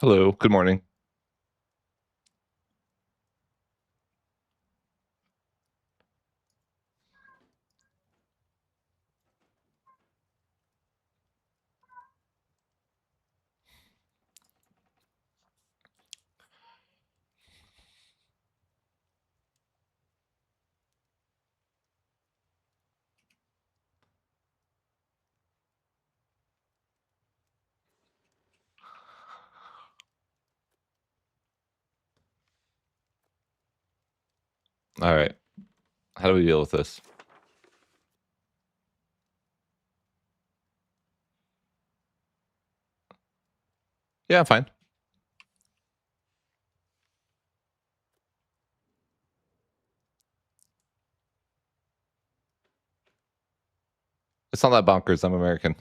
Hello, good morning. All right. How do we deal with this? Yeah, I'm fine. It's not that bonkers. I'm American.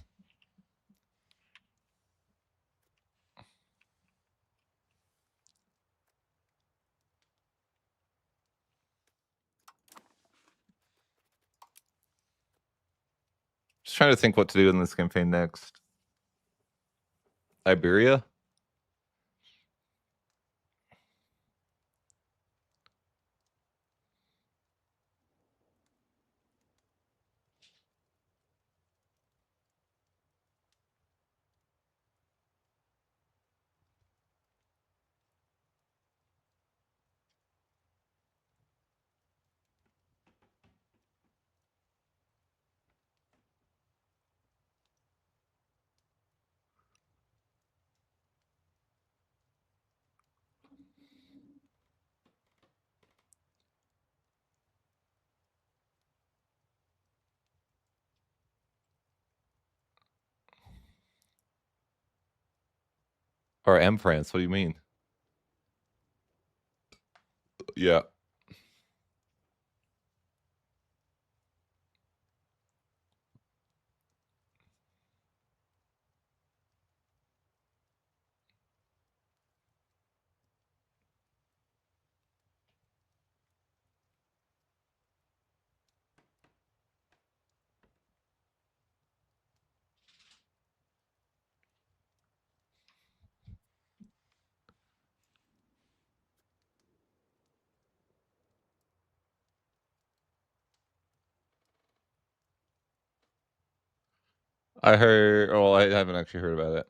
Just trying to think what to do in this campaign next. Iberia? Or M France? What do you mean? Yeah. I heard. Well, I haven't actually heard about it.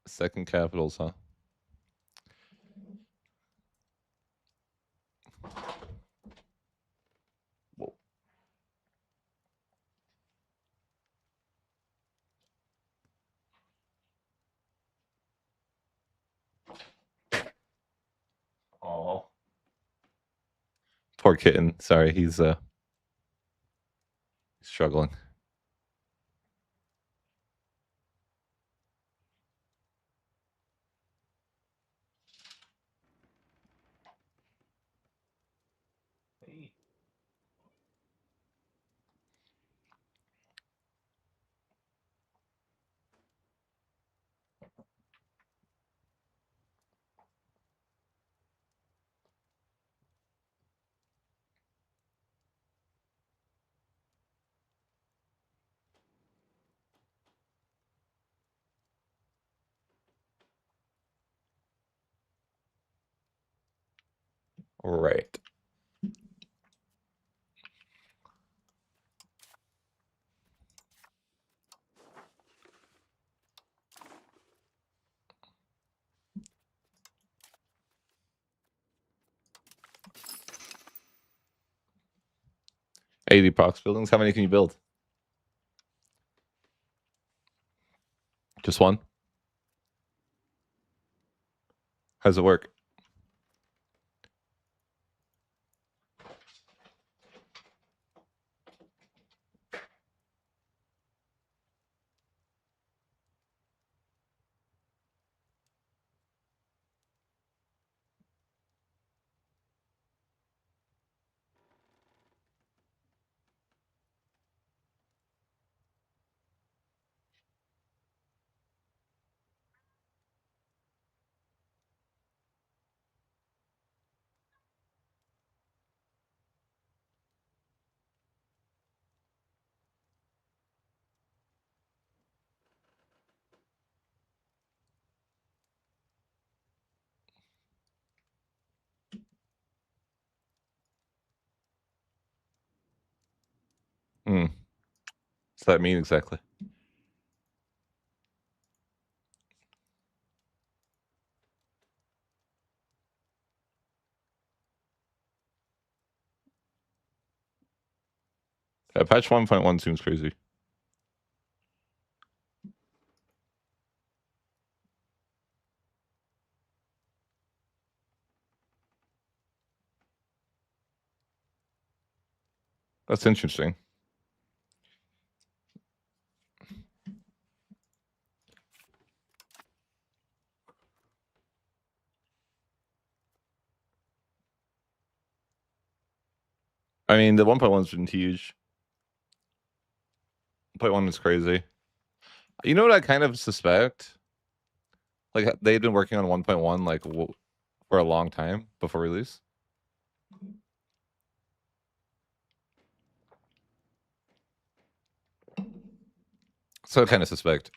Second capitals, huh? Whoa. Oh. Poor kitten. Sorry, he's struggling. Right. Eighty box buildings. How many can you build? Just one. How does it work? What's that mean exactly? Yeah, patch 1.1 seems crazy. That's interesting. I mean, the 1.1's been huge. 1.1 is crazy. You know what I kind of suspect? Like they've been working on 1.1 like for a long time before release. So I kind of suspect.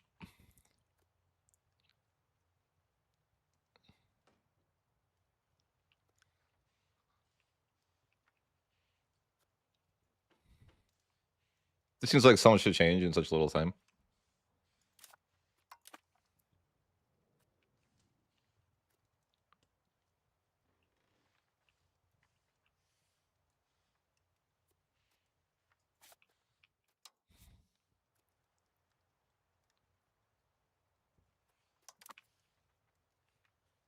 It seems like so much should change in such little time.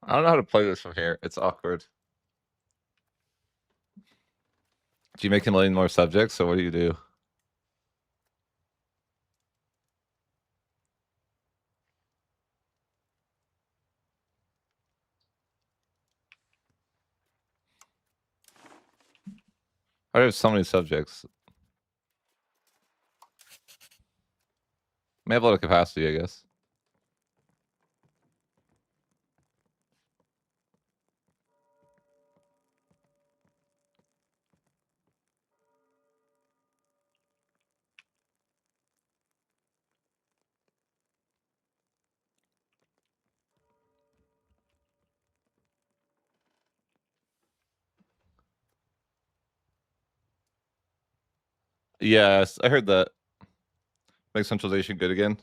I don't know how to play this from here. It's awkward. Do you make a million more subjects, or what do you do? I have so many subjects. May have a lot of capacity, I guess. Yes, I heard that. Make centralization good again.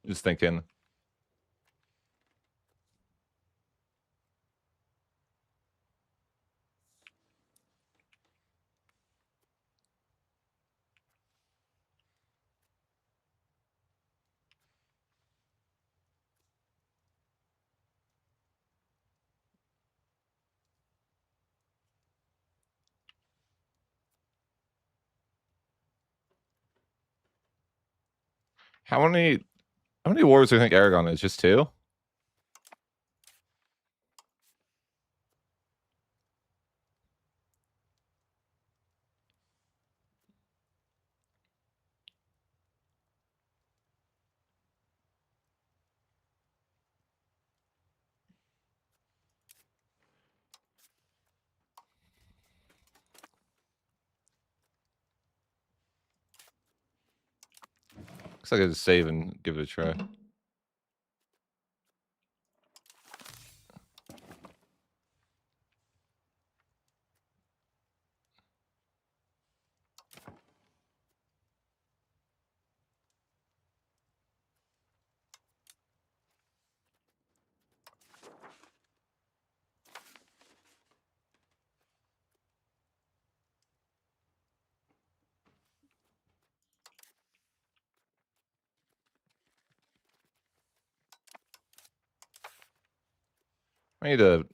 Just thinking. How many wars do you think Aragon is? Just two? Looks like I just save and give it a try. I need to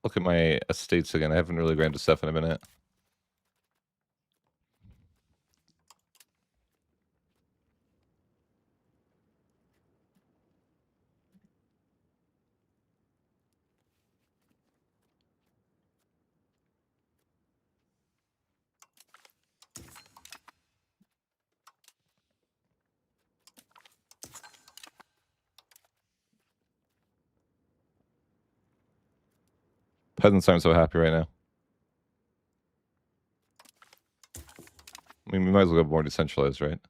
look at my estates again. I haven't really granted stuff in a minute. Peasants aren't so happy right now. I mean, we might as well go more decentralized, right?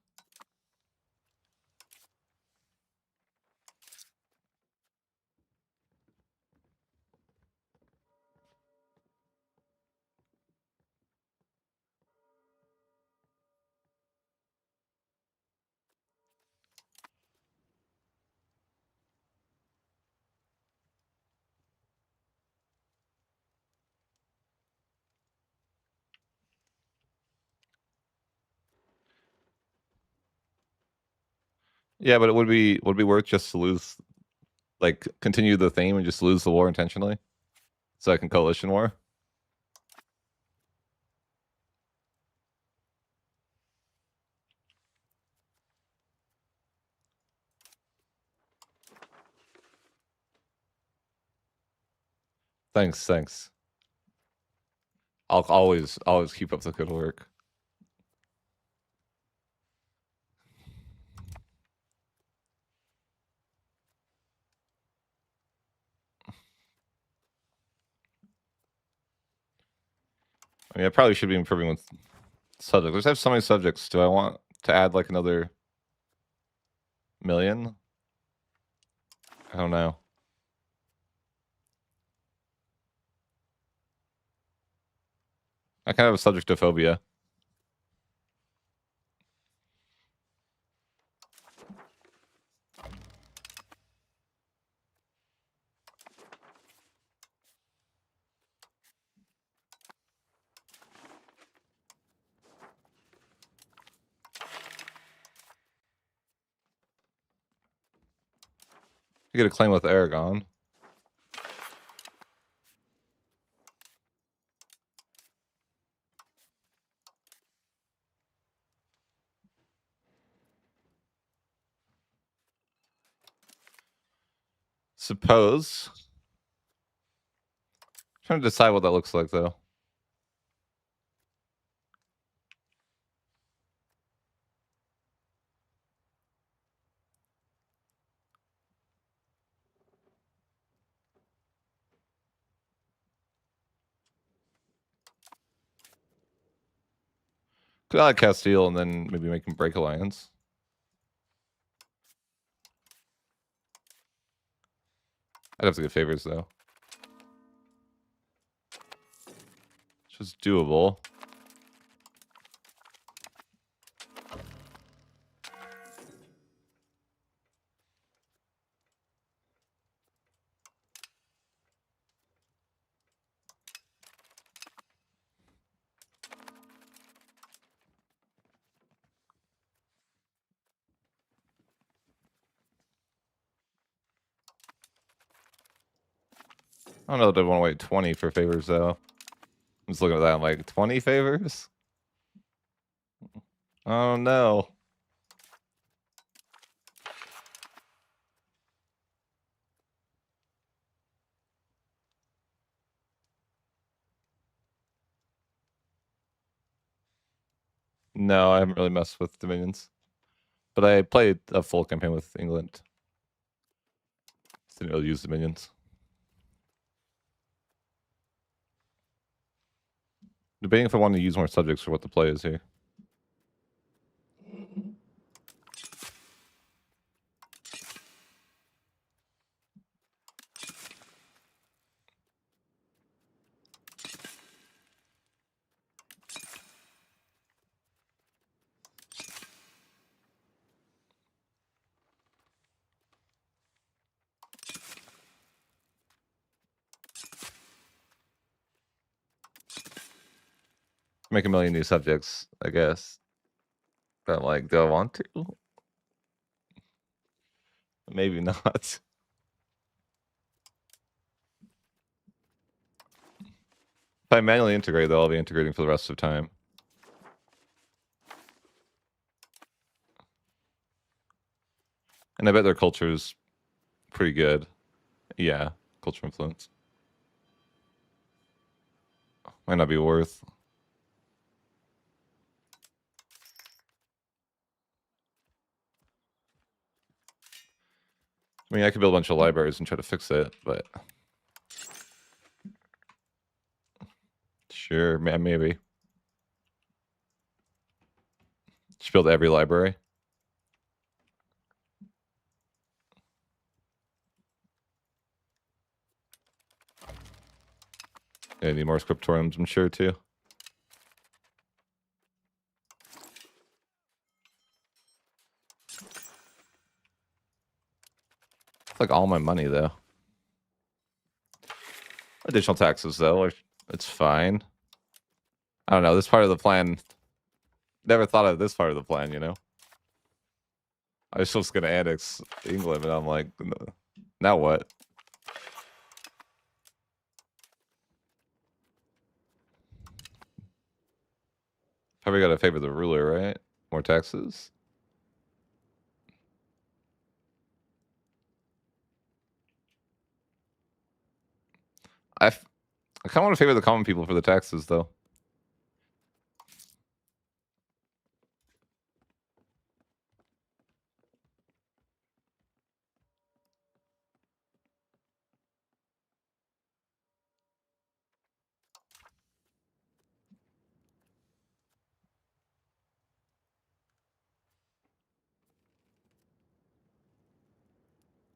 Yeah, but it would be worth just to lose, like, continue the theme and just lose the war intentionally, so I can coalition war. Thanks. I'll always keep up the good work. I mean, I probably should be improving with subjects. Let's have so many subjects. Do I want to add like another million? I don't know. I kind of have a subject to phobia. You get a claim with Aragon. Suppose. I'm trying to decide what that looks like, though. Could I Castile and then maybe make him break alliance? I'd have to get favors, though. Which is doable. I don't know if I want to wait 20 for favors, though. I'm just looking at that. I'm like, 20 favors? Oh, no. No, I haven't really messed with Dominions. But I played a full campaign with England. Didn't really use Dominions. Debating if I want to use more subjects for what the play is here. Make a million new subjects, I guess. But like, do I want to? Maybe not. If I manually integrate, though, I'll be integrating for the rest of time. And I bet their culture's pretty good. Yeah, culture influence. Might not be worth. I mean, I could build a bunch of libraries and try to fix it, but sure, maybe. Just build every library. Yeah, need more scriptoriums, I'm sure, too. It's like all my money, though. Additional taxes, though, it's fine. I don't know, this part of the plan... Never thought of this part of the plan, you know? I was just gonna annex England, and I'm like, now what? Probably gotta favor the ruler, right? More taxes? I kind of want to favor the common people for the taxes, though.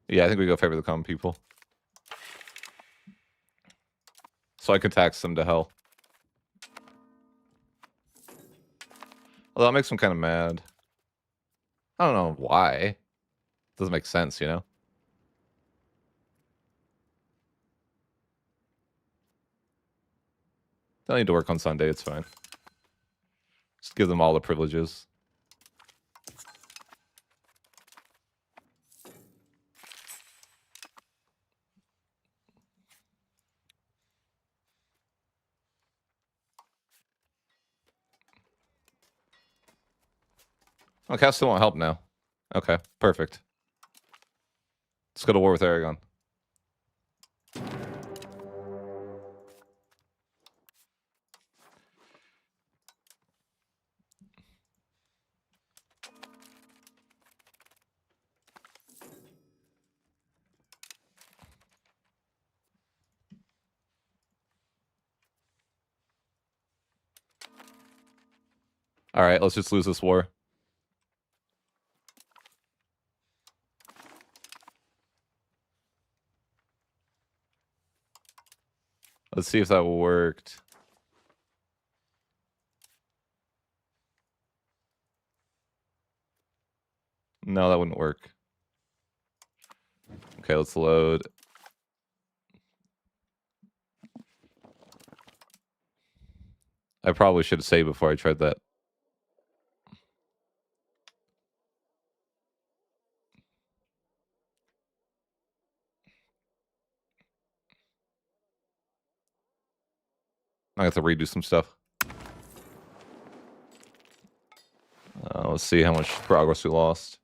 Yeah, I think we go favor the common people. So I can tax them to hell. Although that makes them kind of mad. I don't know why. Doesn't make sense, you know? They don't need to work on Sunday, it's fine. Just give them all the privileges. Oh, Cal still won't help now. Okay, perfect. Let's go to war with Aragon. All right, let's just lose this war. Let's see if that worked. No, that wouldn't work. Okay, let's load. I probably should have saved before I tried that. I have to redo some stuff. Let's see how much progress we lost.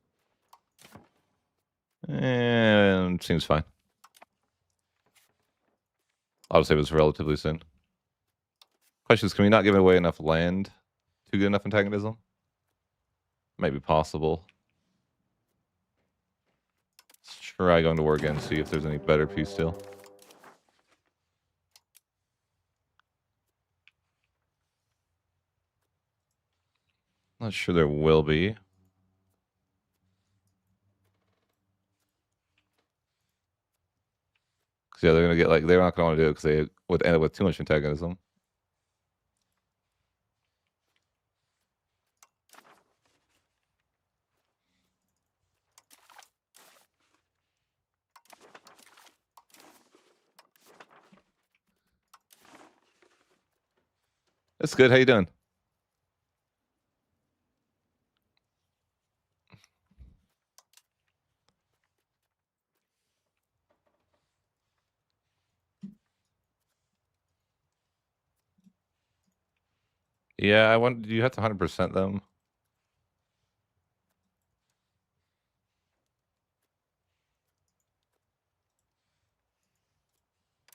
And seems fine. I'll say it was relatively soon. Question is, can we not give away enough land to get enough antagonism? Might be possible. Let's try going to war again, see if there's any better peace deal. Not sure there will be. Yeah, they're gonna get like they're not gonna want to do it because they would end up with too much antagonism. That's good. How you doing? Yeah, I want. You have to 100% them.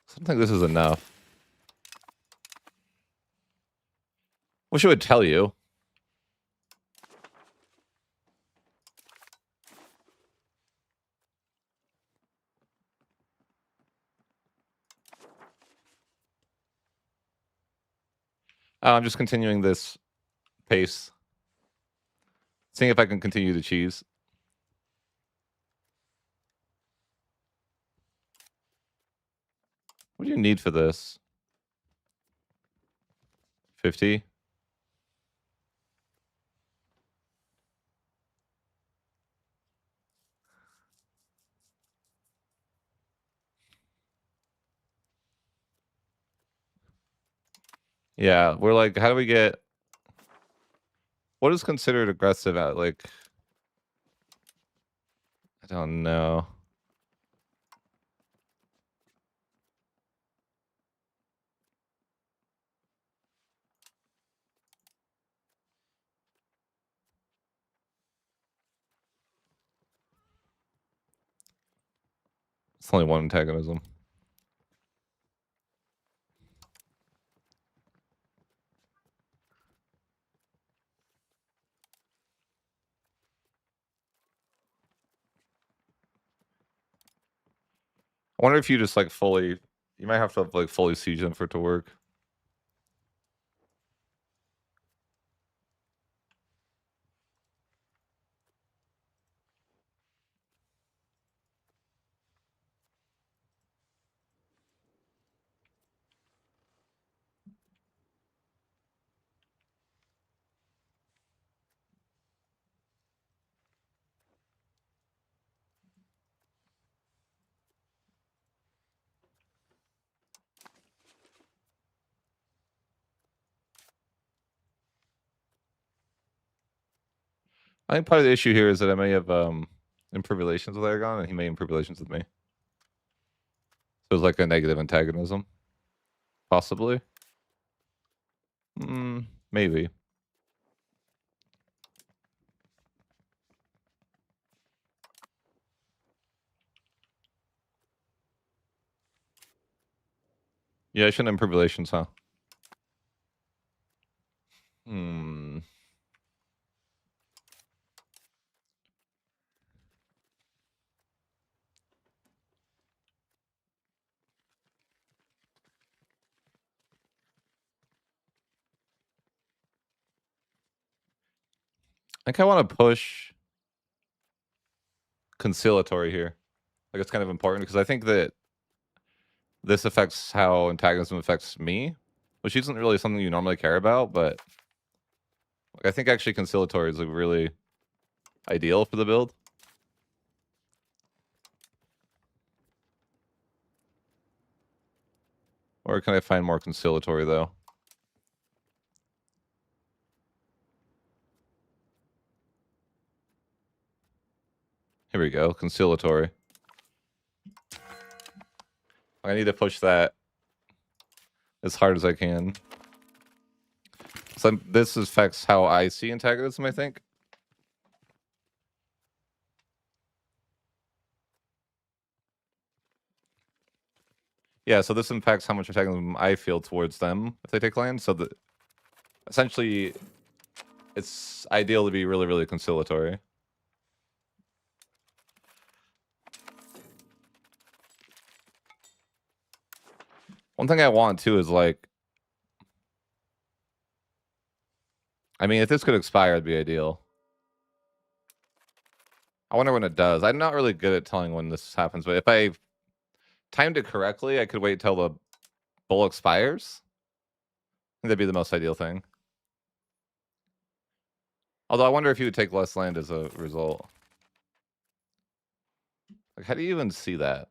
I don't think this is enough. Wish it would tell you. I'm just continuing this pace. Seeing if I can continue to cheese. What do you need for this? 50? Yeah, we're like, how do we get... What is considered aggressive at, like... I don't know. It's only one antagonism. I wonder if you just like fully... You might have to like fully siege them for it to work. I think part of the issue here is that I may have improved relations with Aragon, and he may improve relations with me. So it's like a negative antagonism. Possibly. Maybe. Yeah, I shouldn't improve relations, huh? I think I want to push conciliatory here. Like it's kind of important because I think that this affects how antagonism affects me, which isn't really something you normally care about, but like, I think actually conciliatory is like really ideal for the build. Or can I find more conciliatory though? Here we go, conciliatory. I need to push that as hard as I can. So this affects how I see antagonism, I think. Yeah, so this impacts how much antagonism I feel towards them if they take land. So essentially, it's ideal to be really, really conciliatory. One thing I want too is like, I mean, if this could expire, it'd be ideal. I wonder when it does. I'm not really good at telling when this happens, but if I timed it correctly, I could wait till the bull expires. I think that'd be the most ideal thing. Although I wonder if you would take less land as a result. Like, how do you even see that?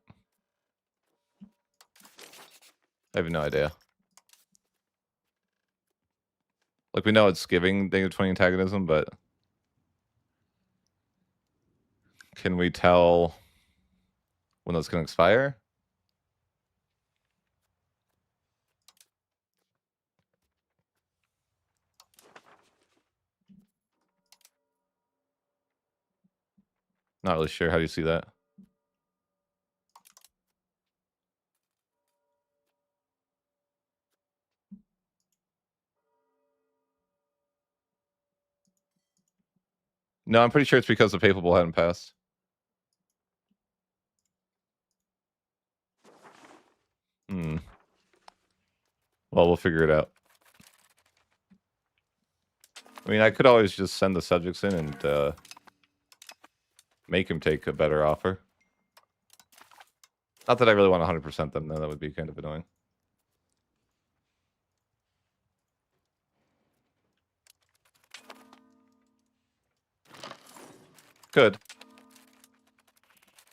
I have no idea. Like, we know it's giving -20 antagonism, but can we tell when that's going to expire? Not really sure. How do you see that? No, I'm pretty sure it's because the papal hadn't passed. Hmm. Well, we'll figure it out. I mean, I could always just send the subjects in and make him take a better offer. Not that I really want 100% them, though. That would be kind of annoying. Good.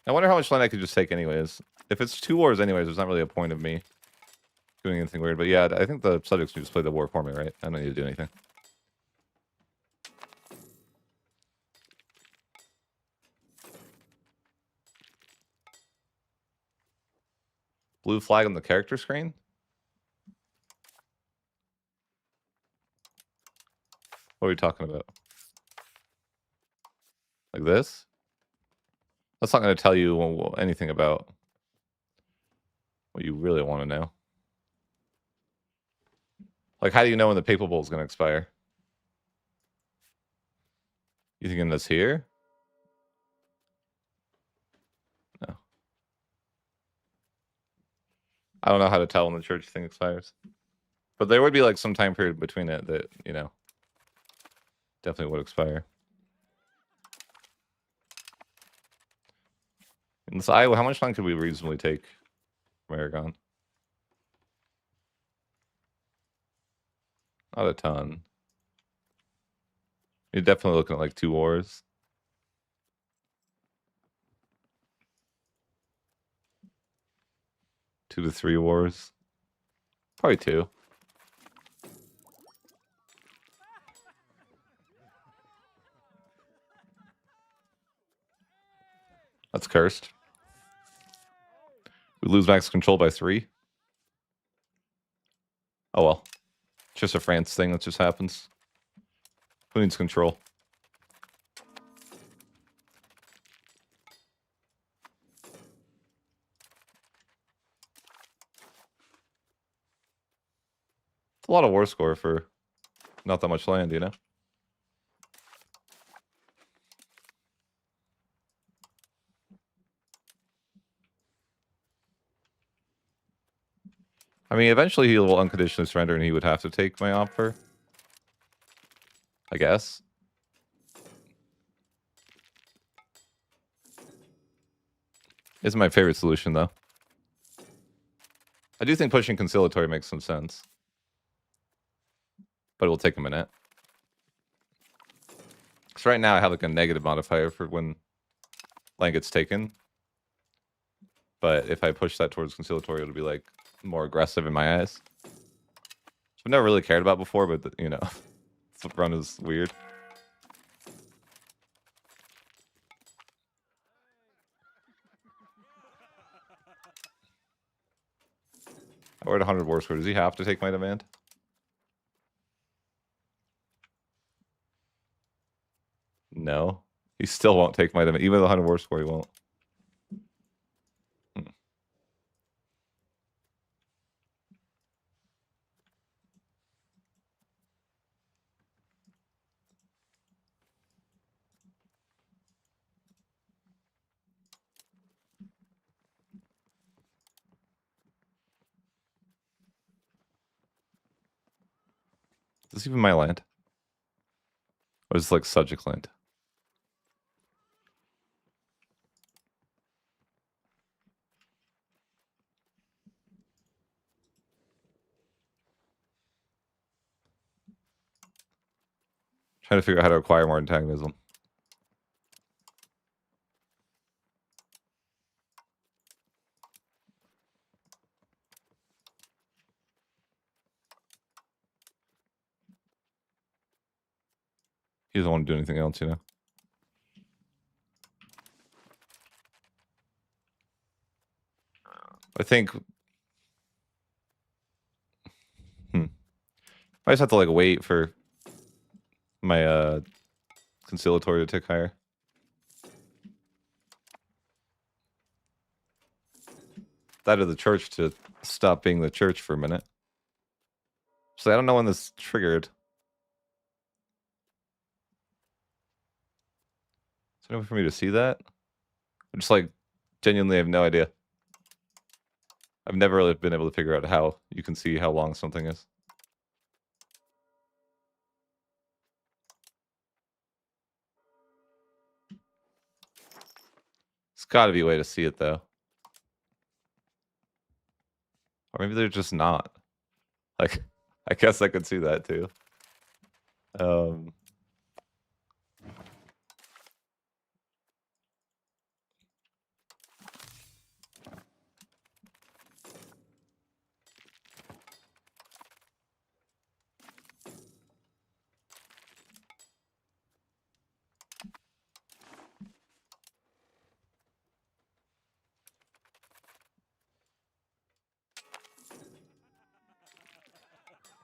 I wonder how much land I could just take anyways. If it's 2 wars anyways, there's not really a point of me doing anything weird. But yeah, I think the subjects can just play the war for me, right? I don't need to do anything. Blue flag on the character screen? What are we talking about? Like this? That's not going to tell you anything about what you really want to know. Like, how do you know when the papal bull is going to expire? You thinking this here? No. I don't know how to tell when the church thing expires. But there would be like some time period between it that, you know, definitely would expire. In this Iowa, how much time could we reasonably take from Aragon? Not a ton. You're definitely looking at like 2 wars. 2 to 3 wars. Probably 2. That's cursed. We lose max control by 3. Oh well. It's just a France thing that just happens. Who needs control? It's a lot of war score for not that much land, you know? I mean, eventually he will unconditionally surrender and he would have to take my offer. I guess. Isn't my favorite solution, though. I do think pushing conciliatory makes some sense. But it will take a minute. Because right now I have like a negative modifier for when land gets taken. But if I push that towards conciliatory, it'll be like more aggressive in my eyes. Which I've never really cared about before, but you know, flip run is weird. We're at 100 war score. Does he have to take my demand? No. He still won't take my demand. Even with 100 war score, he won't. Is this even my land? Or is this like subject land? Trying to figure out how to acquire more antagonism. He doesn't want to do anything else, you know? I think... I just have to like wait for my conciliatory to tick higher. that of the church to stop being the church for a minute. So I don't know when this triggered. Is there no way for me to see that? I'm just like genuinely have no idea. I've never really been able to figure out how you can see how long something is. It's got to be a way to see it though. Or maybe they're just not. Like, I guess I could see that too.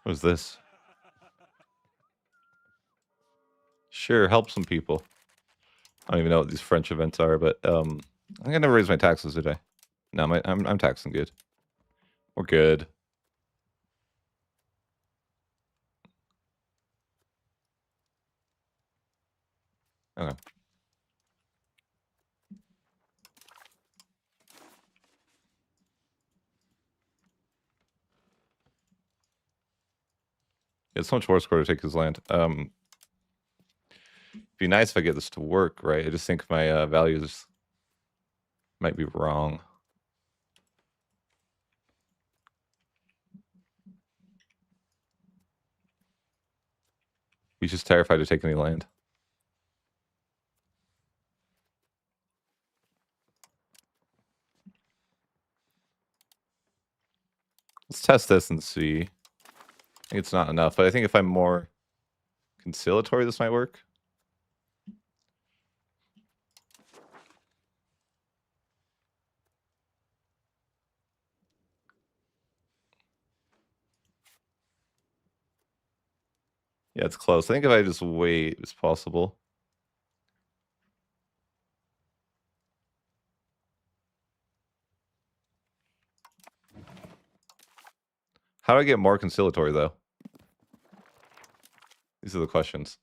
What is this? Sure, help some people. I don't even know what these French events are, but I'm gonna raise my taxes today. No, I'm taxing good. We're good. Okay. It's so much war score to take his land. It'd be nice if I get this to work, right? I just think my values might be wrong. He's just terrified to take any land. Let's test this and see. I think it's not enough, but I think if I'm more conciliatory, this might work. Yeah, it's close. I think if I just wait, it's possible. How do I get more conciliatory, though? These are the questions.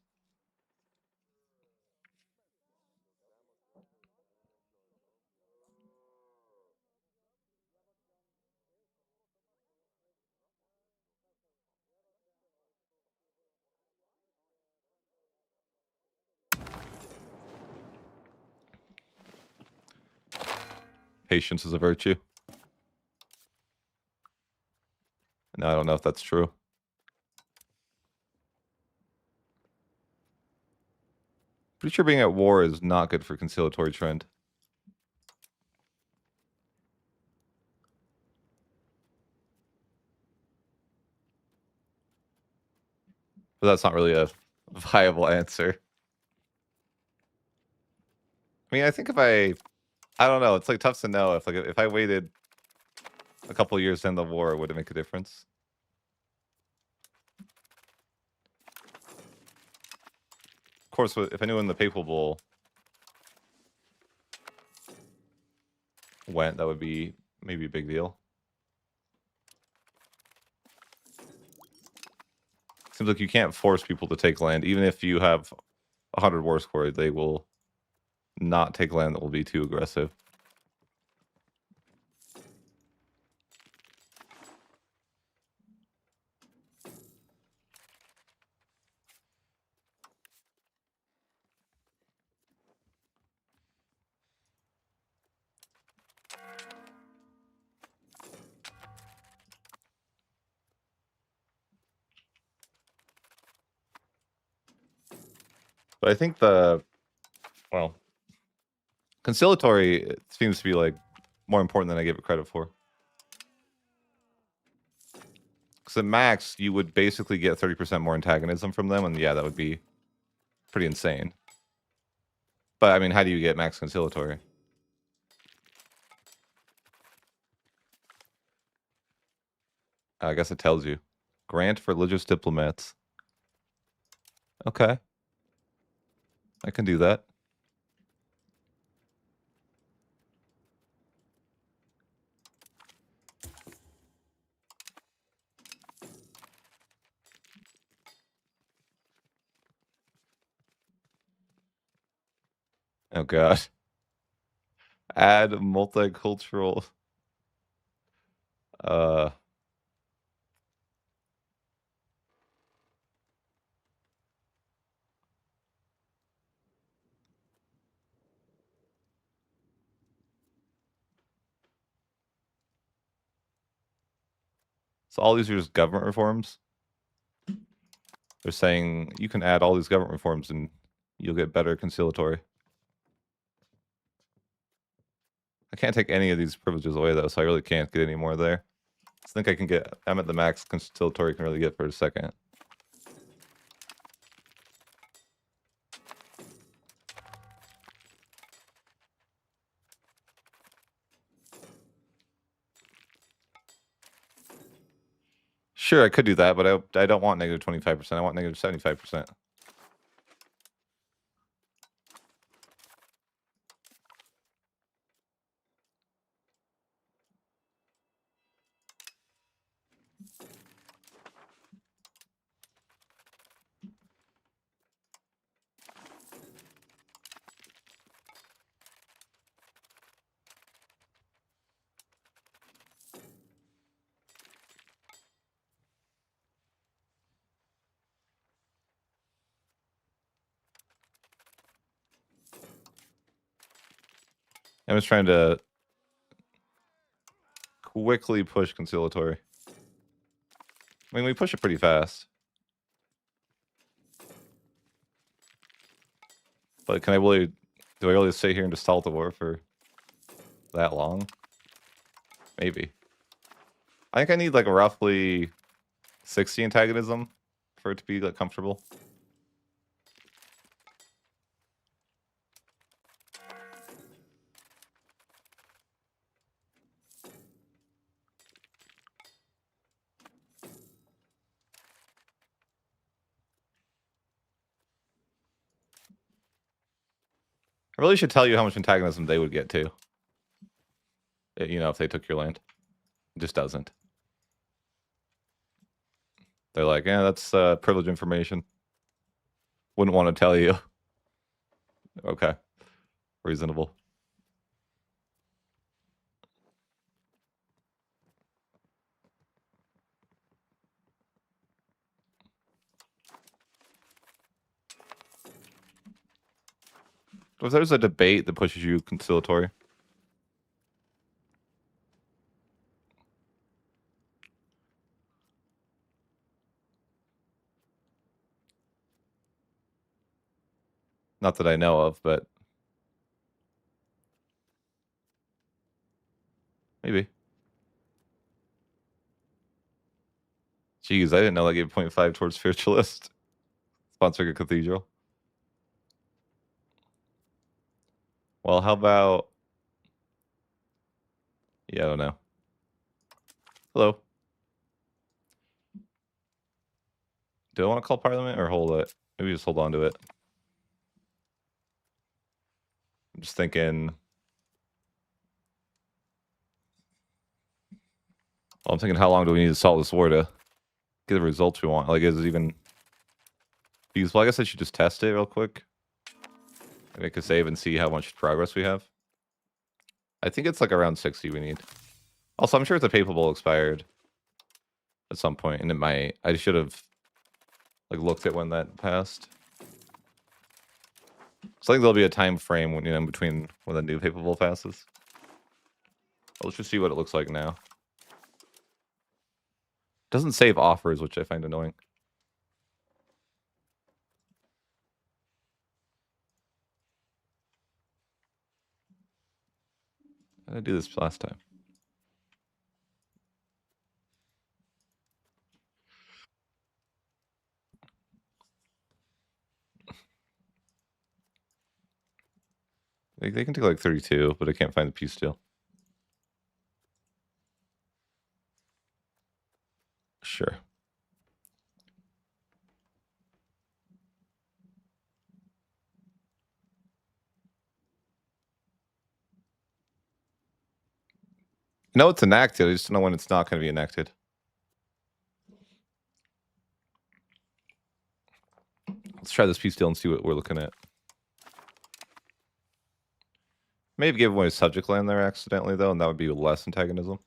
Patience is a virtue. No, I don't know if that's true. Pretty sure being at war is not good for conciliatory trend. But that's not really a viable answer. I mean, I think if I don't know, it's like tough to know if I waited a couple years to end the war, would it make a difference? Of course, if I knew when the Papal Bull went, that would be maybe a big deal. Seems like you can't force people to take land, even if you have 100 war score, they will not take land that will be too aggressive. But I think well, conciliatory seems to be like more important than I give it credit for. Because at max, you would basically get 30% more antagonism from them, and yeah, that would be pretty insane. But I mean, how do you get max conciliatory? I guess it tells you. Grant for religious diplomats. Okay. I can do that. Oh god. Add multicultural. Uh. So all these are just government reforms. They're saying you can add all these government reforms and you'll get better conciliatory. I can't take any of these privileges away though, so I really can't get any more there. I think I can get. I'm at the max conciliatory can really get for a second. Sure, I could do that, but I don't want negative 25%. I want negative 75%. I'm just trying to quickly push conciliatory. I mean, we push it pretty fast. But can I really... Do I really sit here and just stall the war for that long? Maybe. I think I need like roughly 60 antagonism for it to be like comfortable. I really should tell you how much antagonism they would get too. You know, if they took your land. It just doesn't. They're like, yeah, that's privileged information. Wouldn't want to tell you. Okay. Reasonable. If there's a debate that pushes you conciliatory. Not that I know of, but maybe. Jeez, I didn't know I gave 0.5 towards spiritualist. Sponsoring a cathedral. Well, how about... Yeah, I don't know. Hello. Do I want to call Parliament or hold it? Maybe just hold on to it. I'm just thinking... Well, I'm thinking how long do we need to solve this war to get the results we want? Like, is it even... Because, well, I guess I should just test it real quick. Make a save and see how much progress we have. I think it's like around 60 we need. Also, I'm sure the papal bull expired at some point, and it might. I should have like looked at when that passed. So I think there'll be a time frame when, you know, in between when the new papal bull passes. Well, let's just see what it looks like now. It doesn't save offers, which I find annoying. How did I do this last time? They can take like 32, but I can't find the peace deal. Sure. No, it's enacted. I just don't know when it's not going to be enacted. Let's try this peace deal and see what we're looking at. May have given away subject land there accidentally, though, and that would be less antagonism.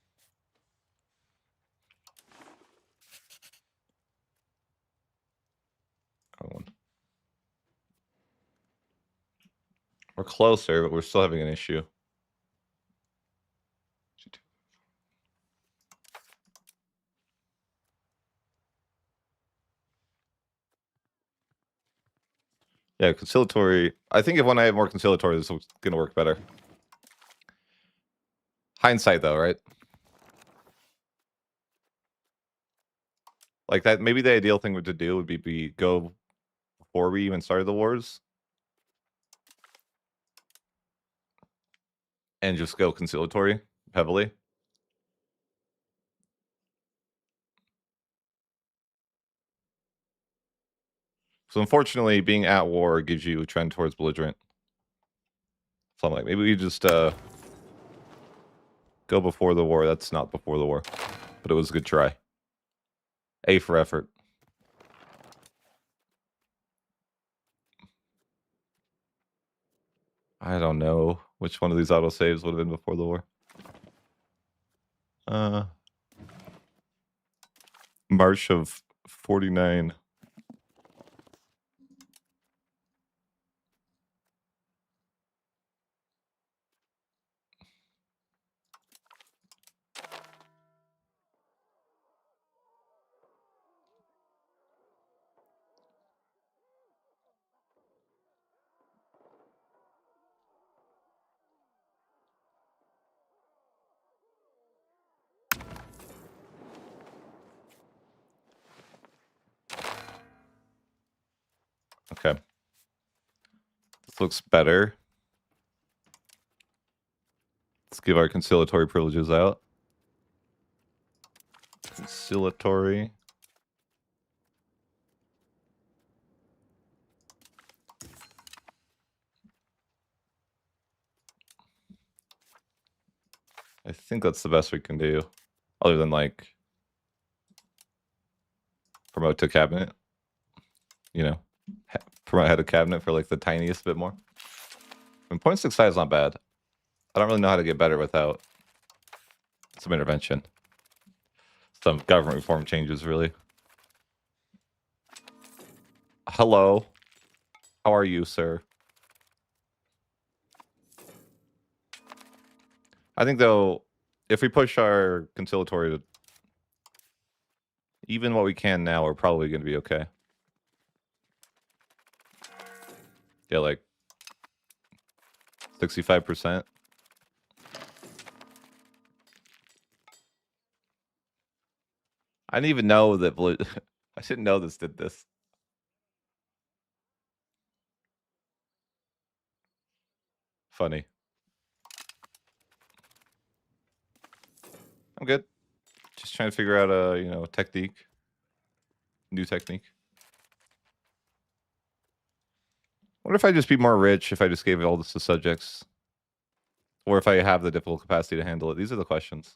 We're closer, but we're still having an issue. Yeah, conciliatory. I think if when I have more conciliatory, this is going to work better. Hindsight, though, right? Like that, maybe the ideal thing to do would be go before we even started the wars. And just go conciliatory heavily. So unfortunately, being at war gives you a trend towards belligerent. So I'm like, maybe we just go before the war. That's not before the war, but it was a good try. A for effort. I don't know which one of these autosaves would have been before the war. March of 49. Okay. This looks better. Let's give our conciliatory privileges out. Conciliatory. I think that's the best we can do. Other than, like, promote to cabinet. You know, promote head of cabinet for, like, the tiniest bit more. I mean, 0.65 is not bad. I don't really know how to get better without some intervention. Some government reform changes, really. Hello. How are you, sir? I think, though, if we push our conciliatory to even what we can now, we're probably going to be okay. Yeah, like 65%. I didn't even know that I didn't know this did this. Funny. I'm good. Just trying to figure out a, you know, technique. New technique. What if I just be more rich if I just gave all this to subjects? Or if I have the difficult capacity to handle it? These are the questions.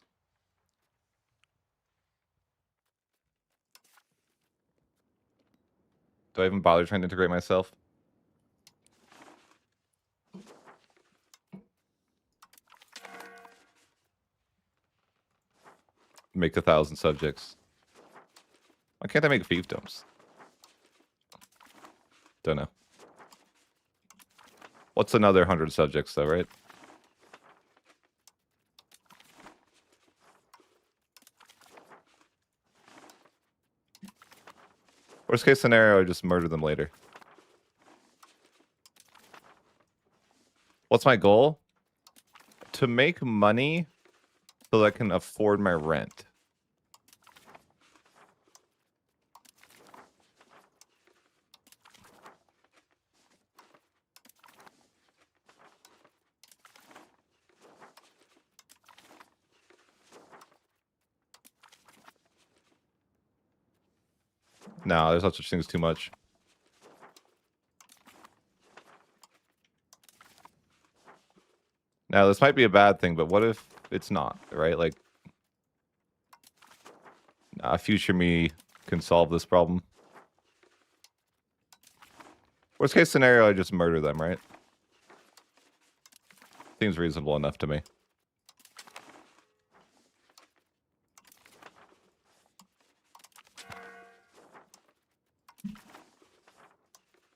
Do I even bother trying to integrate myself? Make 1,000 subjects. Why can't I make fiefdoms? Don't know. What's another 100 subjects, though, right? Worst case scenario, I just murder them later. What's my goal? To make money so that I can afford my rent. No, there's not such thing as too much. Now, this might be a bad thing, but what if it's not, right? Like, future me can solve this problem. Worst case scenario, I just murder them, right? Seems reasonable enough to me.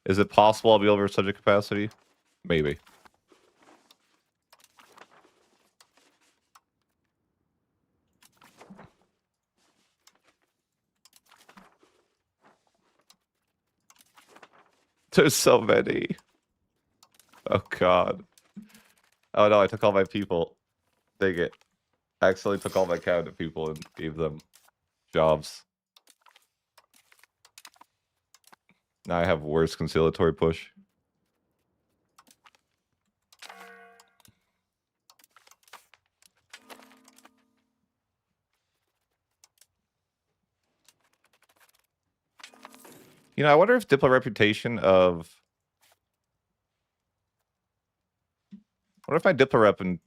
Is it possible I'll be over subject capacity? Maybe. There's so many. Oh god. Oh no, I took all my people. Dang it. I accidentally took all my cabinet people and gave them jobs. Now I have worse conciliatory push. You know, I wonder if Diplo reputation of... I wonder if my Diplo rep I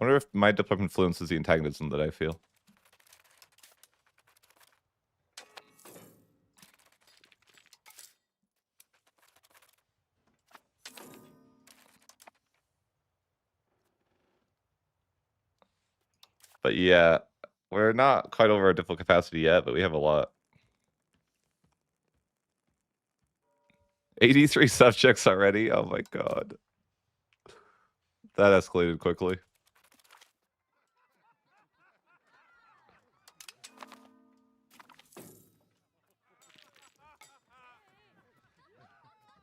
wonder if my Diplo influences the antagonism that I feel. But yeah, we're not quite over our Diplo capacity yet, but we have a lot. 83 subjects already? Oh my god. That escalated quickly.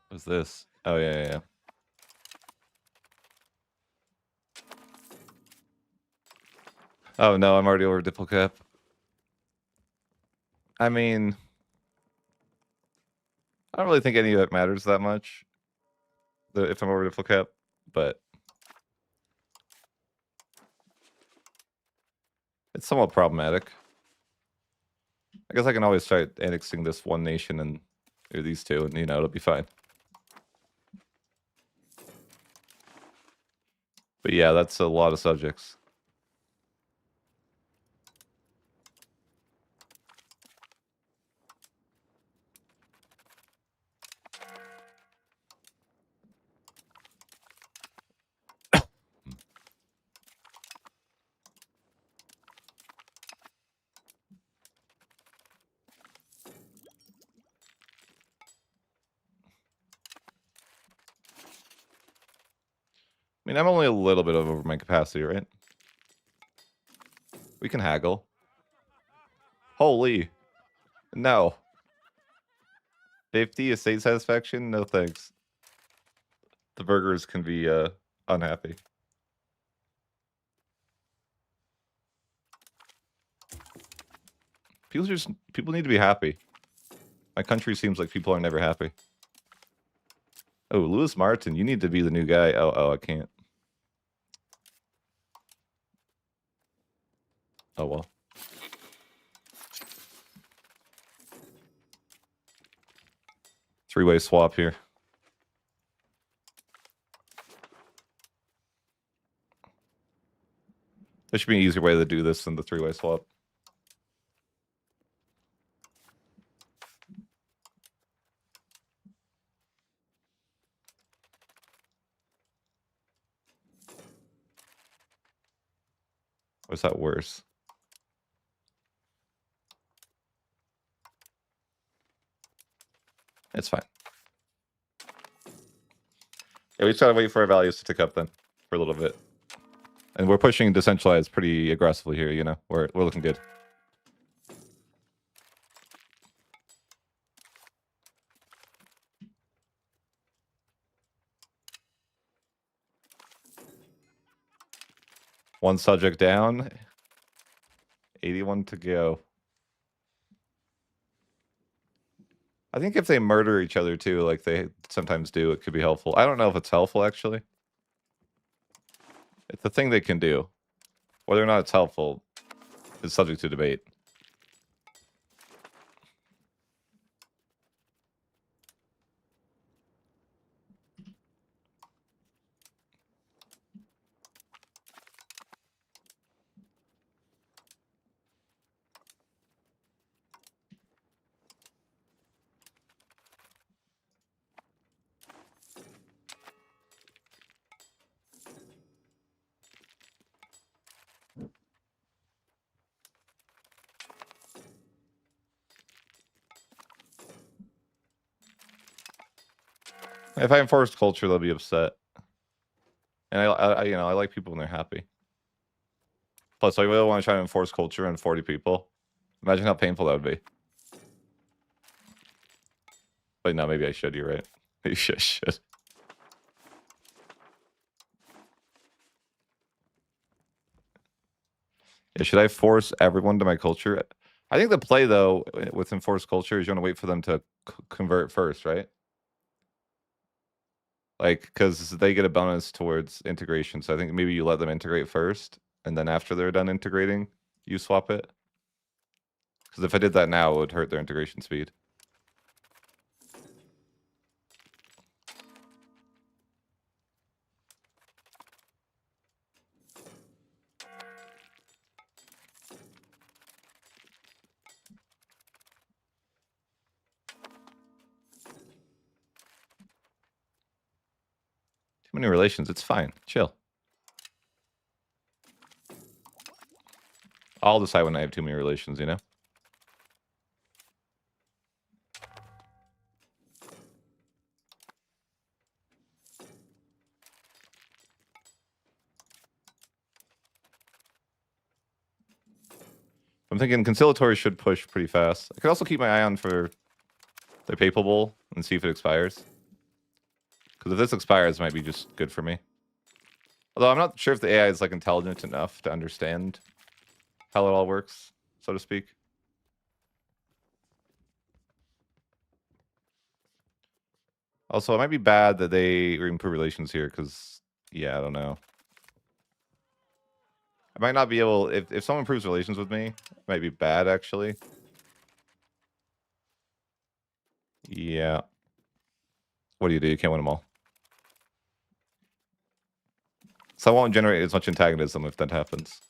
What's this? Oh, yeah. Oh no, I'm already over Diplo cap. I mean... I don't really think any of it matters that much. If I'm over Diplo cap, but... It's somewhat problematic. I guess I can always start annexing this one nation and or these two, and you know, it'll be fine. But yeah, that's a lot of subjects. I mean, I'm only a little bit over my capacity, right? We can haggle. Holy. No. 50 estate satisfaction? No thanks. The burgers can be unhappy. People need to be happy. My country seems like people are never happy. Oh, Lewis Martin, you need to be the new guy. Oh, I can't. Oh well. Three-way swap here. There should be an easier way to do this than the three-way swap. Or is that worse? It's fine. Yeah, we just gotta wait for our values to tick up then for a little bit. And we're pushing decentralized pretty aggressively here, you know? We're looking good. One subject down. 81 to go. I think if they murder each other too, like they sometimes do, it could be helpful. I don't know if it's helpful, actually. It's a thing they can do. Whether or not it's helpful is subject to debate. If I enforce culture, they'll be upset. And I like people when they're happy. Plus, I really want to try to enforce culture on 40 people. Imagine how painful that would be. But no, maybe I should. You're right. Maybe I should. Yeah, should I force everyone to my culture? I think the play, though, with enforced culture is you want to wait for them to convert first, right? Like, because they get a bonus towards integration. So I think maybe you let them integrate first, and then after they're done integrating, you swap it. Because if I did that now, it would hurt their integration speed. Too many relations. It's fine. Chill. I'll decide when I have too many relations, you know? I'm thinking conciliatory should push pretty fast. I could also keep my eye on for the papal bull and see if it expires. Because if this expires, it might be just good for me. Although I'm not sure if the AI is like intelligent enough to understand how it all works, so to speak. Also, it might be bad that they improve relations here, because, yeah, I don't know. I might not be able... If someone improves relations with me, it might be bad, actually. Yeah. What do? You can't win them all. So I won't generate as much antagonism if that happens.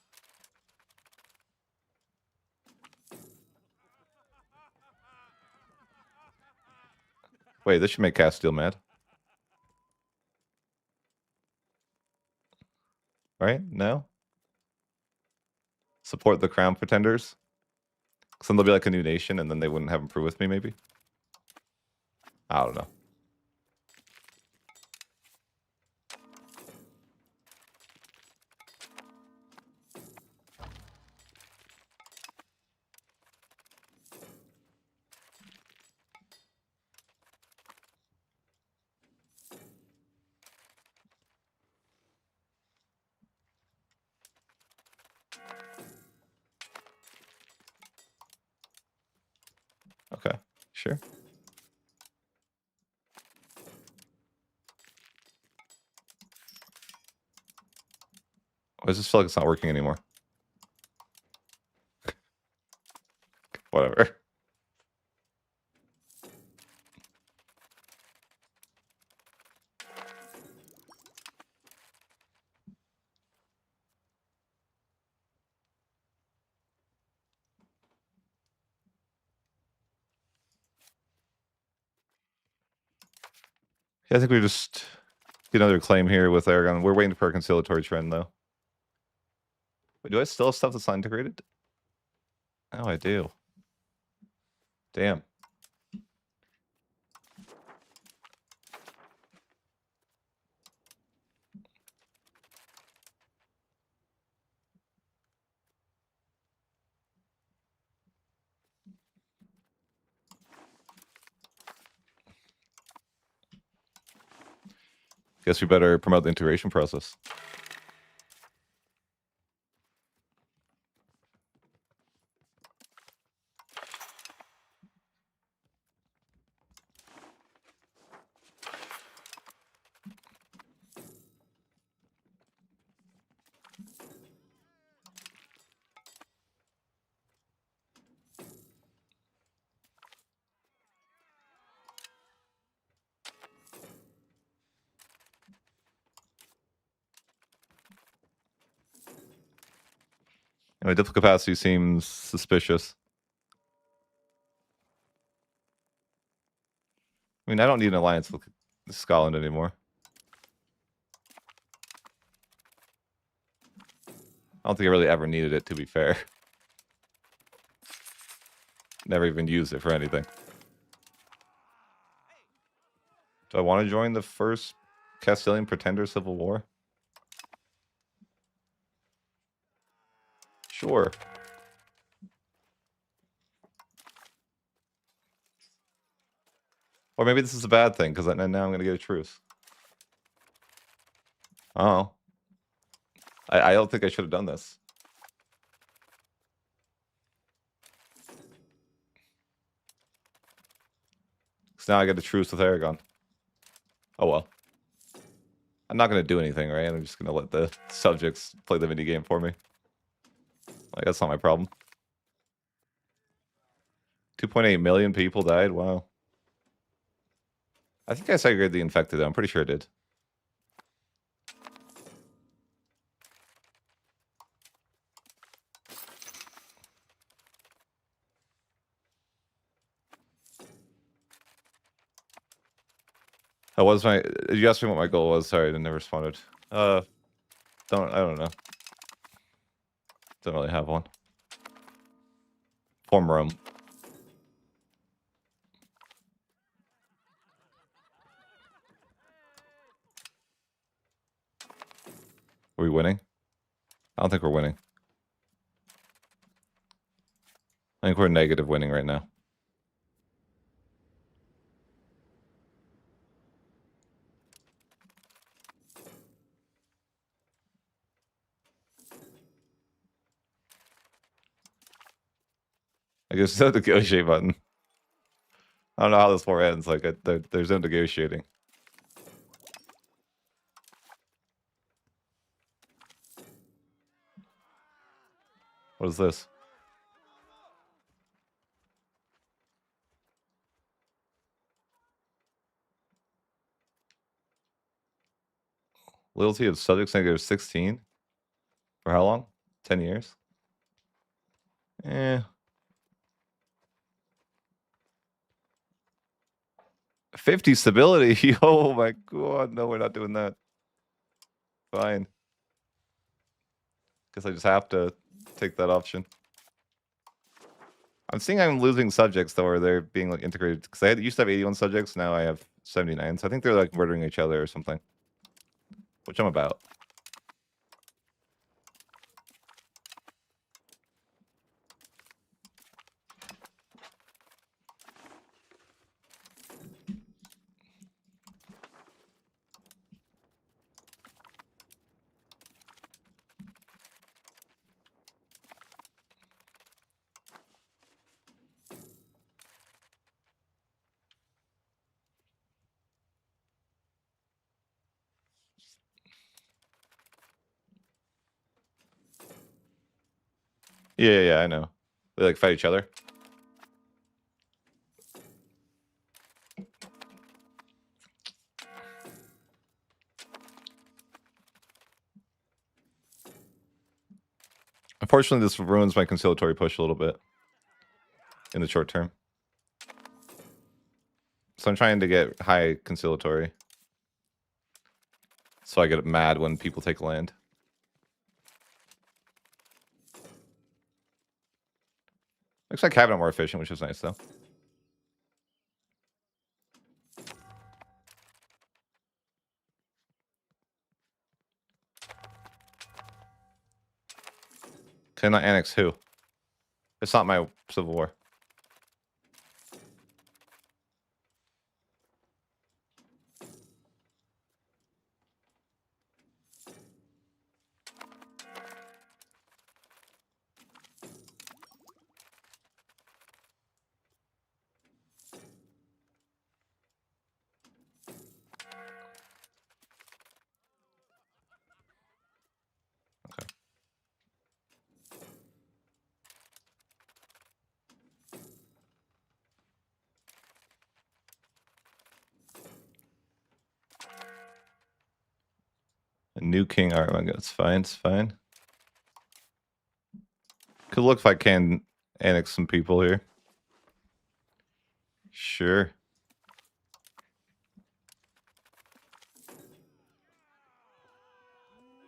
Wait, this should make Castile mad. Right? No? Support the crown pretenders? So then they'll be like a new nation, and then they wouldn't have them prove with me, maybe? I don't know. Okay, sure. Why does this feel like it's not working anymore? Whatever. Yeah, I think we just get another claim here with Aragon. We're waiting for a conciliatory trend, though. Wait, do I still have stuff that's not integrated? Oh, I do. Damn. Guess we better promote the integration process. Anyway, diplomatic capacity seems suspicious. I mean, I don't need an alliance with Scotland anymore. I don't think I really ever needed it, to be fair. Never even used it for anything. Do I want to join the first Castilian Pretender Civil War? Sure. Or maybe this is a bad thing, because now I'm going to get a truce. Oh. I don't think I should have done this. So now I get a truce with Aragon. Oh well. I'm not going to do anything, right? I'm just going to let the subjects play the mini game for me. Like, that's not my problem. 2.8 million people died? Wow. I think I segregated the infected, though. I'm pretty sure I did. That was my... You asked me what my goal was. Sorry, I never responded. I don't know. Don't really have one. Form Rome. Are we winning? I don't think we're winning. I think we're negative winning right now. I guess there's no negotiate button. I don't know how this war ends. Like, there's no negotiating. What is this? Loyalty of subjects negative 16? For how long? 10 years? Eh. 50 stability? Oh my god, no, we're not doing that. Fine. Guess I just have to take that option. I'm seeing I'm losing subjects, though, or they're being, like, integrated. Because I used to have 81 subjects, now I have 79. So I think they're, like, murdering each other or something. Which I'm about. Yeah, I know. They, like, fight each other. Unfortunately, this ruins my conciliatory push a little bit. In the short term. So I'm trying to get high conciliatory. So I get mad when people take land. Looks like cabinet more efficient, which is nice, though. Can I annex who? It's not my civil war. A new king. All right, it's fine. It's fine. Could look if I can annex some people here. Sure.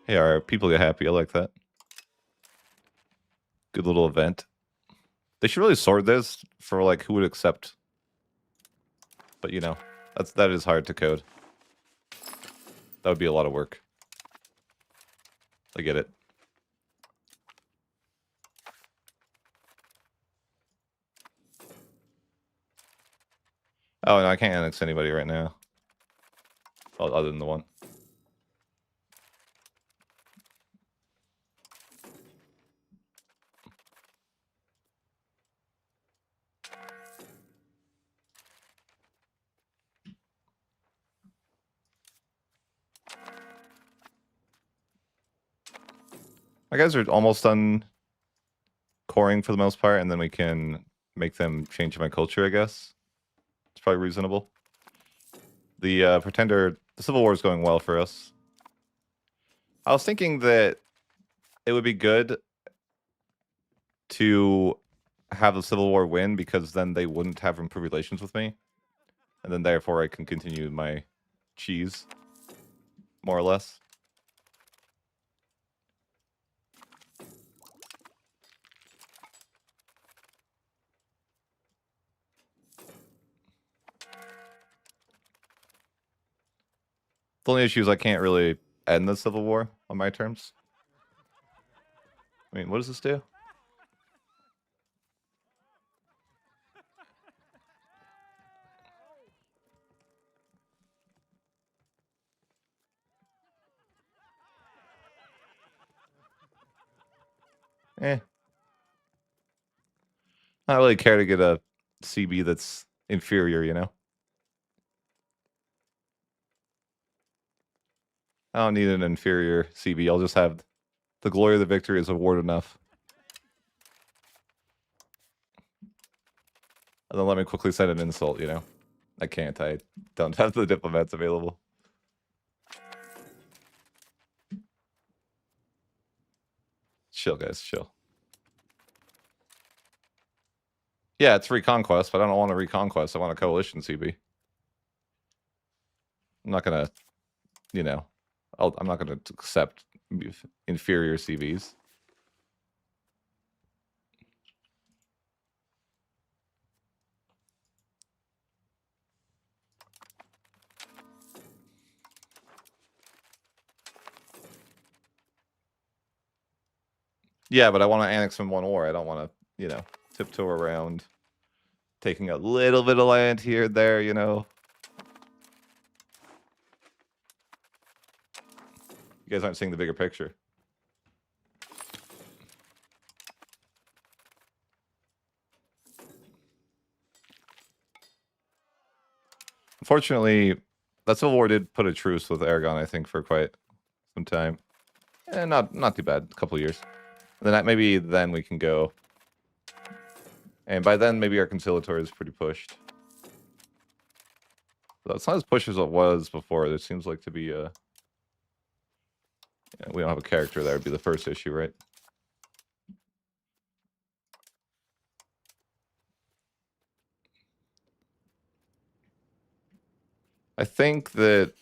Hey, all right, people get happy. I like that. Good little event. They should really sort this for, like, who would accept. But, you know. That is hard to code. That would be a lot of work. I get it. Oh, no, I can't annex anybody right now. Other than the one. My guys are almost done coring for the most part, and then we can make them change my culture, I guess. It's probably reasonable. The Pretender, the Civil War is going well for us. I was thinking that it would be good to have the Civil War win, because then they wouldn't have improved relations with me. And then therefore I can continue my cheese, more or less. The only issue is I can't really end the Civil War on my terms. I mean, what does this do? Eh. I don't really care to get a CB that's inferior, you know? I don't need an inferior CB. I'll just have the glory of the victory is award enough. And then let me quickly send an insult, you know? I can't. I don't have the diplomats available. Chill, guys. Chill. Yeah, it's reconquest, but I don't want a reconquest. I want a coalition CB. I'm not gonna, you know, I'm not gonna accept inferior CVs. Yeah, but I want to annex from one war. I don't want to, you know, tiptoe around taking a little bit of land here and there, you know. You guys aren't seeing the bigger picture. Unfortunately, that Civil War did put a truce with Aragon, I think, for quite some time. And not too bad, a couple years. And then maybe then we can go. And by then, maybe our conciliatory is pretty pushed. But it's not as pushed as it was before. There seems like to be a... Yeah, we don't have a character. That would be the first issue, right? I think that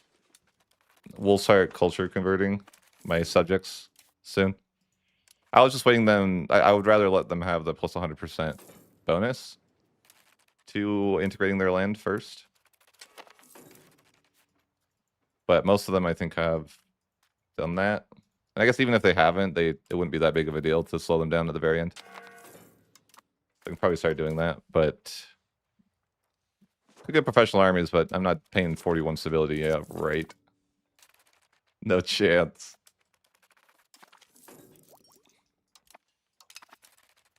we'll start culture converting my subjects soon. I was just waiting them. I would rather let them have the plus 100% bonus to integrating their land first. But most of them, I think, have done that. And I guess even if they haven't, it wouldn't be that big of a deal to slow them down at the very end. I can probably start doing that, but could get professional armies, but I'm not paying 41 stability. Yeah, right. No chance.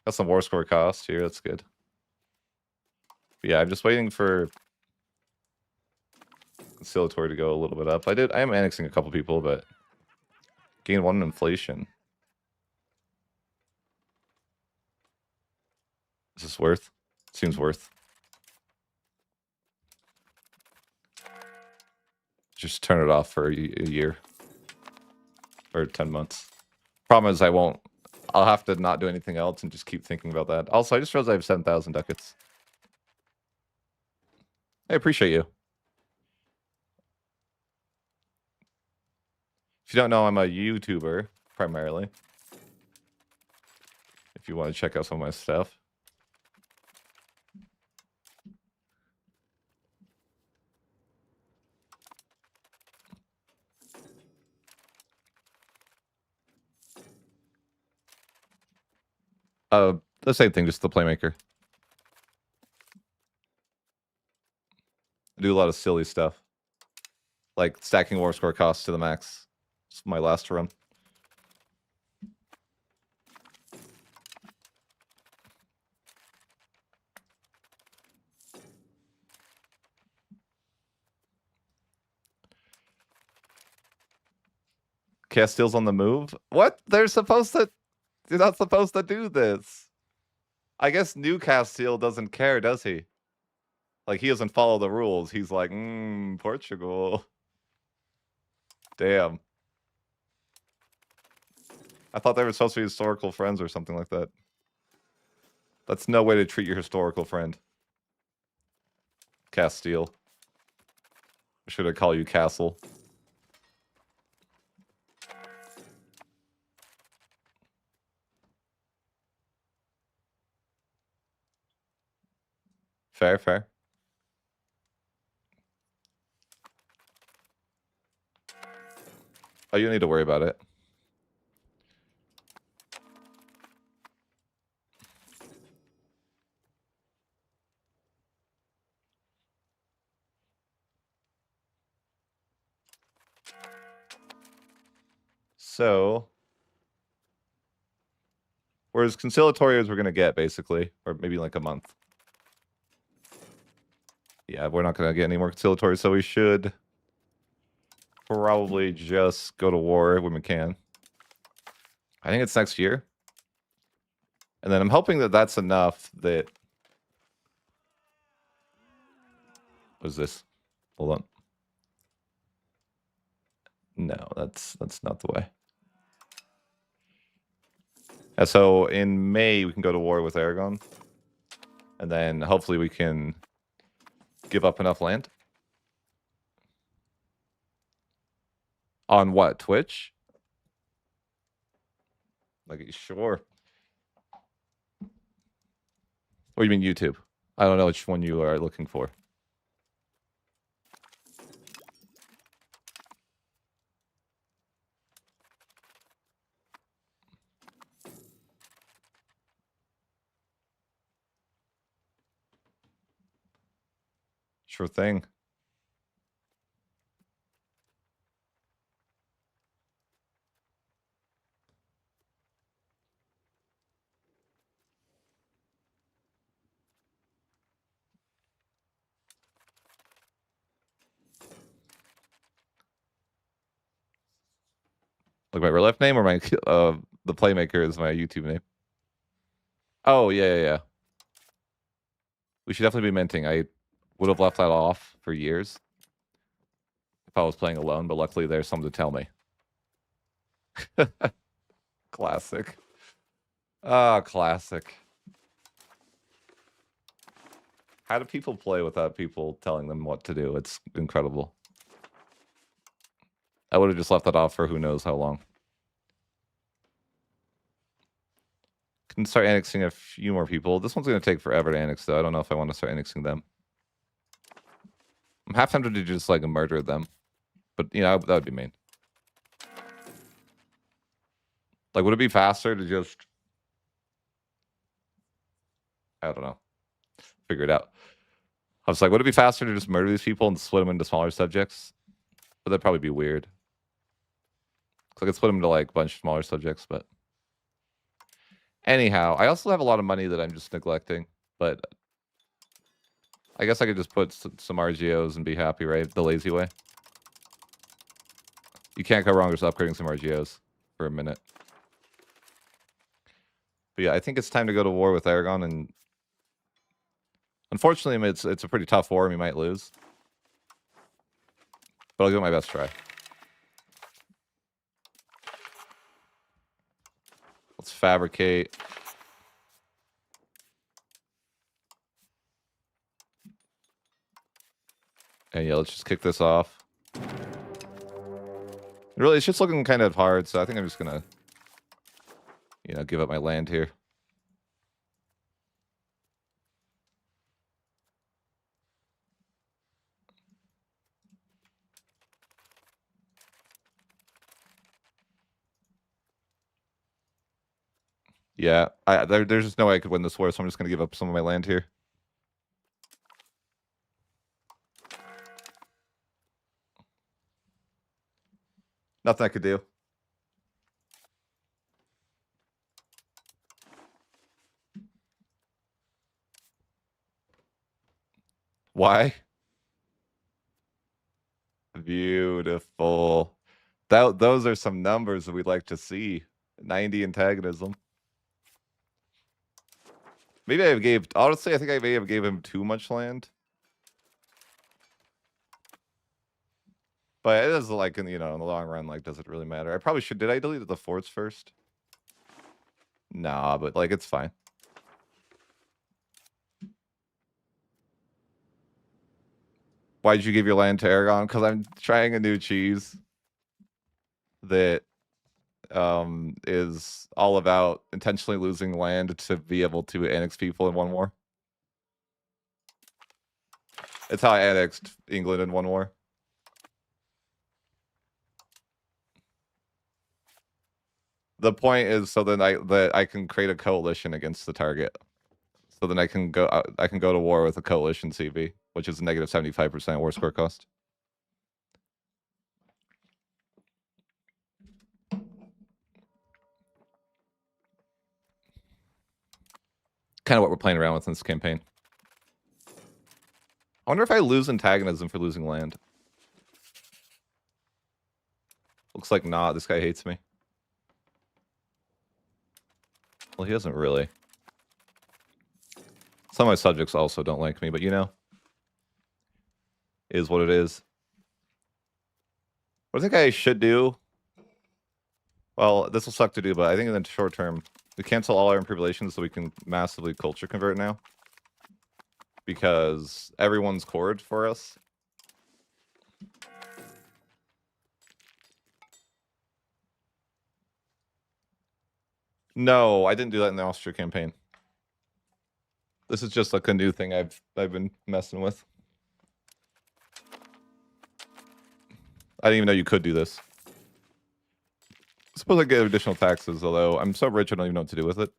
Got some war score cost here. That's good. But yeah, I'm just waiting for conciliatory to go a little bit up. I am annexing a couple people, but gain 1 in inflation. Is this worth? Seems worth. Just turn it off for a year. Or 10 months. Problem is I'll have to not do anything else and just keep thinking about that. Also, I just realized I have 7,000 ducats. I appreciate you. If you don't know, I'm a YouTuber, primarily. If you want to check out some of my stuff. The same thing, just the playmaker. I do a lot of silly stuff. Like stacking war score costs to the max. It's my last run. Castile's on the move? What? They're not supposed to do this. I guess new Castile doesn't care, does he? Like, he doesn't follow the rules. He's like, Portugal. Damn. I thought they were supposed to be historical friends or something like that. That's no way to treat your historical friend. Castile. Should I call you Castle? Fair, fair. Oh, you don't need to worry about it. So, whereas conciliatory as we're going to get, basically, or maybe like a month. Yeah, we're not going to get any more conciliatory, so we should probably just go to war when we can. I think it's next year. And then I'm hoping that that's enough that... What is this? Hold on. No, that's not the way. Yeah, so in May, we can go to war with Aragon. And then hopefully we can give up enough land. On what? Twitch? Like, sure. Or you mean YouTube? I don't know which one you are looking for. Sure thing. Like my real life name or my the playmaker is my YouTube name. Oh yeah. We should definitely be minting. I would have left that off for years if I was playing alone, but luckily there's someone to tell me. Classic. Ah, classic. How do people play without people telling them what to do? It's incredible. I would have just left that off for who knows how long. Can start annexing a few more people. This one's going to take forever to annex, though. I don't know if I want to start annexing them. I'm half tempted to just, like, murder them. But, you know, that would be mean. Like, would it be faster to just... I don't know. Figure it out. I was like, would it be faster to just murder these people and split them into smaller subjects? But that'd probably be weird. So I could split them into, like, a bunch of smaller subjects, but... Anyhow, I also have a lot of money that I'm just neglecting, but... I guess I could just put some RGOs and be happy, right? The lazy way. You can't go wrong with upgrading some RGOs for a minute. But yeah, I think it's time to go to war with Aragon, and unfortunately, it's a pretty tough war, and we might lose. But I'll give it my best try. Let's fabricate. And yeah, let's just kick this off. Really, it's just looking kind of hard, so I think I'm just gonna, you know, give up my land here. Yeah, there's just no way I could win this war, so I'm just gonna give up some of my land here. Nothing I could do. Why? Beautiful. Those are some numbers that we'd like to see. 90 antagonism. Maybe I gave, honestly, I think I may have gave him too much land. But it is like, in the long run, like, does it really matter? I probably should, did I delete the forts first? Nah, but like, it's fine. Why'd you give your land to Aragon? Because I'm trying a new cheese that is all about intentionally losing land to be able to annex people in one war. It's how I annexed England in one war. The point is so then I can create a coalition against the target. So then I can go to war with a coalition CV, which is negative 75% war score cost. Kind of what we're playing around with in this campaign. I wonder if I lose antagonism for losing land. Looks like not. This guy hates me. Well, he doesn't really. Some of my subjects also don't like me, but is what it is. What I think I should do, well, this will suck to do, but I think in the short term, we cancel all our improved relations so we can massively culture convert now. Because everyone's cored for us. No, I didn't do that in the Austria campaign. This is just like a new thing I've been messing with. I didn't even know you could do this. I suppose I get additional taxes, although I'm so rich I don't even know what to do with it.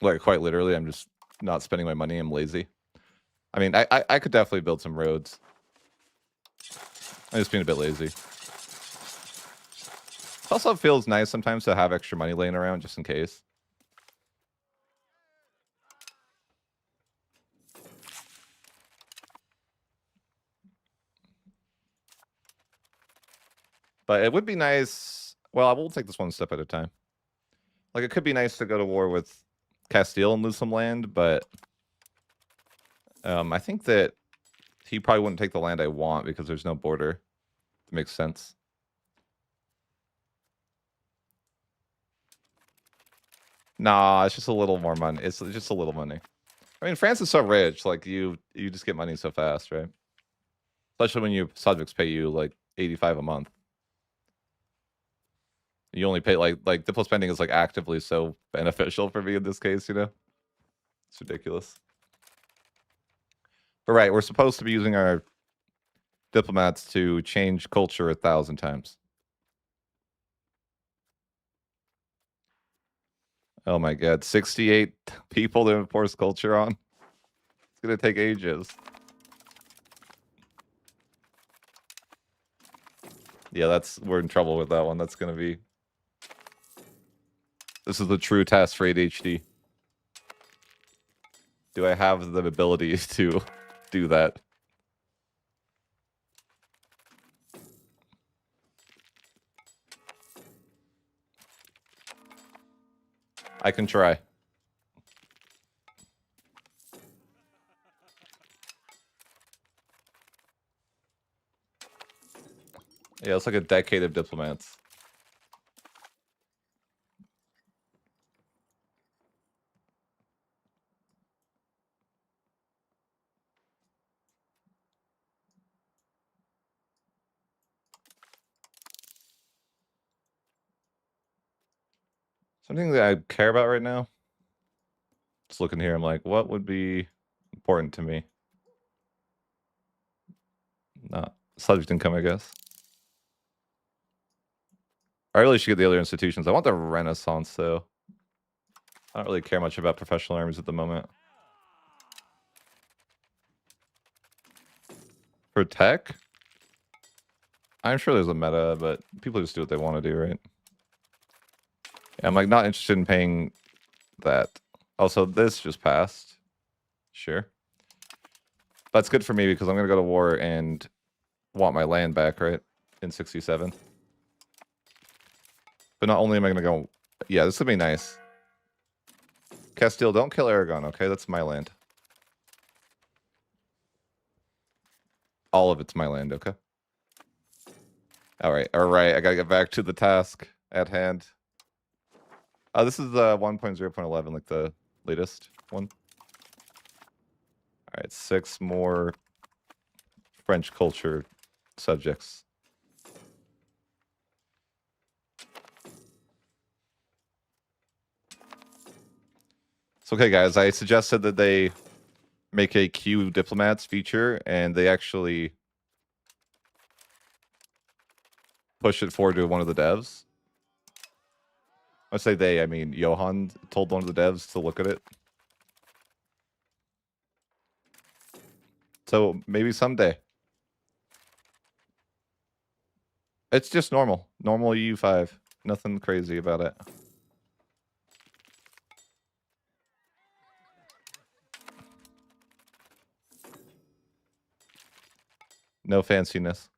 Like, quite literally, I'm just not spending my money. I'm lazy. I mean, I could definitely build some roads. I'm just being a bit lazy. It also feels nice sometimes to have extra money laying around just in case. But it would be nice. Well, I will take this one step at a time. Like, it could be nice to go to war with Castile and lose some land, but I think that he probably wouldn't take the land I want because there's no border. It makes sense. Nah, it's just a little more money. It's just a little money. I mean, France is so rich. Like, you just get money so fast, right? Especially when your subjects pay you like 85 a month. You only pay like diplo spending is like actively so beneficial for me in this case, It's ridiculous. But right, we're supposed to be using our diplomats to change culture 1,000 times. Oh my god, 68 people to enforce culture on? It's gonna take ages. Yeah, we're in trouble with that one. That's gonna be... This is the true test for ADHD. Do I have the ability to do that? I can try. Yeah, it's like a decade of diplomats. Something that I care about right now. Just looking here, I'm like, what would be important to me? Not subject income, I guess. I really should get the other institutions. I want the Renaissance, though. I don't really care much about professional armies at the moment. For tech, I'm sure there's a meta, but people just do what they want to do, right? Yeah, I'm like not interested in paying that. Also, this just passed. Sure. That's good for me because I'm gonna go to war and want my land back, right? In 67. But not only am I gonna go, yeah, this would be nice. Castile, don't kill Aragon, okay? That's my land. All of it's my land, okay? Alright, I gotta get back to the task at hand. This is 1.0.11, like the latest one. Alright, 6 more French culture subjects. So, okay, guys, I suggested that they make a queue diplomats feature, and they actually push it forward to one of the devs. I say they, I mean Johan told one of the devs to look at it. So maybe someday. It's just normal. Normal EU5. Nothing crazy about it. No fanciness.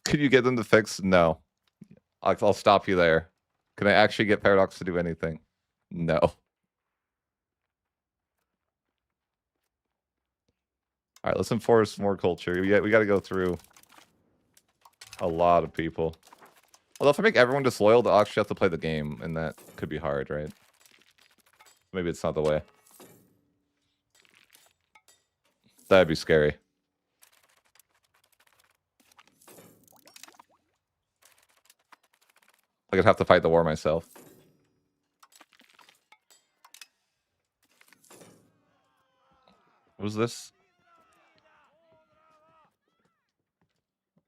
Could you get them to fix? No. I'll stop you there. Can I actually get Paradox to do anything? No. All right, let's enforce more culture. We got to go through a lot of people. Although if I make everyone disloyal, they'll actually have to play the game, and that could be hard, right? Maybe it's not the way. That'd be scary. Like I'd have to fight the war myself. What was this?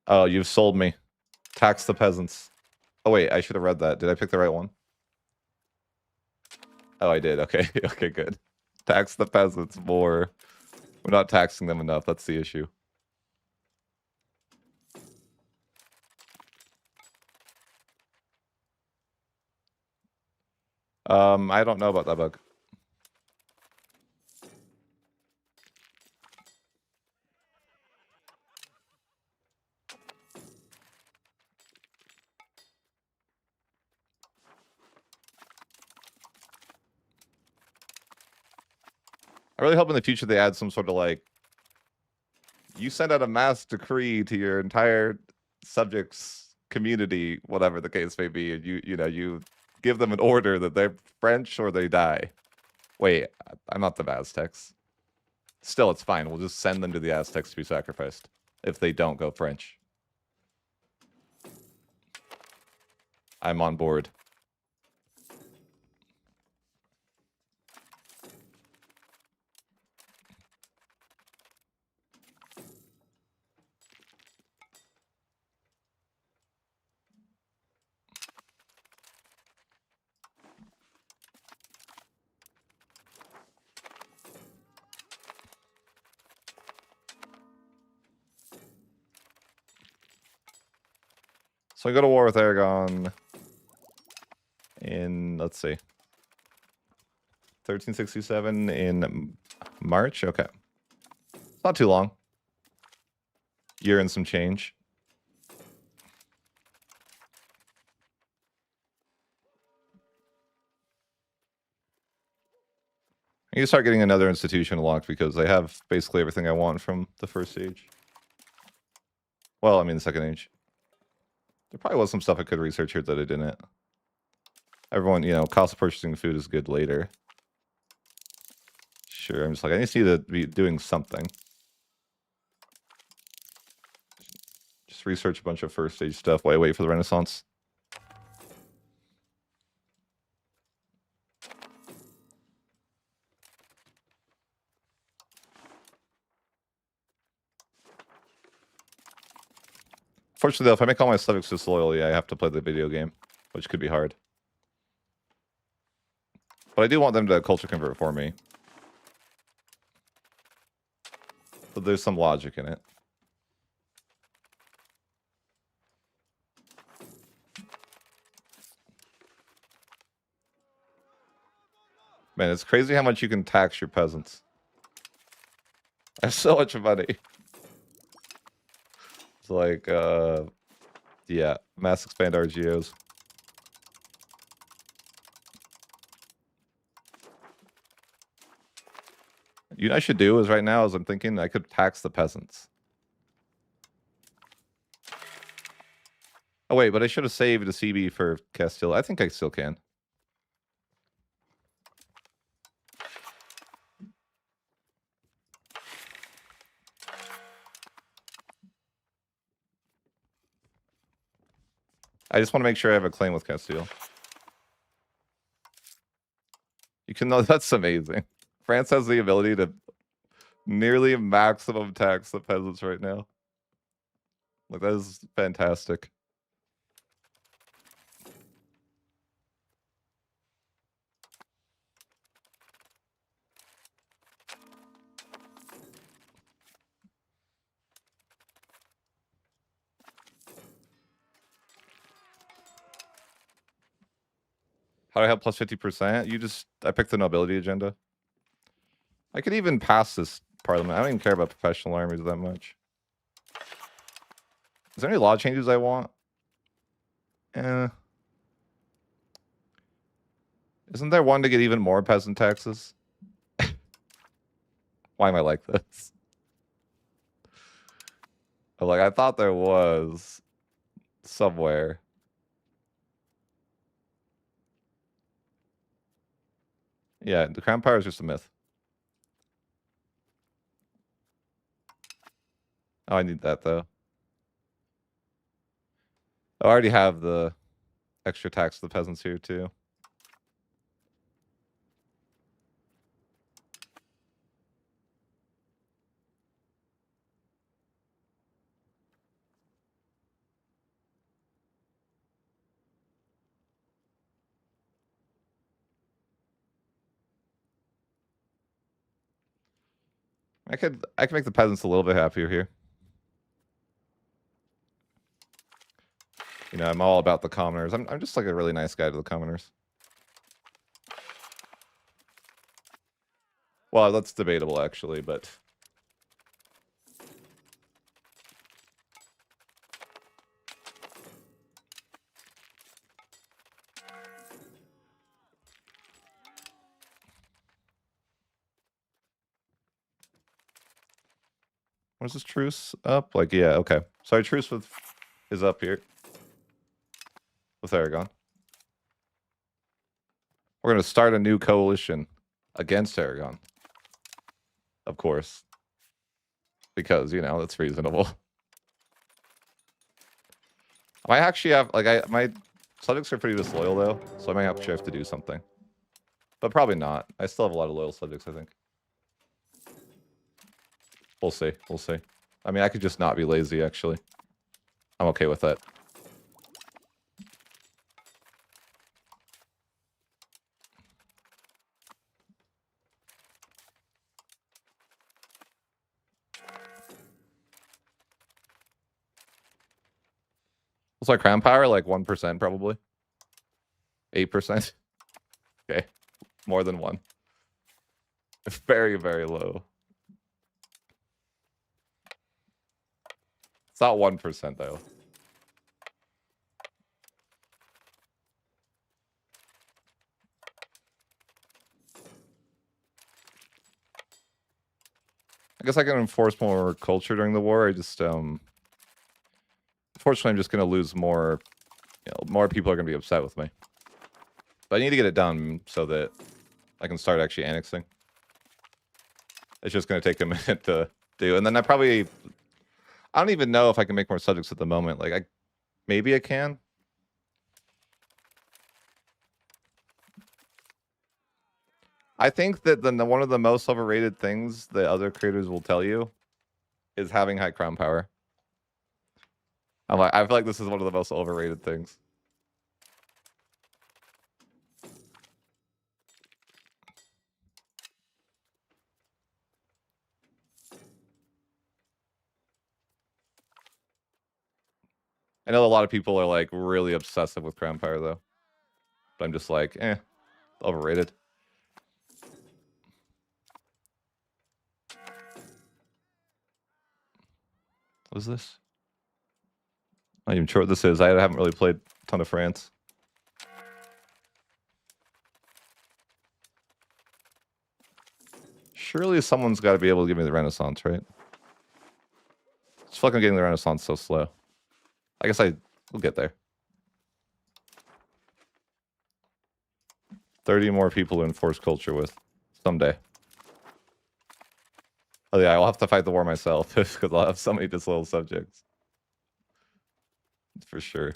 Oh, you've sold me. Tax the peasants. Oh wait, I should have read that. Did I pick the right one? Oh, I did. Okay, okay, good. Tax the peasants more. We're not taxing them enough. That's the issue. I don't know about that bug. I really hope in the future they add some sort of like, you send out a mass decree to your entire subjects community, whatever the case may be, and you give them an order that they're French or they die. Wait, I'm not the Aztecs. Still, it's fine. We'll just send them to the Aztecs to be sacrificed if they don't go French. I'm on board. So I go to war with Aragon in, let's see, 1367 in March? Okay. Not too long. Year and some change. I need to start getting another institution locked because I have basically everything I want from the first age. Well, I mean the second age. There probably was some stuff I could research here that I didn't. Everyone, cost of purchasing food is good later. Sure, I'm just like, I just need to be doing something. Just research a bunch of first stage stuff while I wait for the Renaissance. Fortunately, though, if I make all my subjects disloyal, yeah, I have to play the video game, which could be hard. But I do want them to culture convert for me. But there's some logic in it. Man, it's crazy how much you can tax your peasants. I have so much money. It's like, yeah, mass expand RGOs. You know what I should do is right now, as I'm thinking, I could tax the peasants. Oh, wait, but I should have saved a CB for Castile. I think I still can. I just want to make sure I have a claim with Castile. You can know that's amazing. France has the ability to nearly maximum tax the peasants right now. Like, that is fantastic. How do I have plus 50%? I picked the nobility agenda. I could even pass this parliament. I don't even care about professional armies that much. Is there any law changes I want? Isn't there one to get even more peasant taxes? Why am I like this? Like, I thought there was somewhere. Yeah, the crown power is just a myth. Oh, I need that, though. I already have the extra tax to the peasants here, too. I could make the peasants a little bit happier here. You know, I'm all about the commoners. I'm just like a really nice guy to the commoners. Well, that's debatable, actually, but... Where's this truce up? Like, yeah, okay. Sorry, truce is up here. With Aragon. We're going to start a new coalition against Aragon. Of course. Because, you know, that's reasonable. I might actually have, like, my subjects are pretty disloyal, though. So I might actually have to do something. But probably not. I still have a lot of loyal subjects, I think. We'll see. We'll see. I mean, I could just not be lazy, actually. I'm okay with that. What's my crown power? Like 1%, probably. 8%. Okay. More than 1. Very, very low. It's not 1%, though. I guess I can enforce more culture during the war. I just, unfortunately, I'm just going to lose more, you know, more people are going to be upset with me. But I need to get it done so that I can start actually annexing. It's just going to take a minute to do. And then I don't even know if I can make more subjects at the moment. Like, maybe I can. I think that one of the most overrated things that other creators will tell you is having high crown power. I feel like this is one of the most overrated things. I know a lot of people are like really obsessive with Crown Power though. But I'm just like, overrated. What is this? I'm not even sure what this is. I haven't really played a ton of France. Surely someone's got to be able to give me the Renaissance, right? It's fucking getting the Renaissance so slow. I guess we'll get there. 30 more people to enforce culture with someday. Oh yeah, I'll have to fight the war myself because I'll have so many disloyal subjects. For sure.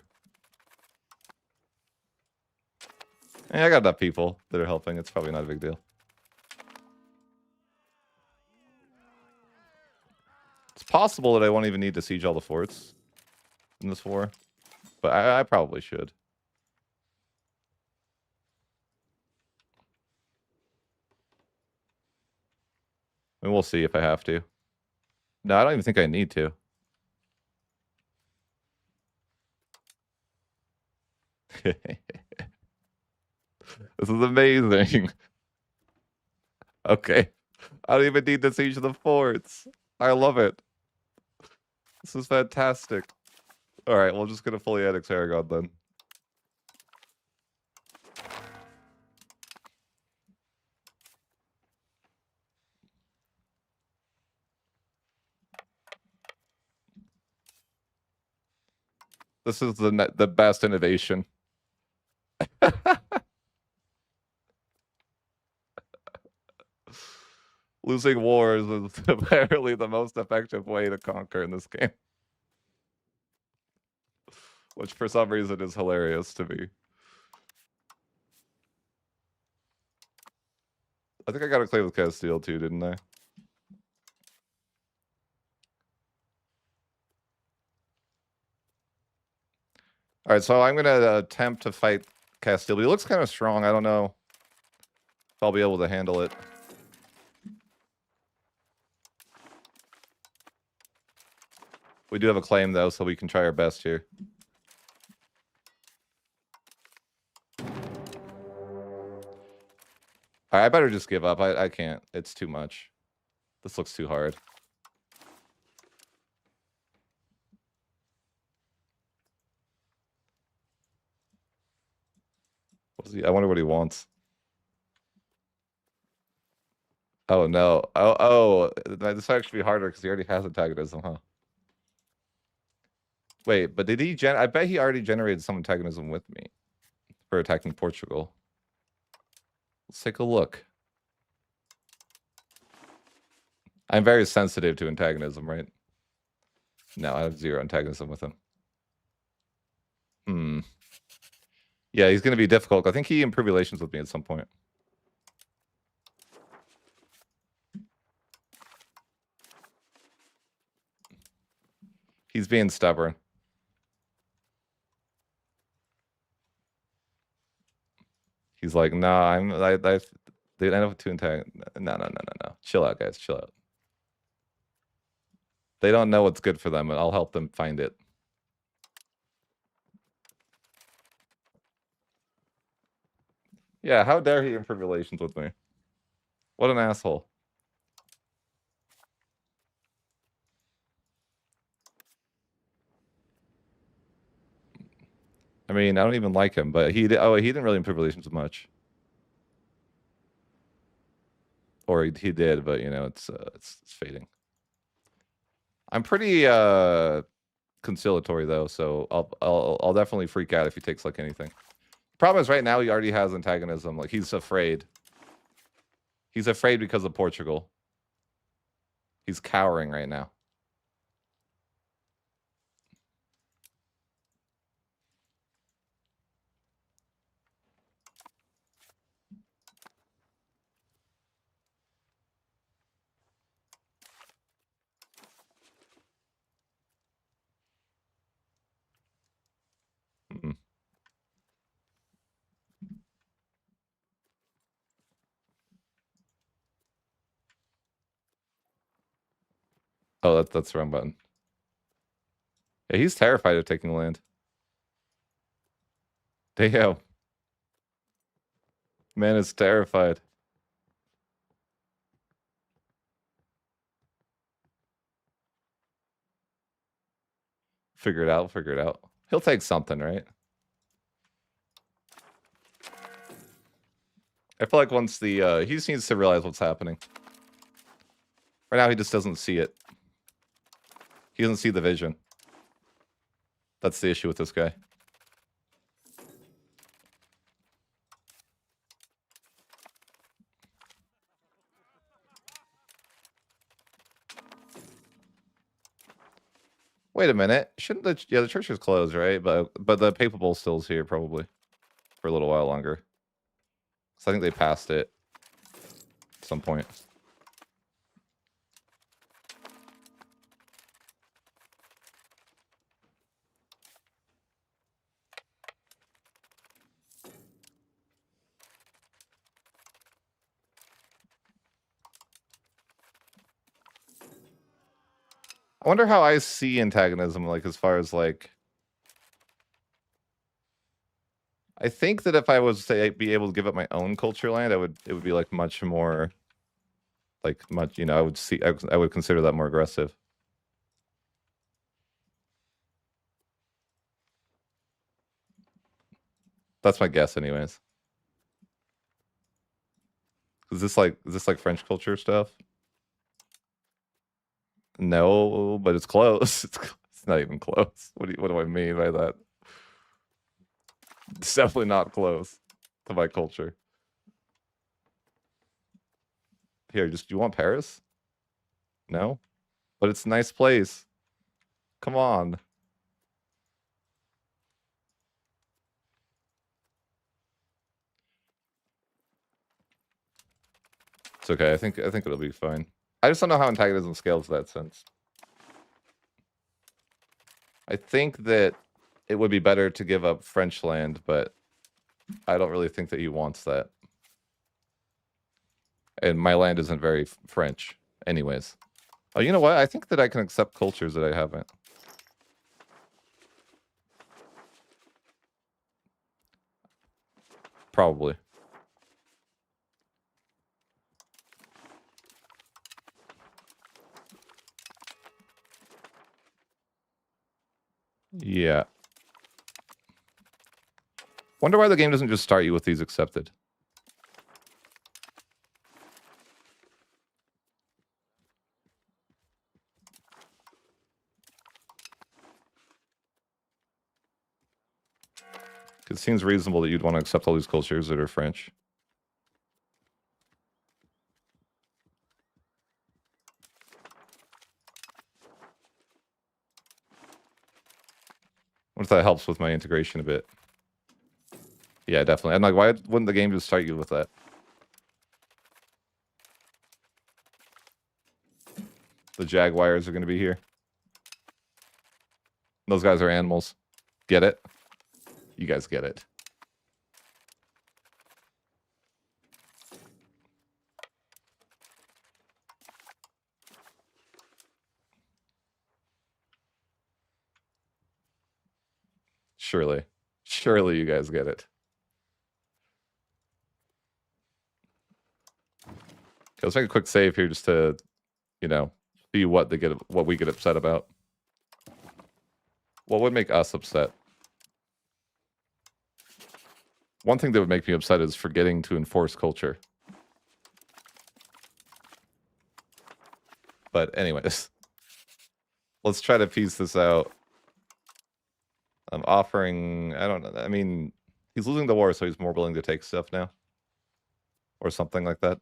I got enough people that are helping. It's probably not a big deal. It's possible that I won't even need to siege all the forts in this war, but I probably should. And we'll see if I have to. No, I don't even think I need to. This is amazing. Okay. I don't even need to siege the forts. I love it. This is fantastic. Alright, we're just gonna fully annex Aragon then. This is the best innovation. Losing wars is apparently the most effective way to conquer in this game. Which for some reason is hilarious to me. I think I got to claim with Castile too, didn't I? Alright, so I'm going to attempt to fight Castile. He looks kind of strong. I don't know if I'll be able to handle it. We do have a claim, though, so we can try our best here. I better just give up. I can't. It's too much. This looks too hard. I wonder what he wants. Oh, no. Oh, this might actually be harder because he already has antagonism, huh? Wait, but did he I bet he already generated some antagonism with me for attacking Portugal. Let's take a look. I'm very sensitive to antagonism, right? No, I have 0 antagonism with him. Yeah, he's going to be difficult. I think he improved relations with me at some point. He's being stubborn. He's like, nah, they end up too antagonistic. No. Chill out, guys. Chill out. They don't know what's good for them, and I'll help them find it. Yeah, how dare he improve relations with me? What an asshole. I mean, I don't even like him, but he didn't really improve relations much. Or he did, but you know, it's fading. I'm pretty conciliatory though, so I'll definitely freak out if he takes like anything. Problem is right now he already has antagonism. Like he's afraid. He's afraid because of Portugal. He's cowering right now. Oh, that's the wrong button. Yeah, he's terrified of taking land. Damn. Man is terrified. Figure it out, figure it out. He'll take something, right? I feel like once the, he just needs to realize what's happening. Right now, he just doesn't see it. He doesn't see the vision. That's the issue with this guy. Wait a minute. Shouldn't the... Yeah, the church is closed, right? But the papal bull still's here, probably. For a little while longer. So I think they passed it. At some point. I wonder how I see antagonism, like, as far as, like... I think that if I was to be able to give up my own culture land, it would be, like, much more... Like, much, you know, I would consider that more aggressive. That's my guess, anyways. Is this like French culture stuff? No, but it's close. It's not even close. What do I mean by that? It's definitely not close to my culture. Here, do you want Paris? No? But it's a nice place. Come on. It's okay. I think it'll be fine. I just don't know how antagonism scales in that sense. I think that it would be better to give up French land, but I don't really think that he wants that. And my land isn't very French, anyways. Oh, you know what? I think that I can accept cultures that I haven't. Probably. Yeah. Wonder why the game doesn't just start you with these accepted. It seems reasonable that you'd want to accept all these cultures that are French. What if that helps with my integration a bit? Yeah, definitely. I'm like, why wouldn't the game just start you with that? The jaguars are going to be here. Those guys are animals. Get it? You guys get it. Surely. Surely you guys get it. Okay, let's make a quick save here just to, you know, see what we get upset about. What would make us upset? One thing that would make me upset is forgetting to enforce culture. But anyways, let's try to piece this out. I'm offering, I don't know. I mean, he's losing the war, so he's more willing to take stuff now. Or something like that.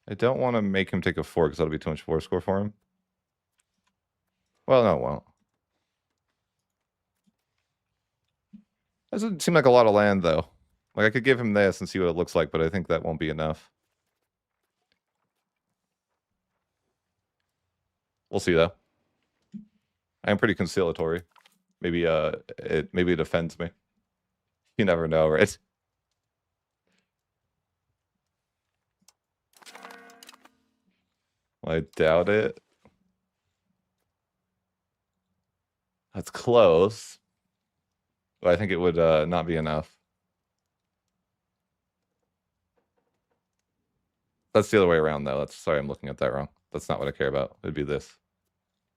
I don't want to make him take a 4 because that'll be too much 4 score for him. Well, no, it won't. Doesn't seem like a lot of land, though. Like, I could give him this and see what it looks like, but I think that won't be enough. We'll see, though. I am pretty conciliatory. Maybe it offends me. You never know, right? I doubt it. That's close. But I think it would not be enough. That's the other way around, though. That's sorry, I'm looking at that wrong. That's not what I care about. It'd be this,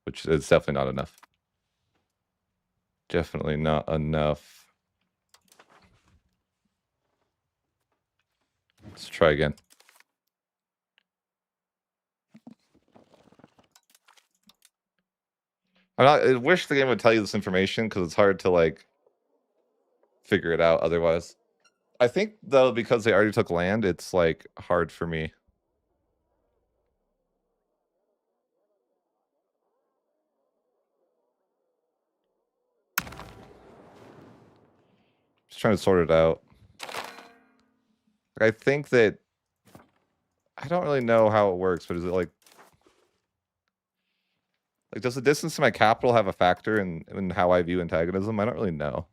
which is definitely not enough. Definitely not enough. Let's try again. I wish the game would tell you this information because it's hard to like figure it out otherwise. I think though, because they already took land, it's like hard for me. Just trying to sort it out. I think that I don't really know how it works, but is it like does the distance to my capital have a factor in how I view antagonism? I don't really know.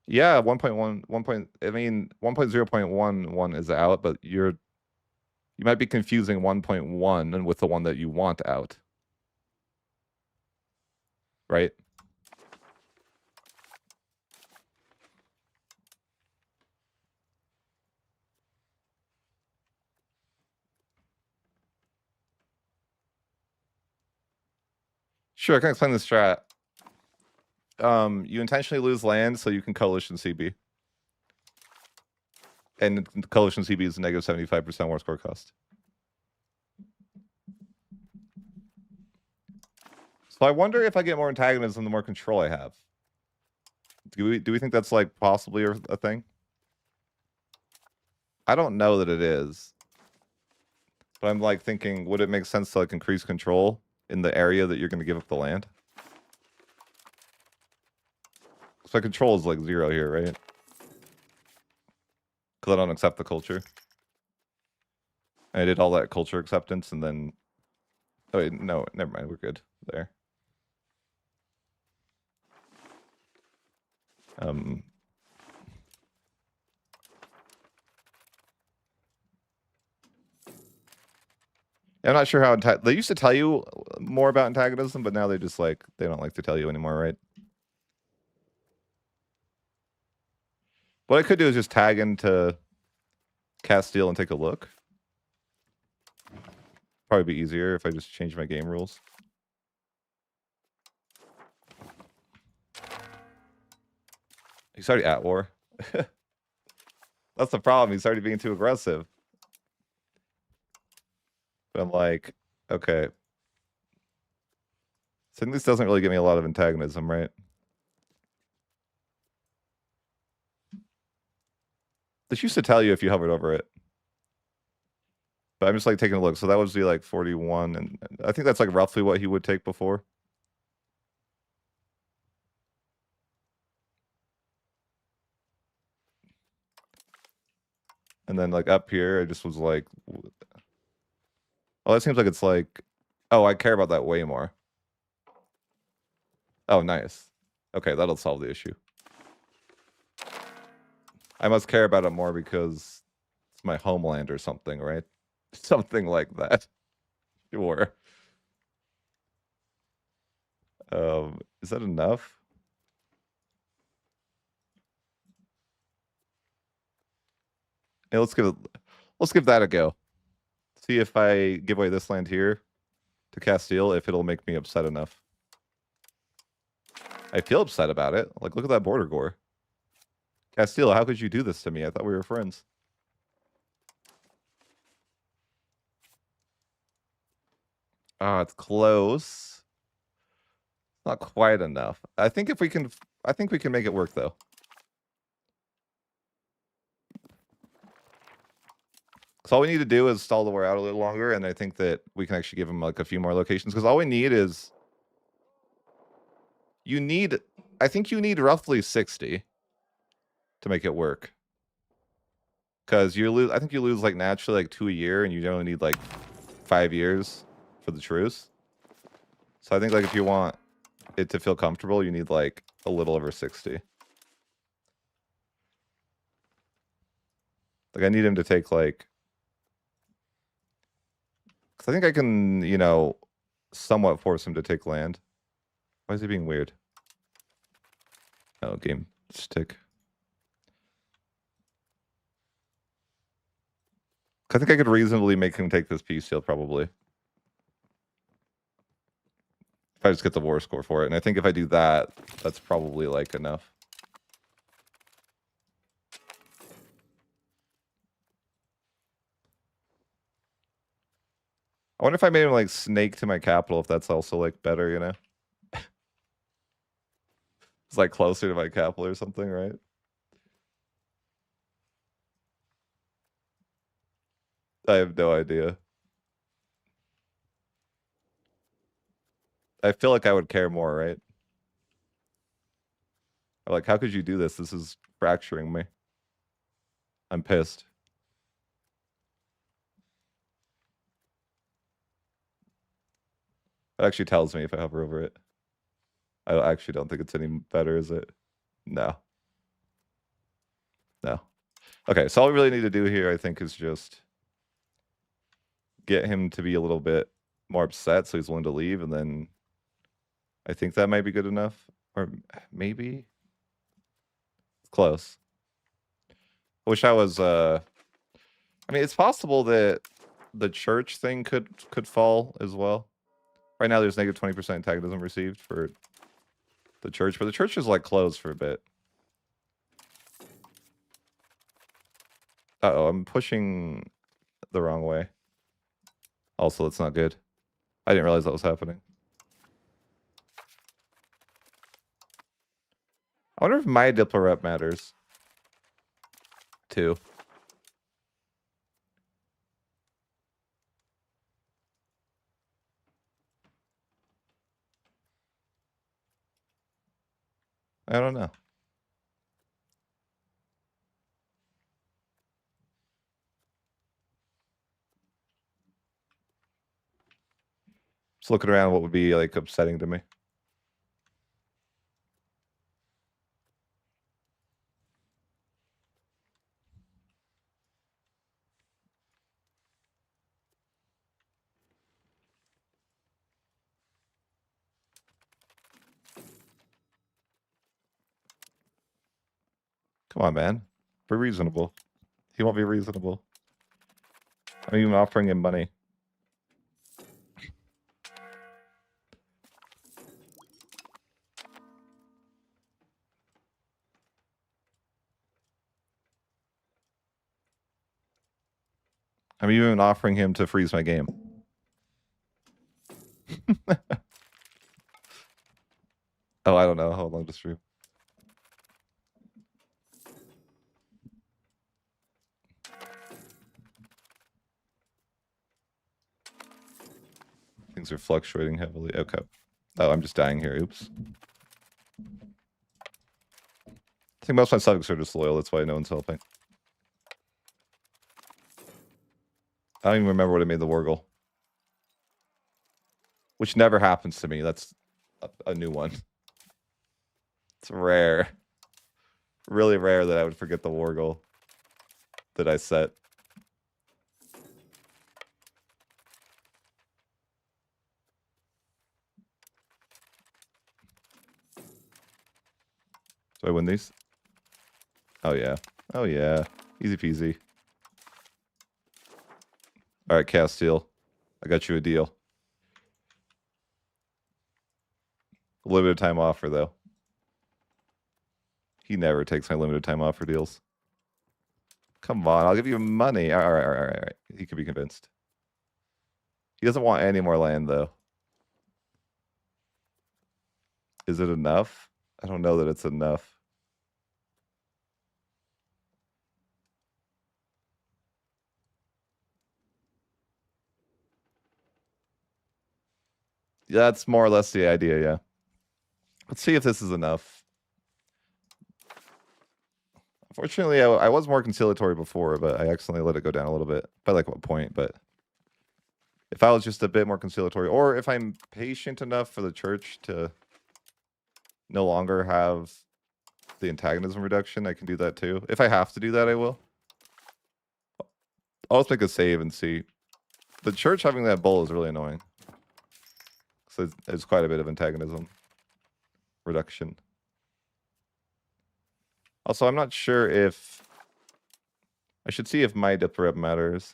Yeah, 1.1, I mean, 1.0.11 is out, but you might be confusing 1.1 and with the one that you want out. Right? Sure, I can explain the strat. You intentionally lose land so you can coalition CB. And coalition CB is negative 75% war score cost. So I wonder if I get more antagonism the more control I have. Do we think that's like possibly a thing? I don't know that it is. But I'm like thinking, would it make sense to like increase control in the area that you're going to give up the land? So control is like 0 here, right? Because I don't accept the culture. I did all that culture acceptance and then... Oh wait, no, never mind, we're good there. I'm not sure how they used to tell you more about antagonism, but now they just like they don't like to tell you anymore, right? What I could do is just tag into Castile and take a look. Probably be easier if I just change my game rules. He's already at war. That's the problem. He's already being too aggressive. But I'm like, okay. So this doesn't really give me a lot of antagonism, right? This used to tell you if you hovered over it. But I'm just like taking a look. So that would be like 41. And I think that's like roughly what he would take before. And then like up here, I just was like, oh, that seems like it's like, oh, I care about that way more. Oh, nice. Okay, that'll solve the issue. I must care about it more because it's my homeland or something, right? Something like that. Sure. Is that enough? Hey, let's give that a go. See if I give away this land here to Castile, if it'll make me upset enough. I feel upset about it. Like, look at that border gore. Castile, how could you do this to me? I thought we were friends. Ah, it's close. Not quite enough. I think we can make it work though. So all we need to do is stall the war out a little longer, and I think that we can actually give him like a few more locations. Because all we need is I think you need roughly 60 to make it work. Because you lose, I think you lose like naturally like 2 a year, and you only need like 5 years for the truce. So I think like if you want it to feel comfortable, you need like a little over 60. Like I need him to take like, because I think I can, you know, somewhat force him to take land. Why is he being weird? Oh, game stick. I think I could reasonably make him take this peace deal, probably. If I just get the war score for it. And I think if I do that, that's probably like enough. I wonder if I made him like snake to my capital, if that's also like better, you know? It's like closer to my capital or something, right? I have no idea. I feel like I would care more, right? I'm like, how could you do this? This is fracturing me. I'm pissed. It actually tells me if I hover over it. I actually don't think it's any better, is it? No. No. Okay, so all we really need to do here, I think, is just get him to be a little bit more upset so he's willing to leave, and then I think that might be good enough. Or maybe? Close. I wish I was, I mean, it's possible that the church thing could fall as well. Right now there's negative 20% antagonism received for the church, but the church is like closed for a bit. Uh-oh, I'm pushing the wrong way. Also, that's not good. I didn't realize that was happening. I wonder if my Diplo rep matters. Too. I don't know. Just looking around what would be like upsetting to me. Come on, man. Be reasonable. He won't be reasonable. I'm even offering him money. I'm even offering him to freeze my game. Oh, I don't know how long to stream. Things are fluctuating heavily. Okay. Oh, I'm just dying here. Oops. I think most of my subjects are disloyal. That's why no one's helping. I don't even remember what I made the Wargle. Which never happens to me. That's a new one. It's rare. Really rare that I would forget the Wargle that I set. Do I win these? Oh, yeah. Oh, yeah. Easy peasy. All right, Castile. I got you a deal. Limited time offer, though. He never takes my limited time offer deals. Come on, I'll give you money. All right. He could be convinced. He doesn't want any more land, though. Is it enough? I don't know that it's enough. Yeah, that's more or less the idea, yeah. Let's see if this is enough. Fortunately, I was more conciliatory before, but I accidentally let it go down a little bit. By like what point, but if I was just a bit more conciliatory, or if I'm patient enough for the church to no longer have the antagonism reduction, I can do that too. If I have to do that, I will. I'll just make a save and see. The church having that bull is really annoying. So there's quite a bit of antagonism reduction. Also, I'm not sure if... I should see if my depth rep matters.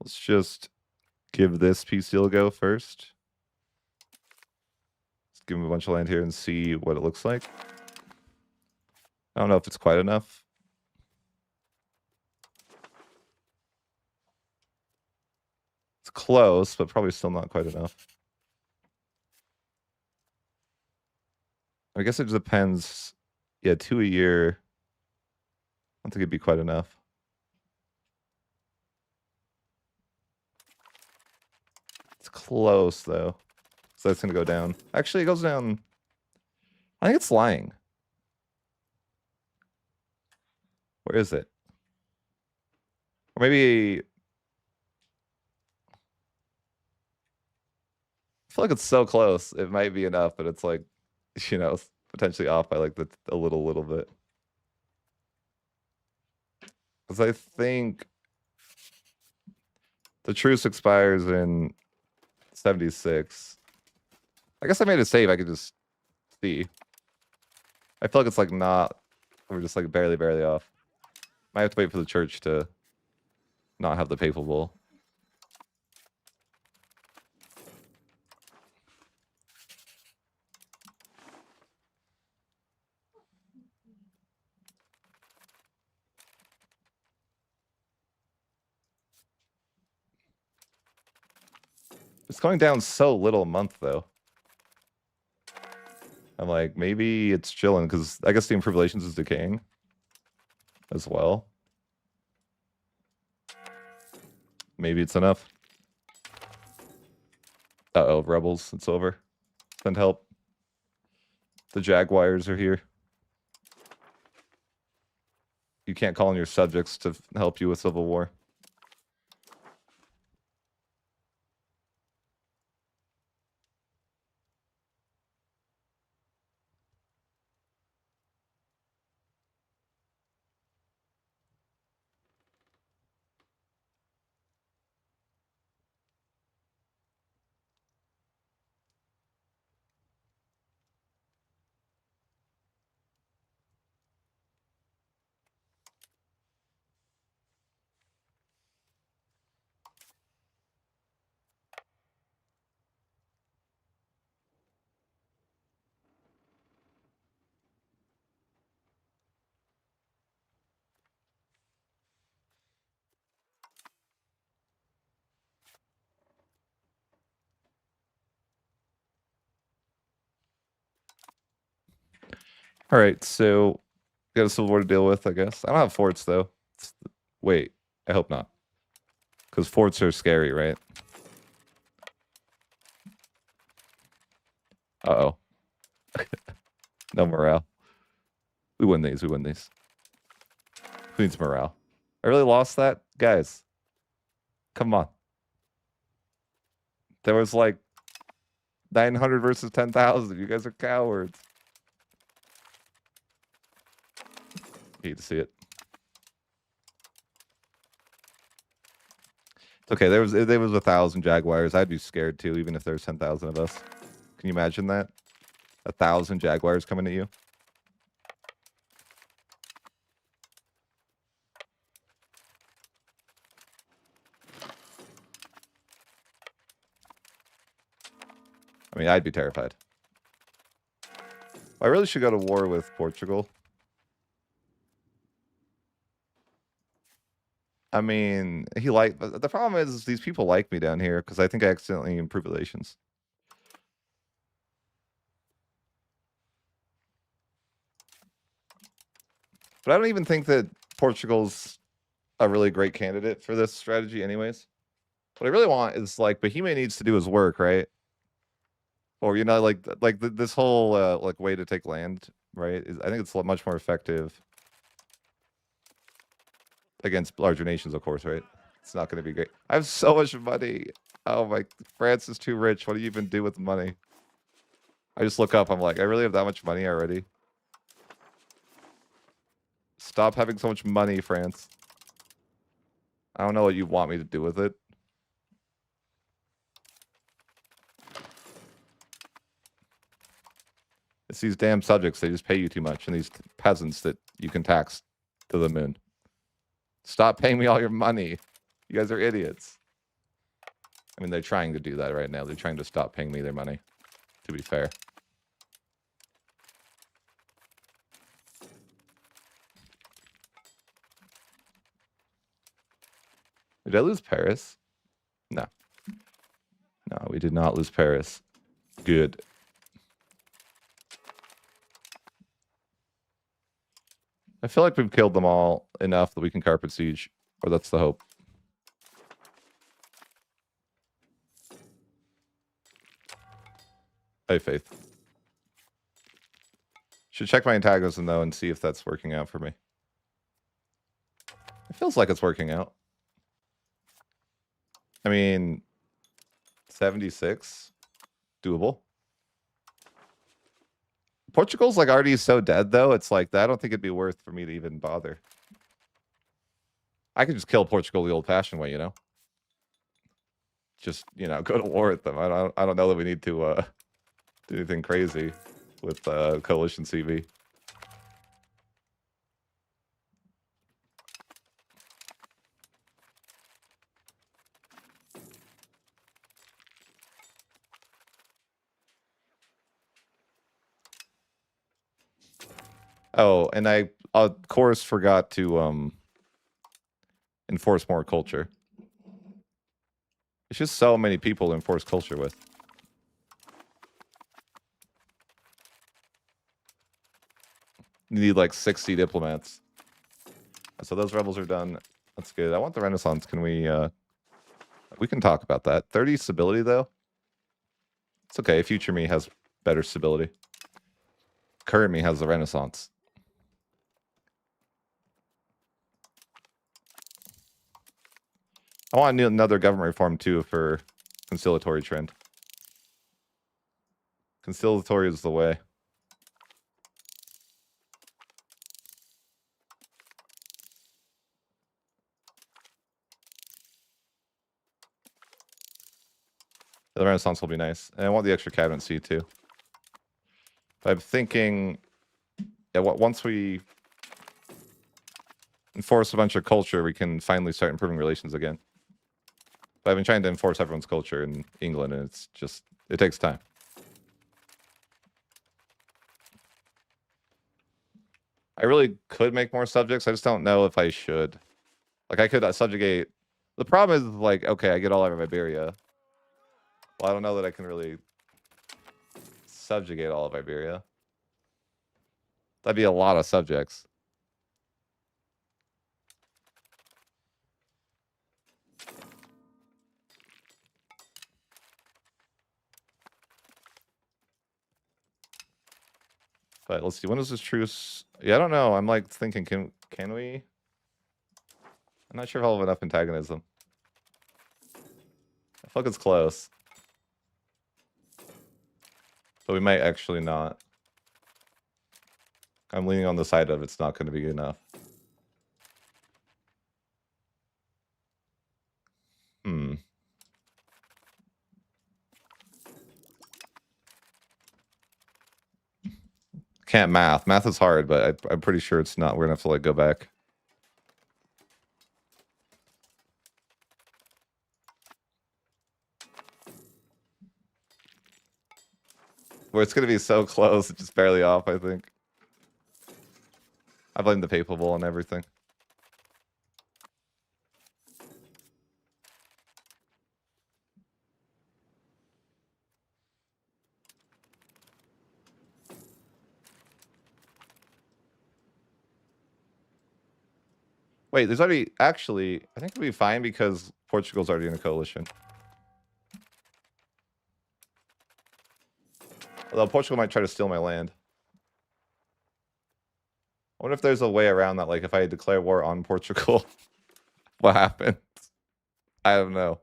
Let's just give this PC a go first. Let's give him a bunch of land here and see what it looks like. I don't know if it's quite enough. It's close, but probably still not quite enough. I guess it just depends. Yeah, 2 a year. I don't think it'd be quite enough. It's close, though. So that's going to go down. Actually, it goes down. I think it's lying. Where is it? Or maybe... I feel like it's so close. It might be enough, but it's like, you know, potentially off by like a little bit. Because I think the truce expires in 76. I guess I made a save. I could just see. I feel like it's like not. We're just like barely off. Might have to wait for the church to not have the papal bull. It's going down so little a month, though. I'm like, maybe it's chilling, because I guess the improved relations is decaying as well. Maybe it's enough. Uh-oh, rebels, it's over. Send help. The Jaguars are here. You can't call on your subjects to help you with civil war. All right, so got a civil war to deal with, I guess. I don't have forts, though. Wait, I hope not. Because forts are scary, right? Uh-oh. No morale. We win these, we win these. Who needs morale? I really lost that? Guys, come on. There was like 900 versus 10,000. You guys are cowards. Hate to see it. It's okay. There was 1,000 Jaguars. I'd be scared too, even if there's 10,000 of us. Can you imagine that? 1,000 Jaguars coming at you. I mean, I'd be terrified. I really should go to war with Portugal. I mean, the problem is these people like me down here because I think I accidentally improved relations. But I don't even think that Portugal's a really great candidate for this strategy anyways. What I really want is like Bohemia needs to do his work, right? Or you know, like this whole like way to take land, right? I think it's much more effective against larger nations, of course, right? It's not going to be great. I have so much money. Oh my, France is too rich. What do you even do with money? I just look up. I'm like, I really have that much money already. Stop having so much money, France. I don't know what you want me to do with it. It's these damn subjects. They just pay you too much. And these peasants that you can tax to the moon. Stop paying me all your money. You guys are idiots. I mean, they're trying to do that right now. They're trying to stop paying me their money, to be fair. Did I lose Paris? No. No, we did not lose Paris. Good. I feel like we've killed them all enough that we can carpet siege. Or that's the hope. I have faith. Should check my antagonism, though, and see if that's working out for me. It feels like it's working out. I mean, 76? Doable. Portugal's like already so dead, though. It's like, I don't think it'd be worth for me to even bother. I could just kill Portugal the old-fashioned way, you know? Just, you know, go to war with them. I don't know that we need to do anything crazy with coalition CV. Oh, and I, of course, forgot to enforce more culture. It's just so many people to enforce culture with. You need like 60 diplomats. So those rebels are done. That's good. I want the Renaissance. Can we can talk about that. 30 stability, though. It's okay. Future me has better stability. Current me has the Renaissance. I want another government reform, too, for conciliatory trend. Conciliatory is the way. The Renaissance will be nice. And I want the extra cabinet seat, too. But I'm thinking, yeah, once we enforce a bunch of culture, we can finally start improving relations again. But I've been trying to enforce everyone's culture in England, and it's just, it takes time. I really could make more subjects. I just don't know if I should. Like, I could subjugate. The problem is, like, okay, I get all out of Iberia. Well, I don't know that I can really subjugate all of Iberia. That'd be a lot of subjects. But let's see. When is this truce? Yeah, I don't know. I'm like thinking, can we? I'm not sure if I'll have enough antagonism. I feel like it's close. But we might actually not. I'm leaning on the side of it's not going to be good enough. Can't math. Math is hard, but I'm pretty sure it's not. We're going to have to like go back. Where it's going to be so close, it's just barely off, I think. I blame the papal bull and everything. Wait, there's already... Actually, I think it'll be fine because Portugal's already in a coalition. Although Portugal might try to steal my land. I wonder if there's a way around that, like if I declare war on Portugal, what happens? I don't know.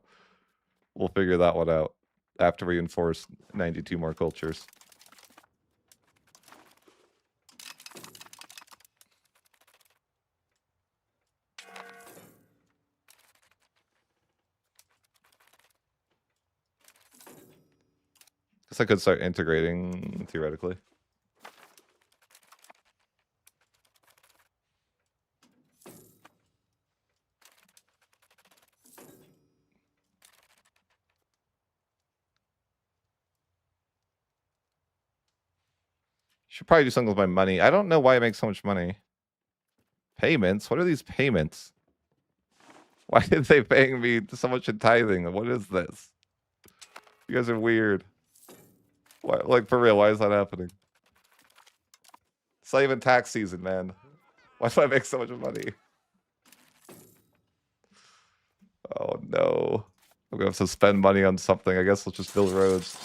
We'll figure that one out after we enforce 92 more cultures. Guess I could start integrating, theoretically. Should probably do something with my money. I don't know why I make so much money. Payments? What are these payments? Why are they paying me so much in tithing? What is this? You guys are weird. Why, like, for real, why is that happening? It's not even tax season, man. Why do I make so much money? Oh, no. I'm gonna have to spend money on something. I guess let's just build roads.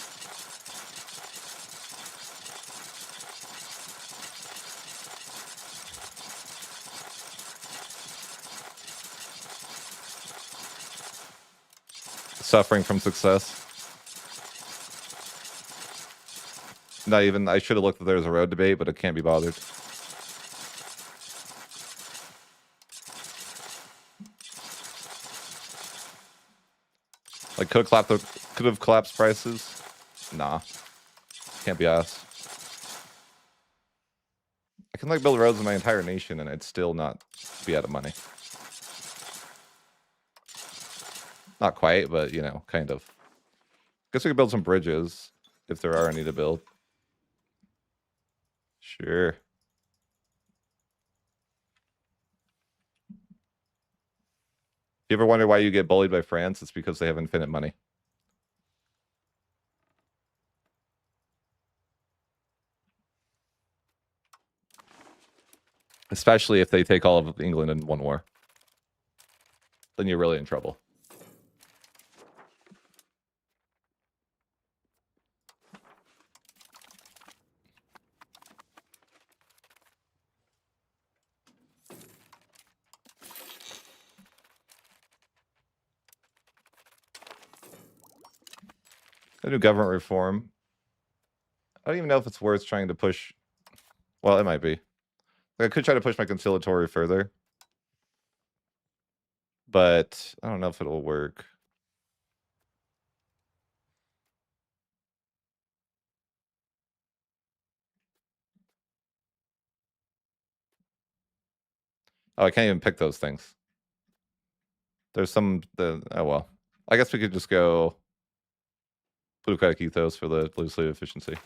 Suffering from success. Not even... I should have looked if there was a road debate, but it can't be bothered. Like, could have collapsed prices? Nah. Can't be asked. I can, like, build roads in my entire nation and I'd still not be out of money. Not quite, but, you know, kind of. Guess we could build some bridges, if there are any to build. Sure. You ever wonder why you get bullied by France? It's because they have infinite money. Especially if they take all of England in one war. Then you're really in trouble. I do government reform. I don't even know if it's worth trying to push... Well, it might be. I could try to push my conciliatory further. But I don't know if it'll work. Oh, I can't even pick those things. There's some... oh, well. I guess we could just go... plutocratic ethos for the legislative efficiency.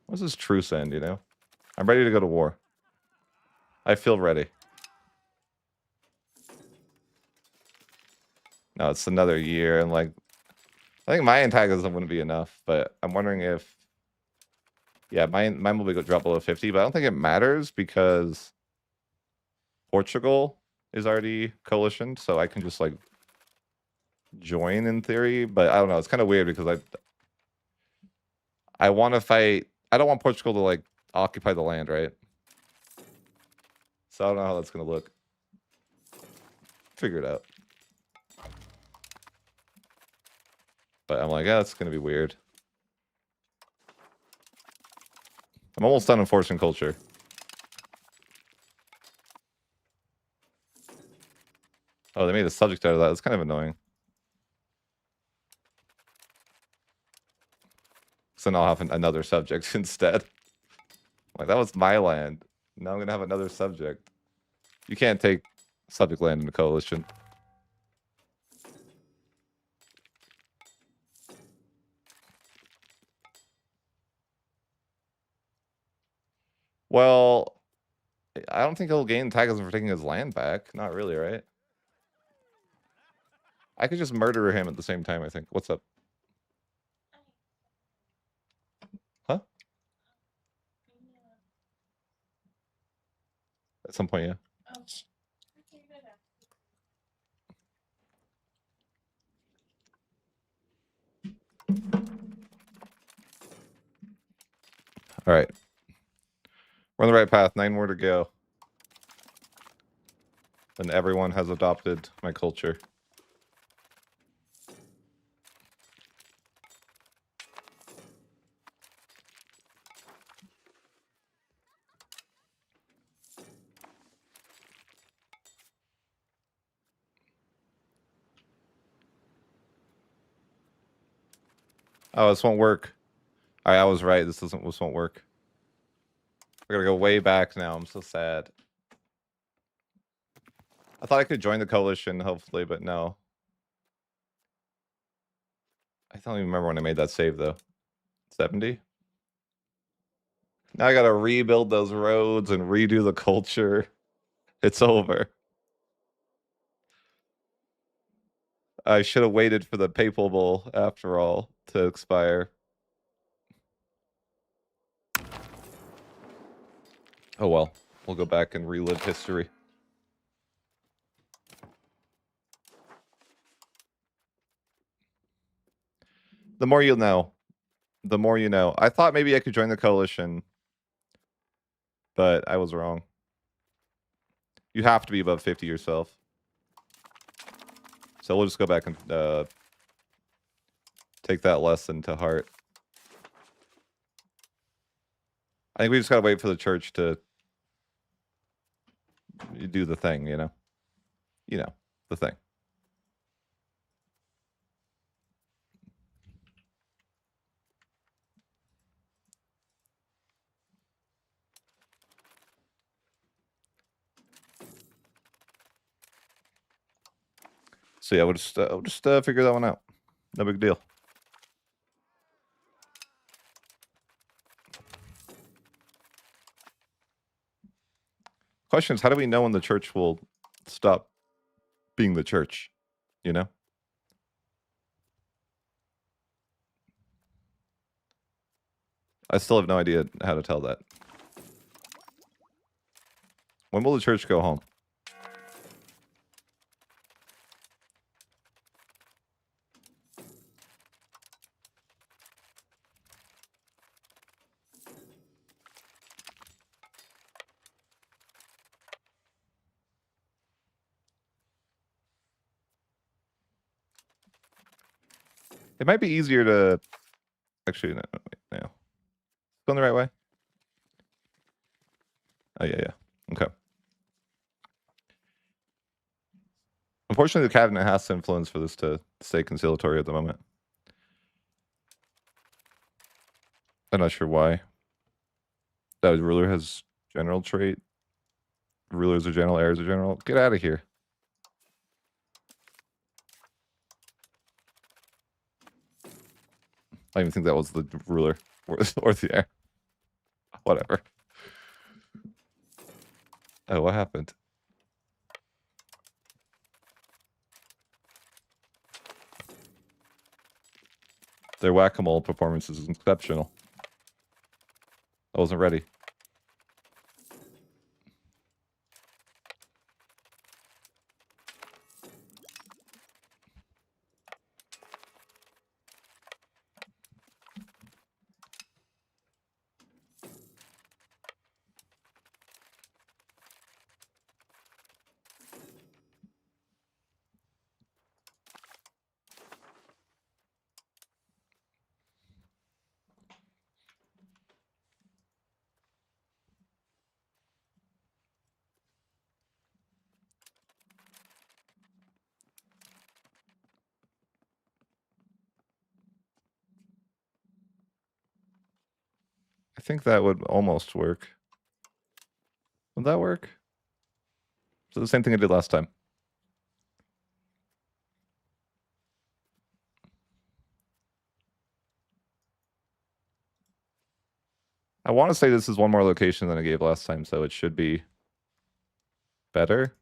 What's this truce end, you know? I'm ready to go to war. I feel ready. No, it's another year, and like... I think my antagonism wouldn't be enough, but I'm wondering if... Yeah, mine will be drop below 50, but I don't think it matters because... Portugal is already coalitioned, so I can just, like... join in theory, but I don't know. It's kind of weird because I want to fight... I don't want Portugal to, like, occupy the land, right? So I don't know how that's going to look. Figure it out. But I'm like, yeah, that's going to be weird. I'm almost done enforcing culture. Oh, they made a subject out of that. That's kind of annoying. So now I'll have another subject instead. Like, that was my land. Now I'm going to have another subject. You can't take subject land in a coalition. Well, I don't think he'll gain antagonism for taking his land back. Not really, right? I could just murder him at the same time, I think. What's up? At some point, yeah. All right. We're on the right path. 9 more to go. And everyone has adopted my culture. Oh, this won't work. All right, I was right. This won't work. I gotta go way back now. I'm so sad. I thought I could join the coalition, hopefully, but no. I don't even remember when I made that save, though. 70? Now I gotta rebuild those roads and redo the culture. It's over. I should have waited for the papal bull, after all, to expire. Oh well. We'll go back and relive history. The more you know. The more you know. I thought maybe I could join the coalition, but I was wrong. You have to be above 50 yourself. So we'll just go back and take that lesson to heart. I think we just gotta wait for the church to do the thing, you know? You know, the thing. So yeah, we'll just figure that one out. No big deal. Question is, how do we know when the church will stop being the church? You know? I still have no idea how to tell that. When will the church go home? It might be easier to... Actually, no. Wait, no. Going the right way? Oh, yeah. Okay. Unfortunately, the cabinet has to influence for this to stay conciliatory at the moment. I'm not sure why. That ruler has general trait. Rulers are general, heirs are general. Get out of here. I don't even think that was the ruler or the heir. Whatever. Oh, what happened? Their whack-a-mole performance is exceptional. I wasn't ready. I think that would almost work. Would that work? So the same thing I did last time. I want to say this is one more location than I gave last time, so it should be better.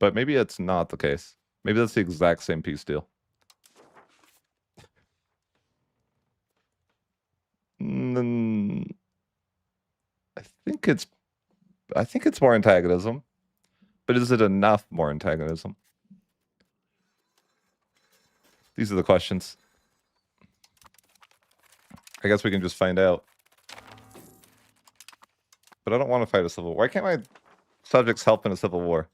But maybe it's not the case. Maybe that's the exact same peace deal. think it's more antagonism, but is it enough more antagonism? These are the questions. I guess we can just find out. But I don't want to fight a civil war. Why can't my subjects help in a civil war?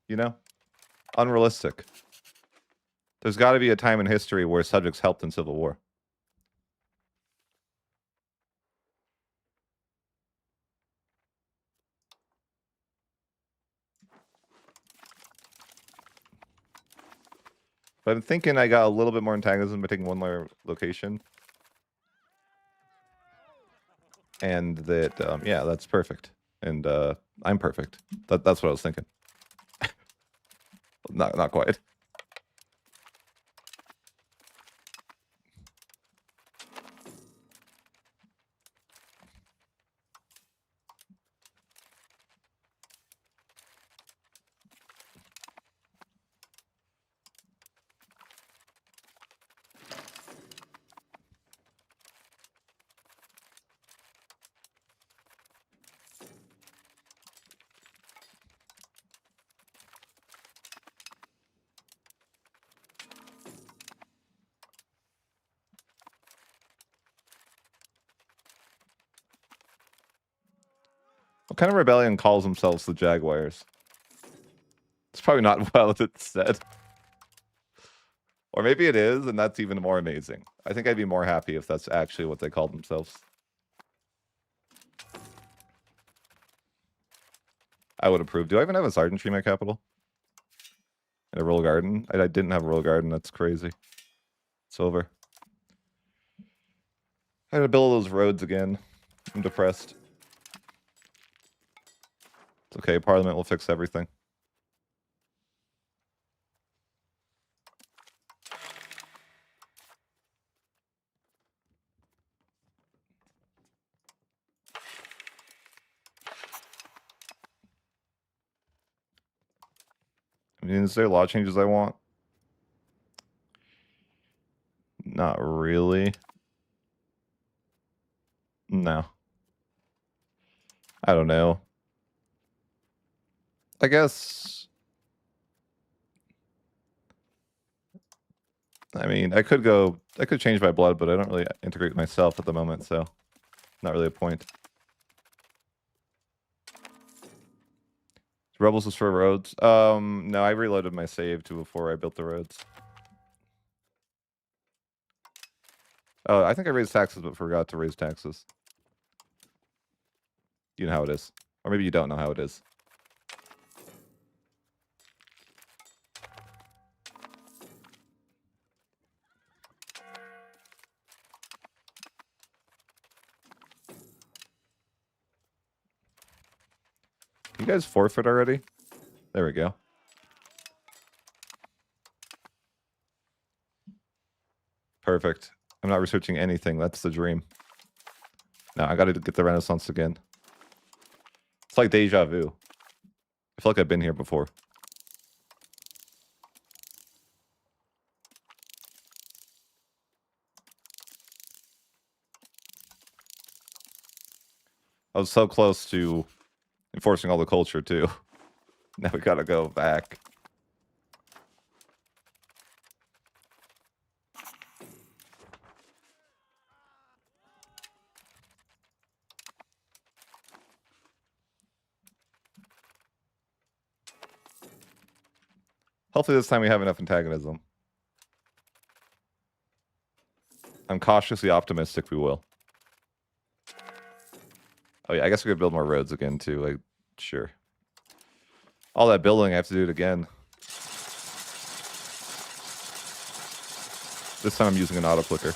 You know? Unrealistic. There's got to be a time in history where subjects helped in civil war. But I'm thinking I got a little bit more antagonism by taking one more location. And that, yeah, that's perfect. And I'm perfect. That's what I was thinking. Not quite. What kind of rebellion calls themselves the Jaguars? It's probably not well it's said. Or maybe it is, and that's even more amazing. I think I'd be more happy if that's actually what they called themselves. I would approve. Do I even have a sergeantry in my capital? And a royal garden? I didn't have a royal garden. That's crazy. It's over. I gotta build those roads again. I'm depressed. It's okay. Parliament will fix everything. I mean, is there law changes I want? Not really. No. I don't know. I guess... I mean, I could change my blood, but I don't really integrate myself at the moment, so not really a point. Rebels is for roads. No, I reloaded my save to before I built the roads. Oh, I think I raised taxes, but forgot to raise taxes. You know how it is. Or maybe you don't know how it is. You guys forfeit already? There we go. Perfect. I'm not researching anything. That's the dream. Now I gotta get the Renaissance again. It's like deja vu. I feel like I've been here before. I was so close to enforcing all the culture, too. Now we gotta go back. Hopefully this time we have enough antagonism. I'm cautiously optimistic we will. Oh yeah, I guess we could build more roads again too, like, sure. All that building, I have to do it again. This time I'm using an auto clicker.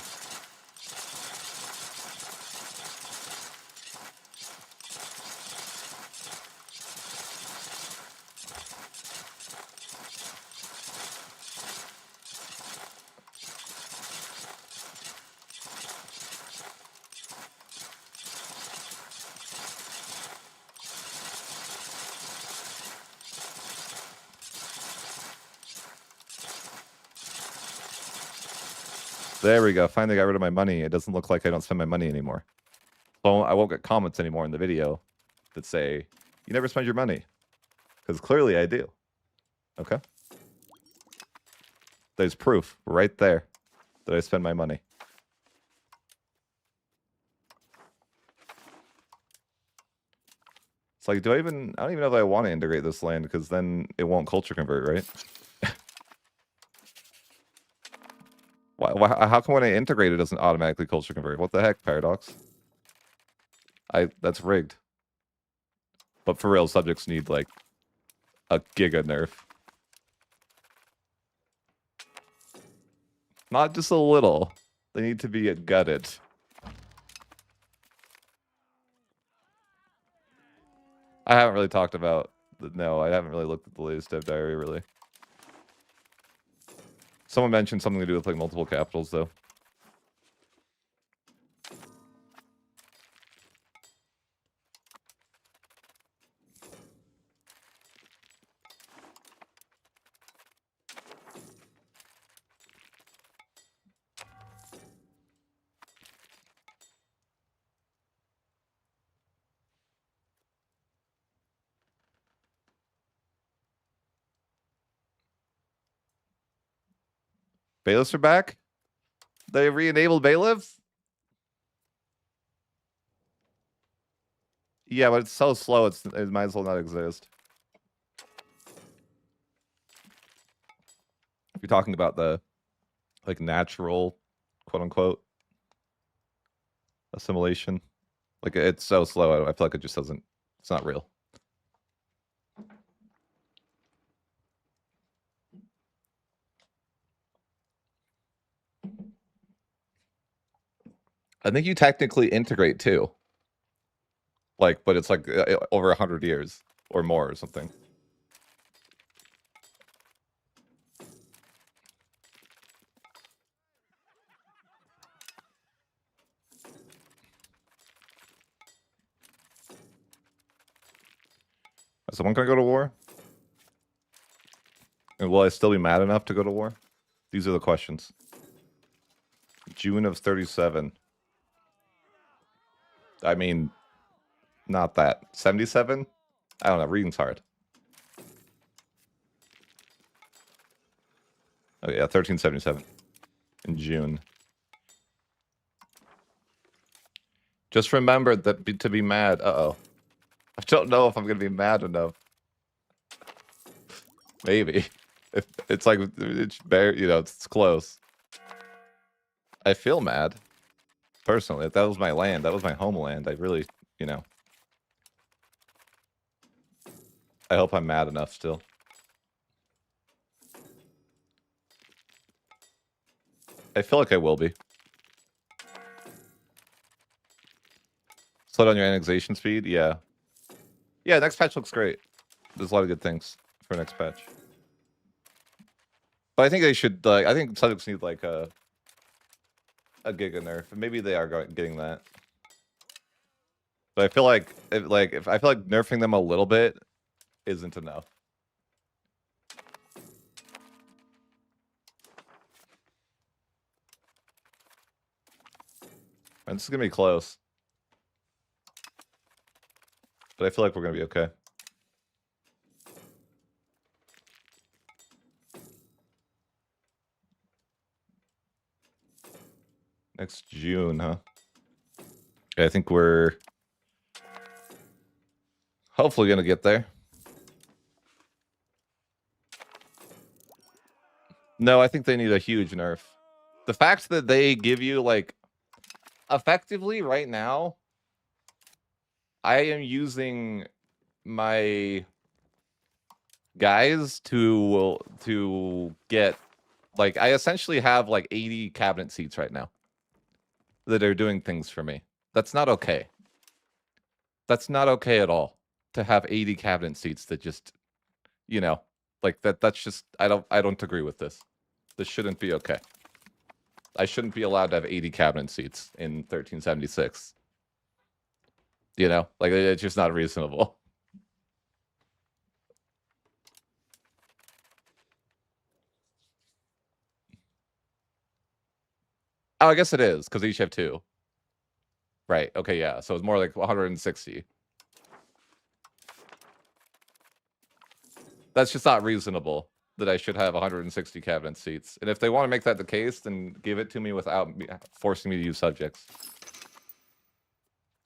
There we go. Finally got rid of my money. It doesn't look like I don't spend my money anymore. So I won't get comments anymore in the video that say, you never spend your money. Because clearly I do. Okay? There's proof right there that I spend my money. It's like, I don't even know if I want to integrate this land, because then it won't culture convert, right? How come when I integrate it doesn't automatically culture convert? What the heck, Paradox? That's rigged. But for real, subjects need like a giga nerf. Not just a little. They need to be gutted. I haven't really talked about... No, I haven't really looked at the latest dev diary, really. Someone mentioned something to do with like multiple capitals, though. Bailiffs are back? They re-enabled bailiffs? Yeah, but it's so slow, it might as well not exist. If you're talking about the, like, natural, quote-unquote, assimilation. Like, it's so slow, I feel like it just doesn't... It's not real. I think you technically integrate, too. Like, but it's like over 100 years or more or something. Is someone gonna go to war? And will I still be mad enough to go to war? These are the questions. June of 37. I mean, not that. 77? I don't know. Reading's hard. Oh, yeah, 1377. In June. Just remember that to be mad. Uh-oh. I don't know if I'm going to be mad enough. Maybe. It's like, it's bare, you know, it's close. I feel mad. Personally, if that was my land, that was my homeland. I really, you know. I hope I'm mad enough still. I feel like I will be. Slow down your annexation speed? Yeah. Yeah, next patch looks great. There's a lot of good things for next patch. But I think they should, like, I think subjects need, like, a giga nerf. Maybe they are getting that. But I feel like, if I feel like nerfing them a little bit isn't enough. And this is gonna be close. But I feel like we're gonna be okay. Next June, huh? Yeah, I think we're hopefully gonna get there. No, I think they need a huge nerf. The fact that they give you, like, effectively right now, I am using my guys to get, like, I essentially have like 80 cabinet seats right now that are doing things for me. That's not okay. That's not okay at all to have 80 cabinet seats that just, you know, like that's just, I don't agree with this. This shouldn't be okay. I shouldn't be allowed to have 80 cabinet seats in 1376. You know, like, it's just not reasonable. Oh, I guess it is, because they each have 2. Right. Okay. Yeah. So it's more like 160. That's just not reasonable that I should have 160 cabinet seats. And if they want to make that the case, then give it to me without forcing me to use subjects.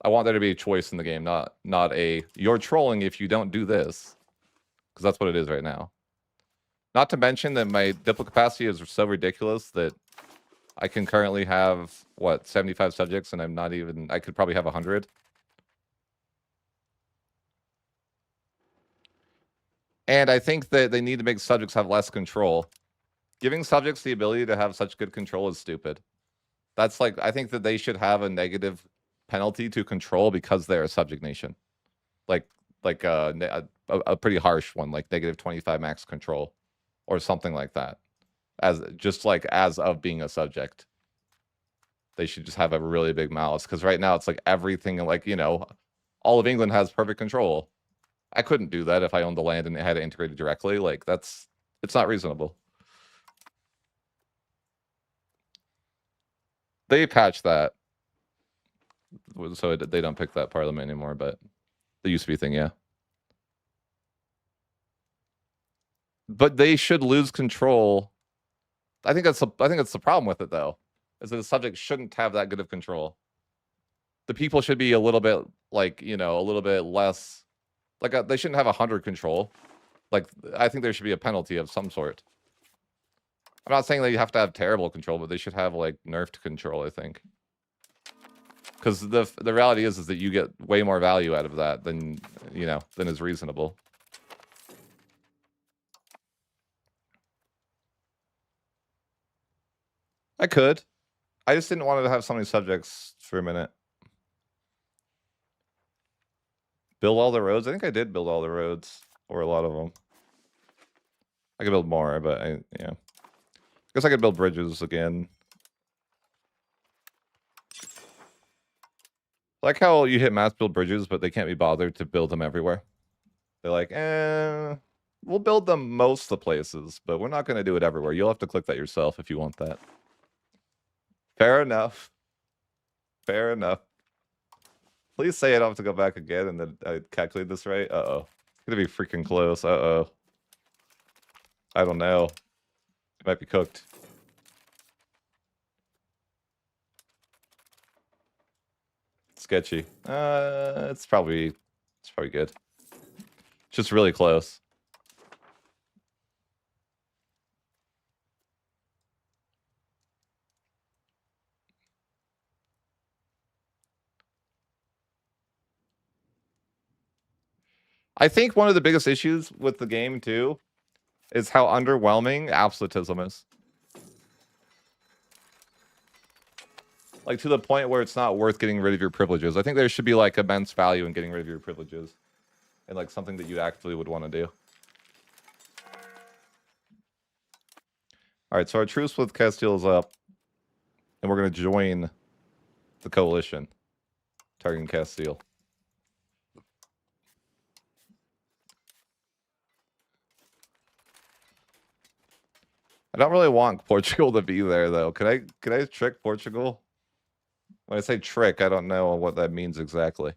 I want there to be a choice in the game, not a you're trolling if you don't do this, because that's what it is right now. Not to mention that my diplo capacity is so ridiculous that I can currently have what 75 subjects, and I'm not even. I could probably have 100. And I think that they need to make subjects have less control. Giving subjects the ability to have such good control is stupid. That's like, I think that they should have a negative penalty to control because they're a subject nation. Like a pretty harsh one, like negative 25 max control or something like that. As of being a subject. They should just have a really big malice, because right now it's like everything, like, all of England has perfect control. I couldn't do that if I owned the land and it had it integrated directly. Like, it's not reasonable. They patched that, so they don't pick that parliament anymore, but the used to be thing, yeah. But they should lose control. I think that's the problem with it, though, is that the subject shouldn't have that good of control. The people should be a little bit, like, a little bit less, like, they shouldn't have 100 control. Like, I think there should be a penalty of some sort. I'm not saying that you have to have terrible control, but they should have, like, nerfed control, I think. Because the reality is that you get way more value out of that than is reasonable. I could. I just didn't want to have so many subjects for a minute. Build all the roads? I think I did build all the roads, or a lot of them. I could build more, but yeah. I guess I could build bridges again. I like how you hit mass build bridges, but they can't be bothered to build them everywhere. They're like, we'll build them most of the places, but we're not going to do it everywhere. You'll have to click that yourself if you want that. Fair enough. Fair enough. Please say I don't have to go back again and then I calculate this right. Uh-oh. It's going to be freaking close. Uh-oh. I don't know. It might be cooked. Sketchy. It's probably good. Just really close. I think one of the biggest issues with the game too is how underwhelming absolutism is. Like, to the point where it's not worth getting rid of your privileges. I think there should be, like, immense value in getting rid of your privileges. And, like, something that you actually would want to do. Alright, so our truce with Castile is up. And we're going to join the coalition. Targeting Castile. I don't really want Portugal to be there, though. Can I trick Portugal? When I say trick, I don't know what that means exactly.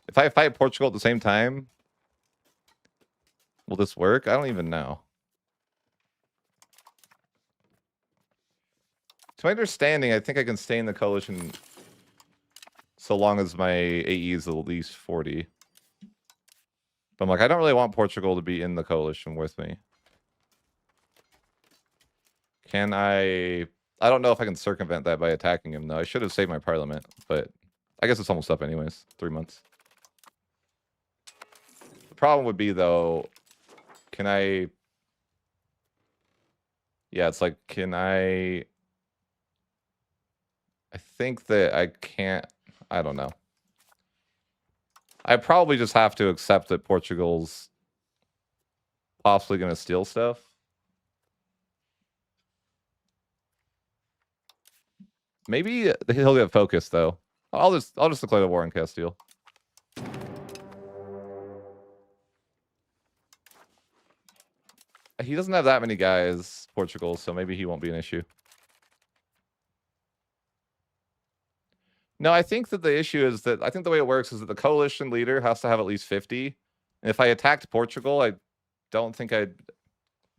If I fight Portugal at the same time, will this work? I don't even know. To my understanding, I think I can stay in the coalition so long as my AE is at least 40. But I'm like, I don't really want Portugal to be in the coalition with me. Can I... I don't know if I can circumvent that by attacking him, though. I should have saved my parliament, but I guess it's almost up anyways. 3 months. The problem would be, though, can I... Yeah, it's like, can I... I think that I can't... I don't know. I probably just have to accept that Portugal's possibly going to steal stuff. Maybe he'll get focused, though. I'll just declare the war on Castile. He doesn't have that many guys, Portugal, so maybe he won't be an issue. No, I think that the issue is that I think the way it works is that the coalition leader has to have at least 50. And if I attacked Portugal, I don't think I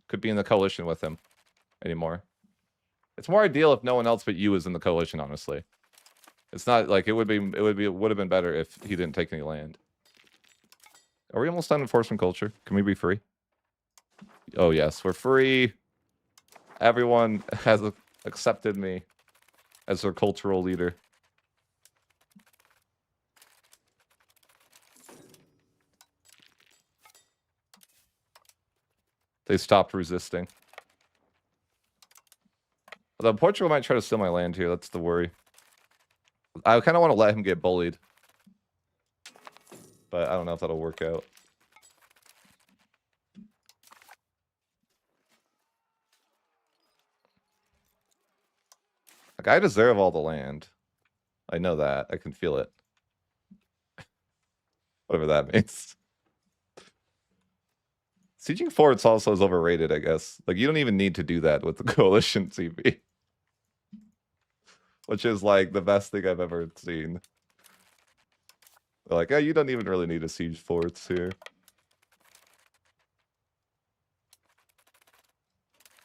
could be in the coalition with him anymore. It's more ideal if no one else but you is in the coalition, honestly. It's not like it would have been better if he didn't take any land. Are we almost done enforcement culture? Can we be free? Oh yes, we're free. Everyone has accepted me as their cultural leader. They stopped resisting. Although Portugal might try to steal my land here, that's the worry. I kind of want to let him get bullied. But I don't know if that'll work out. Like, I deserve all the land. I know that. I can feel it. Whatever that means. Sieging forts also is overrated, I guess. Like, you don't even need to do that with the coalition CP. Which is, like, the best thing I've ever seen. They're like, oh, you don't even really need to siege forts here.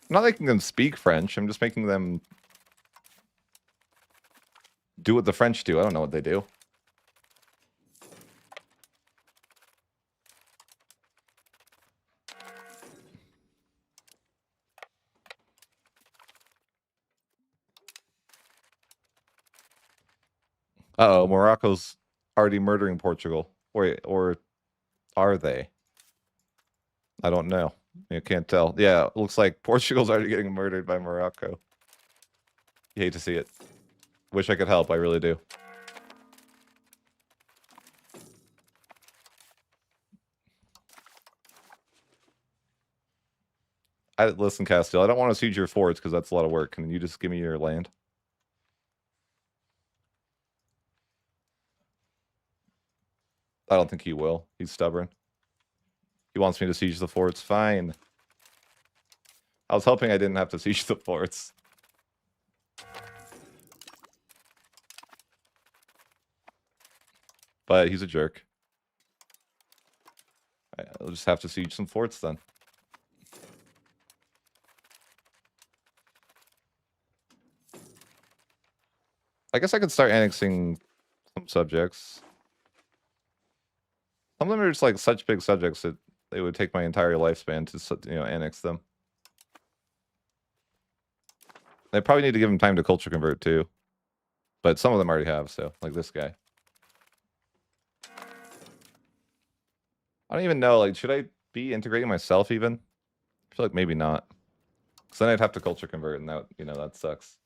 I'm not making them speak French. I'm just making them do what the French do. I don't know what they do. Uh-oh, Morocco's already murdering Portugal. Or are they? I don't know. You can't tell. Yeah, it looks like Portugal's already getting murdered by Morocco. You hate to see it. Wish I could help, I really do. Listen, Castile, I don't want to siege your forts because that's a lot of work. Can you just give me your land? I don't think he will. He's stubborn. He wants me to siege the forts. Fine. I was hoping I didn't have to siege the forts. But he's a jerk. I'll just have to siege some forts then. I guess I could start annexing some subjects. Some of them are just like such big subjects that it would take my entire lifespan to, you know, annex them. I probably need to give them time to culture convert too. But some of them already have, so like this guy. I don't even know, like, should I be integrating myself even? I feel like maybe not. Because then I'd have to culture convert and that, you know, that sucks.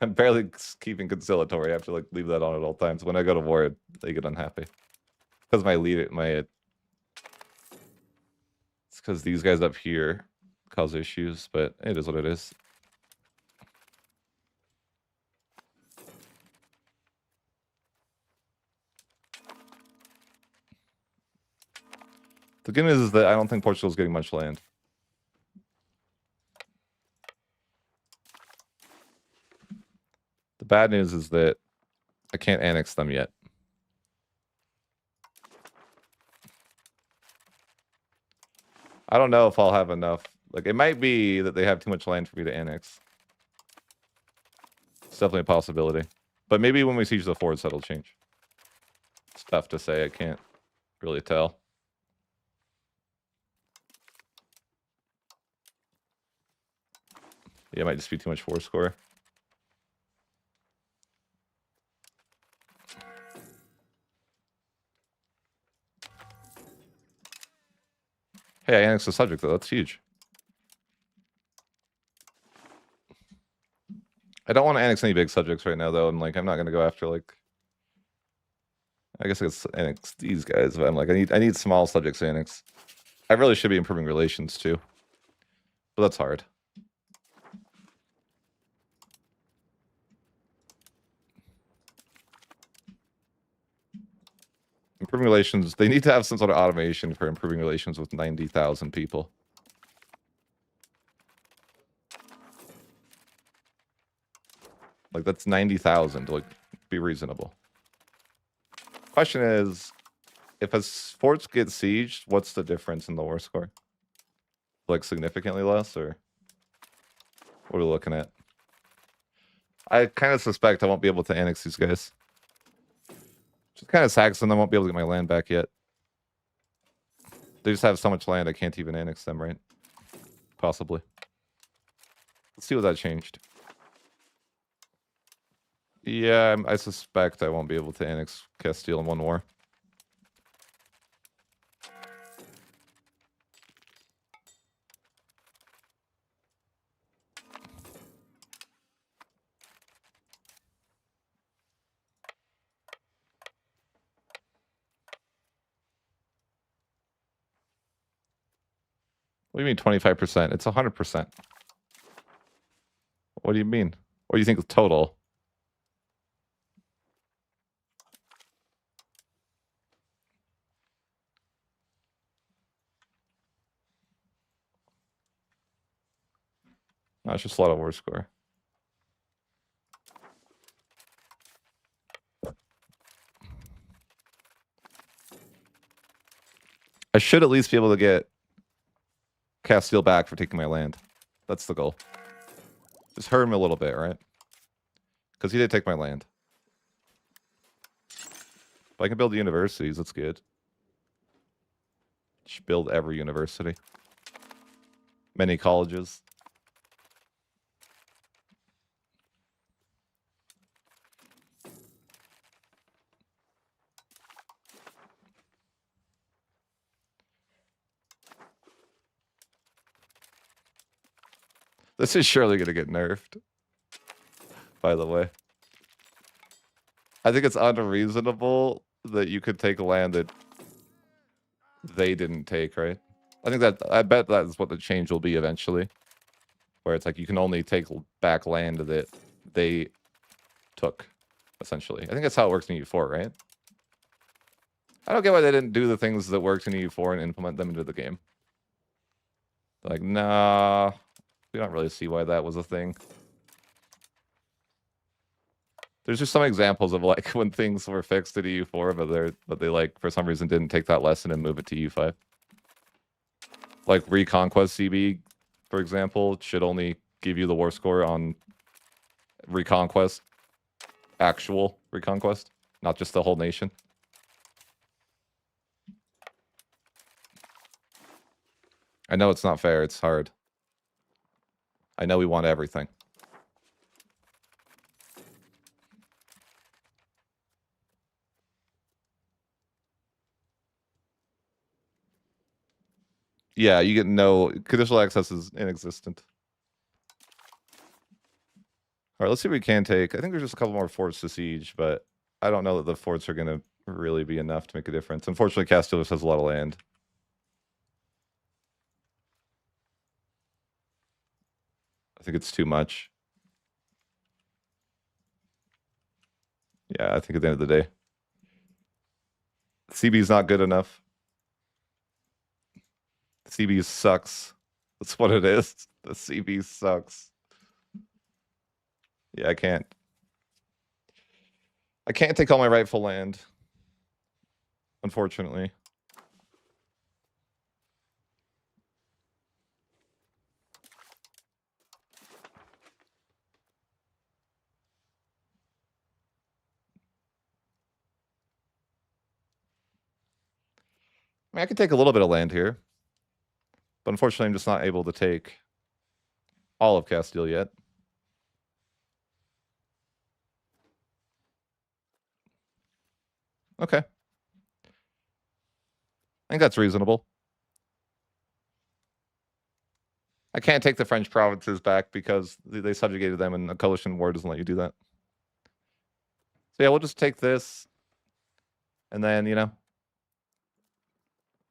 I'm barely keeping conciliatory. I have to like leave that on at all times. When I go to war, they get unhappy. Because my leader, it's because these guys up here cause issues, but it is what it is. The good news is that I don't think Portugal's getting much land. The bad news is that I can't annex them yet. I don't know if I'll have enough. Like, it might be that they have too much land for me to annex. It's definitely a possibility. But maybe when we siege the forts, that'll change. It's tough to say. I can't really tell. Yeah, it might just be too much force score. Hey, I annexed the subject, though. That's huge. I don't want to annex any big subjects right now, though. And, like, I'm not going to go after, like... I guess I could annex these guys, but I'm like, I need small subjects to annex. I really should be improving relations, too. But that's hard. Improving relations, they need to have some sort of automation for improving relations with 90,000 people. Like, that's 90,000. Like, Be reasonable. Question is, if a fort gets sieged, what's the difference in the war score? Like significantly less, or what are we looking at? I kind of suspect I won't be able to annex these guys. Just kind of sucks, and I won't be able to get my land back yet. They just have so much land I can't even annex them, right? Possibly. Let's see what that changed. Yeah, I suspect I won't be able to annex Castile in one war. What do you mean 25%? It's 100%. What do you mean? What do you think is total? No, it's just a lot of war score. I should at least be able to get Castile back for taking my land. That's the goal. Just hurt him a little bit, right? Because he did take my land. If I can build universities, that's good. Should build every university. Many colleges. This is surely going to get nerfed. By the way. I think it's unreasonable that you could take a land that they didn't take, right? I bet that's what the change will be eventually. Where it's like you can only take back land that they took, essentially. I think that's how it works in EU4, right? I don't get why they didn't do the things that worked in EU4 and implement them into the game. Like, nah, we don't really see why that was a thing. There's just some examples of like when things were fixed at EU4, but they like for some reason didn't take that lesson and move it to EU5. Like Reconquest CB, for example, should only give you the war score on Reconquest, actual Reconquest, not just the whole nation. I know it's not fair. It's hard. I know we want everything. Yeah, you get no... Conditional access is inexistent. Alright, let's see what we can take. I think there's just a couple more forts to siege, but I don't know that the forts are going to really be enough to make a difference. Unfortunately, Castile just has a lot of land. I think it's too much. Yeah, I think at the end of the day. CB's not good enough. CB sucks. That's what it is. The CB sucks. Yeah, I can't take all my rightful land. Unfortunately. I mean, I could take a little bit of land here. But unfortunately, I'm just not able to take all of Castile yet. Okay. I think that's reasonable. I can't take the French provinces back because they subjugated them and a coalition war doesn't let you do that. So yeah, we'll just take this. And then, you know,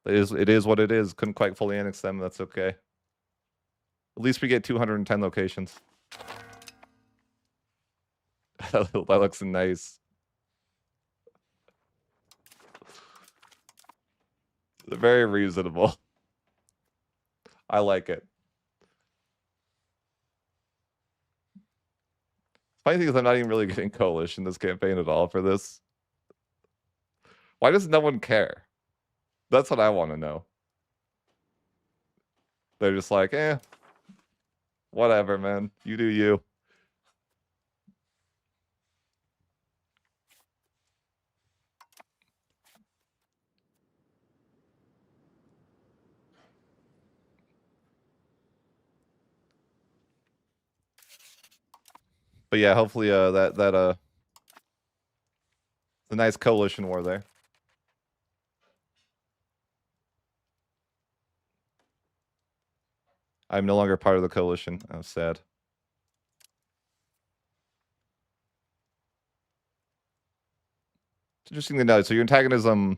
it is what it is. Couldn't quite fully annex them. That's okay. At least we get 210 locations. That looks nice. Very reasonable. I like it. Funny thing is, I'm not even really getting coalition this campaign at all for this. Why does no one care? That's what I want to know. They're just like, whatever, man. You do you. But yeah, hopefully the nice coalition war there. I'm no longer part of the coalition. I'm sad. It's interesting to know. So your antagonism,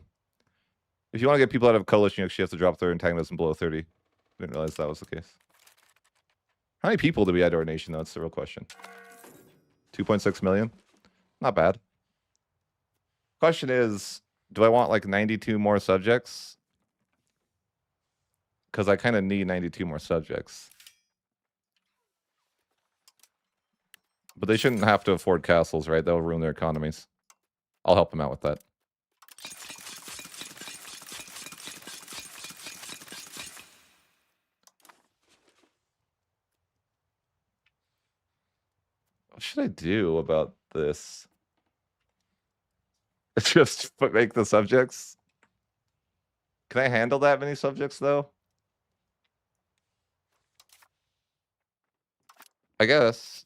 if you want to get people out of coalition, you actually have to drop their antagonism below 30. Didn't realize that was the case. How many people do we add to our nation, though? That's the real question. 2.6 million? Not bad. Question is, do I want like 92 more subjects? Because I kind of need 92 more subjects. But they shouldn't have to afford castles, right? That'll ruin their economies. I'll help them out with that. What should I do about this? Just make the subjects? Can I handle that many subjects, though? I guess.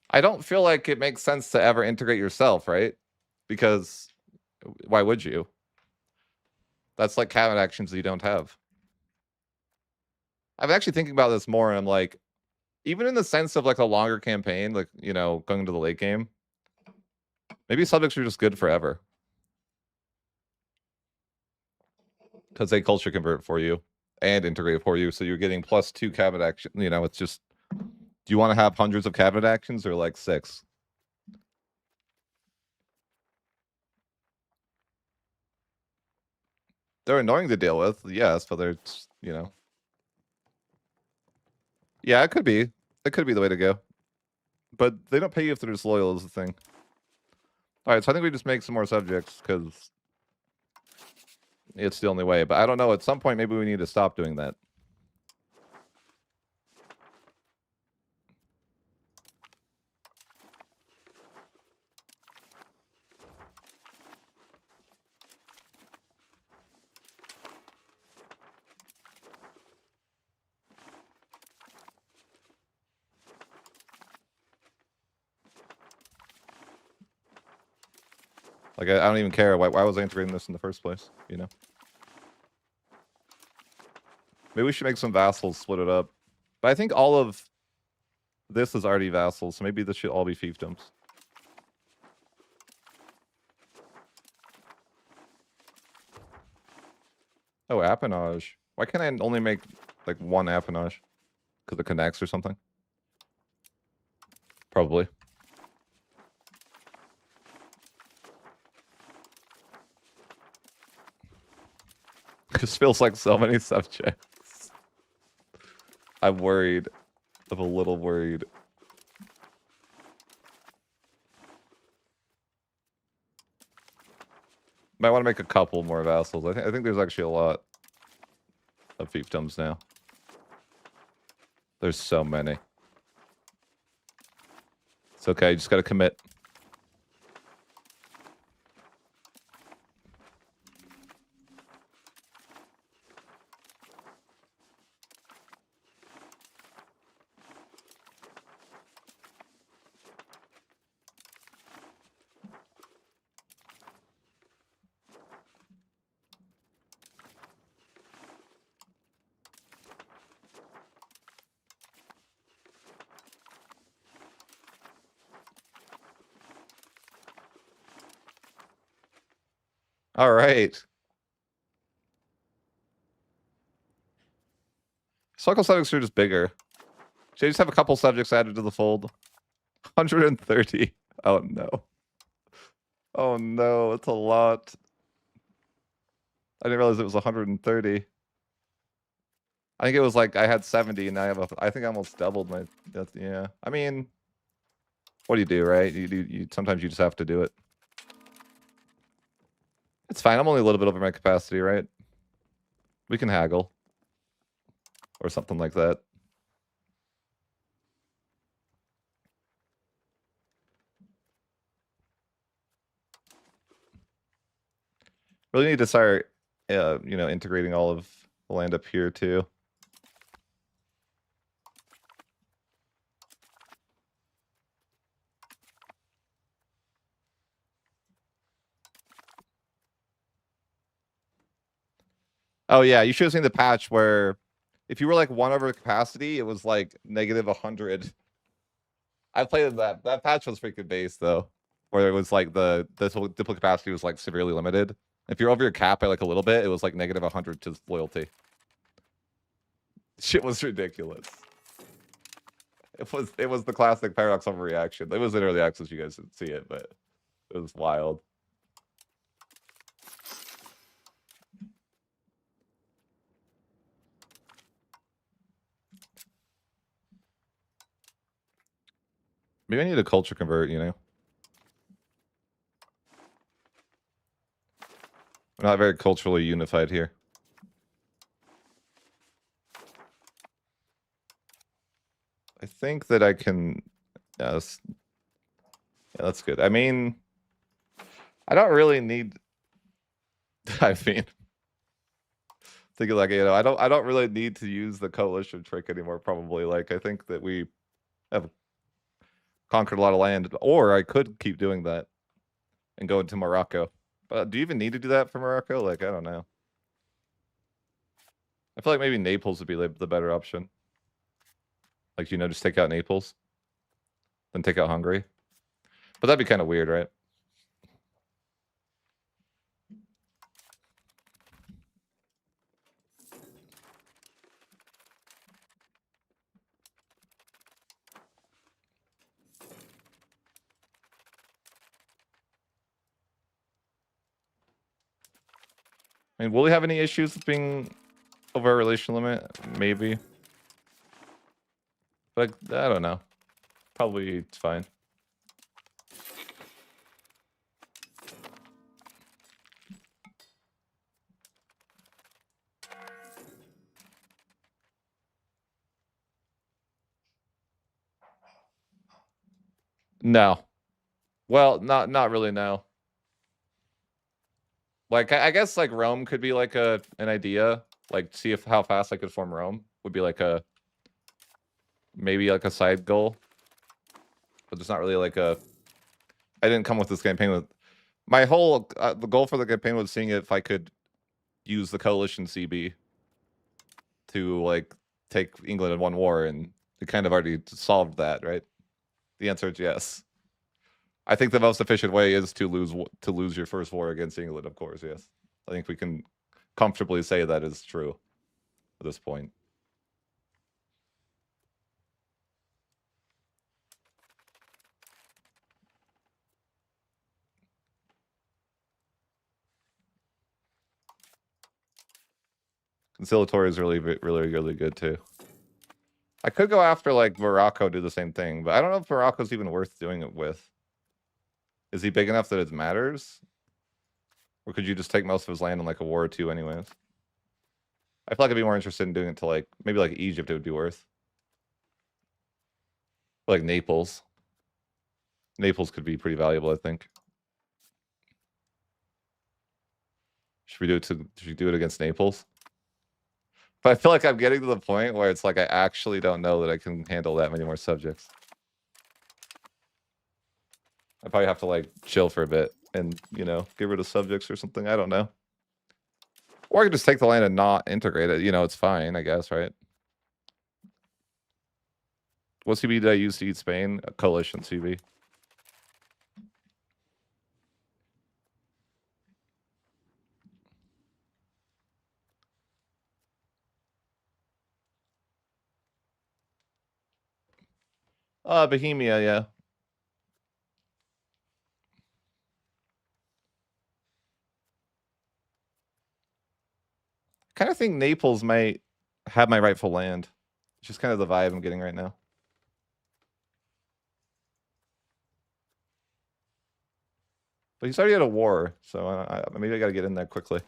I don't feel like it makes sense to ever integrate yourself, right? Because why would you? That's like cabinet actions that you don't have. I'm actually thinking about this more, and I'm like, even in the sense of like a longer campaign, like, you know, going to the late game, maybe subjects are just good forever. Because they culture convert for you and integrate for you, so you're getting +2 cabinet action. You know, it's just, do you want to have hundreds of cabinet actions or like 6? They're annoying to deal with, yes, but they're, you know. Yeah, it could be. It could be the way to go. But they don't pay you if they're disloyal is the thing. Alright, so I think we just make some more subjects, because it's the only way. But I don't know, at some point maybe we need to stop doing that. Like, I don't even care. Why was I integrating this in the first place, you know? Maybe we should make some vassals, split it up. But I think all of this is already vassals, so maybe this should all be fiefdoms. Oh, appanage. Why can't I only make, like, one appanage? Because it connects or something? Probably. Just feels like so many subjects. I'm worried. I'm a little worried. Might want to make a couple more vassals. I think there's actually a lot of fiefdoms now. There's so many. It's okay, you just gotta commit. All right. Local subjects are just bigger. Should I just have a couple subjects added to the fold? 130. Oh no. Oh no, it's a lot. I didn't realize it was 130. I think it was like I had 70 and I have I think I almost doubled my yeah. I mean, what do you do, right? You sometimes you just have to do it. It's fine. I'm only a little bit over my capacity, right? We can haggle or something like that. Really need to start integrating all of the land up here too. Oh yeah, you should have seen the patch where if you were like 1 over capacity, it was like negative 100. I played that. That patch was freaking base though, where it was like the diplo capacity was like severely limited. If you're over your cap by like a little bit, it was like negative 100 to loyalty. Shit was ridiculous. It was the classic paradox overreaction. It was in early access, you guys didn't see it, but it was wild. Maybe I need a culture convert, you know? We're not very culturally unified here. I think that I can... Yeah, that's good. I mean... I don't really need... I mean... Thinking like, I don't really need to use the coalition trick anymore, probably. Like, I think that we have conquered a lot of land. Or I could keep doing that and go into Morocco. But do you even need to do that for Morocco? Like, I don't know. I feel like maybe Naples would be the better option. Like, just take out Naples. Then take out Hungary. But that'd be kind of weird, right? I mean, will we have any issues with being over our relation limit? Maybe. But I don't know. Probably it's fine. No. Well, not really, no. Like, I guess, like, Rome could be, like, an idea. Like, see how fast I could form Rome. Would be, like, maybe, like, a side goal. But there's not really, like, I didn't come with this campaign with... My whole... the goal for the campaign was seeing if I could use the coalition CB to, like, take England in one war, and it kind of already solved that, right? The answer is yes. I think the most efficient way is to lose your first war against England, of course, yes. I think we can comfortably say that is true at this point. Conciliatory is really good too. I could go after like Morocco, do the same thing, but I don't know if Morocco's even worth doing it with. Is he big enough that it matters? Or could you just take most of his land in like a war or two anyways? I feel like I'd be more interested in doing it to like, maybe like Egypt it would be worth. Like Naples. Naples could be pretty valuable, I think. Should we do it against Naples? But I feel like I'm getting to the point where it's like I actually don't know that I can handle that many more subjects. I probably have to like chill for a bit and, get rid of subjects or something. I don't know. Or I could just take the land and not integrate it. It's fine, I guess, right? What CB did I use to eat Spain? A coalition CB. Bohemia, yeah. Kind of think Naples might have my rightful land. It's just kind of the vibe I'm getting right now. But he's already at a war, so maybe I gotta get in there quickly.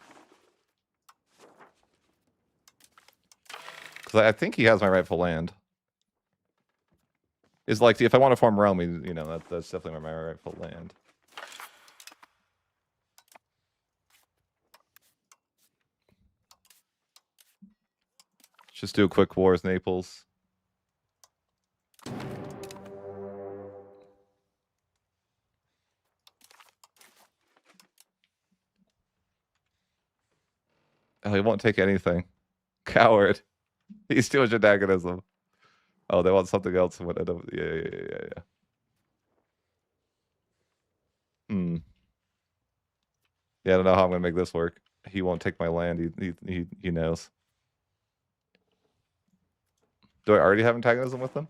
Because I think he has my rightful land. Is like, if I want to form Rome, you know, that's definitely my rightful land. Just do a quick war with Naples. Oh, he won't take anything. Coward. He's too much antagonism. Oh, they want something else. Yeah. Hmm. Yeah, I don't know how I'm gonna make this work. He won't take my land. He knows. Do I already have antagonism with him?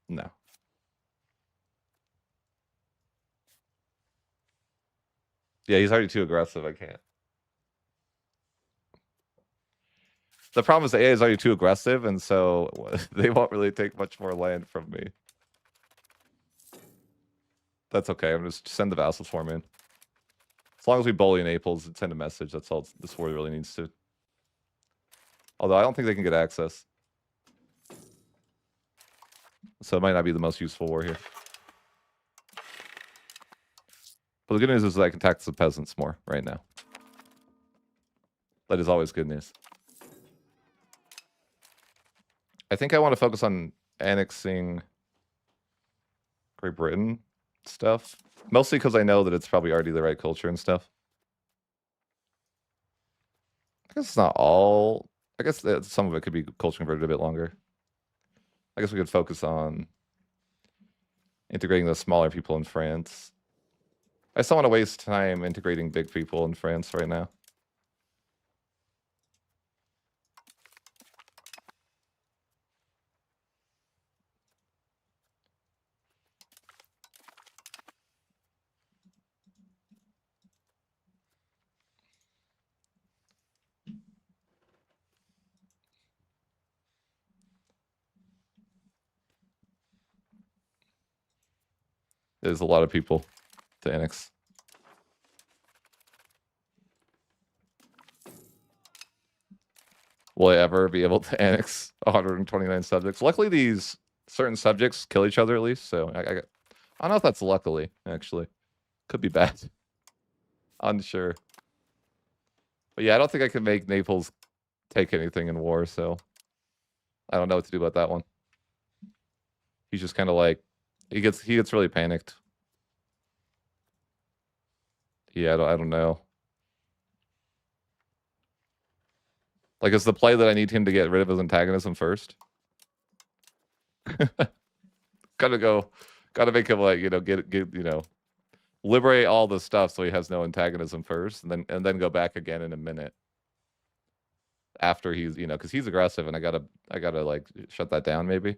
No. Yeah, he's already too aggressive. I can't. The problem is the AI is already too aggressive, and so they won't really take much more land from me. That's okay. I'm just send the vassals for me in. As long as we bully Naples and send a message, that's all this war really needs to. Although I don't think they can get access. So it might not be the most useful war here. But the good news is that I can tax the peasants more right now. That is always good news. I think I want to focus on annexing Great Britain stuff. Mostly because I know that it's probably already the right culture and stuff. I guess it's not all. I guess that some of it could be culture converted a bit longer. I guess we could focus on integrating the smaller people in France. I still want to waste time integrating big people in France right now. There's a lot of people to annex. Will I ever be able to annex 129 subjects? Luckily, these certain subjects kill each other at least, so I don't know if that's luckily, actually. Could be bad. Unsure. But yeah, I don't think I can make Naples take anything in war, so I don't know what to do about that one. He's just kind of like, he gets really panicked. Yeah, I don't know. Like, is the play that I need him to get rid of his antagonism first? Gotta make him like, you know, get you know, liberate all the stuff so he has no antagonism first, and then go back again in a minute. After he's, you know, because he's aggressive, and I gotta like shut that down maybe.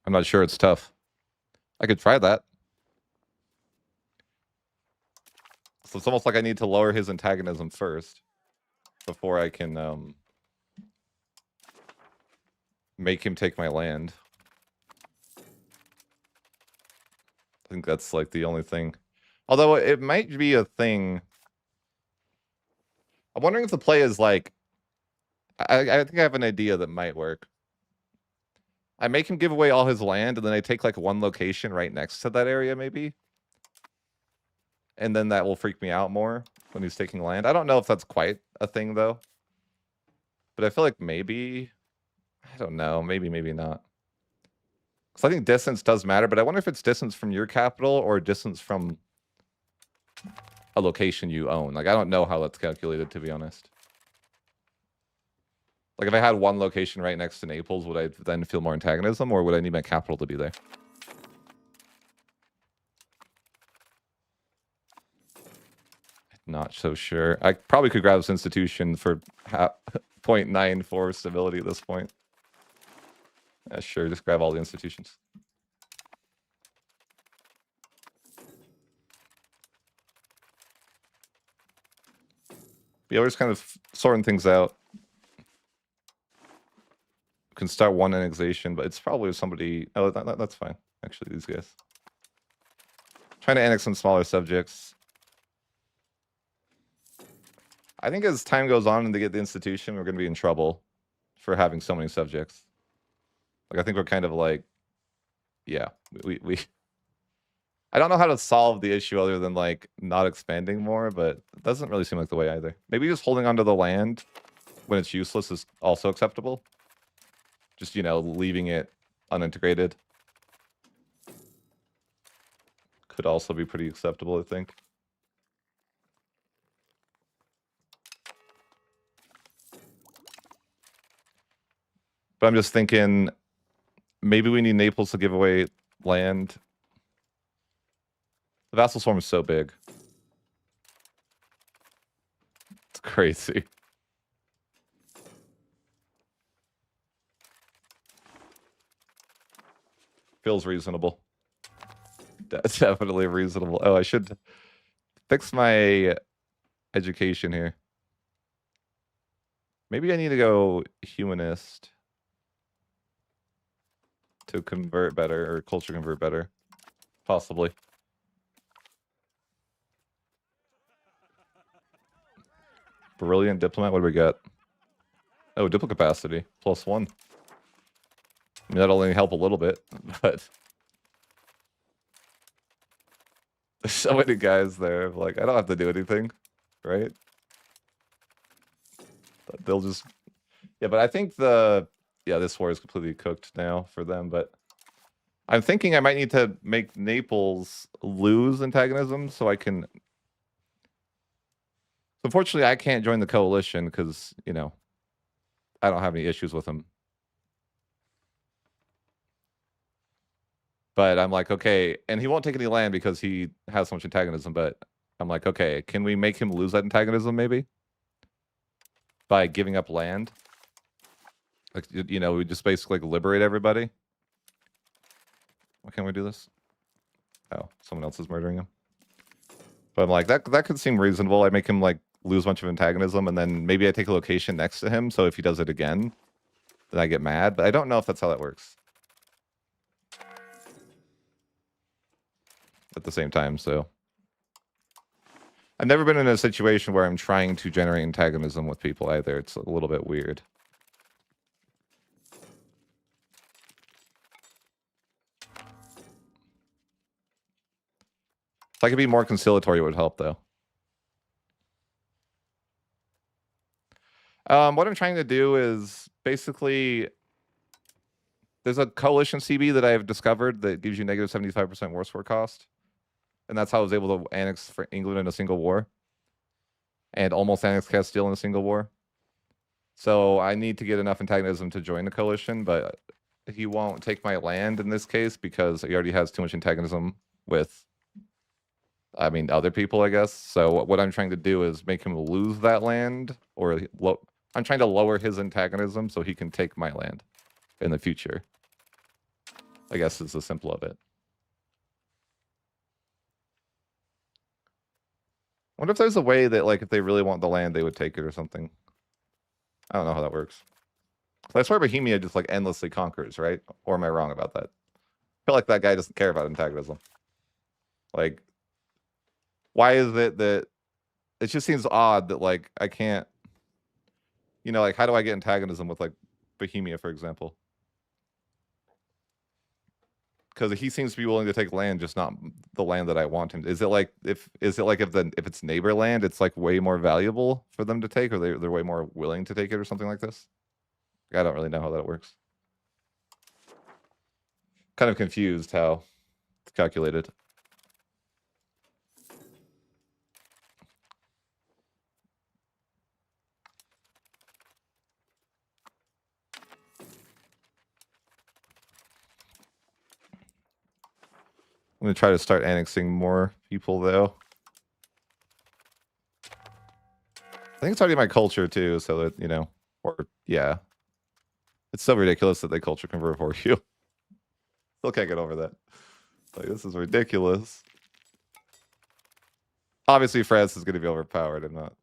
I'm not sure. It's tough. I could try that. So it's almost like I need to lower his antagonism first before I can make him take my land. I think that's like the only thing. Although it might be a thing. I'm wondering if the play is like, I think I have an idea that might work. I make him give away all his land, and then I take like one location right next to that area, maybe. And then that will freak me out more when he's taking land. I don't know if that's quite a thing, though. But I feel like maybe... I don't know. Maybe not. Because I think distance does matter, but I wonder if it's distance from your capital or distance from a location you own. Like, I don't know how that's calculated, to be honest. Like, if I had one location right next to Naples, would I then feel more antagonism, or would I need my capital to be there? Not so sure. I probably could grab this institution for 0.94 stability at this point. Sure, just grab all the institutions. Yeah, we're just kind of sorting things out. We can start one annexation, but it's probably somebody... Oh, that's fine. Actually, these guys. Trying to annex some smaller subjects. I think as time goes on and they get the institution, we're going to be in trouble for having so many subjects. Like, I think we're kind of like... Yeah, we I don't know how to solve the issue other than, like, not expanding more, but it doesn't really seem like the way either. Maybe just holding onto the land when it's useless is also acceptable. Just, you know, leaving it unintegrated could also be pretty acceptable, I think. But I'm just thinking, maybe we need Naples to give away land. The vassal swarm is so big. It's crazy. Feels reasonable. That's definitely reasonable. Oh, I should fix my education here. Maybe I need to go humanist to convert better, or culture convert better. Possibly. Brilliant diplomat. What do we got? Oh, diplo capacity. +1. I mean, that'll only help a little bit, but... There's so many guys there. Like, I don't have to do anything, right? They'll just... Yeah, but I think the... Yeah, this war is completely cooked now for them, but... I'm thinking I might need to make Naples lose antagonism so I can... Unfortunately, I can't join the coalition because, you know, I don't have any issues with them. But I'm like, okay, and he won't take any land because he has so much antagonism, but I'm like, okay, can we make him lose that antagonism maybe? By giving up land? Like, you know, we just basically like, liberate everybody? Why can't we do this? Oh, someone else is murdering him. But I'm like, that could seem reasonable. I make him like lose a bunch of antagonism, and then maybe I take a location next to him, so if he does it again, then I get mad. But I don't know if that's how that works. At the same time, so... I've never been in a situation where I'm trying to generate antagonism with people either. It's a little bit weird. If I could be more conciliatory, it would help, though. What I'm trying to do is basically... There's a coalition CB that I've discovered that gives you negative 75% war score cost. And that's how I was able to annex for England in a single war. And almost annex Castile in a single war. So I need to get enough antagonism to join the coalition, but he won't take my land in this case because he already has too much antagonism with, I mean, other people, I guess. So what I'm trying to do is make him lose that land, or I'm trying to lower his antagonism so he can take my land in the future. I guess is the simple of it. I wonder if there's a way that, like, if they really want the land, they would take it or something. I don't know how that works. I swear Bohemia just, like, endlessly conquers, right? Or am I wrong about that? I feel like that guy doesn't care about antagonism. Like, why is it that... It just seems odd that, like, I can't... You know, like, how do I get antagonism with, like, Bohemia, for example? Because he seems to be willing to take land, just not the land that I want him. Is it like if it's neighbor land, it's like way more valuable for them to take, or they're way more willing to take it, or something like this? I don't really know how that works. Kind of confused how it's calculated. I'm gonna try to start annexing more people, though. I think it's already my culture, too, so that, you know, or, yeah. It's so ridiculous that they culture convert for you. Still can't get over that. Like, this is ridiculous. Obviously, France is gonna be overpowered. I'm not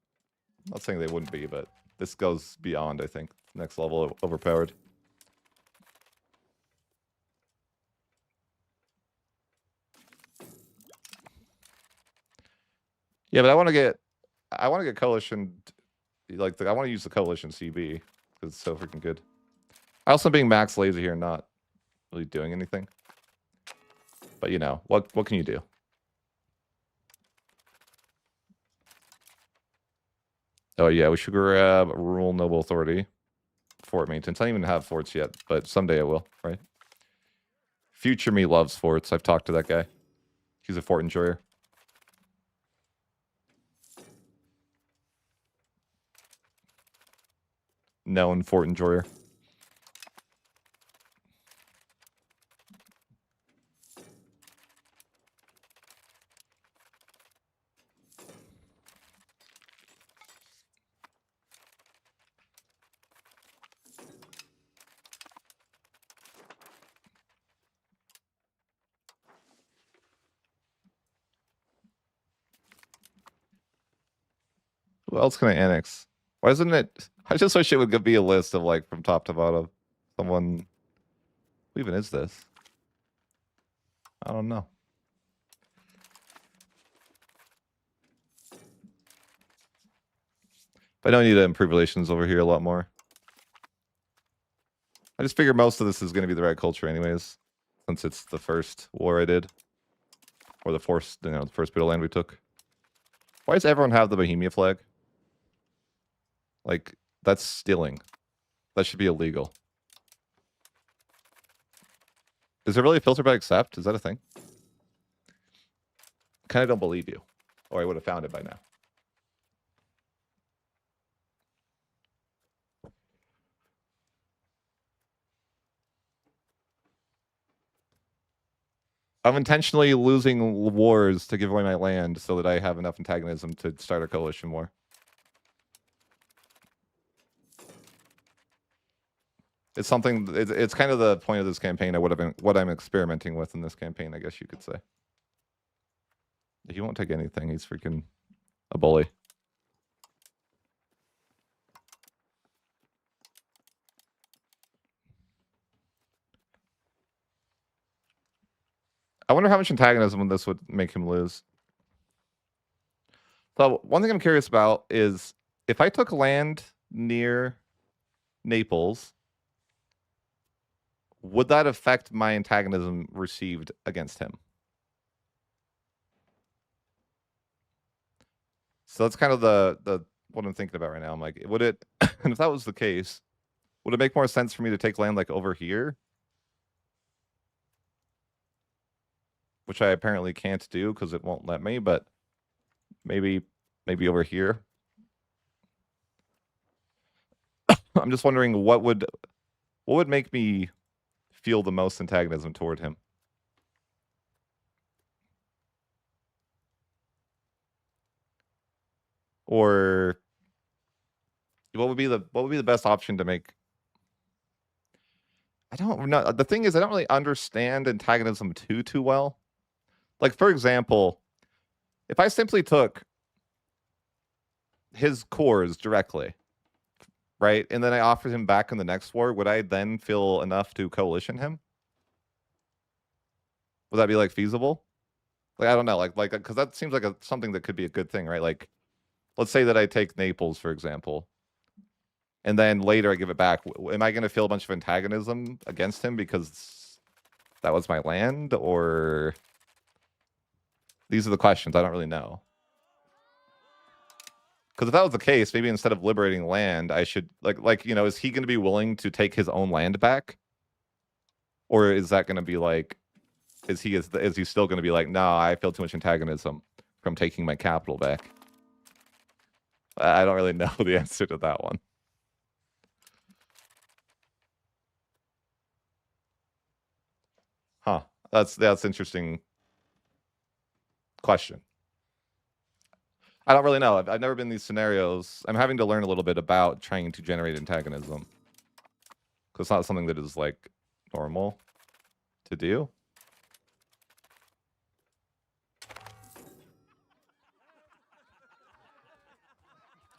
Not saying they wouldn't be, but this goes beyond, I think. Next level of overpowered. Yeah, but I want to get coalition, like I want to use the coalition CB because it's so freaking good. I also being max lazy here, not really doing anything. But you know, what can you do? Oh yeah, we should grab Rule Noble Authority. Fort maintenance. I don't even have forts yet, but someday I will, right? Future me loves forts. I've talked to that guy. He's a fort enjoyer. Known fort enjoyer. Who else can I annex? Why isn't it? I just wish it would be a list of like from top to bottom. Someone. Who even is this? I don't know. But I know I need to improve relations over here a lot more. I just figure most of this is going to be the right culture anyways, since it's the first war I did. Or the first, the first bit of land we took. Why does everyone have the Bohemia flag? Like, that's stealing. That should be illegal. Is it really a filter by accept? Is that a thing? Kind of don't believe you. Or I would have found it by now. I'm intentionally losing wars to give away my land so that I have enough antagonism to start a coalition war. It's something. It's kind of the point of this campaign. I would have been what I'm experimenting with in this campaign, I guess you could say. He won't take anything. He's freaking a bully. I wonder how much antagonism this would make him lose. So one thing I'm curious about is if I took land near Naples, would that affect my antagonism received against him? So that's kind of the what I'm thinking about right now. I'm like, would it? And if that was the case, would it make more sense for me to take land like over here, which I apparently can't do because it won't let me? But maybe over here. I'm just wondering what would make me feel the most antagonism toward him. Or what would be the best option to make? I don't know. The thing is, I don't really understand antagonism too well. Like, for example, if I simply took his cores directly, right, and then I offered him back in the next war, would I then feel enough to coalition him? Would that be like feasible? Like, I don't know, like because that seems like something that could be a good thing, right? Like, let's say that I take Naples, for example, and then later I give it back. Am I going to feel a bunch of antagonism against him because that was my land? Or these are the questions. I don't really know. Because if that was the case, maybe instead of liberating land, I should like is he going to be willing to take his own land back? Or is that going to be like, is he still going to be like, no, I feel too much antagonism from taking my capital back? I don't really know the answer to that one. Huh. That's interesting question. I don't really know. I've never been in these scenarios. I'm having to learn a little bit about trying to generate antagonism. Because it's not something that is like normal to do.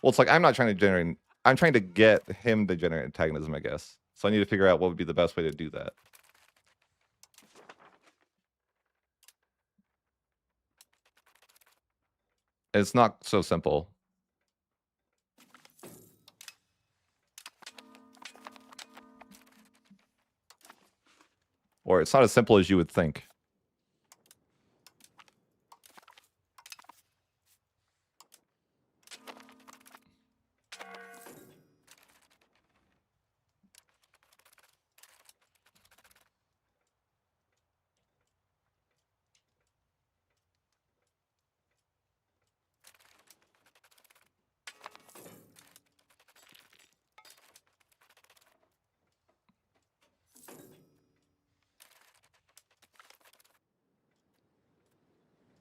Well, it's like I'm not trying to generate. I'm trying to get him to generate antagonism, I guess. So I need to figure out what would be the best way to do that. It's not so simple. Or it's not as simple as you would think.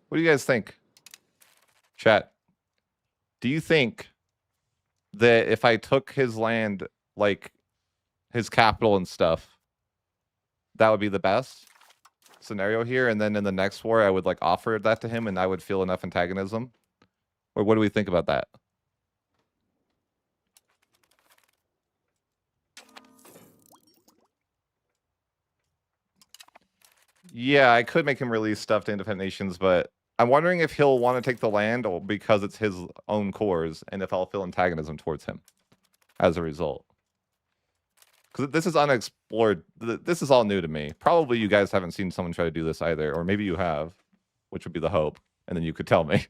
What do you guys think? Chat. Do you think that if I took his land, like his capital and stuff, that would be the best scenario here? And then in the next war, I would like offer that to him and I would feel enough antagonism? Or what do we think about that? Yeah, I could make him release stuff to independent nations, but I'm wondering if he'll want to take the land or because it's his own cores, and if I'll feel antagonism towards him as a result. Because this is unexplored. This is all new to me. Probably you guys haven't seen someone try to do this either, or maybe you have, which would be the hope, and then you could tell me.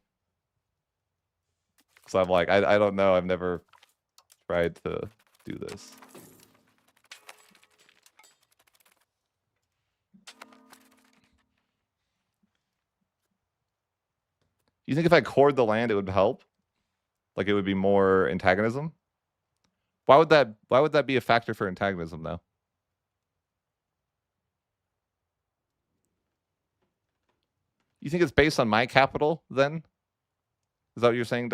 Because I'm like, I don't know. I've never tried to do this. You think if I cored the land, it would help? Like it would be more antagonism? Why would that be a factor for antagonism though? You think it's based on my capital then? Is that what you're saying?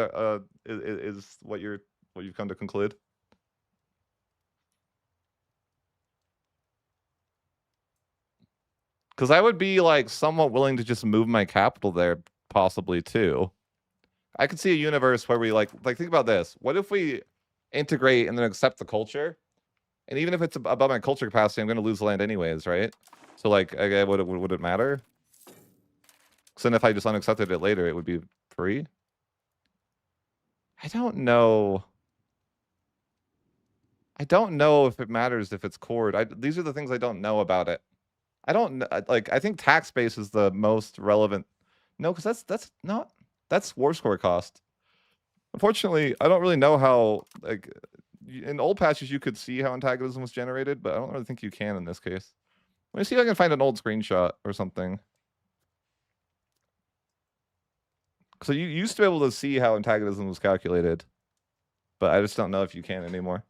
Is what you've come to conclude? Because I would be like somewhat willing to just move my capital there, possibly too. I could see a universe where we like think about this. What if we integrate and then accept the culture? And even if it's above my culture capacity, I'm going to lose land anyways, right? So like, okay, would it matter? Because then if I just unaccepted it later, it would be free. I don't know. I don't know if it matters if it's cored. These are the things I don't know about it. I don't like. I think tax base is the most relevant. No, because that's war score cost. Unfortunately, I don't really know how. Like in old patches, you could see how antagonism was generated, but I don't really think you can in this case. Let me see if I can find an old screenshot or something. So you used to be able to see how antagonism was calculated, but I just don't know if you can anymore.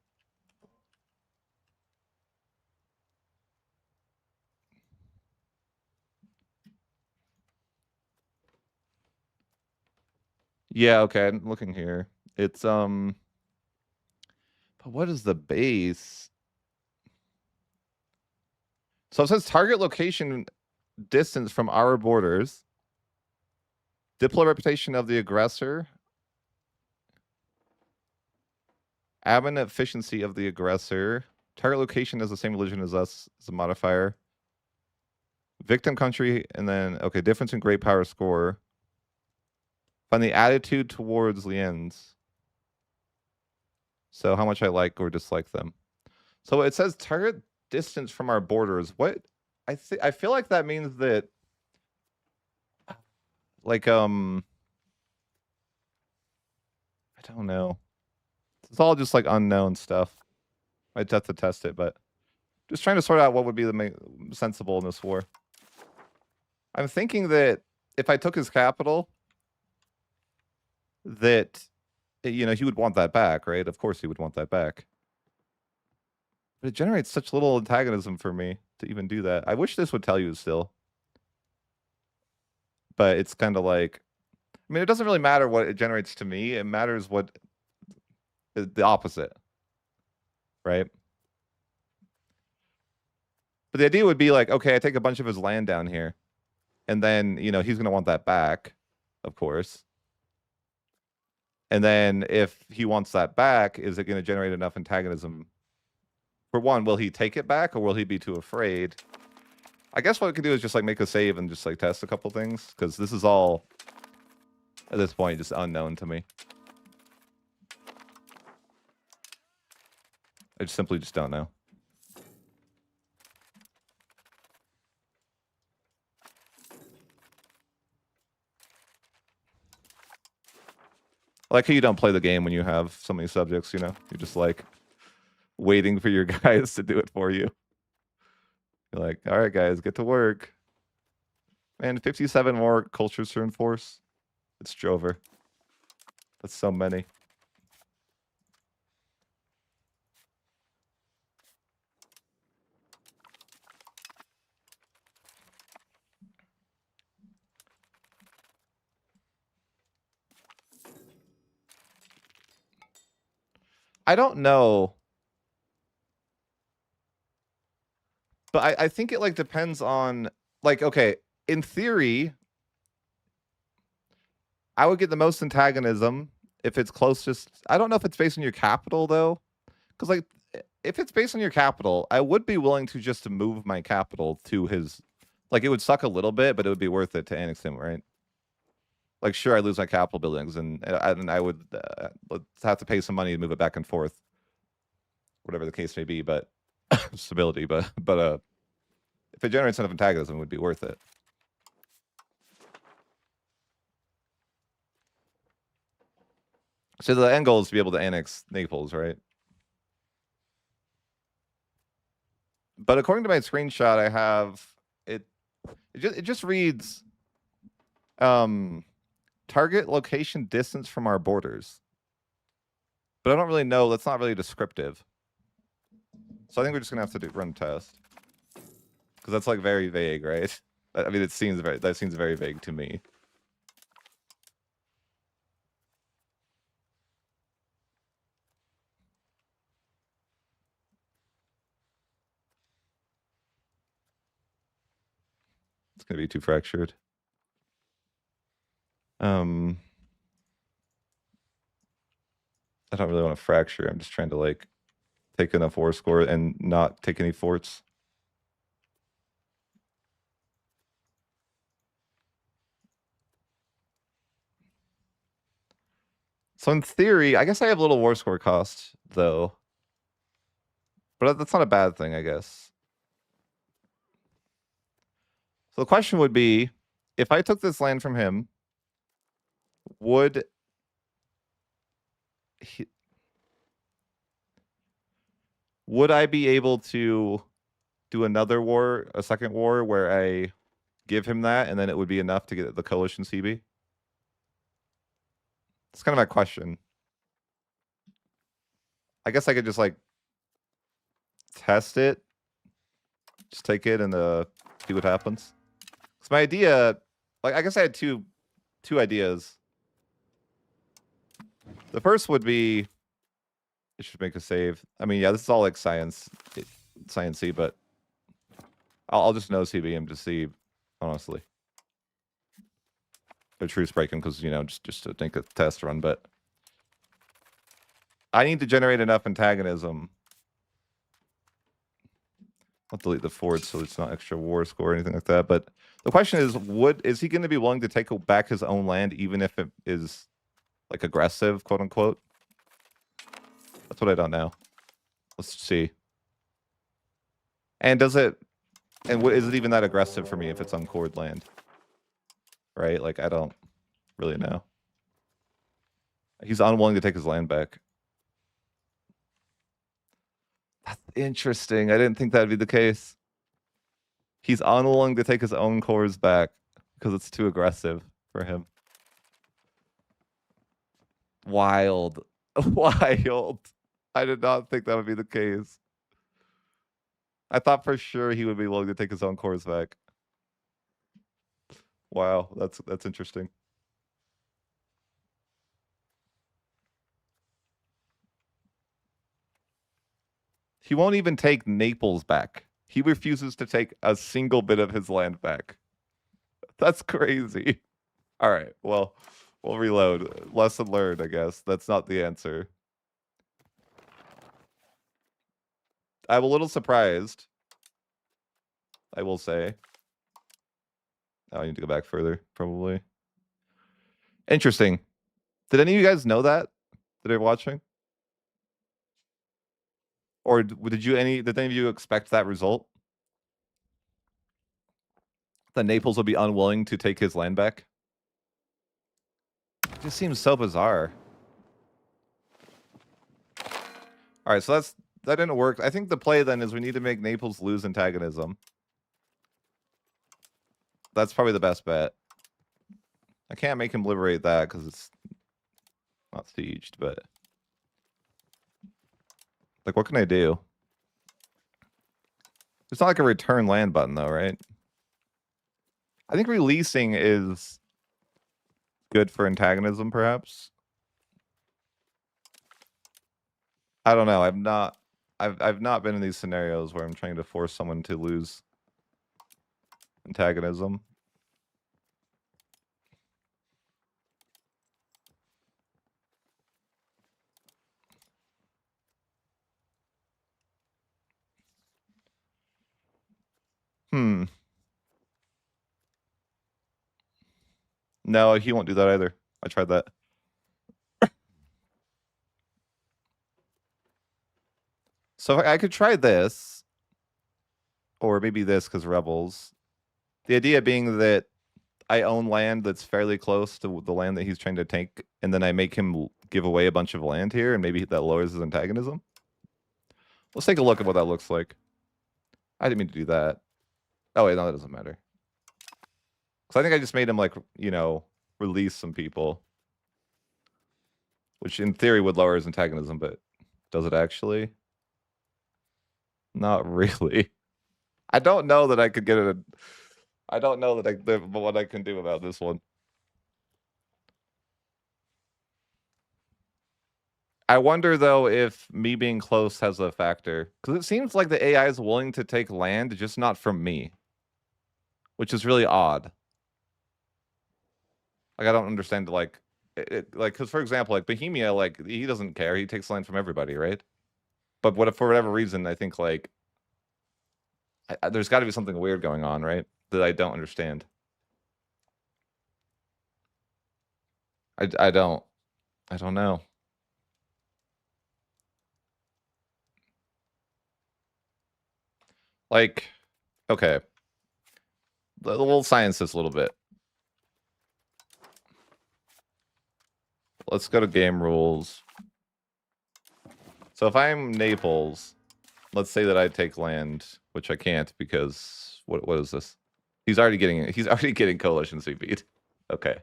Yeah, okay, I'm looking here. It's but what is the base? So it says target location distance from our borders. Diplo reputation of the aggressor. Admin efficiency of the aggressor. Target location is the same religion as us as a modifier. Victim country, and then, okay, difference in great power score. Find the attitude towards liens. So how much I like or dislike them. So it says target distance from our borders. What? I feel like that means that, like, I don't know. It's all just like unknown stuff. I'd have to test it, but just trying to sort out what would be the sensible in this war. I'm thinking that if I took his capital, that, you know, he would want that back, right? Of course he would want that back. But it generates such little antagonism for me to even do that. I wish this would tell you still. But it's kind of like, I mean, it doesn't really matter what it generates to me. It matters what the opposite, right? But the idea would be like, okay, I take a bunch of his land down here. And then, you know, he's going to want that back, of course. And then if he wants that back, is it going to generate enough antagonism? For one, will he take it back or will he be too afraid? I guess what we could do is just like make a save and just like test a couple things, because this is all at this point just unknown to me. I simply just don't know. I like how you don't play the game when you have so many subjects, you know? You're just like waiting for your guys to do it for you. You're like, all right, guys, get to work. Man, 57 more cultures to enforce. It's Jover. That's so many. I don't know. But I think it like depends on like, okay, in theory, I would get the most antagonism if it's closest. I don't know if it's based on your capital though. Because like if it's based on your capital, I would be willing to just move my capital to his, like it would suck a little bit, but it would be worth it to annex him, right? Like sure, I lose my capital buildings and I would have to pay some money to move it back and forth. Whatever the case may be, but stability, but if it generates enough antagonism, it would be worth it. So the end goal is to be able to annex Naples, right? But according to my screenshot, I have it just reads target location distance from our borders. But I don't really know. That's not really descriptive. So I think we're just gonna have to run a test. Because that's like very vague, right? I mean, that seems very vague to me. It's gonna be too fractured. I don't really want to fracture. I'm just trying to like take enough war score and not take any forts. So in theory, I guess I have a little war score cost though. But that's not a bad thing, I guess. So the question would be, if I took this land from him, would I be able to do another war, a second war, where I give him that, and then it would be enough to get the coalition CB? It's kind of my question. I guess I could just like test it, just take it and see what happens. Because my idea, like I guess I had two ideas. The first would be, it should make a save. I mean, yeah, this is all like science-y, but I'll just no CB him to see, honestly. A truce break him because, you know, just to make a test run, but I need to generate enough antagonism. I'll delete the forts so it's not extra war score or anything like that. But the question is, is he going to be willing to take back his own land even if it is like aggressive, quote unquote? That's what I don't know. Let's see. And is it even that aggressive for me if it's uncored land? Right? Like, I don't really know. He's unwilling to take his land back. That's interesting. I didn't think that'd be the case. He's unwilling to take his own cores back because it's too aggressive for him. Wild. Wild. I did not think that would be the case. I thought for sure he would be willing to take his own cores back. Wow, that's interesting. He won't even take Naples back. He refuses to take a single bit of his land back. That's crazy. All right, well, We'll reload. Lesson learned, I guess. That's not the answer. I'm a little surprised, I will say. Oh, I need to go back further, probably. Interesting. Did any of you guys know that are watching? Or did any of you expect that result? That Naples would be unwilling to take his land back? It just seems so bizarre. All right, so that didn't work. I think the play then is we need to make Naples lose antagonism. That's probably the best bet. I can't make him liberate that because it's not sieged, but like, what can I do? It's not like a return land button though, right? I think releasing is good for antagonism, perhaps. I don't know. I've not been in these scenarios where I'm trying to force someone to lose antagonism. No, he won't do that either. I tried that. So I could try this. Or maybe this because rebels. The idea being that I own land that's fairly close to the land that he's trying to take, and then I make him give away a bunch of land here, and maybe that lowers his antagonism. Let's take a look at what that looks like. I didn't mean to do that. Oh, wait, no, that doesn't matter. Because I think I just made him, like, you know, release some people. Which, in theory, would lower his antagonism, but does it actually? Not really. I don't know that I could get it. I don't know that what I can do about this one. I wonder, though, if me being close has a factor. Because it seems like the AI is willing to take land, just not from me. Which is really odd. Like, I don't understand, like... like, because, for example, like, Bohemia, like, he doesn't care. He takes land from everybody, right? But what if, for whatever reason, I think, like... there's got to be something weird going on, right? That I don't understand. I don't know. Like, okay. We'll science this a little bit. Let's go to game rules. So if I'm Naples, let's say that I take land, which I can't because what is this? He's already getting coalition CP'd. Okay.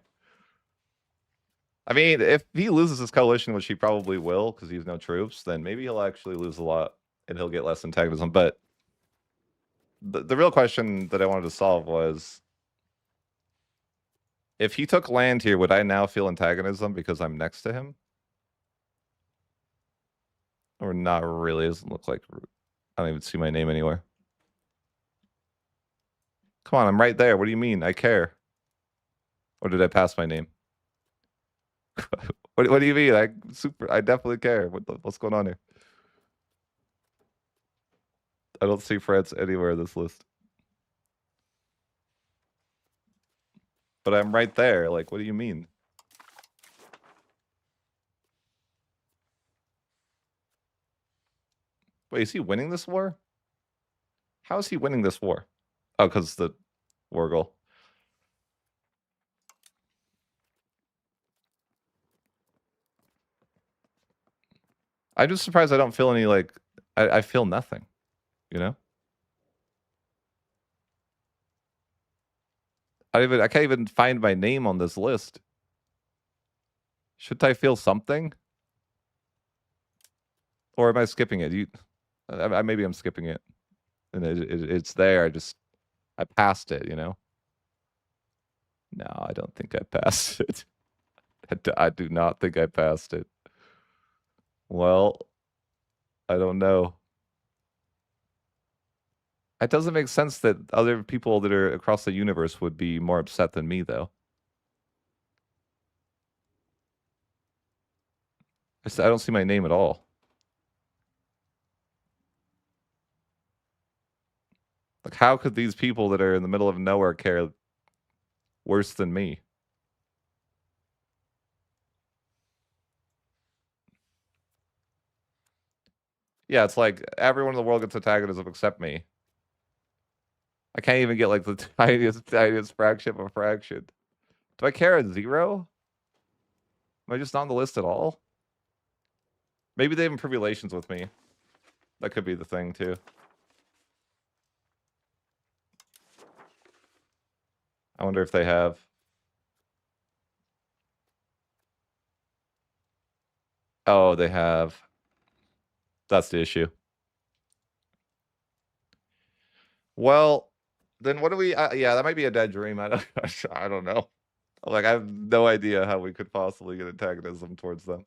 I mean, if he loses his coalition, which he probably will because he has no troops, then maybe he'll actually lose a lot and he'll get less antagonism. But the real question that I wanted to solve was, if he took land here, would I now feel antagonism because I'm next to him? Or not really? It doesn't look like... I don't even see my name anywhere. Come on, I'm right there. What do you mean? I care. Or did I pass my name? What do you mean? I definitely care. What's going on here? I don't see France anywhere in this list. But I'm right there. Like, what do you mean? Wait, is he winning this war? How is he winning this war? Oh, because the war goal. I'm just surprised I don't feel any, like... I feel nothing. You know? I can't even find my name on this list. Shouldn't I feel something? Or am I skipping it? Maybe I'm skipping it. And it's there. I passed it, you know? No, I don't think I passed it. I do not think I passed it. Well, I don't know. It doesn't make sense that other people that are across the universe would be more upset than me, though. I don't see my name at all. Like, how could these people that are in the middle of nowhere care worse than me? Yeah, it's like everyone in the world gets antagonism except me. I can't even get like the tiniest fraction of a fraction. Do I care at 0? Am I just not on the list at all? Maybe they have improved relations with me. That could be the thing too. I wonder if they have. Oh, they have. That's the issue. Well, then what do we? Yeah, that might be a dead dream. I don't. I don't know. Like, I have no idea how we could possibly get antagonism towards them.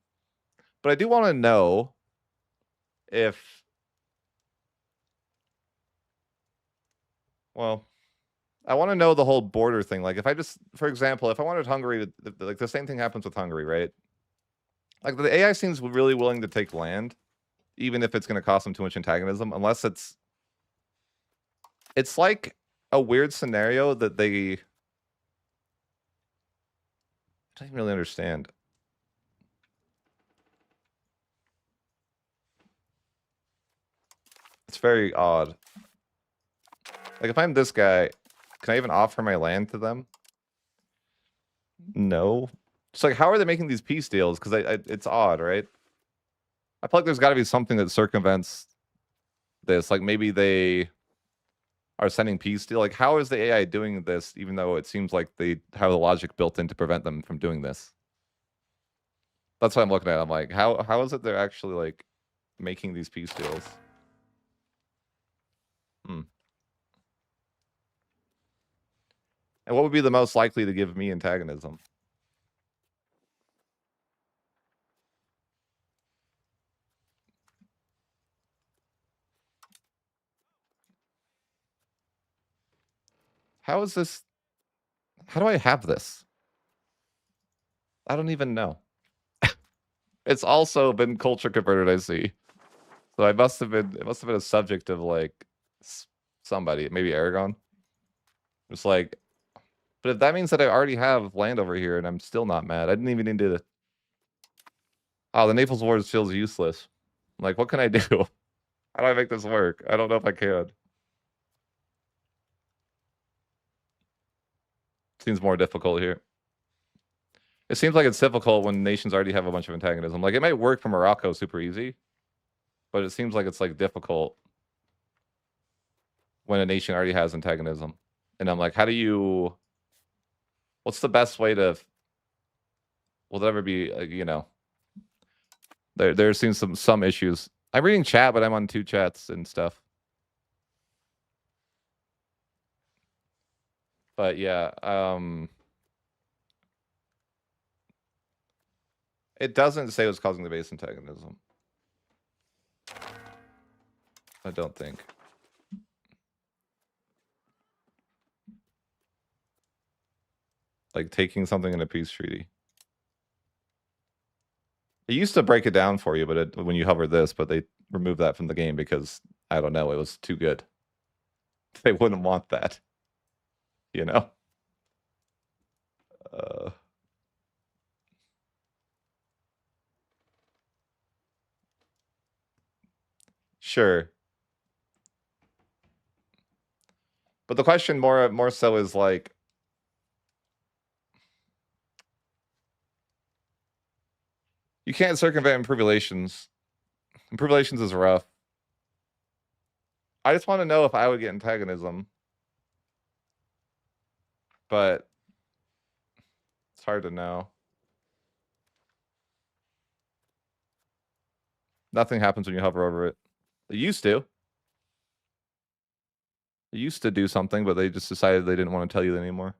But I do want to know if. Well, I want to know the whole border thing. Like, if I just, for example, if I wanted Hungary to, like, the same thing happens with Hungary, right? Like, the AI seems really willing to take land, even if it's going to cost them too much antagonism, unless it's like a weird scenario that they. I don't even really understand. It's very odd. Like, if I'm this guy, can I even offer my land to them? No. It's like, how are they making these peace deals? Because it's odd, right? I feel like there's got to be something that circumvents this. Like, maybe they are sending peace deal. Like, how is the AI doing this, even though it seems like they have the logic built in to prevent them from doing this? That's what I'm looking at. I'm like, how is it they're actually, like, making these peace deals? Hmm. And what would be the most likely to give me antagonism? How is this? How do I have this? I don't even know. It's also been culture converted, I see. So it must have been a subject of, like, somebody, maybe Aragon. It's like, but if that means that I already have land over here and I'm still not mad, I didn't even need to. Oh, the Naples Wars feels useless. Like, what can I do? How do I make this work? I don't know if I can. Seems more difficult here. It seems like it's difficult when nations already have a bunch of antagonism. Like, it might work for Morocco super easy, but it seems like it's, like, difficult when a nation already has antagonism. And I'm like, how do you? What's the best way to? Will there ever be, you know? There seems some issues. I'm reading chat, but I'm on 2 chats and stuff. But yeah, it doesn't say what's causing the base antagonism. I don't think. Like, taking something in a peace treaty. It used to break it down for you, but when you hover this, but they removed that from the game because, I don't know, it was too good. They wouldn't want that. You know? Sure. But the question more so is, like, you can't circumvent improved relations. Improved relations is rough. I just want to know if I would get antagonism. But it's hard to know. Nothing happens when you hover over it. They used to. They used to do something, but they just decided they didn't want to tell you anymore.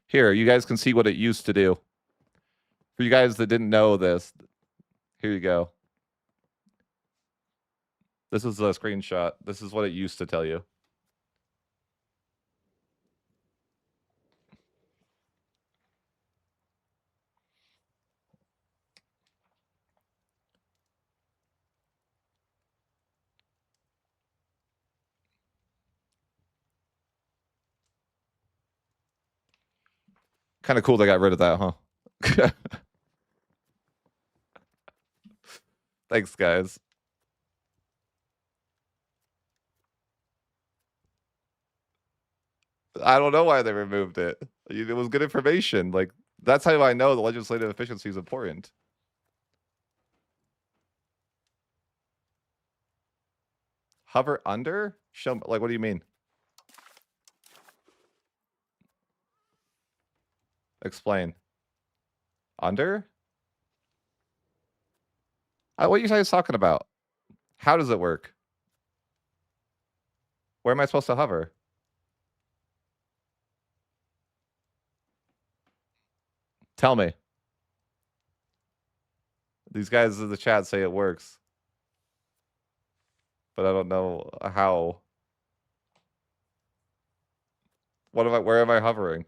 Here, you guys can see what it used to do. For you guys that didn't know this, here you go. This is a screenshot. This is what it used to tell you. Kind of cool they got rid of that, huh? Thanks, guys. I don't know why they removed it. It was good information. Like, that's how I know the legislative efficiency is important. Hover under? Show, like, what do you mean? Explain. Under? What are you guys talking about? How does it work? Where am I supposed to hover? Tell me. These guys in the chat say it works. But I don't know how. What am I, where am I hovering?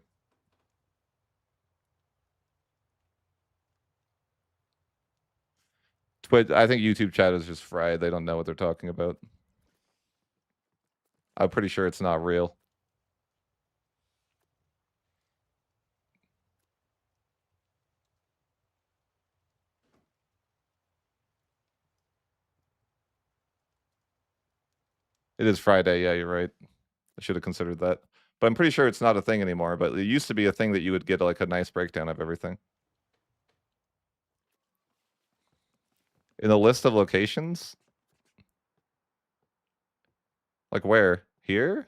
Twitch, I think YouTube chat is just fried. They don't know what they're talking about. I'm pretty sure it's not real. It is Friday. Yeah, you're right. I should have considered that. But I'm pretty sure it's not a thing anymore. But it used to be a thing that you would get like a nice breakdown of everything. In the list of locations? Like where? Here?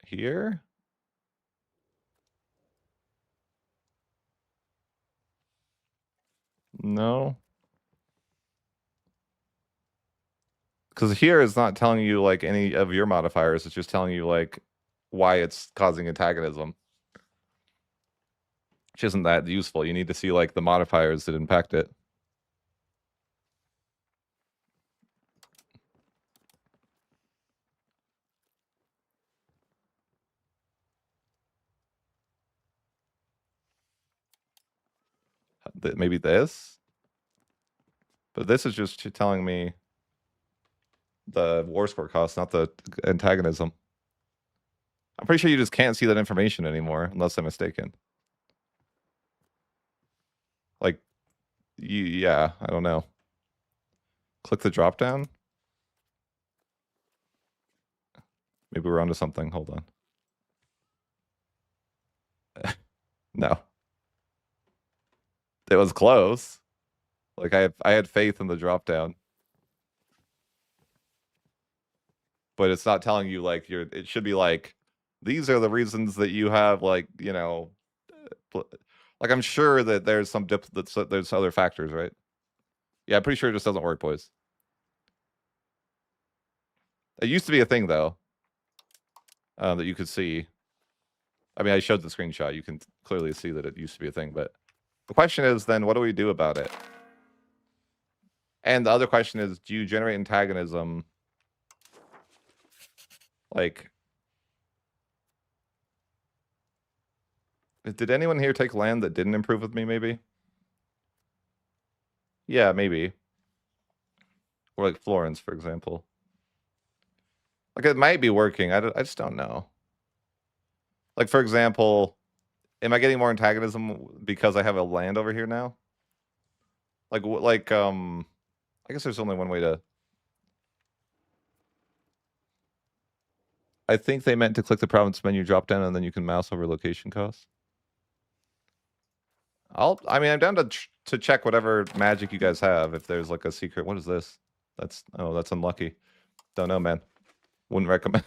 Here? No. Because here is not telling you like any of your modifiers. It's just telling you like why it's causing antagonism. Which isn't that useful. You need to see like the modifiers that impact it. Maybe this? But this is just telling me the war score cost, not the antagonism. I'm pretty sure you just can't see that information anymore, unless I'm mistaken. Like, yeah, I don't know. Click the drop down. Maybe we're onto something. Hold on. No. It was close. Like I had faith in the drop down. But it's not telling you like it should be like these are the reasons that you have like, you know, like I'm sure that there's some there's other factors, right? Yeah, I'm pretty sure it just doesn't work, boys. It used to be a thing though. That you could see. I mean, I showed the screenshot. You can clearly see that it used to be a thing, but the question is then what do we do about it? And the other question is, do you generate antagonism? Like, did anyone here take land that didn't improve with me, maybe? Yeah, maybe. Or like Florence, for example. Like, it might be working. I just don't know. Like, for example, am I getting more antagonism because I have a land over here now? Like, I guess there's only one way to... I think they meant to click the province menu drop down and then you can mouse over location costs. I mean, I'm down to check whatever magic you guys have. If there's like a secret, what is this? That's unlucky. Don't know, man. Wouldn't recommend.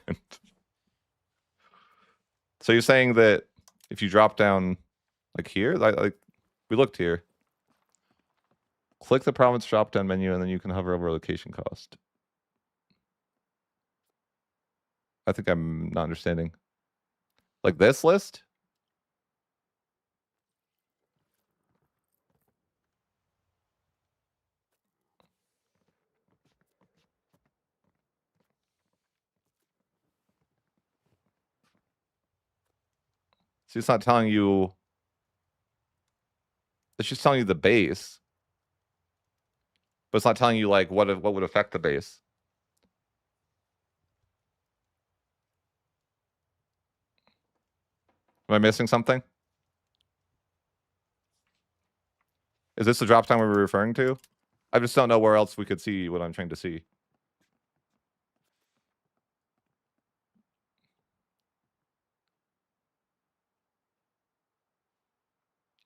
So you're saying that if you drop down like here, like we looked here, click the province drop down menu and then you can hover over location cost. I think I'm not understanding. Like this list? See, it's not telling you. It's just telling you the base, but it's not telling you like what would affect the base. Am I missing something? Is this the drop down we were referring to? I just don't know where else we could see what I'm trying to see.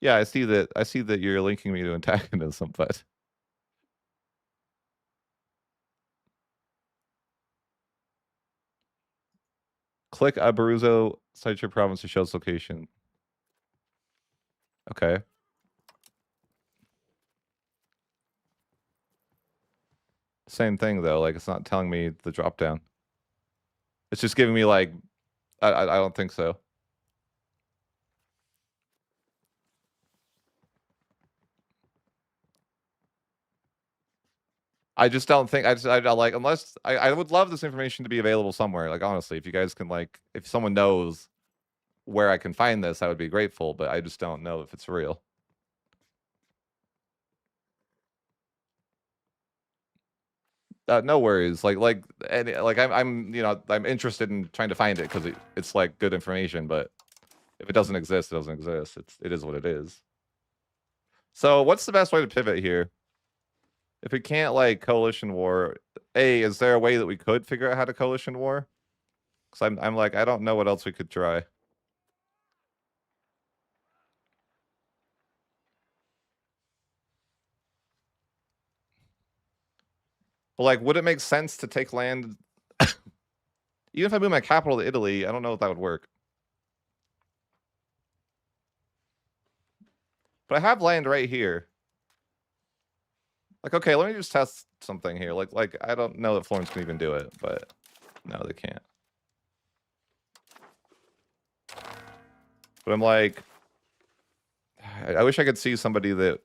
Yeah, I see that. I see that you're linking me to antagonism, but click Abruzzo, cite your province to show its location. Okay. Same thing though. Like it's not telling me the drop down. It's just giving me like I don't think so. I just don't think I like unless I would love this information to be available somewhere. Like honestly, if you guys can like if someone knows where I can find this, I would be grateful, but I just don't know if it's real. No worries. I'm you know I'm interested in trying to find it because it's like good information, but if it doesn't exist, it doesn't exist. It is what it is. So what's the best way to pivot here? If we can't like coalition war, is there a way that we could figure out how to coalition war? Because I'm like I don't know what else we could try. But like, would it make sense to take land? Even if I move my capital to Italy, I don't know if that would work. But I have land right here. Like, okay, let me just test something here. Like I don't know that Florence can even do it, but no, they can't. But I'm like, I wish I could see somebody that,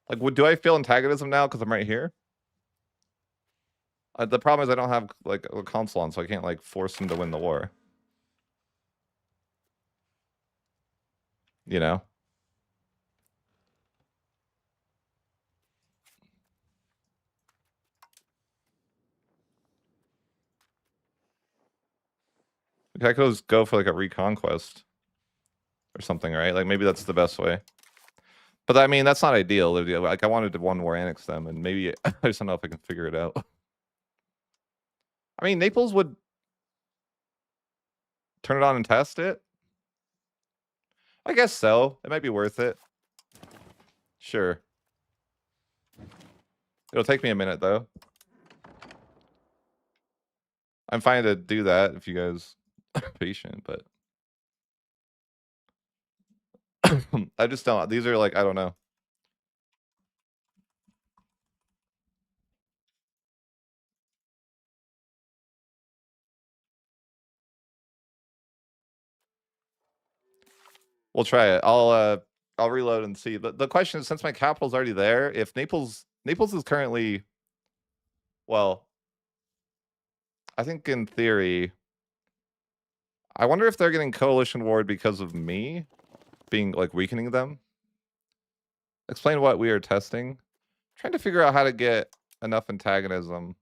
like, do I feel antagonism now because I'm right here? The problem is I don't have like a consul on, so I can't like force him to win the war. You know? I could just go for like a reconquest or something, right? Like maybe that's the best way. But I mean, that's not ideal. Like I wanted to one war annex them, and maybe I just don't know if I can figure it out. I mean, Naples would turn it on and test it. I guess so. It might be worth it. Sure. It'll take me a minute though. I'm fine to do that if you guys are patient, but I just don't. These are like I don't know. We'll try it. I'll reload and see. The question is, since my capital's already there, if Naples is currently, well, I think in theory, I wonder if they're getting coalition ward because of me being like weakening them. Explain what we are testing. Trying to figure out how to get enough antagonism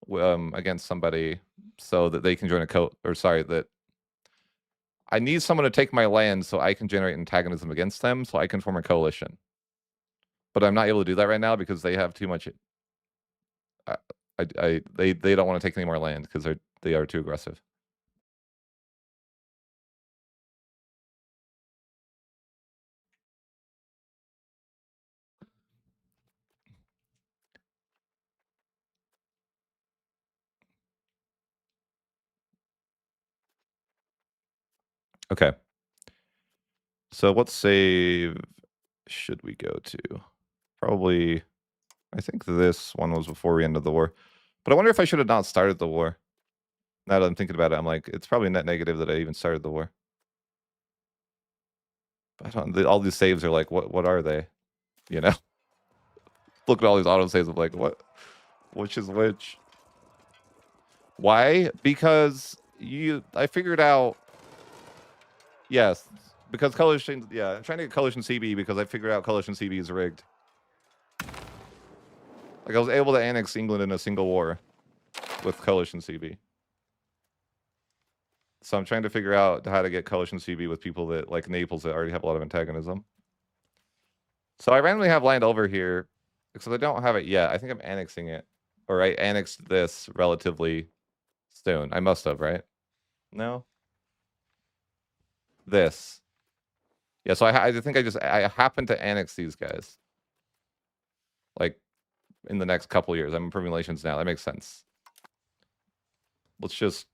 against somebody so that they can join that I need someone to take my land so I can generate antagonism against them so I can form a coalition. But I'm not able to do that right now because they have too much. They don't want to take any more land because they are too aggressive. Okay. So what save should we go to? Probably, I think this one was before we ended the war. But I wonder if I should have not started the war. Now that I'm thinking about it, I'm like, it's probably net negative that I even started the war. But all these saves are like, what are they? You know? Look at all these auto saves of like, which is which? Why? Because I figured out Yes, because coalition. Yeah, I'm trying to get coalition CB because I figured out coalition CB is rigged. Like I was able to annex England in a single war with coalition CB. So I'm trying to figure out how to get coalition CB with people that like Naples that already have a lot of antagonism. So I randomly have land over here because I don't have it yet. I think I'm annexing it, or I annexed this relatively soon. I must have, right? No, this. Yeah. So I think I happen to annex these guys like in the next couple years. I'm improving relations now. That makes sense. Let's just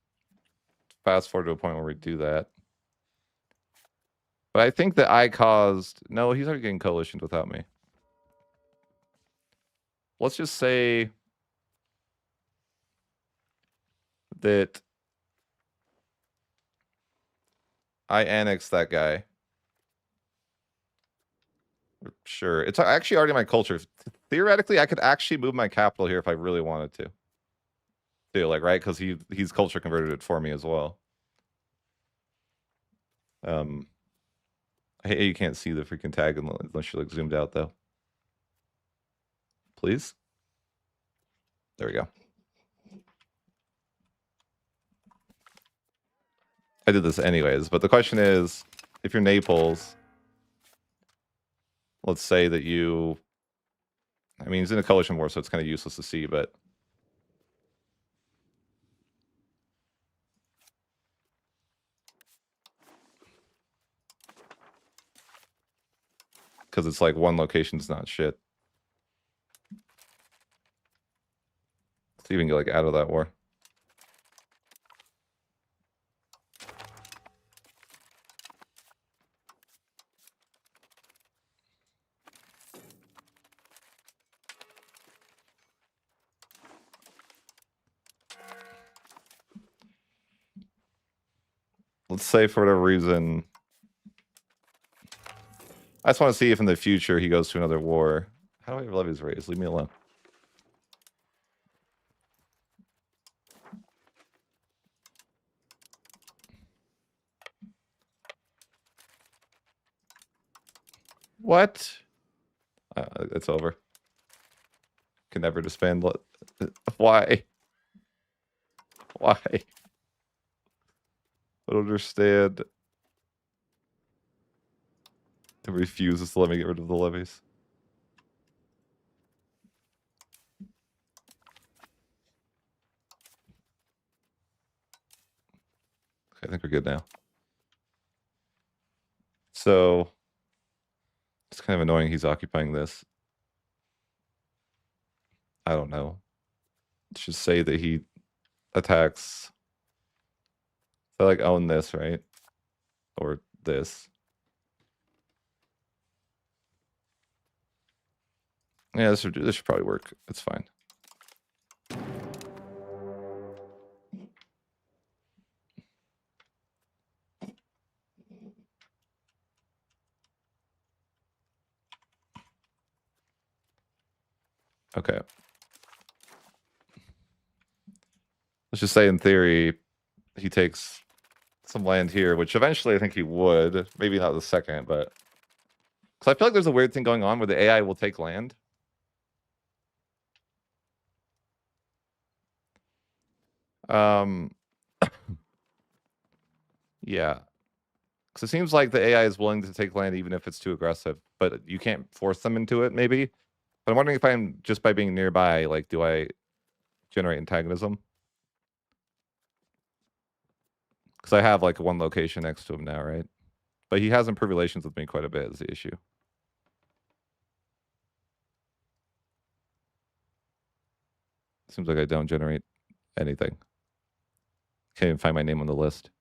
fast forward to a point where we do that. But I think that I caused... No, he's already getting coalitioned without me. Let's just say that I annexed that guy. Sure. It's actually already my culture. Theoretically, I could actually move my capital here if I really wanted to. Too, like, right? Because he's culture converted it for me as well. Hey, you can't see the freaking tag unless you're like zoomed out, though. Please? There we go. I did this anyways, but the question is, if you're Naples, let's say that you... I mean, he's in a coalition war, so it's kind of useless to see, but... Because it's like one location's not shit. Let's even get like out of that war. Let's say for whatever reason... I just want to see if in the future he goes to another war. How do I have levies raised? Leave me alone. What? It's over. Can never disband. Why? Why? I don't understand. It refuses to let me get rid of the levies. Okay, I think we're good now. So it's kind of annoying he's occupying this. I don't know. Let's just say that he attacks. I like own this, right? Or this. Yeah, this should probably work. It's fine. Okay. Let's just say in theory, he takes some land here, which eventually I think he would. Maybe not the second, but... Because I feel like there's a weird thing going on where the AI will take land. Yeah. Because it seems like the AI is willing to take land even if it's too aggressive, but you can't force them into it, maybe. But I'm wondering if I'm, just by being nearby, like, do I generate antagonism? Because I have, like, one location next to him now, right? But he has improved relations with me quite a bit is the issue. Seems like I don't generate anything. Can't even find my name on the list.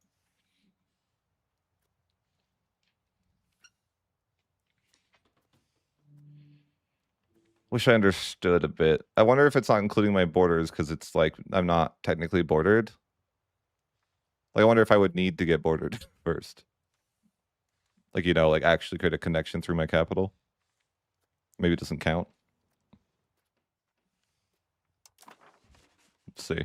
Wish I understood a bit. I wonder if it's not including my borders because it's like I'm not technically bordered. Like I wonder if I would need to get bordered first. Like, you know, like actually create a connection through my capital. Maybe it doesn't count. Let's see.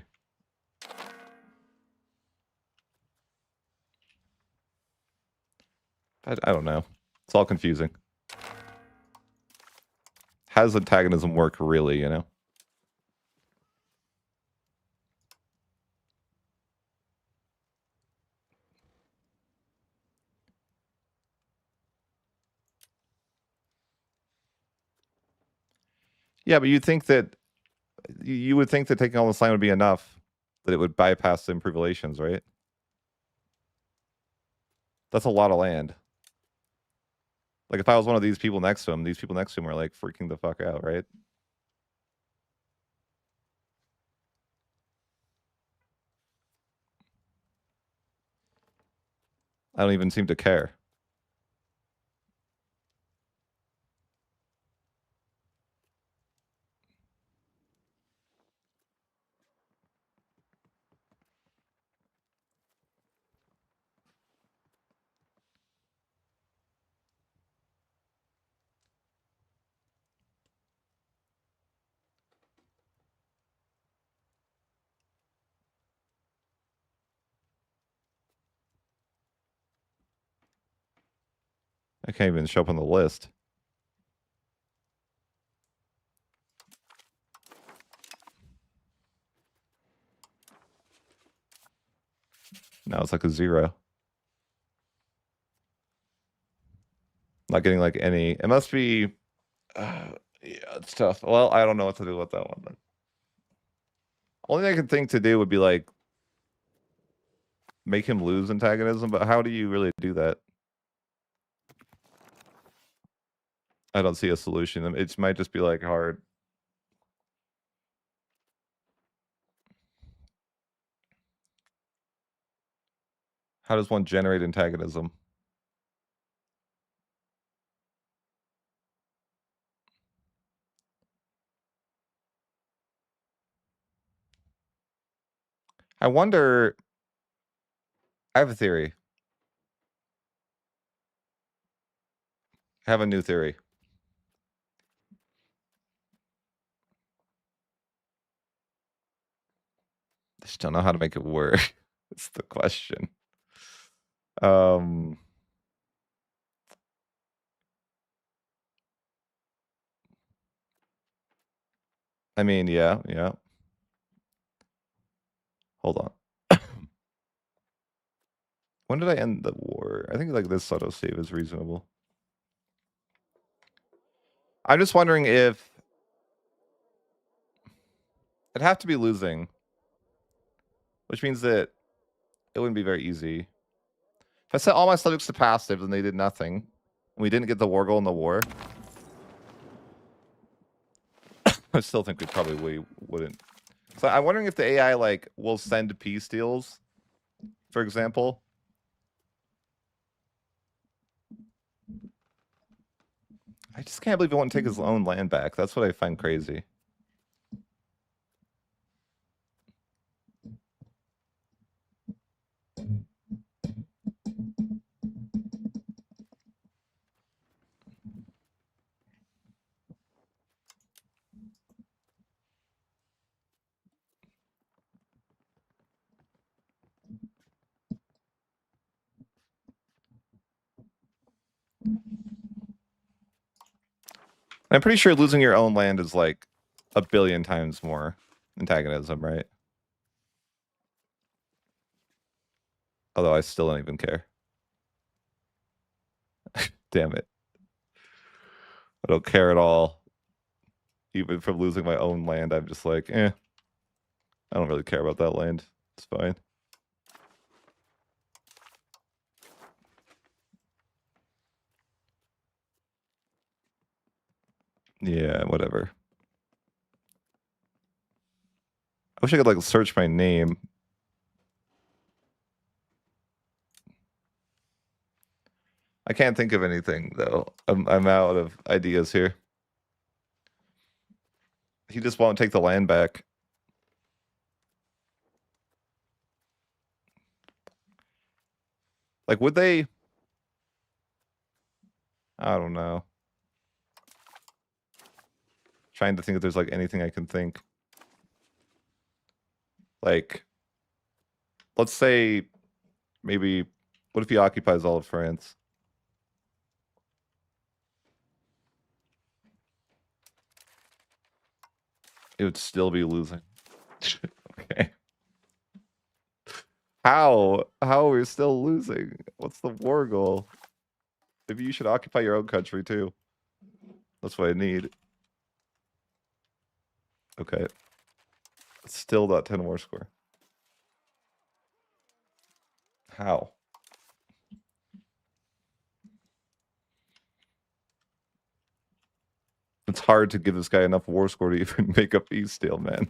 I don't know. It's all confusing. How does antagonism work, really, you know? Yeah, but you'd think that you would think that taking all this land would be enough, that it would bypass the improved relations, right? That's a lot of land. Like, if I was one of these people next to him, these people next to him are, like, freaking the fuck out, right? I don't even seem to care. I can't even show up on the list. Now it's like a 0. Not getting, like, any... It must be... yeah, it's tough. Well, I don't know what to do with that one, then. Only thing I could think to do would be, like, make him lose antagonism, but how do you really do that? I don't see a solution. It might just be, like, hard. How does one generate antagonism? I wonder... I have a theory. I have a new theory. I just don't know how to make it work. It's the question. I mean, yeah. Hold on. When did I end the war? I think, like, this auto save is reasonable. I'm just wondering if... It'd have to be losing. Which means that it wouldn't be very easy. If I set all my subjects to passive and they did nothing, and we didn't get the war goal in the war, I still think we probably wouldn't. So I'm wondering if the AI, like, will send peace deals, for example. I just can't believe he won't take his own land back. That's what I find crazy. I'm pretty sure losing your own land is, like, 1,000,000,000 times more antagonism, right? Although I still don't even care. Damn it. I don't care at all. Even from losing my own land, I'm just like, I don't really care about that land. It's fine. Yeah, whatever. I wish I could, like, search my name. I can't think of anything, though. I'm out of ideas here. He just won't take the land back. Like, would they... I don't know. Trying to think if there's, like, anything I can think. Like, let's say maybe... What if he occupies all of France? It would still be losing. Okay. How are we still losing? What's the war goal? Maybe you should occupy your own country too. That's what I need. Okay. Still not 10 war score. How? It's hard to give this guy enough war score to even make a peace deal, man.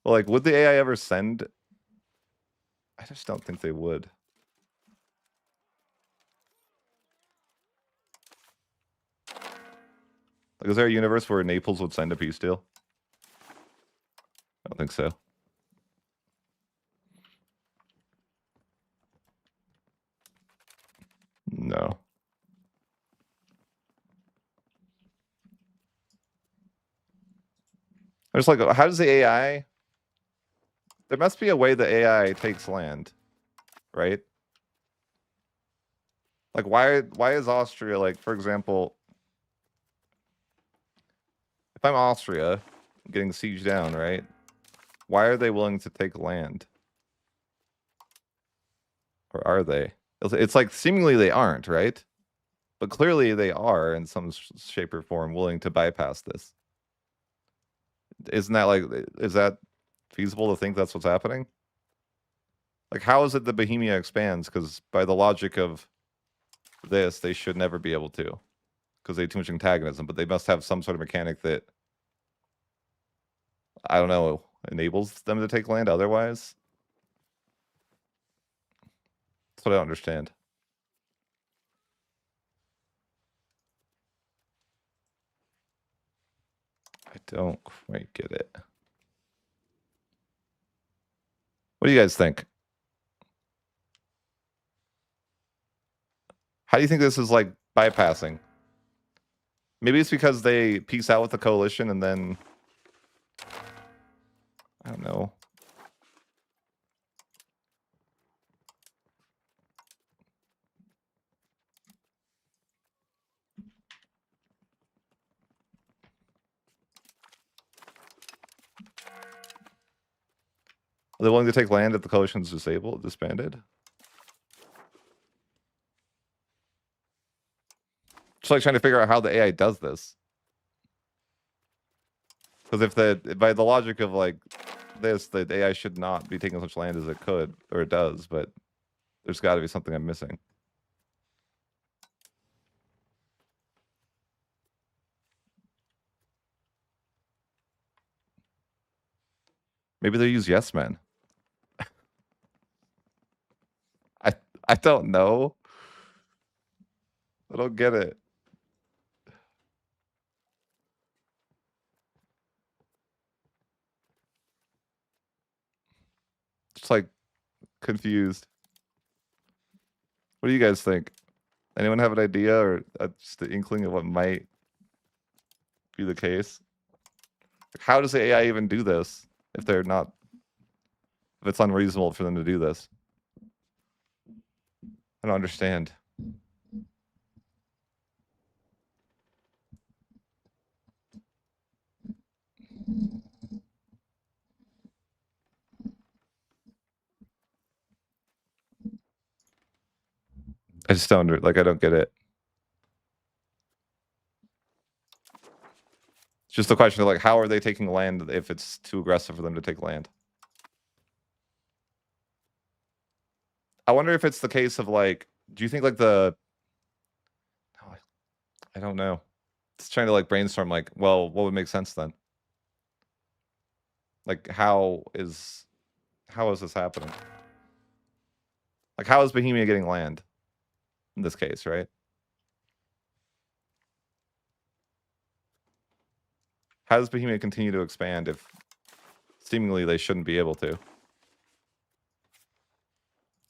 Well, like, would the AI ever send? I just don't think they would. Like, is there a universe where Naples would send a peace deal? I don't think so. No. I just like, how does the AI? There must be a way the AI takes land, right? Like, why is Austria, like, for example, if I'm Austria getting sieged down, right? Why are they willing to take land? Or are they? It's like seemingly they aren't, right? But clearly they are in some shape or form willing to bypass this. Isn't that like, is that feasible to think that's what's happening? Like, how is it that Bohemia expands? Because by the logic of this, they should never be able to. Because they have too much antagonism, but they must have some sort of mechanic that, I don't know, enables them to take land otherwise? That's what I don't understand. I don't quite get it. What do you guys think? How do you think this is like bypassing? Maybe it's because they peace out with the coalition and then, I don't know. Are they willing to take land if the coalition's disbanded? Just like trying to figure out how the AI does this. Because if by the logic of like this, the AI should not be taking as much land as it could, or it does, but there's got to be something I'm missing. Maybe they use yes men. I don't know. I don't get it. Just like confused. What do you guys think? Anyone have an idea or just the inkling of what might be the case? How does the AI even do this if they're not, if it's unreasonable for them to do this? I don't understand. I just don't, like, I don't get it. It's just the question of like, how are they taking land if it's too aggressive for them to take land? I wonder if it's the case of like, do you think like I don't know. Just trying to like brainstorm like, well, what would make sense then? Like, how is this happening? Like, how is Bohemia getting land in this case, right? How does Bohemia continue to expand if seemingly they shouldn't be able to?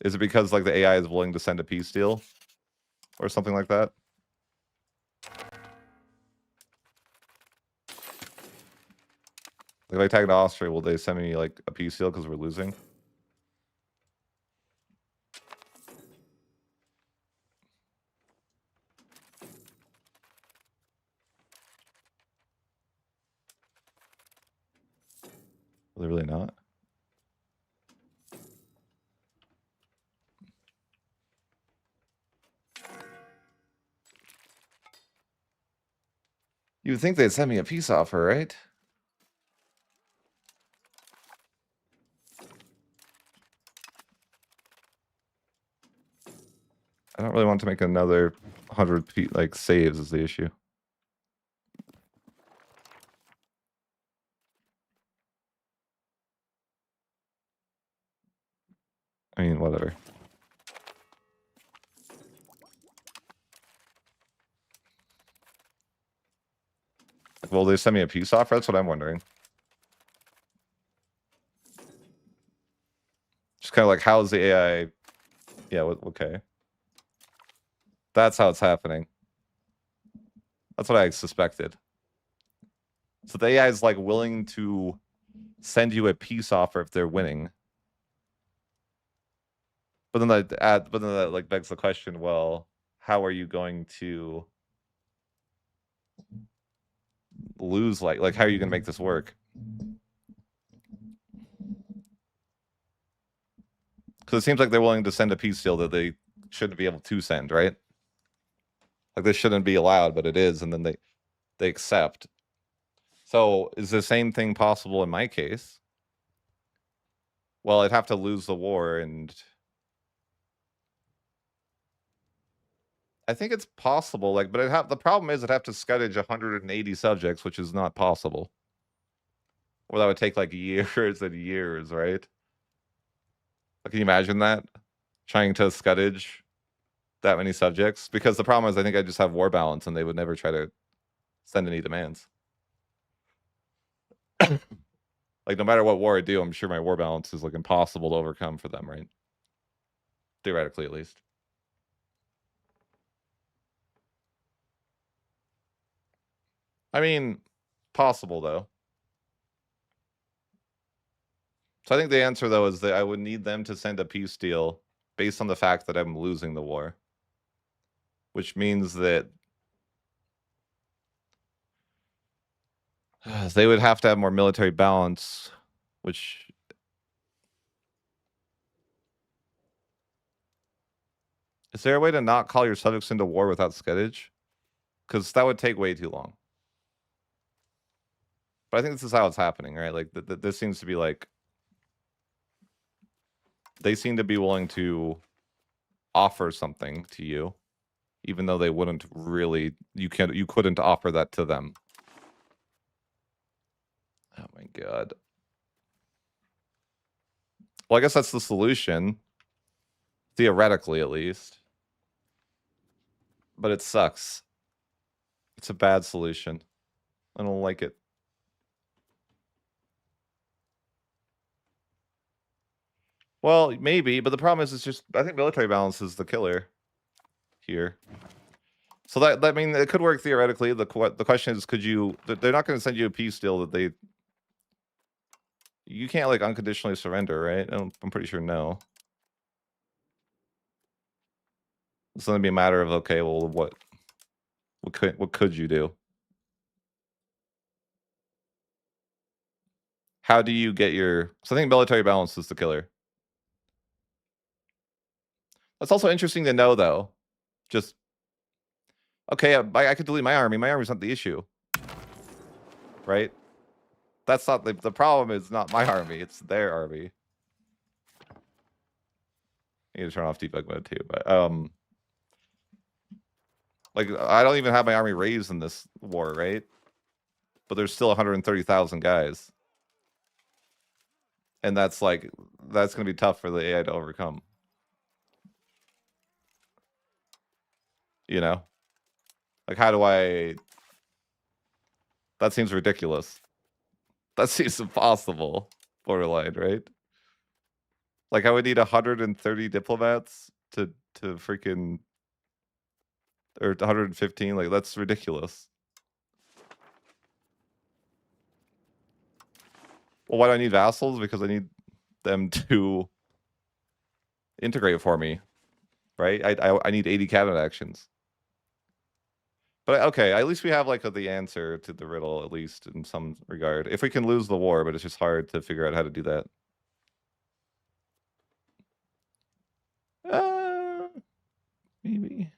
Is it because like the AI is willing to send a peace deal or something like that? Like if I tag to Austria, will they send me like a peace deal because we're losing? Are they really not? You would think they'd send me a peace offer, right? I don't really want to make another 100 like saves is the issue. I mean, whatever. Will they send me a peace offer? That's what I'm wondering. Just kind of like, how's the AI? Yeah, okay. That's how it's happening. That's what I suspected. So the AI is like willing to send you a peace offer if they're winning. But then that like begs the question, well, how are you going to lose like how are you going to make this work? Because it seems like they're willing to send a peace deal that they shouldn't be able to send, right? Like this shouldn't be allowed, but it is, and then they accept. So is the same thing possible in my case? Well, I'd have to lose the war, and I think it's possible. Like, but the problem is I'd have to scuttage 180 subjects, which is not possible. Or that would take like years and years, right? Like, can you imagine that? Trying to scuttage that many subjects? Because the problem is I think I just have war balance and they would never try to send any demands. Like, no matter what war I do, I'm sure my war balance is like impossible to overcome for them, right? Theoretically, at least. I mean, possible though. So I think the answer though is that I would need them to send a peace deal based on the fact that I'm losing the war. Which means that they would have to have more military balance, which is there a way to not call your subjects into war without skettage? Because that would take way too long. But I think this is how it's happening, right? Like this seems to be like they seem to be willing to offer something to you, even though they wouldn't really. You couldn't offer that to them. Oh my god. Well, I guess that's the solution. Theoretically, at least. But it sucks. It's a bad solution. I don't like it. Well, maybe, but the problem is it's just I think military balance is the killer here. So that I mean it could work theoretically. The question is, could you? They're not going to send you a peace deal that they. You can't like unconditionally surrender, right? I'm pretty sure no. It's going to be a matter of okay, well, what could you do? How do you get your? So I think military balance is the killer. That's also interesting to know, though. Just okay, I could delete my army. My army's not the issue, right? That's not the problem. Is not my army. It's their army. I need to turn off debug mode too, but like I don't even have my army raised in this war, right? But there's still 130,000 guys, and that's gonna be tough for the AI to overcome. You know, like how do I? That seems ridiculous. That seems impossible. Borderline, right? Like I would need 130 diplomats to freaking or 115. Like that's ridiculous. Well, why do I need vassals? Because I need them to integrate for me, right? I need 80 cabinet actions. But okay, at least we have like the answer to the riddle, at least in some regard. If we can lose the war, but it's just hard to figure out how to do that. Maybe.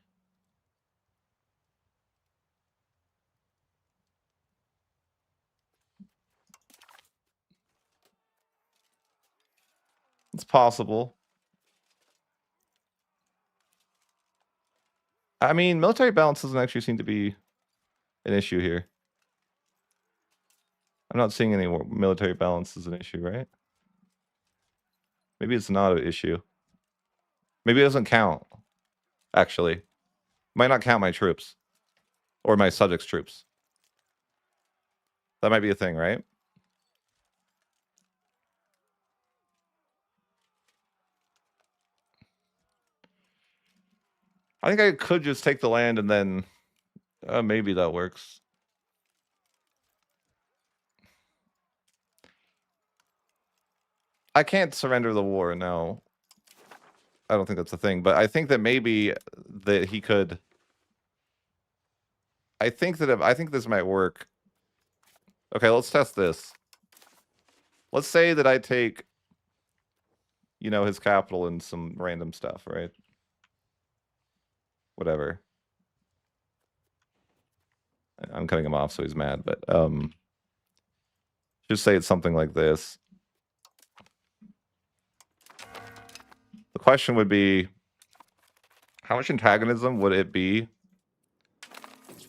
It's possible. I mean, military balance doesn't actually seem to be an issue here. I'm not seeing any military balance as an issue, right? Maybe it's not an issue. Maybe it doesn't count, actually. Might not count my troops. Or my subjects' troops. That might be a thing, right? I think I could just take the land and then maybe that works. I can't surrender the war, no. I don't think that's a thing, but I think that maybe that he could. I think this might work. Okay, let's test this. Let's say that I take, you know, his capital and some random stuff, right? Whatever. I'm cutting him off, so he's mad, but just say it's something like this. The question would be, how much antagonism would it be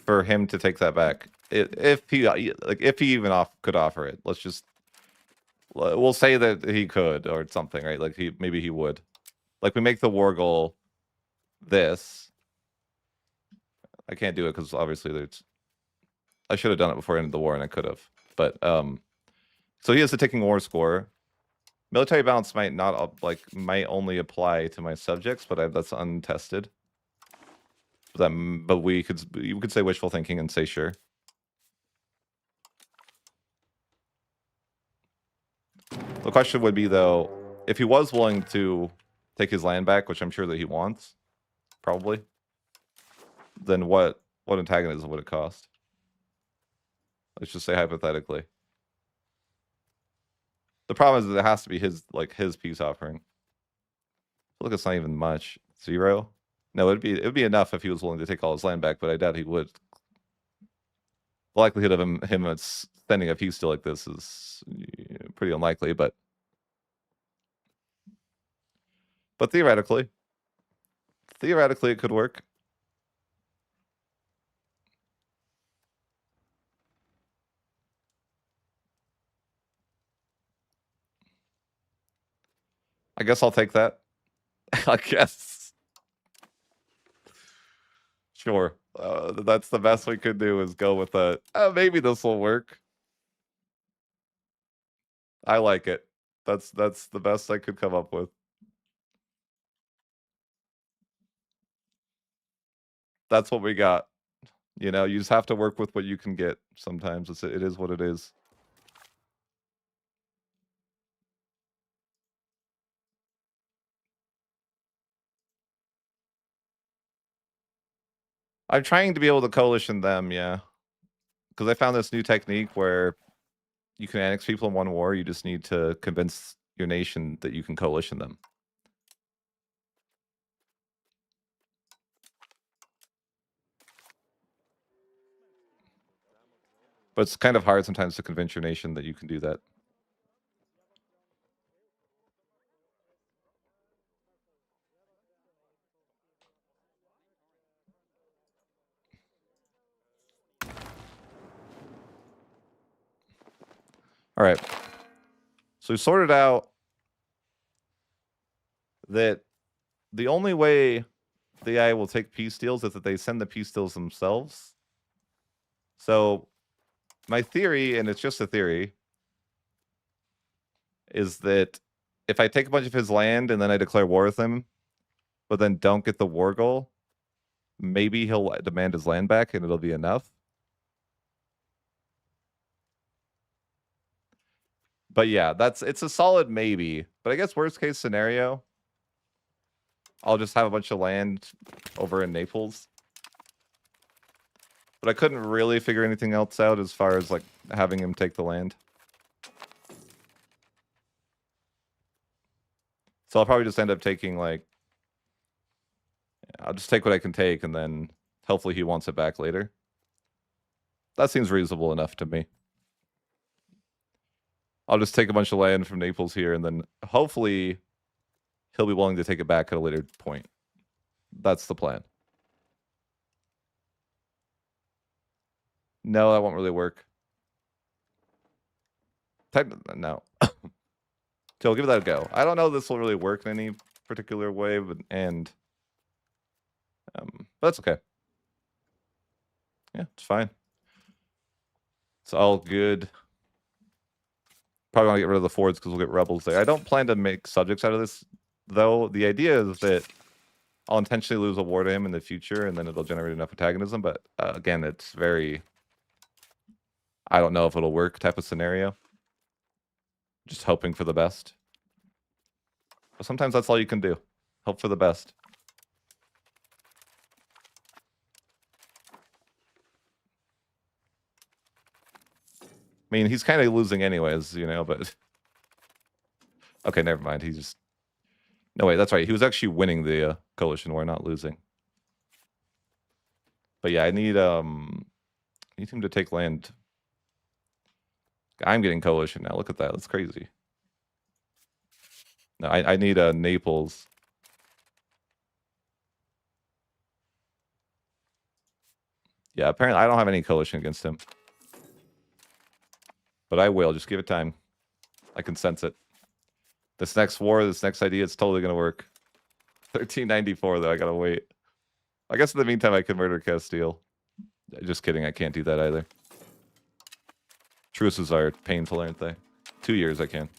for him to take that back? If he even could offer it. Let's just, we'll say that he could or something, right? Like maybe he would. Like we make the war goal this. I can't do it because obviously there's. I should have done it before I ended the war, and I could have. But so he has a ticking war score. Military balance might not might only apply to my subjects, but that's untested. But you could say wishful thinking and say sure. The question would be though, if he was willing to take his land back, which I'm sure that he wants, probably, then what antagonism would it cost? Let's just say hypothetically. The problem is that it has to be his peace offering. Look, it's not even much. 0. No, it'd be enough if he was willing to take all his land back, but I doubt he would. The likelihood of him sending a peace deal like this is pretty unlikely, but theoretically it could work. I guess I'll take that. I guess. Sure. That's the best we could do is go with that. Maybe this will work. I like it. That's the best I could come up with. That's what we got. You know, you just have to work with what you can get. Sometimes it is what it is. I'm trying to be able to coalition them, yeah. Because I found this new technique where you can annex people in one war. You just need to convince your nation that you can coalition them. But it's kind of hard sometimes to convince your nation that you can do that. All right. So we sorted out that the only way the AI will take peace deals is that they send the peace deals themselves. So my theory, and it's just a theory, is that if I take a bunch of his land and then I declare war with him, but then don't get the war goal, maybe he'll demand his land back and it'll be enough. But yeah, it's a solid maybe. But I guess worst case scenario, I'll just have a bunch of land over in Naples. But I couldn't really figure anything else out as far as, like, having him take the land. So I'll probably just end up taking, like... I'll just take what I can take, and then hopefully he wants it back later. That seems reasonable enough to me. I'll just take a bunch of land from Naples here, and then hopefully he'll be willing to take it back at a later point. That's the plan. No, that won't really work. No. So I'll give that a go. I don't know if this will really work in any particular way, but that's okay. Yeah, it's fine. It's all good. Probably want to get rid of the forts because we'll get rebels there. I don't plan to make subjects out of this, though. The idea is that I'll intentionally lose a war to him in the future, and then it'll generate enough antagonism. But again, it's very... I don't know if it'll work type of scenario. Just hoping for the best. But sometimes that's all you can do. Hope for the best. I mean, he's kind of losing anyways, you know, but... Okay, never mind. He just... No, wait, that's right. He was actually winning the coalition war, not losing. But yeah, I need him to take land. I'm getting coalition now. Look at that. That's crazy. No, I need Naples. Yeah, apparently I don't have any coalition against him. But I will. Just give it time. I can sense it. This next war, this next idea, it's totally going to work. 1394, though. I got to wait. I guess in the meantime, I can murder Castile. Just kidding. I can't do that either. Truces are painful, aren't they? 2 years I can.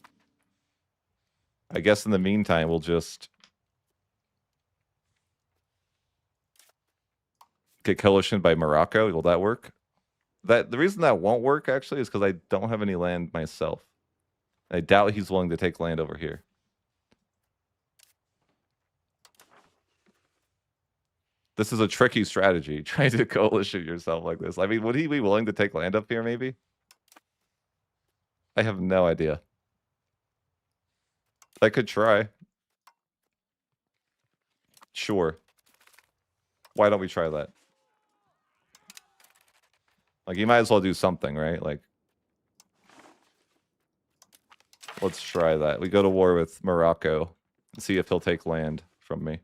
I guess in the meantime, we'll just... get coalition by Morocco. Will that work? The reason that won't work, actually, is because I don't have any land myself. I doubt he's willing to take land over here. This is a tricky strategy, trying to coalition yourself like this. I mean, would he be willing to take land up here, maybe? I have no idea. I could try. Sure. Why don't we try that? Like, you might as well do something, right? Like, let's try that. We go to war with Morocco and see if he'll take land from me.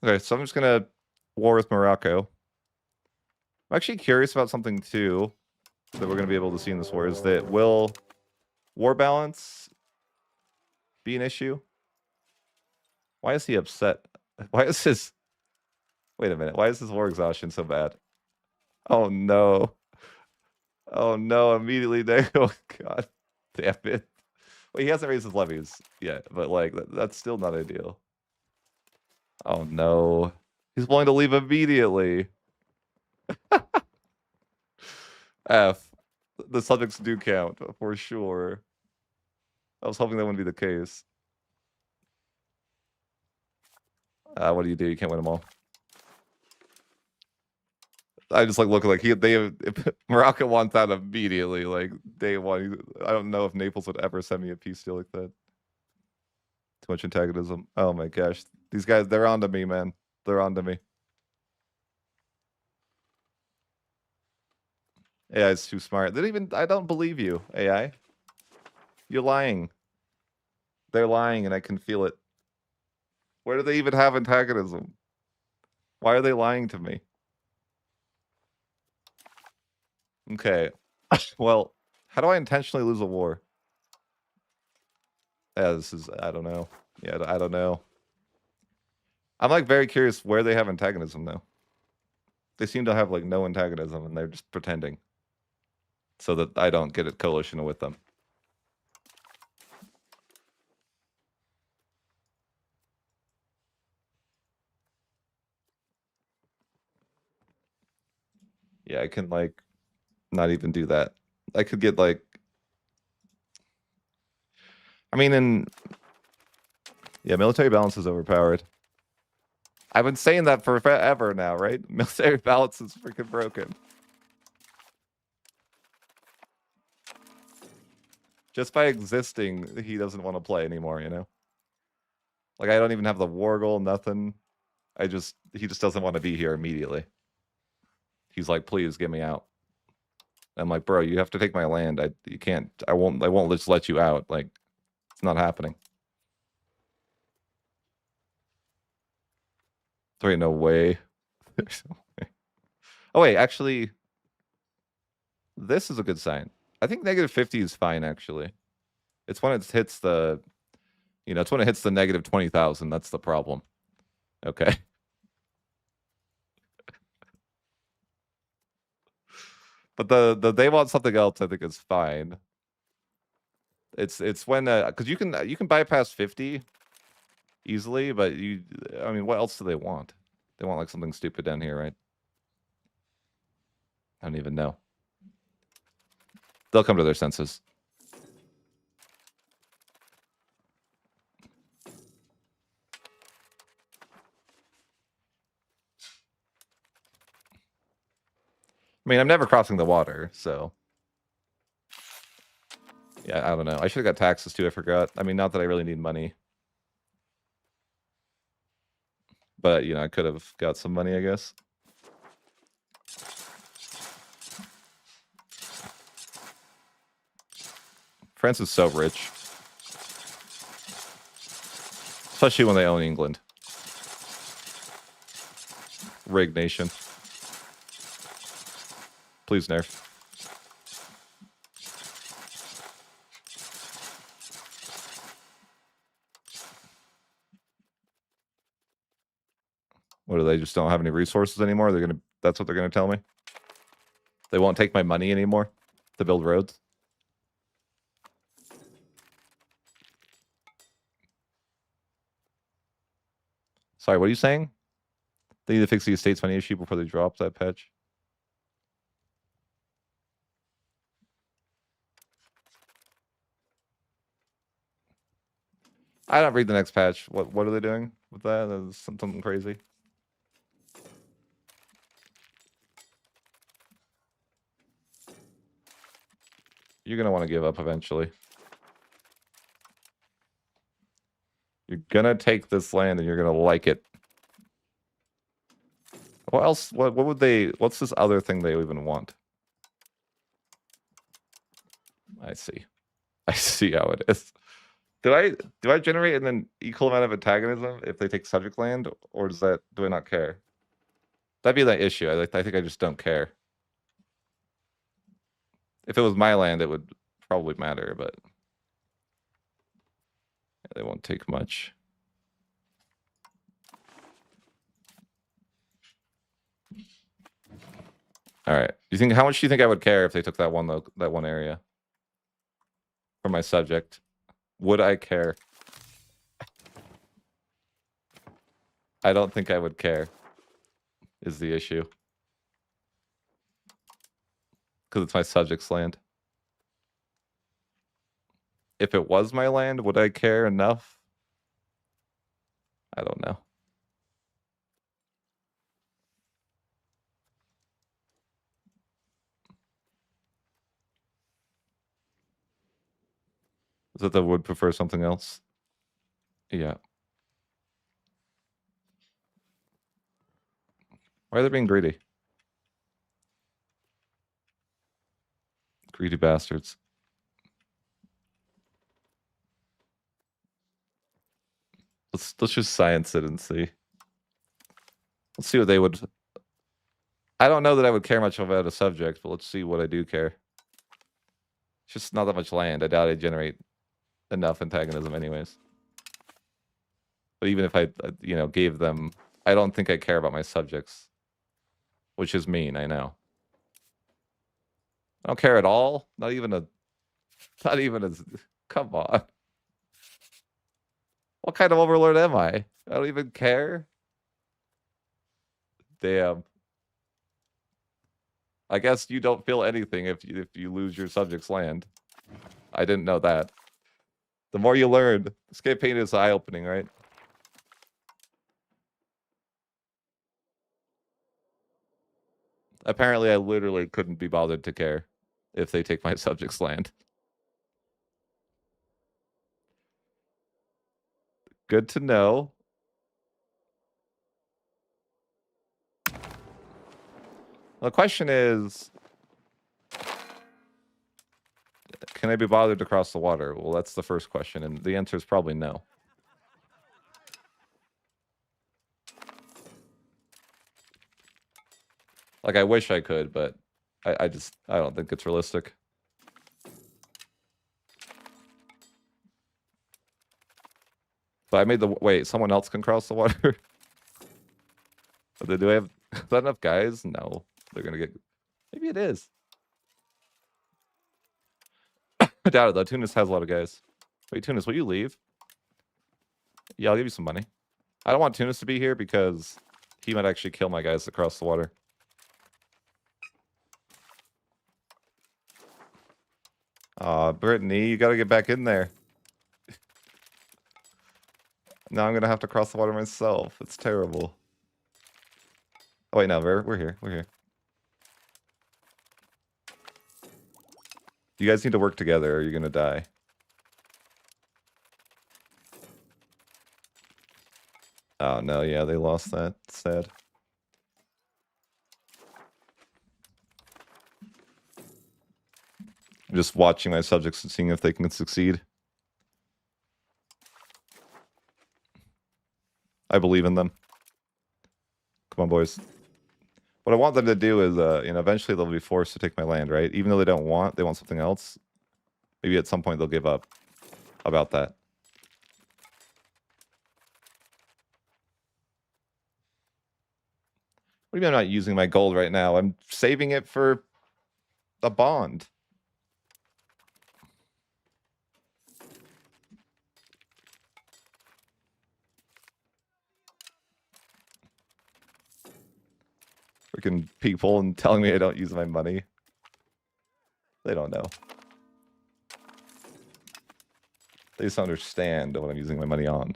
Okay, so I'm just gonna war with Morocco. I'm actually curious about something too that we're gonna be able to see in this war, is that will war balance be an issue? Why is he upset? Why is his... Wait a minute. Why is his war exhaustion so bad? Oh no. Oh no, immediately they... Oh god. Damn it. Well, he hasn't raised his levies yet, but like, that's still not ideal. Oh no. He's willing to leave immediately. F. The subjects do count, for sure. I was hoping that wouldn't be the case. What do? You can't win them all. I just like looking like Morocco wants that immediately, like day one. I don't know if Naples would ever send me a peace deal like that. Too much antagonism. Oh my gosh. These guys, they're onto me, man. They're onto me. AI is too smart. I don't believe you, AI. You're lying. They're lying and I can feel it. Where do they even have antagonism? Why are they lying to me? Okay. Well, how do I intentionally lose a war? Yeah, this is... I don't know. Yeah, I don't know. I'm like very curious where they have antagonism though. They seem to have like no antagonism and they're just pretending. so that I don't get a coalition with them. Yeah, I can like not even do that. I could get like, I mean, yeah, military balance is overpowered. I've been saying that for forever now, right? Military balance is freaking broken. Just by existing, he doesn't want to play anymore, you know? Like, I don't even have the war goal, nothing. He just doesn't want to be here immediately. He's like, please get me out. I'm like, bro, you have to take my land. You can't, I won't just let you out. Like, it's not happening. There ain't no way. There's no way. Oh, wait, actually, this is a good sign. I think -50 is fine, actually. It's when it hits the, it's when it hits the -20,000. That's the problem. Okay. But the they want something else, I think is fine. It's when, because you can bypass 50 easily, but I mean, what else do they want? They want like something stupid down here, right? I don't even know. They'll come to their senses. I mean, I'm never crossing the water, so. Yeah, I don't know. I should have got taxes too, I forgot. I mean, not that I really need money. But, I could have got some money, I guess. France is so rich. Especially when they own England. Rigged nation. Please nerf. What, do they just don't have any resources anymore? That's what they're gonna tell me? They won't take my money anymore to build roads? Sorry, what are you saying? They need to fix the estate's money issue before they drop that patch. I don't read the next patch. What are they doing with that? That's something crazy. You're gonna want to give up eventually. You're gonna take this land and you're gonna like it. What else? What would they? What's this other thing they even want? I see. I see how it is. Do I generate an equal amount of antagonism if they take subject land, or do I not care? That'd be the issue. I think I just don't care. If it was my land, it would probably matter, but they won't take much. All right. How much do you think I would care if they took that one area for my subject? Would I care? I don't think I would care. Is the issue. Because it's my subject's land. If it was my land, would I care enough? I don't know. Is that they would prefer something else? Yeah. Why are they being greedy? Greedy bastards. Let's just science it and see. Let's see what they would. I don't know that I would care much about a subject, but let's see what I do care. It's just not that much land. I doubt I'd generate enough antagonism anyways. But even if I, gave them, I don't think I care about my subjects. Which is mean, I know. I don't care at all. Not even a. Come on. What kind of overlord am I? I don't even care. Damn. I guess you don't feel anything if you lose your subject's land. I didn't know that. The more you learn, this campaign is eye-opening, right? Apparently, I literally couldn't be bothered to care if they take my subject's land. Good to know. The question is, can I be bothered to cross the water? Well, that's the first question, and the answer is probably no. Like, I wish I could, but I don't think it's realistic. But I made the... Wait, someone else can cross the water? Do I have... Is that enough guys? No. They're gonna get... Maybe it is. I doubt it, though. Tunis has a lot of guys. Wait, Tunis, will you leave? Yeah, I'll give you some money. I don't want Tunis to be here because he might actually kill my guys across the water. Aw, Brittany, you gotta get back in there. Now I'm gonna have to cross the water myself. It's terrible. Oh wait, no, we're here. We're here. You guys need to work together or you're gonna die. Oh no, yeah, they lost that. Sad. I'm just watching my subjects and seeing if they can succeed. I believe in them. Come on, boys. What I want them to do is, eventually they'll be forced to take my land, right? Even though they want something else. Maybe at some point they'll give up about that. What do you mean I'm not using my gold right now? I'm saving it for a bond. Freaking people and telling me I don't use my money. They don't know. They just understand what I'm using my money on.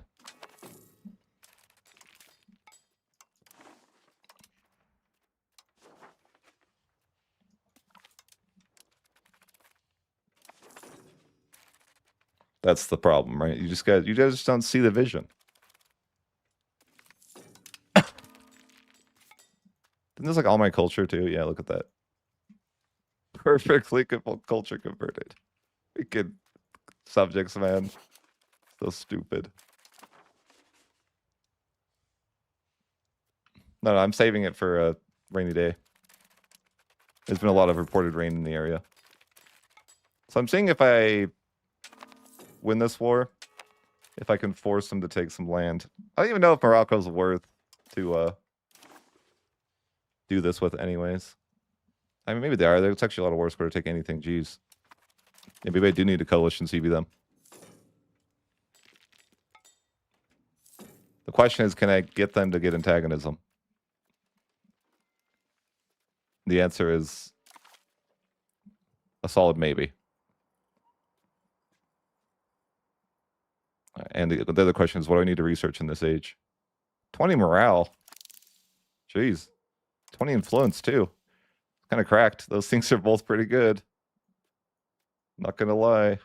That's the problem, right? You guys just don't see the vision. Isn't this like all my culture too? Yeah, look at that. Perfectly culture converted. Freaking subjects, man. So stupid. No, I'm saving it for a rainy day. There's been a lot of reported rain in the area. So I'm seeing if I win this war, if I can force them to take some land. I don't even know if Morocco's worth to do this with anyways. I mean, maybe they are. There's actually a lot of war score to take anything. Jeez. Yeah, maybe I do need a coalition CV them. The question is, can I get them to get antagonism? The answer is a solid maybe. And the other question is, what do I need to research in this age? 20 morale. Jeez. 20 influence, too. Kind of cracked. Those things are both pretty good. Not gonna lie.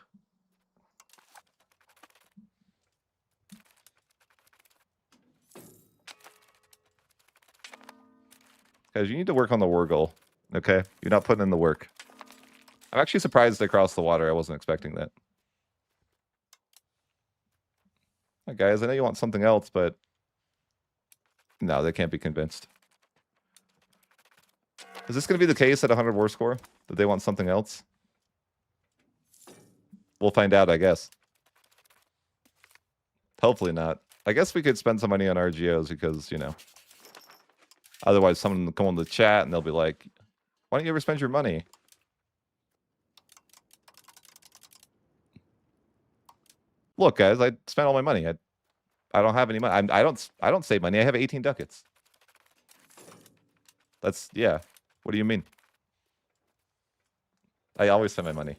Guys, you need to work on the war goal. Okay? You're not putting in the work. I'm actually surprised they crossed the water. I wasn't expecting that. Right, guys, I know you want something else, but no, they can't be convinced. Is this going to be the case at 100 war score? That they want something else? We'll find out, I guess. Hopefully not. I guess we could spend some money on RGOs because, otherwise someone will come on the chat and they'll be like, why don't you ever spend your money? Look, guys, I spent all my money. I don't have any money. I don't save money. I have 18 ducats. That's yeah. What do you mean? I always spend my money.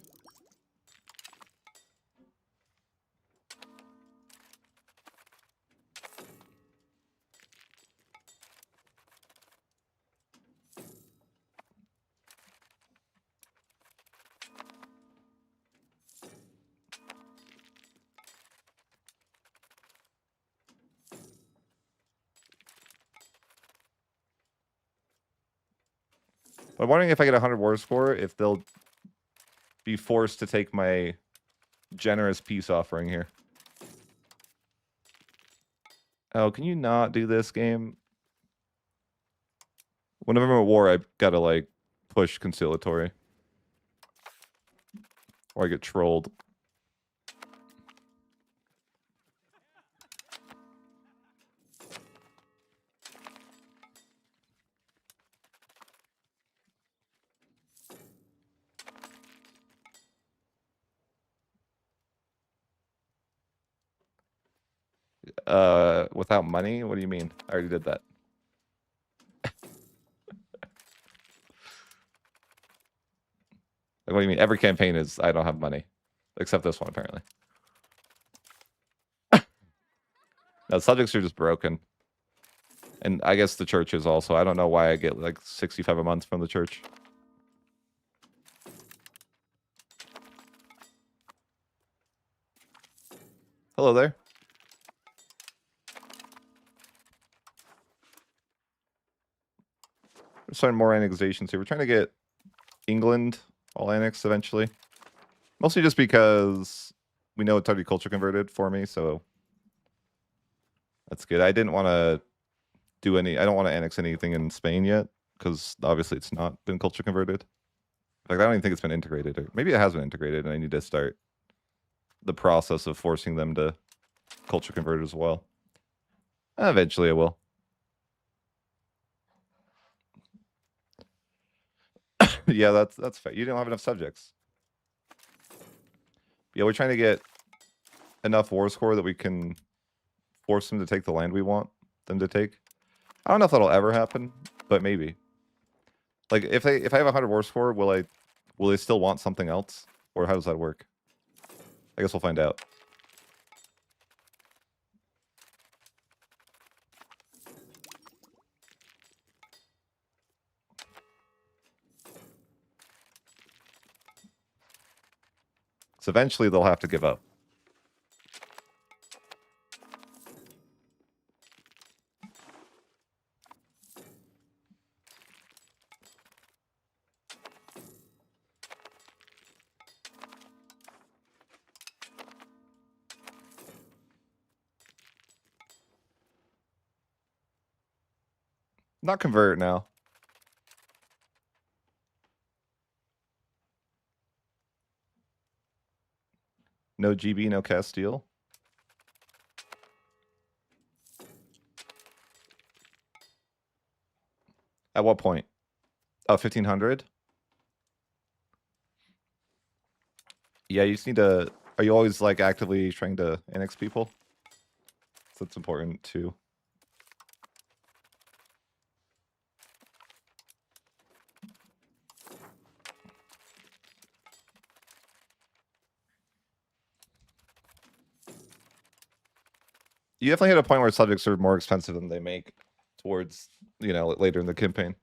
I'm wondering if I get 100 war score, if they'll be forced to take my generous peace offering here. Oh, can you not do this game? Whenever I'm at war, I gotta like push conciliatory, or I get trolled. Without money? What do you mean? I already did that. Like, what do you mean? Every campaign is I don't have money, except this one apparently. No, subjects are just broken, and I guess the church is also. I don't know why I get like 65 a month from the church. Hello there. We're starting more annexations here. We're trying to get England all annexed eventually. Mostly just because we know it's already culture converted for me, so that's good. I didn't want to do any. I don't want to annex anything in Spain yet, because obviously it's not been culture converted. In fact, I don't even think it's been integrated, or maybe it has been integrated, and I need to start the process of forcing them to culture convert as well. Eventually, I will. Yeah, that's fair. You don't have enough subjects. Yeah, we're trying to get enough war score that we can force them to take the land we want them to take. I don't know if that'll ever happen, but maybe. Like if I have 100 war score, will they still want something else, or how does that work? I guess we'll find out. So eventually they'll have to give up. Not convert now. No GB, no Castile. At what point? Oh, 1500? Yeah, you just need to... Are you always, like, actively trying to annex people? So that's important, too. You definitely hit a point where subjects are more expensive than they make towards, you know, later in the campaign.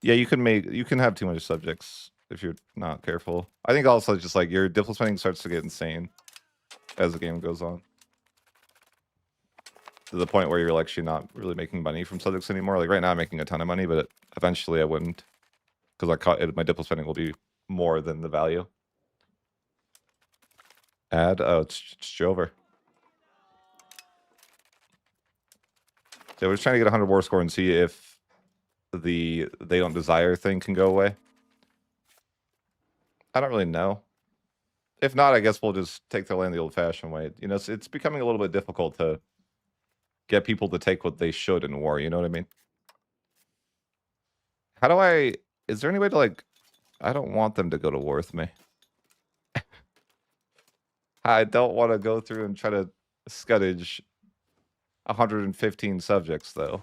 Yeah, you can have too much subjects if you're not careful. I think also just like your diplo spending starts to get insane as the game goes on. To the point where you're actually not really making money from subjects anymore. Like right now I'm making a ton of money, but eventually I wouldn't. Because my diplo spending will be more than the value. Add, oh, it's over. So we're just trying to get 100 war score and see if the they don't desire thing can go away. I don't really know. If not, I guess we'll just take their land the old-fashioned way. You know, it's becoming a little bit difficult to get people to take what they should in war, you know what I mean? How do I... Is there any way to, like... I don't want them to go to war with me. I don't want to go through and try to scuttage 115 subjects, though.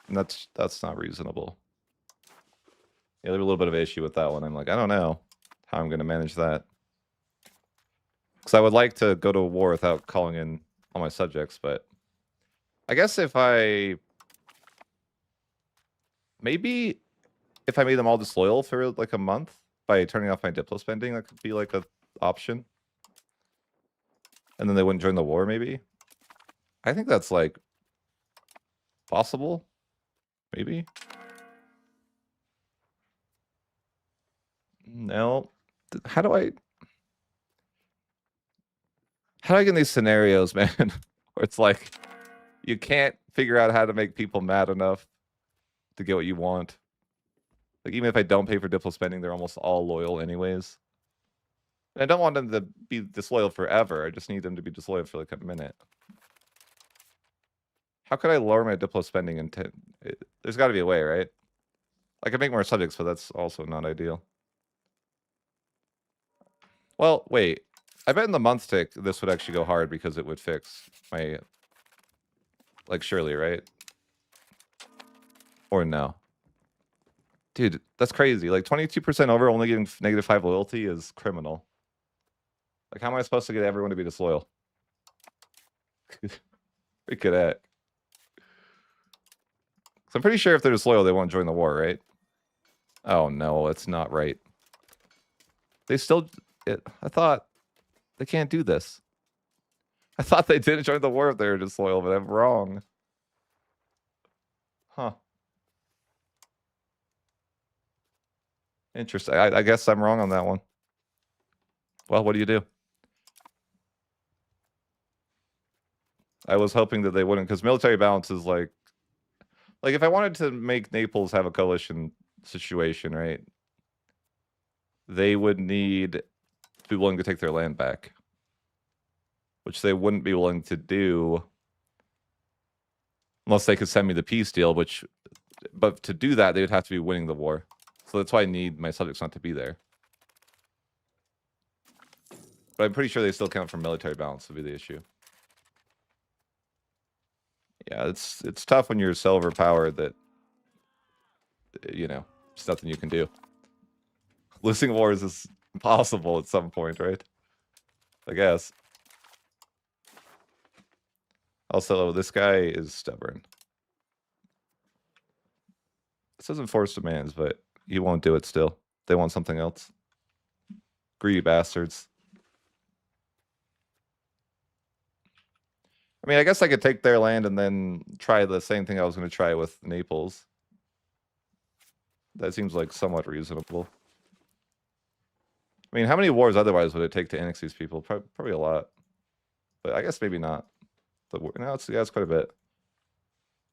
And that's not reasonable. Yeah, there's a little bit of an issue with that one. I'm like, I don't know how I'm going to manage that. Because I would like to go to a war without calling in all my subjects, but I guess if I... Maybe if I made them all disloyal for like a month by turning off my Diplo spending, that could be like an option. And then they wouldn't join the war, maybe? I think that's like possible. Maybe. No. How do I get in these scenarios, man? Where it's like you can't figure out how to make people mad enough to get what you want. Like even if I don't pay for Diplo spending, they're almost all loyal anyways. And I don't want them to be disloyal forever. I just need them to be disloyal for like a minute. How could I lower my Diplo spending in 10? There's got to be a way, right? I could make more subjects, but that's also not ideal. Well, wait. I bet in the month tick, this would actually go hard because it would fix my... Like, surely, right? Or no? Dude, that's crazy. Like, 22% over, only getting -5 loyalty is criminal. Like, how am I supposed to get everyone to be disloyal? We could act. So I'm pretty sure if they're disloyal, they won't join the war, right? Oh, no, it's not right. They still... I thought... They can't do this. I thought they didn't join the war if they were disloyal, but I'm wrong. Huh. Interesting. I guess I'm wrong on that one. Well, what do you do? I was hoping that they wouldn't, because military balance is like if I wanted to make Naples have a coalition situation, right? They would need to be willing to take their land back, which they wouldn't be willing to do unless they could send me the peace deal, but to do that, they would have to be winning the war. So that's why I need my subjects not to be there. But I'm pretty sure they still count for military balance to be the issue. Yeah, it's tough when you're so overpowered that, you know, there's nothing you can do. Losing wars is impossible at some point, right? I guess. Also, this guy is stubborn. This doesn't force demands, but he won't do it still. They want something else. Greedy bastards. I mean, I guess I could take their land and then try the same thing I was going to try with Naples. That seems like somewhat reasonable. I mean, how many wars otherwise would it take to annex these people? Probably a lot. But I guess maybe not. No, it's quite a bit.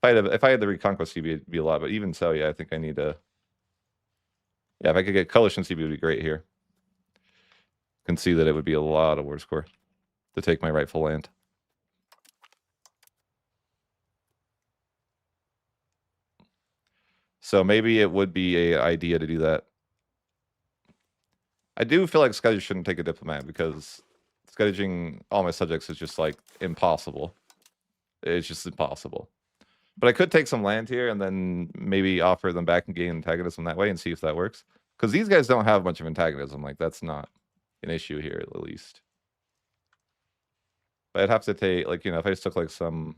If I had the Reconquest CB, it'd be a lot. But even so, yeah, I think I need to... Yeah, if I could get Coalition CB, it would be great here. You can see that it would be a lot of war score to take my rightful land. So maybe it would be an idea to do that. I do feel like Scottish shouldn't take a diplomat because Scottishing all my subjects is just like impossible. It's just impossible. But I could take some land here and then maybe offer them back and gain antagonism that way and see if that works. Because these guys don't have much of antagonism. Like, that's not an issue here, at least. But I'd have to take, like, you know, if I just took, like, some...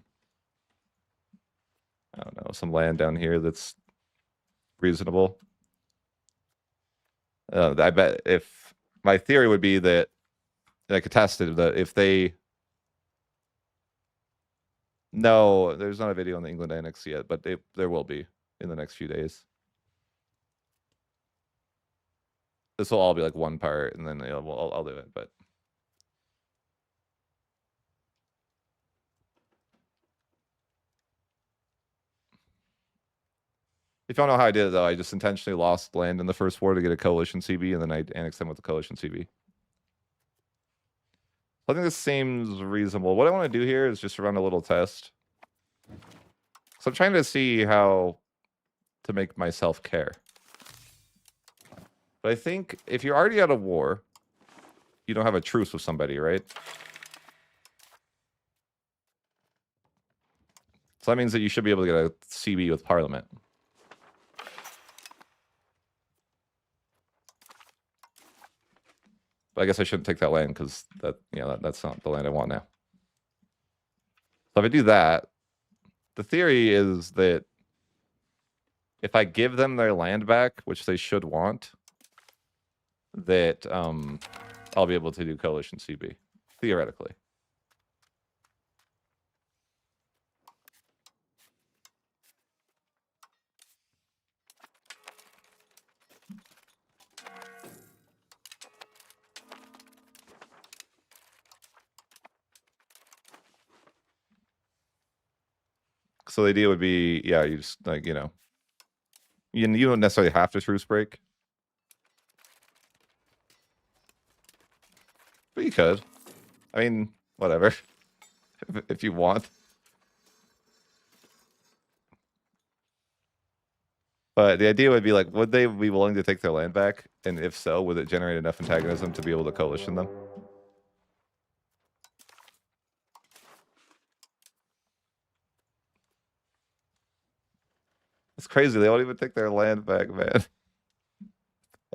I don't know, some land down here that's reasonable. I bet if... My theory would be that... I could test it, that if they... No, there's not a video on the England Annex yet, but there will be in the next few days. This will all be like one part, and then you know, I'll do it. But if you don't know how I did it, though, I just intentionally lost land in the first war to get a coalition CB, and then I annexed them with the coalition CB. I think this seems reasonable. What I want to do here is just run a little test. So I'm trying to see how to make myself care. But I think if you're already out of war, you don't have a truce with somebody, right? So that means that you should be able to get a CB with Parliament. But I guess I shouldn't take that land because that's not the land I want now. So if I do that, the theory is that if I give them their land back, which they should want, that I'll be able to do coalition CB, theoretically. So the idea would be, yeah, you just like, you don't necessarily have to truce break. But you could. I mean, whatever. if you want. But the idea would be like, would they be willing to take their land back? And if so, would it generate enough antagonism to be able to coalition them? It's crazy. They won't even take their land back, man.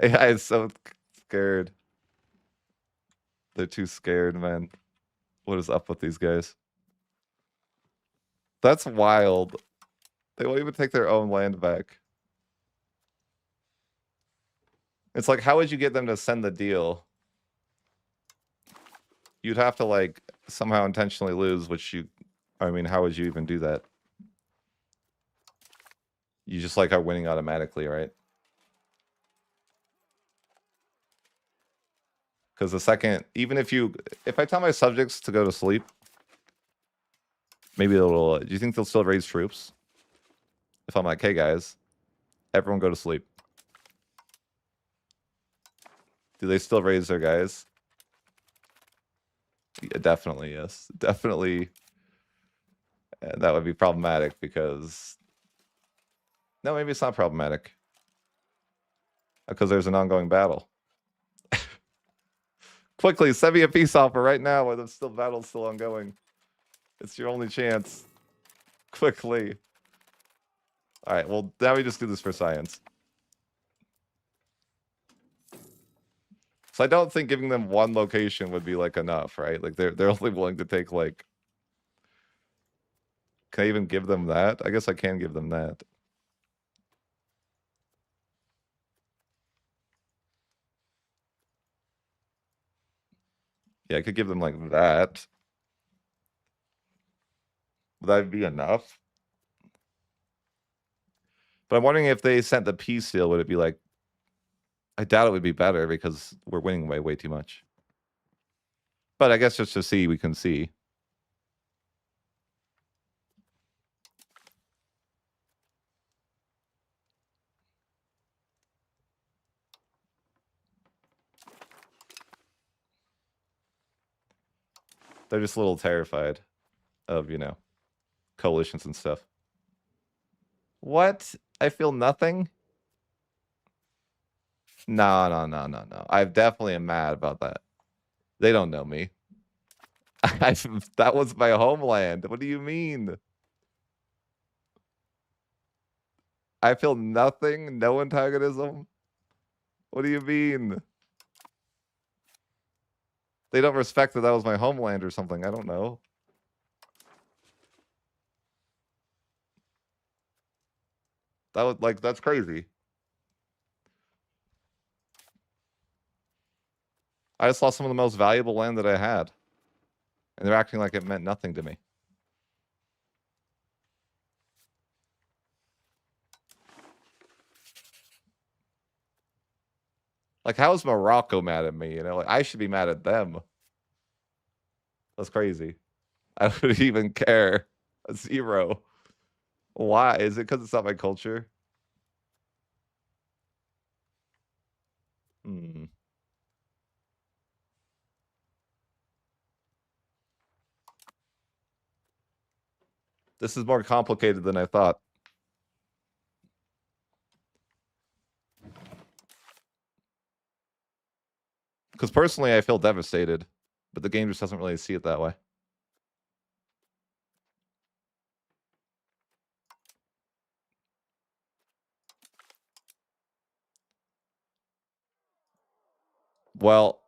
AI is so scared. They're too scared, man. What is up with these guys? That's wild. They won't even take their own land back. It's like, how would you get them to send the deal? You'd have to, like, somehow intentionally lose, I mean, how would you even do that? You just, like, are winning automatically, right? Because the second, even if I tell my subjects to go to sleep, maybe do you think they'll still raise troops? If I'm like, hey guys, everyone go to sleep. Do they still raise their guys? Yeah, definitely, yes. Definitely. And that would be problematic because... No, maybe it's not problematic. Because there's an ongoing battle. Quickly, send me a peace offer right now while the battle's still ongoing. It's your only chance. Quickly. Alright, well, now we just do this for science. So I don't think giving them one location would be, like, enough, right? Like, they're only willing to take, like... Can I even give them that? I guess I can give them that. Yeah, I could give them, like, that. Would that be enough? But I'm wondering if they sent the peace deal, would it be like... I doubt it would be better because we're winning way too much. But I guess just to see, we can see. They're just a little terrified of, coalitions and stuff. What? I feel nothing? No. I definitely am mad about that. They don't know me. That was my homeland. What do you mean? I feel nothing? No antagonism? What do you mean? They don't respect that was my homeland or something. I don't know. That's crazy. I just lost some of the most valuable land that I had. And they're acting like it meant nothing to me. Like, how is Morocco mad at me? Like, I should be mad at them. That's crazy. I wouldn't even care. 0. Why? Is it because it's not my culture? This is more complicated than I thought. Because personally, I feel devastated, but the game just doesn't really see it that way. Well,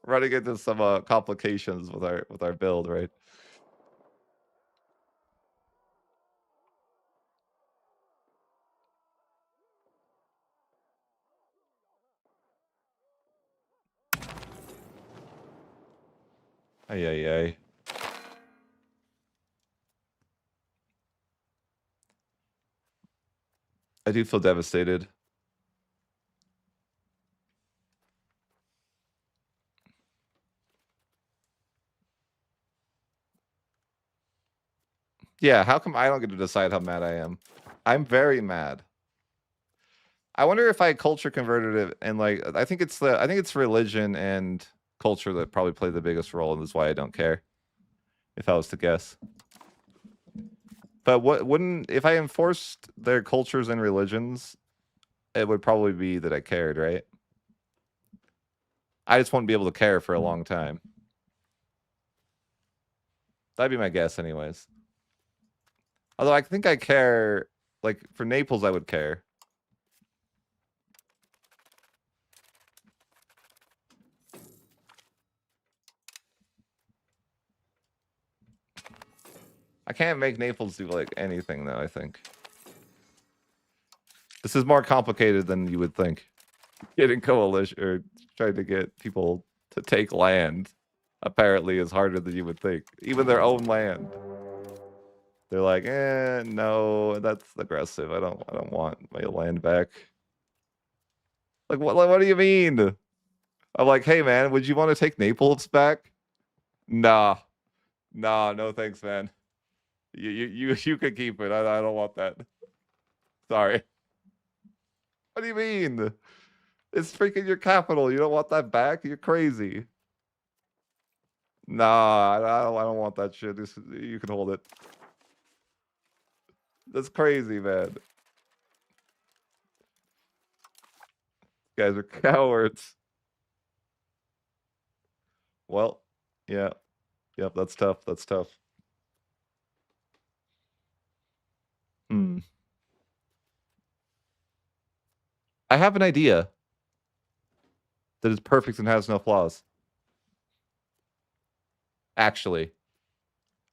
running into some complications with our build, right? Ay ay ay. I do feel devastated. Yeah, how come I don't get to decide how mad I am? I'm very mad. I wonder if I culture converted it and like I think it's religion and culture that probably play the biggest role, and that's why I don't care. If I was to guess. But what wouldn't if I enforced their cultures and religions, it would probably be that I cared, right? I just wouldn't be able to care for a long time. That'd be my guess, anyways. Although I think I care, like for Naples, I would care. I can't make Naples do like anything though. I think this is more complicated than you would think. Getting coalition or trying to get people to take land apparently is harder than you would think. Even their own land. They're like, no, that's aggressive. I don't want my land back. Like what do you mean? I'm like, hey man, would you want to take Naples back? Nah. Nah, no thanks, man. You can keep it. I don't want that. Sorry. What do you mean? It's freaking your capital. You don't want that back? You're crazy. Nah, I don't want that shit. You can hold it. That's crazy, man. You guys are cowards. Well, yeah. Yep, that's tough. That's tough. Hmm. I have an idea that is perfect and has no flaws. Actually.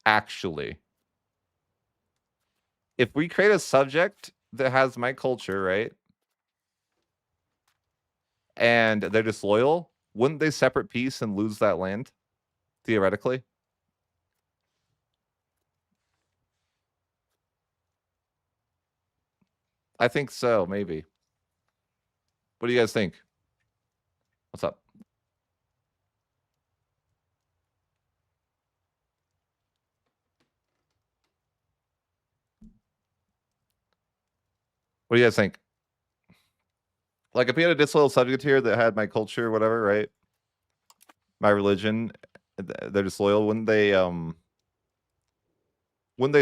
Actually. If we create a subject that has my culture, right? And they're disloyal, wouldn't they separate peace and lose that land? Theoretically? I think so, maybe. What do you guys think? What's up? What do you guys think? Like, if we had a disloyal subject here that had my culture, whatever, right? My religion, they're disloyal. Wouldn't they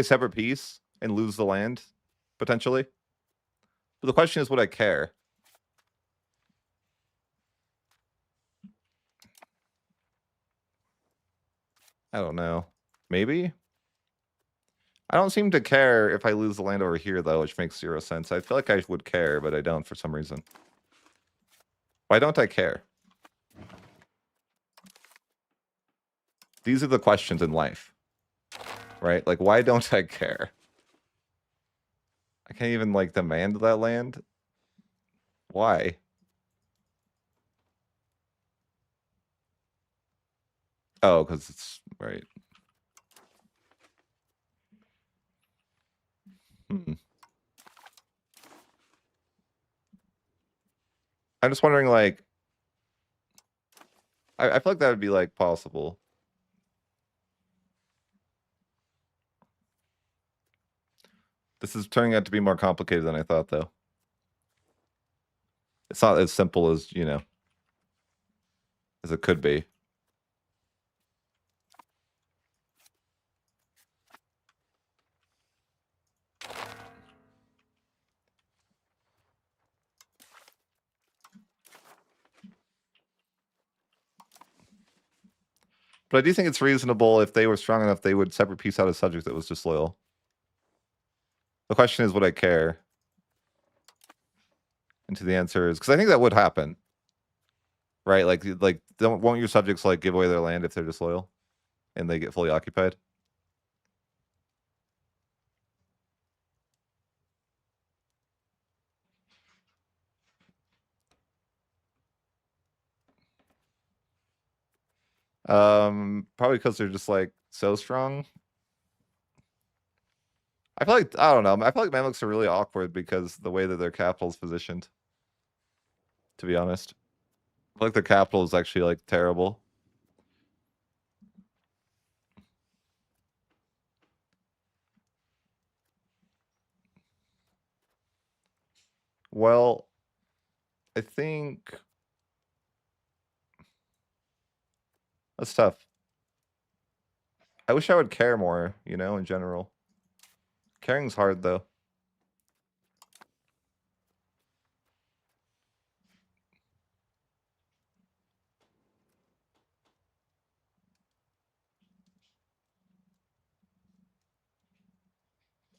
separate peace and lose the land potentially? But the question is, would I care? I don't know. Maybe. I don't seem to care if I lose the land over here, though, which makes 0 sense. I feel like I would care, but I don't for some reason. Why don't I care? These are the questions in life, right? Like, why don't I care? I can't even, like, demand that land. Why? Oh, because it's right. Hmm. I'm just wondering, like, I feel like that would be like possible. This is turning out to be more complicated than I thought, though. It's not as simple as, as it could be. But I do think it's reasonable if they were strong enough, they would separate peace out a subject that was disloyal. The question is, would I care? And the answer is, because I think that would happen, right? Like, won't your subjects like give away their land if they're disloyal, and they get fully occupied? Probably because they're just like so strong. I feel like I don't know. I feel like Mamluks are really awkward because the way that their capital is positioned. To be honest, I feel like their capital is actually like terrible. Well, I think that's tough. I wish I would care more, you know, in general. Caring's hard though.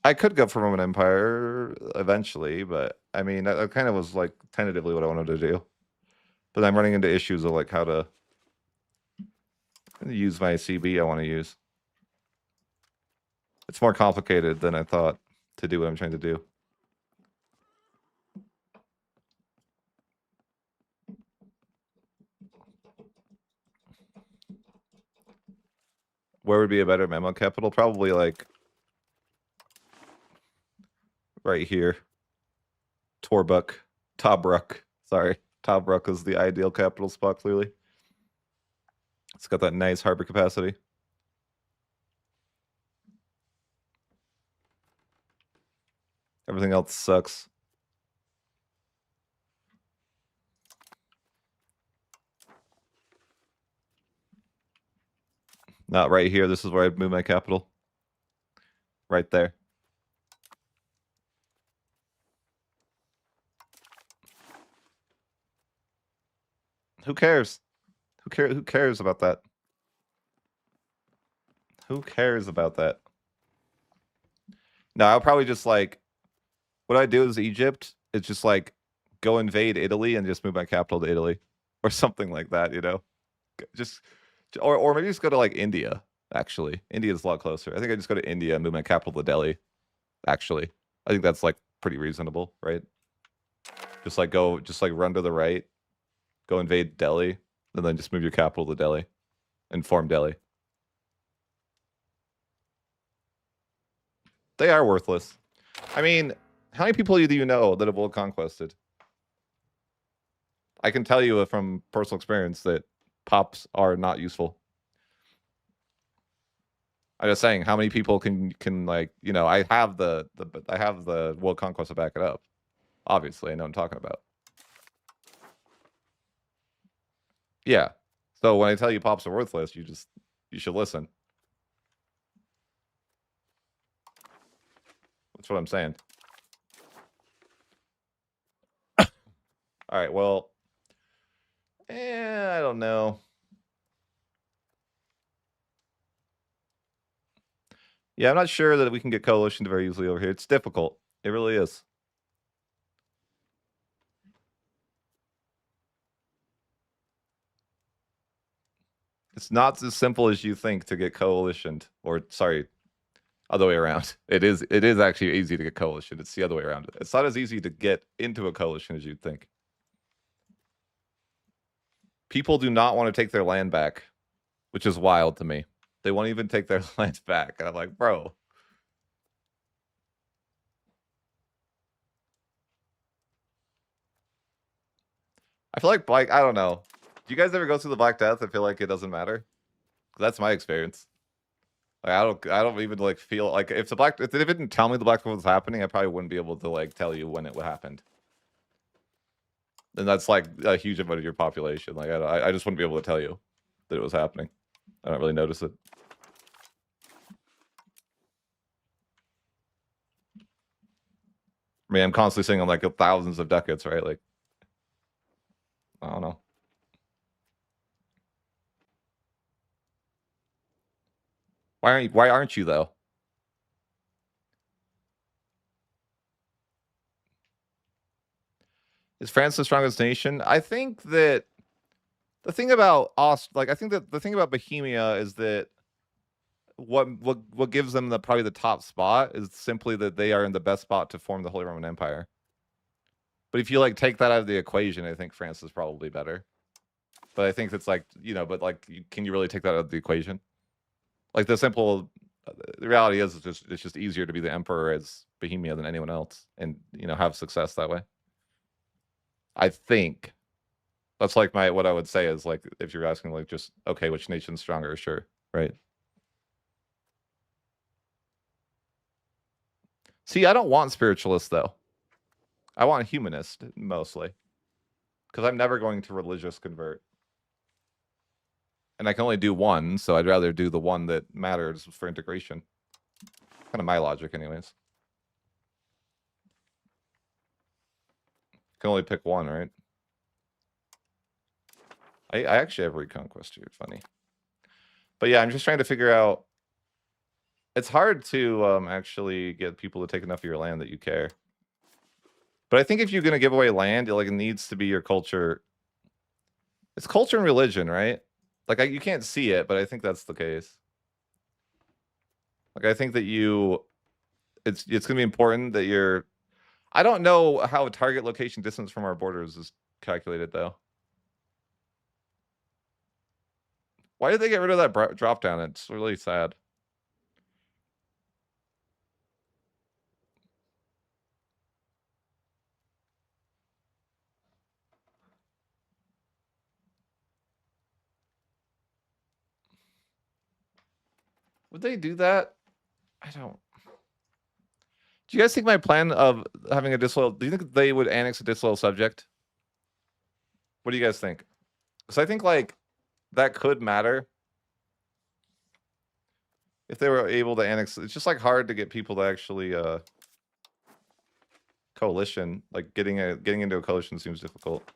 I could go for Roman Empire eventually, but I mean, that kind of was like tentatively what I wanted to do. But I'm running into issues of like how to use my CB I want to use. It's more complicated than I thought to do what I'm trying to do. Where would be a better memo capital? Probably like right here. Tobruk. Sorry. Tobruk is the ideal capital spot, clearly. It's got that nice harbor capacity. Everything else sucks. Not right here. This is where I'd move my capital. Right there. Who cares? Who cares about that? Who cares about that? No, I'll probably just like what I do is Egypt. It's just like go invade Italy and just move my capital to Italy or something like that, you know? Just or maybe just go to like India, actually. India's a lot closer. I think I just go to India and move my capital to Delhi. Actually. I think that's like pretty reasonable, right? Just like run to the right, go invade Delhi, and then just move your capital to Delhi and form Delhi. They are worthless. I mean, how many people do you know that have world conquested? I can tell you from personal experience that pops are not useful. I'm just saying, how many people can like, you know, I have the world conquest to back it up. Obviously, I know what I'm talking about. Yeah. So when I tell you pops are worthless, you should listen. That's what I'm saying. All right, well, I don't know. Yeah, I'm not sure that we can get coalition very easily over here. It's difficult. It really is. It's not as simple as you think to get coalitioned, or sorry, other way around. It is actually easy to get coalition. It's the other way around. It's not as easy to get into a coalition as you'd think. People do not want to take their land back, which is wild to me. They won't even take their land back. And I'm like, bro. I feel like I don't know. Do you guys ever go through the Black Death and feel like it doesn't matter? That's my experience. Like I don't even like feel like if they didn't tell me the Black Death was happening, I probably wouldn't be able to like tell you when it happened. And that's like a huge amount of your population. Like I just wouldn't be able to tell you that it was happening. I don't really notice it. I mean, I'm constantly seeing on like thousands of ducats, right? Like, I don't know. Why aren't you though? Is France the strongest nation? I think that the thing about I think that the thing about Bohemia is that what gives them probably the top spot is simply that they are in the best spot to form the Holy Roman Empire. But if you like take that out of the equation, I think France is probably better. But I think it's like, but like, can you really take that out of the equation? Like the reality is it's just easier to be the emperor as Bohemia than anyone else, and have success that way. I think that's like what I would say is like if you're asking like just okay, which nation's stronger? Sure, right? See, I don't want spiritualist though. I want humanist mostly, because I'm never going to religious convert, and I can only do one, so I'd rather do the one that matters for integration. Kind of my logic, anyways. Can only pick one, right? I actually have reconquest here. Funny, but yeah, I'm just trying to figure out. It's hard to actually get people to take enough of your land that you care. But I think if you're gonna give away land, it needs to be your culture. It's culture and religion, right? Like you can't see it, but I think that's the case. Like I think that it's gonna be important that you're. I don't know how a target location distance from our borders is calculated though. Why did they get rid of that drop down? It's really sad. Would they do that? I don't. Do you guys think my plan of having a disloyal? Do you think they would annex a disloyal subject? What do you guys think? Because I think like that could matter if they were able to annex. It's just like hard to get people to actually coalition. Like getting into a coalition seems difficult.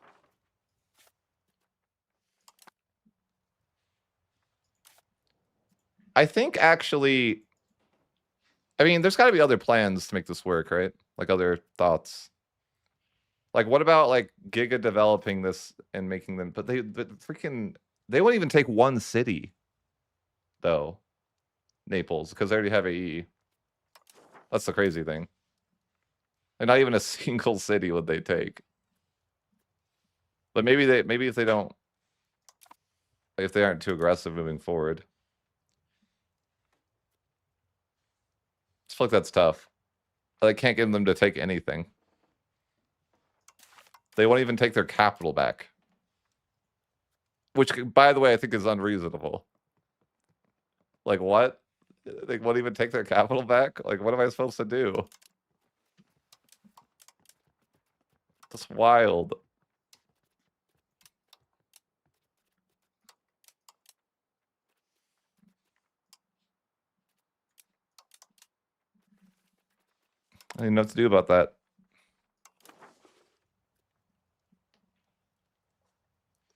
I think actually, I mean, there's got to be other plans to make this work, right? Like other thoughts. Like what about like Giga developing this and making them? But they won't even take one city, though. Naples, because they already have AE. That's the crazy thing. And not even a single city would they take. But maybe if they don't, if they aren't too aggressive moving forward. I feel like that's tough. I can't get them to take anything. They won't even take their capital back. Which, by the way, I think is unreasonable. Like, what? They won't even take their capital back? Like, what am I supposed to do? That's wild. I didn't know what to do about that.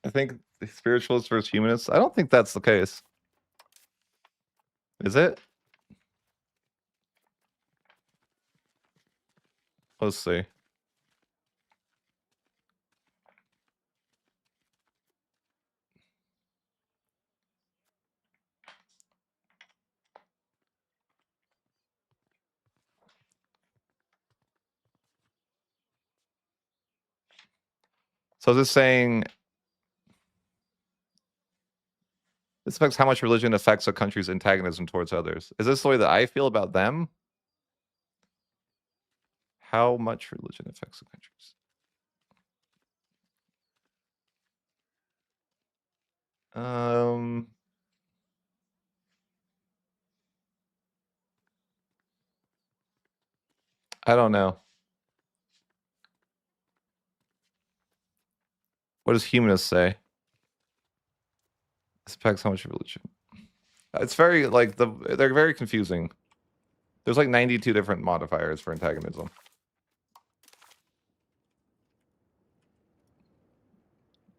I think spiritualists versus humanists. I don't think that's the case. Is it? Let's see. So this saying this affects how much religion affects a country's antagonism towards others. Is this the way that I feel about them? How much religion affects the countries? I don't know. What does humanist say? This affects how much religion. It's very like they're very confusing. There's like 92 different modifiers for antagonism.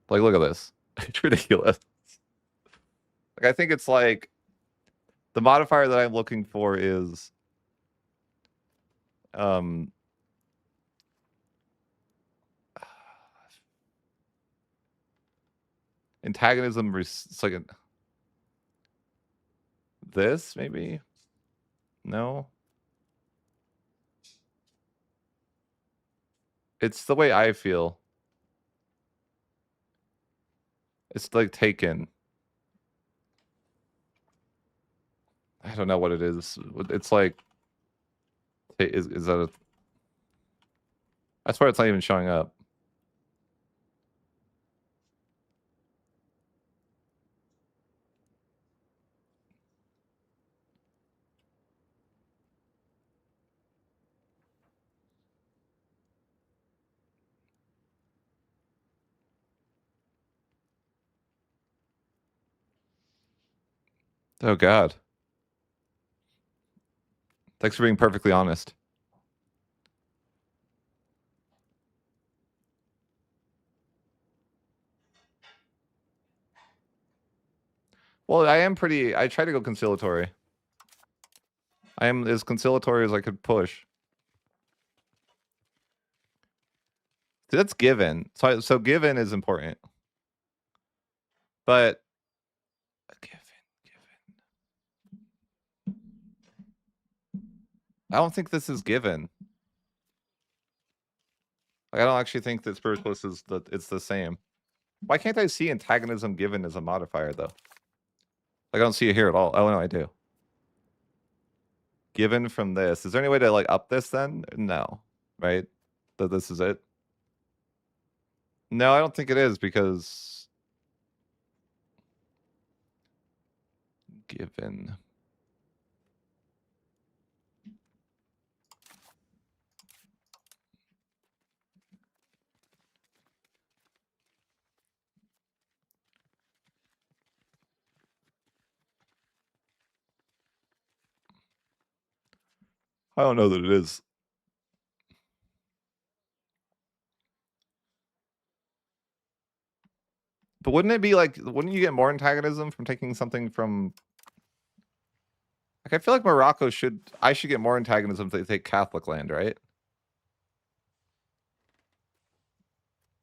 Like, look at this. It's ridiculous. Like, I think it's like The modifier that I'm looking for is antagonism. It's like this maybe. No. It's the way I feel. It's like taken. I don't know what it is. It's like, is that a... I swear it's not even showing up. Oh, God. Thanks for being perfectly honest. Well, I try to go conciliatory. I am as conciliatory as I could push. See, that's given. So given is important. But given. I don't think this is given. Like, I don't actually think that spiritualist is it's the same. Why can't I see antagonism given as a modifier though? Like, I don't see it here at all. Oh no, I do. Given from this. Is there any way to like up this then? No. Right? That this is it? No, I don't think it is because given. I don't know that it is. But wouldn't it be like, wouldn't you get more antagonism from taking something from... Like, I feel like Morocco I should get more antagonism if they take Catholic land, right?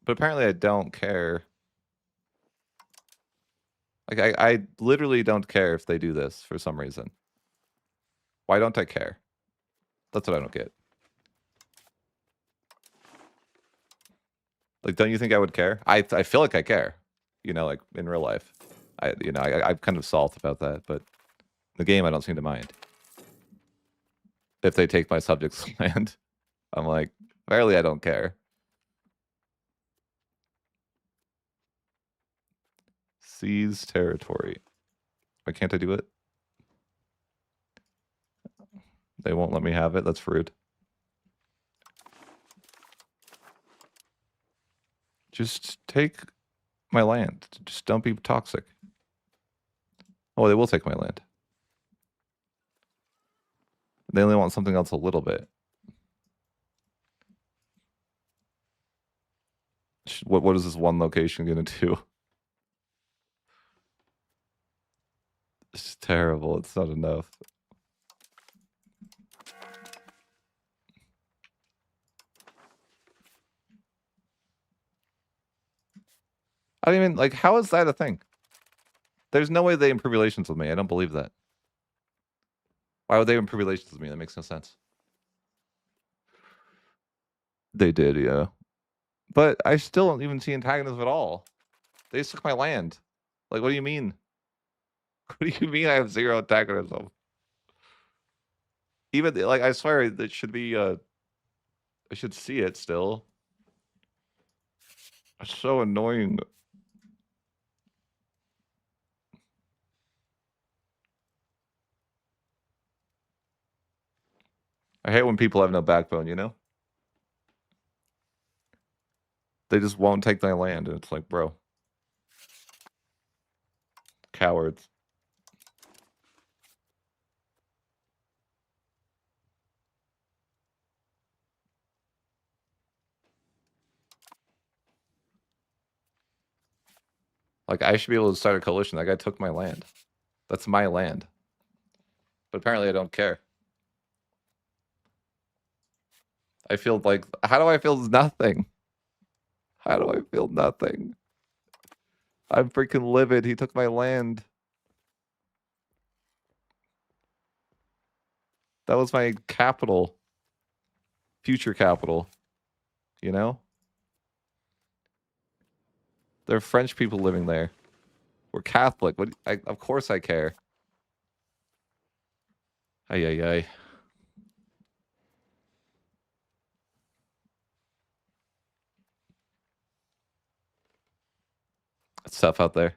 But apparently I don't care. Like, I literally don't care if they do this for some reason. Why don't I care? That's what I don't get. Like, don't you think I would care? I feel like I care. You know, like, in real life. I'm kind of salt about that, but the game I don't seem to mind. If they take my subject's land, I'm like, apparently I don't care. Seize territory. Why can't I do it? They won't let me have it. That's rude. Just take my land. Just don't be toxic. Oh, they will take my land. They only want something else a little bit. What is this one location gonna do? It's terrible. It's not enough. I don't even, like, how is that a thing? There's no way they improve relations with me. I don't believe that. Why would they improve relations with me? That makes no sense. They did, yeah. But I still don't even see antagonism at all. They just took my land. Like, what do you mean? What do you mean I have zero antagonism? Even, like, I swear, it should be, I should see it still. It's so annoying. I hate when people have no backbone, you know? They just won't take my land, and it's like, bro. Cowards. Like, I should be able to start a coalition. That guy took my land. That's my land. But apparently I don't care. I feel like, how do I feel nothing? How do I feel nothing? I'm freaking livid. He took my land. That was my capital. Future capital. You know? There are French people living there. We're Catholic. Of course I care. Ay, ay, ay. It's tough out there.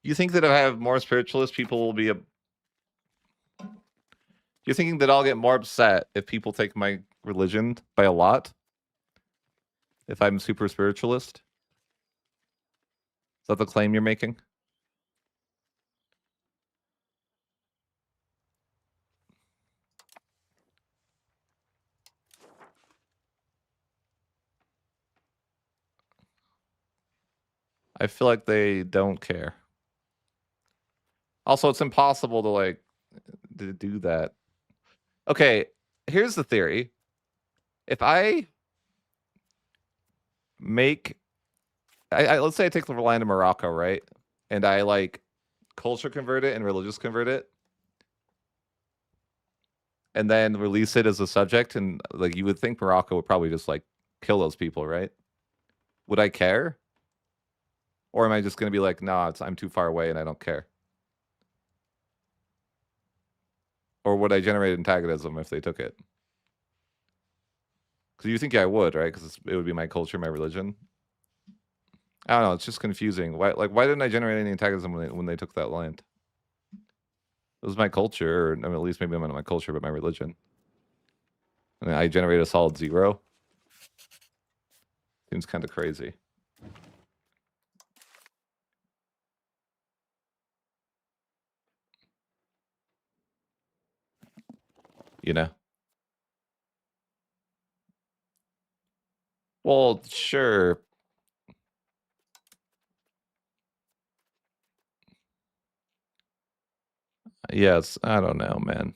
You think that if I have more spiritualist, people will be You're thinking that I'll get more upset if people take my religion by a lot? If I'm super spiritualist? Is that the claim you're making? I feel like they don't care. Also, it's impossible to like to do that. Okay, here's the theory. If I make let's say I take the land of Morocco, right? And I like culture convert it and religious convert it, and then release it as a subject, and like you would think Morocco would probably just like kill those people, right? Would I care? Or am I just going to be like, nah, I'm too far away and I don't care? Or would I generate antagonism if they took it? Because you think I would, right? Because it would be my culture, my religion. I don't know. It's just confusing. Why didn't I generate any antagonism when they took that land? It was my culture, or I mean, at least maybe not my culture, but my religion. I mean, I generated a solid 0. Seems kind of crazy. You know? Well, sure. Yes, I don't know, man.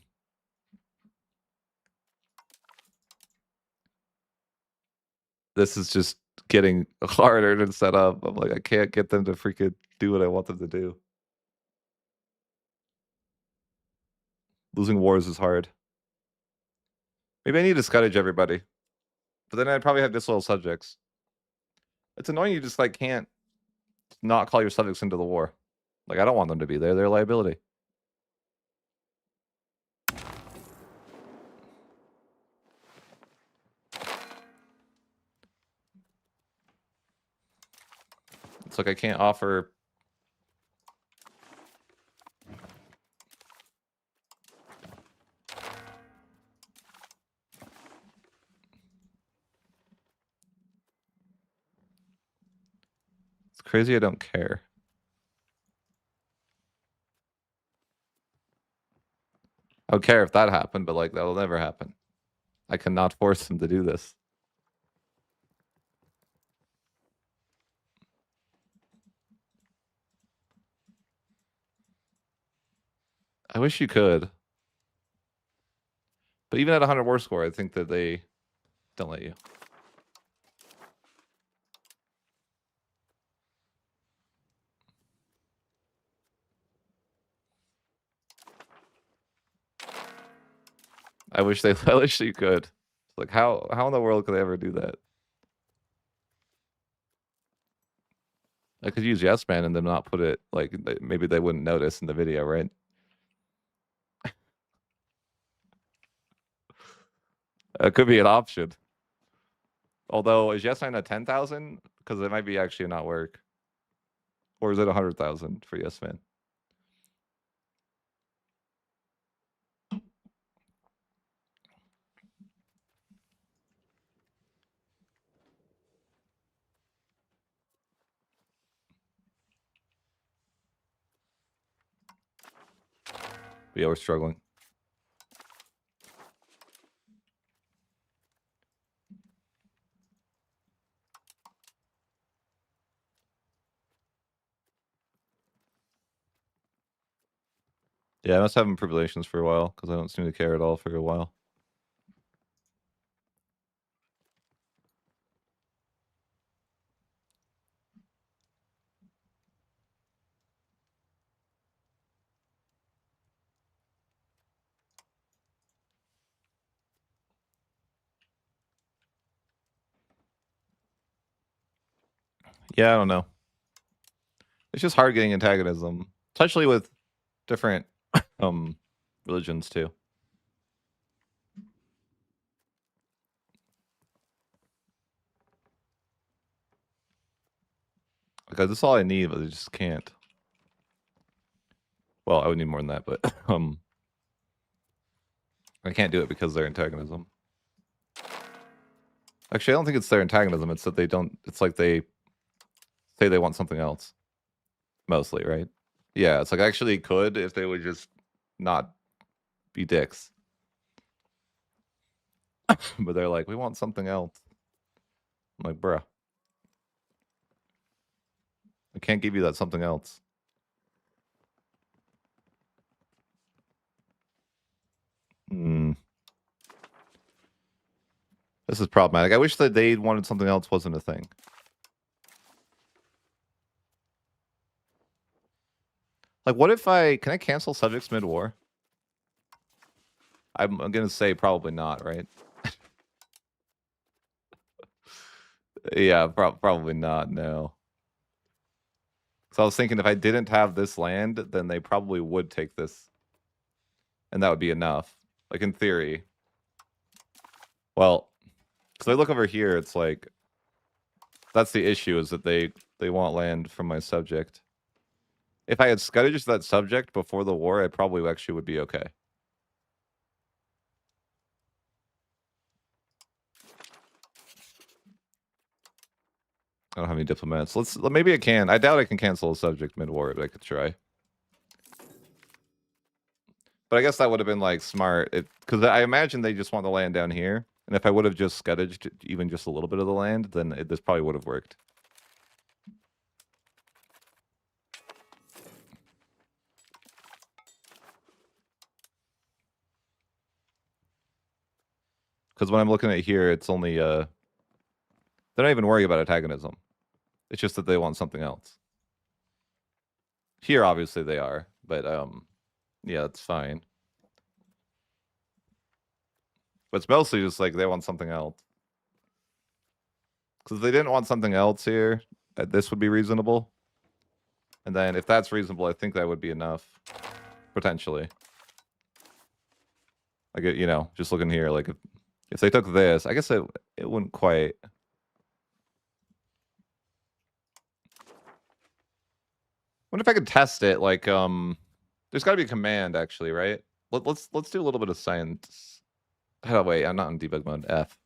This is just getting harder to set up. I'm like, I can't get them to freaking do what I want them to do. Losing wars is hard. Maybe I need to scuttage everybody. But then I'd probably have disloyal subjects. It's annoying you just like can't not call your subjects into the war. Like I don't want them to be there. They're a liability. It's like I can't offer. It's crazy I don't care. I would care if that happened, but like that'll never happen. I cannot force them to do this. I wish you could. But even at 100 war score, I think that they don't let you. I wish you could. Like how in the world could they ever do that? I could use Yes Man and then not put it like maybe they wouldn't notice in the video, right? It could be an option. Although is Yes Man at 10,000? Because it might be actually not work. Or is it 100,000 for Yes Man? But yeah, we're struggling. Yeah, I must have improved relations for a while because I don't seem to care at all for a while. Yeah, I don't know. It's just hard getting antagonism, especially with different religions too. Because that's all I need, but I just can't. Well, I would need more than that, but I can't do it because of their antagonism. Actually, I don't think it's their antagonism. It's that they don't. It's like they say they want something else, mostly, right? Yeah, it's like I actually could if they would just not be dicks. But they're like, we want something else. I'm like, bruh, I can't give you that something else. Hmm. This is problematic. I wish that they wanted something else wasn't a thing. Like, what if can I cancel subjects mid-war? I'm gonna say probably not, right? Yeah, probably not, no. So I was thinking if I didn't have this land, then they probably would take this. And that would be enough. Like, in theory. Well, because I look over here, it's like, that's the issue, is that they want land from my subject. If I had scuttaged that subject before the war, I probably actually would be okay. I don't have any diplomats. Maybe I can. I doubt I can cancel a subject mid-war, but I could try. But I guess that would have been like smart, because I imagine they just want the land down here. And if I would have just scuttaged even just a little bit of the land, then this probably would have worked. Because when I'm looking at here, it's only they're not even worried about antagonism. It's just that they want something else. Here, obviously, they are, but yeah, it's fine. But it's mostly just like they want something else. Because if they didn't want something else here, this would be reasonable. And then if that's reasonable, I think that would be enough, potentially. Like, just looking here, like if they took this, I guess it wouldn't quite. Wonder if I could test it. Like, there's got to be a command actually, right? Let's do a little bit of science. Oh wait, I'm not in debug mode. F.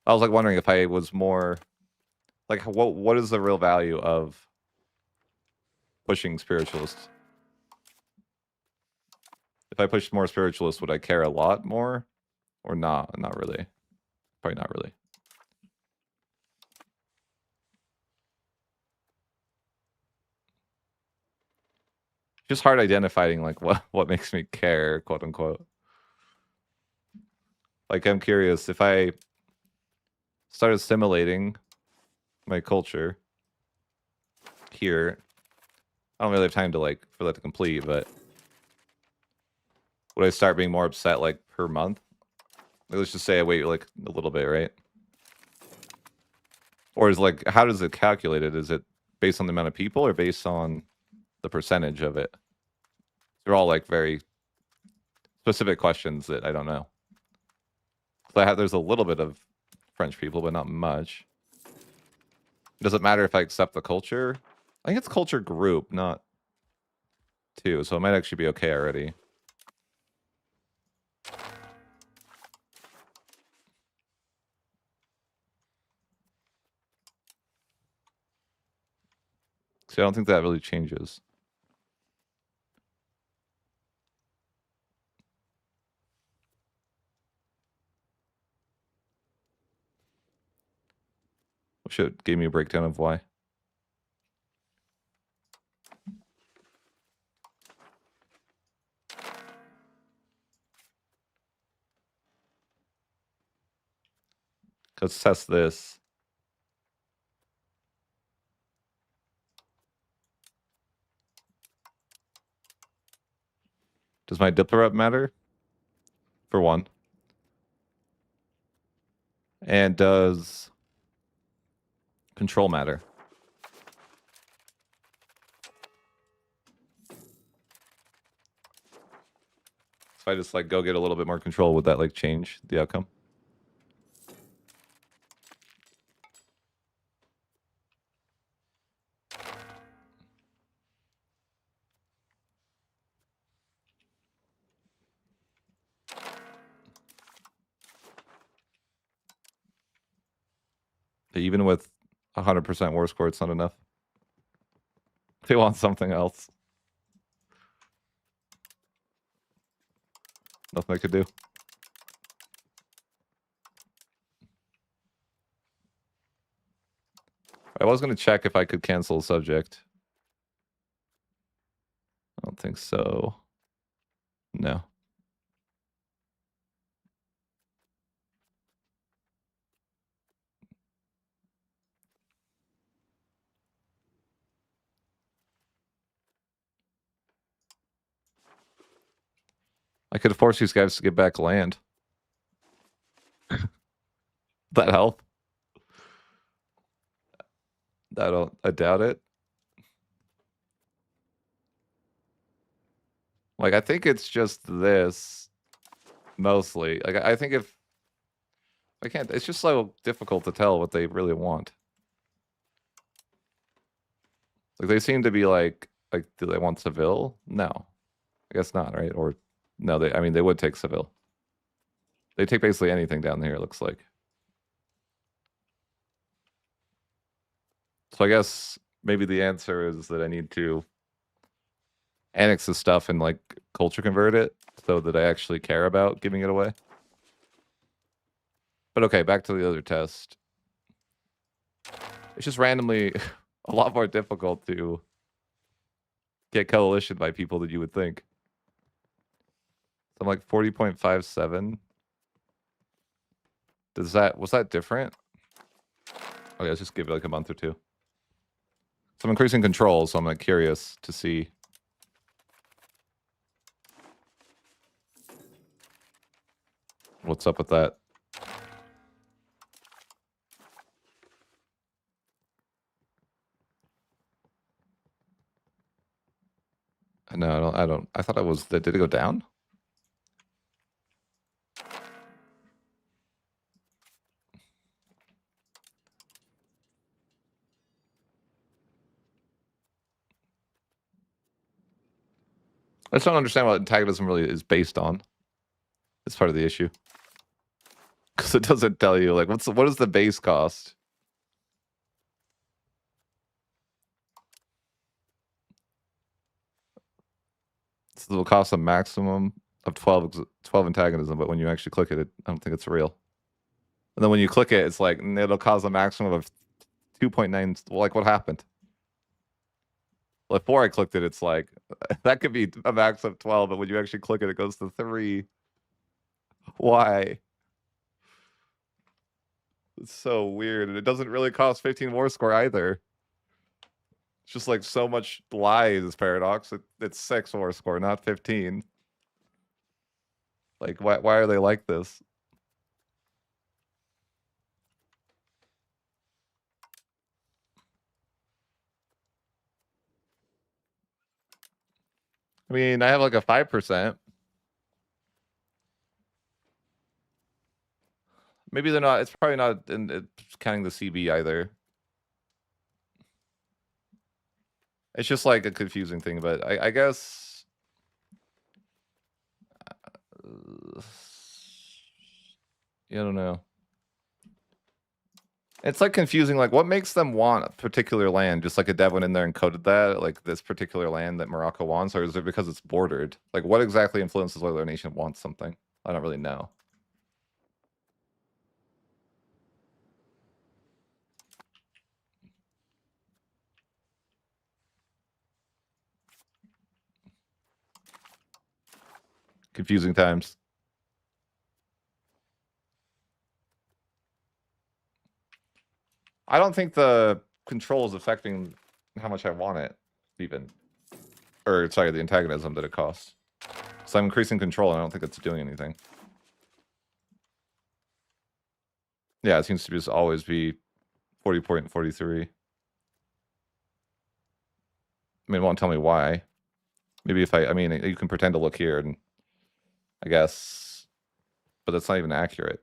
I was like wondering if I was more like what is the real value of pushing spiritualists? If I pushed more spiritualists, would I care a lot more, or not? Not really. Probably not really. Just hard identifying like what makes me care, quote unquote. Like I'm curious if I start assimilating my culture here. I don't really have time to for that to complete, but would I start being more upset like per month? Like, let's just say I wait like a little bit, right? Or is how does it calculate it? Is it based on the amount of people or based on the percentage of it? They're all like very specific questions that I don't know. So there's a little bit of French people, but not much. Does it matter if I accept the culture? I think it's culture group, not two, so it might actually be okay already. See, I don't think that really changes. Oh, shit, gave me a breakdown of why. Let's test this. Does my Diplo rep matter? For one. And does control matter? If I just like go get a little bit more control, would that like change the outcome? Even with 100% war score, it's not enough. They want something else. Nothing I could do. I was going to check if I could cancel a subject. I don't think so. No. I could force these guys to get back land. That help? I doubt it. Like, I think it's just this mostly. Like, I think if I can't, it's just so difficult to tell what they really want. Like, they seem to be like, do they want Seville? No, I guess not, right? Or no, I mean, they would take Seville. They take basically anything down here, it looks like. So I guess maybe the answer is that I need to annex this stuff and like culture convert it so that I actually care about giving it away. But okay, back to the other test. It's just randomly a lot more difficult to get coalition by people than you would think. So I'm like 40.57. Was that different? Okay, let's just give it like a month or two. So I'm increasing control, so I'm like curious to see. What's up with that? No, I don't. I thought it was. Did it go down? I just don't understand what antagonism really is based on. It's part of the issue. Because it doesn't tell you, like, what is the base cost? So it'll cost a maximum of 12 antagonism, but when you actually click it, I don't think it's real. And then when you click it, it's like, it'll cause a maximum of 2.9. Well, like, what happened? Before I clicked it, it's like, that could be a max of 12, but when you actually click it, it goes to 3. Why? It's so weird. And it doesn't really cost 15 war score either. It's just like so much lies, Paradox. It's 6 war score, not 15. Like, why are they like this? I mean, I have like a 5%. Maybe they're not. It's probably not counting the CB either. It's just like a confusing thing, but I guess. I don't know. It's like confusing. Like, what makes them want a particular land? Just like a dev went in there and coded that, like this particular land that Morocco wants, or is it because it's bordered? Like, what exactly influences whether a nation wants something? I don't really know. Confusing times. I don't think the control is affecting how much I want it, even. Or, sorry, the antagonism that it costs. So I'm increasing control, and I don't think it's doing anything. Yeah, it seems to just always be 40.43. I mean, it won't tell me why. Maybe if I mean, you can pretend to look here, and I guess, but that's not even accurate.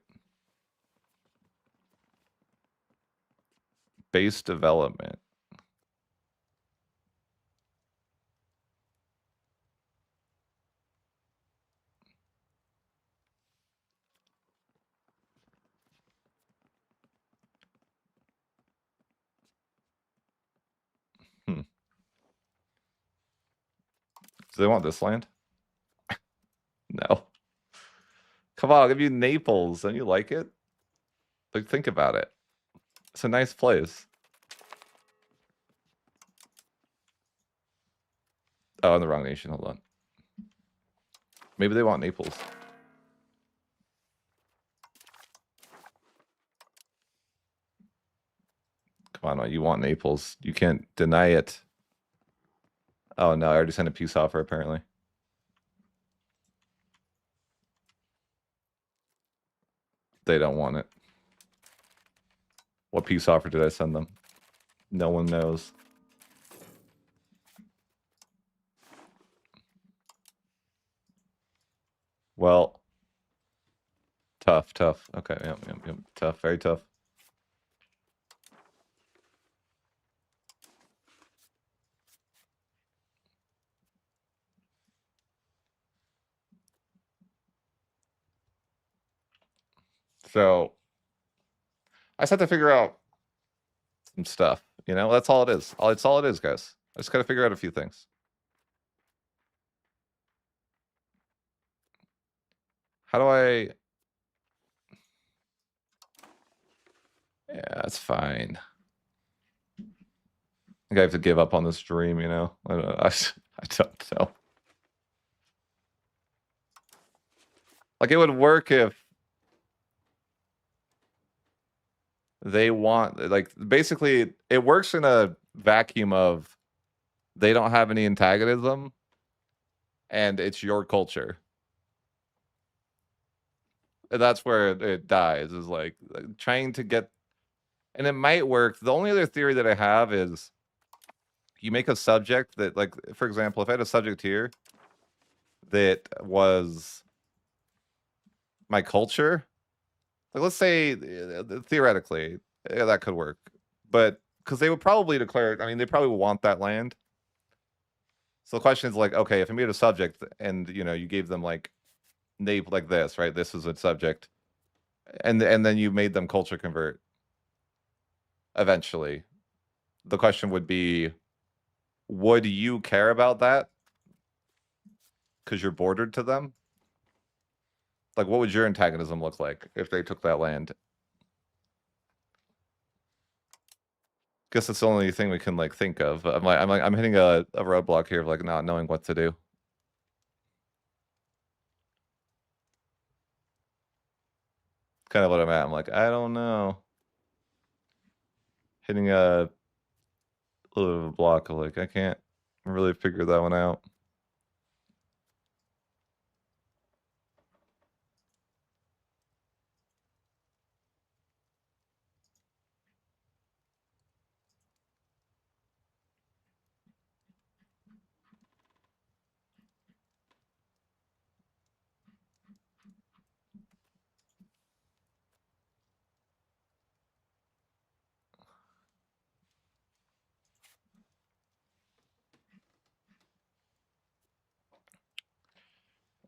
Base development. Do they want this land? No. Come on, I'll give you Naples. Don't you like it? Like, think about it. It's a nice place. Oh, I'm the wrong nation. Hold on. Maybe they want Naples. Come on, you want Naples. You can't deny it. Oh, no, I already sent a peace offer, apparently. They don't want it. What peace offer did I send them? No one knows. Well, tough. Okay, yep. Tough, very tough. So, I just have to figure out some stuff. You know, that's all it is. It's all it is, guys. I just got to figure out a few things. How do I... Yeah, that's fine. I think I have to give up on this dream, you know? I don't know. Like, it would work if they want... Like, basically, it works in a vacuum of they don't have any antagonism, and it's your culture. And that's where it dies, is like trying to get... And it might work. The only other theory that I have is you make a subject that, like, for example, if I had a subject here that was my culture, like, let's say, theoretically, that could work. But because they would probably declare, I mean, they probably want that land. So the question is, like, okay, if I made a subject and, you know, you gave them, like, nape like this, right? This is a subject. And then you made them culture convert eventually. The question would be, would you care about that? Because you're bordered to them? Like, what would your antagonism look like if they took that land? Guess that's the only thing we can, like, think of. I'm hitting a roadblock here of, like, not knowing what to do. Kind of what I'm at. I'm like, I don't know. Hitting a little bit of a block of, like, I can't really figure that one out.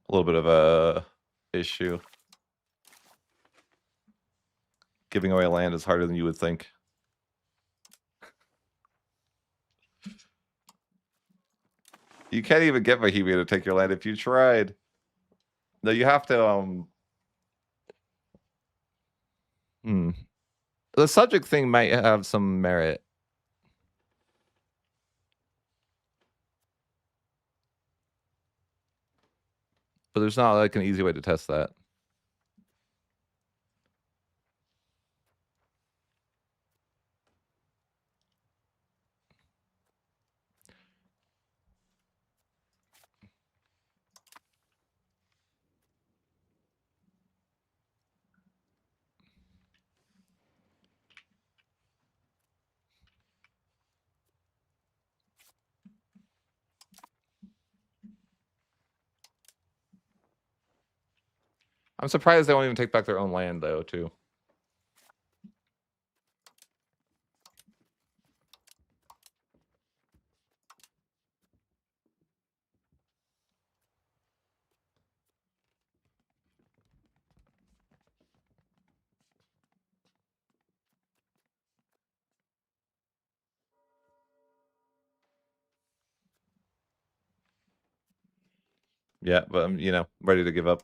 A little bit of a issue. Giving away land is harder than you would think. You can't even get Bohemia to take your land if you tried. No, you have to, The subject thing might have some merit. But there's not like an easy way to test that. I'm surprised they won't even take back their own land, though, too. Yeah, but I'm, you know, ready to give up.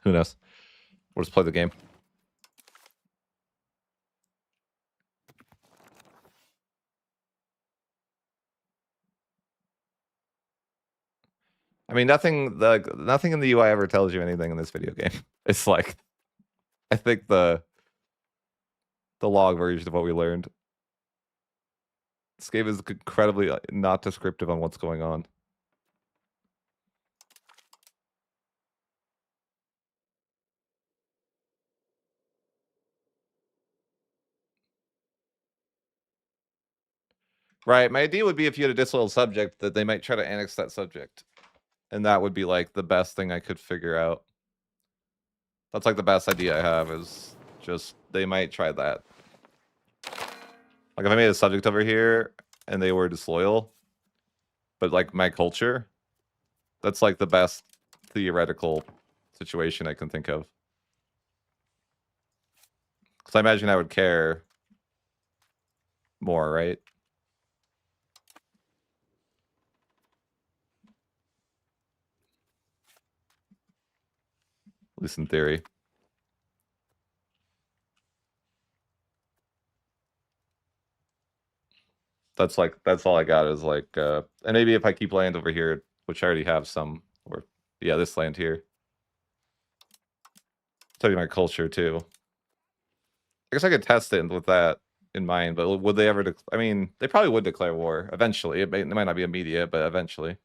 Who knows? We'll just play the game. I mean, nothing in the UI ever tells you anything in this video game. It's like, I think the log version of what we learned. This game is incredibly not descriptive on what's going on. Right. My idea would be if you had a disloyal subject that they might try to annex that subject. And that would be like the best thing I could figure out. That's like the best idea I have is just they might try that. Like if I made a subject over here and they were disloyal, but like my culture, that's like the best theoretical situation I can think of. Because I imagine I would care more, right? At least in theory. That's all I got is like, and maybe if I keep land over here, which I already have some, or yeah, this land here. Study my culture too. I guess I could test it with that in mind, but would they ever? I mean, they probably would declare war eventually. It might not be immediate, but eventually.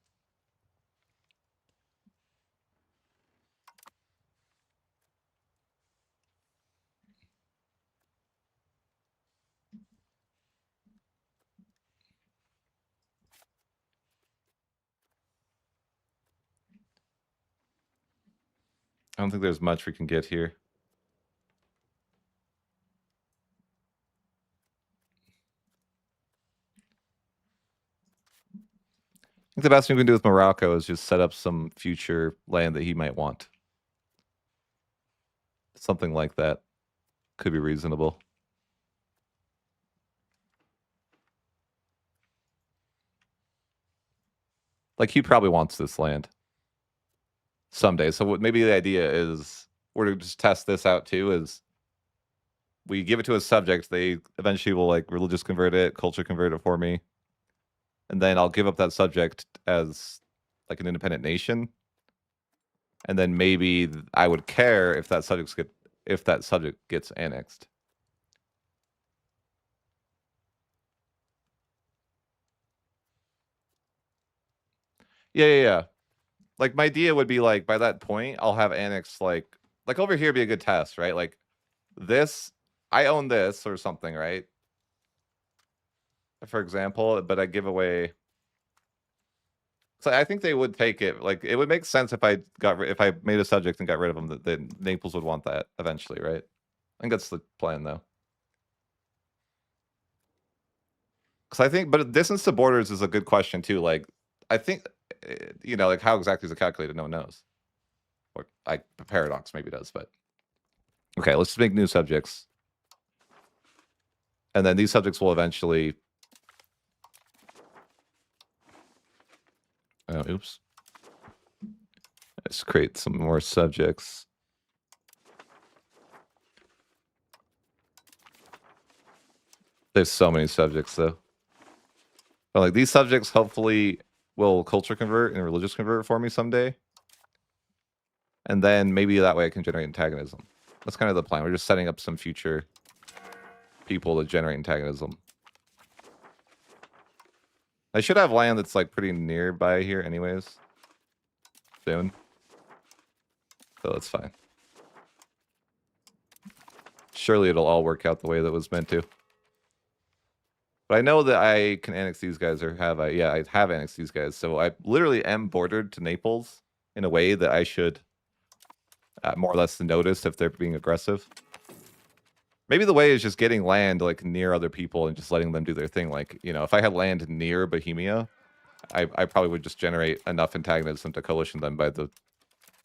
I don't think there's much we can get here. I think the best thing we can do with Morocco is just set up some future land that he might want. Something like that could be reasonable. Like he probably wants this land someday. So what maybe the idea is we're to just test this out too, is we give it to a subject, they eventually will like religious convert it, culture convert it for me. And then I'll give up that subject as like an independent nation. And then maybe I would care if that subject gets annexed. Yeah. Like my idea would be like by that point I'll have annexed like over here be a good test, right? Like this, I own this or something, right? For example, but I give away. So I think they would take it. Like it would make sense if I made a subject and got rid of them. That Naples would want that eventually, right? I think that's the plan, though. Because I think, but distance to borders is a good question too. Like I think, you know, like how exactly is it calculated? No one knows. Or like Paradox maybe does, but okay. Let's make new subjects, and then these subjects will eventually. Oops. Let's create some more subjects. There's so many subjects though. But like these subjects hopefully will culture convert and religious convert for me someday. And then maybe that way I can generate antagonism. That's kind of the plan. We're just setting up some future people to generate antagonism. I should have land that's like pretty nearby here anyways. Soon. So that's fine. Surely it'll all work out the way that was meant to. But I know that I can annex these guys, or have I? Yeah, I have annexed these guys. So I literally am bordered to Naples in a way that I should more or less notice if they're being aggressive. Maybe the way is just getting land like near other people and just letting them do their thing. Like, you know, if I had land near Bohemia, I probably would just generate enough antagonism to coalition them by the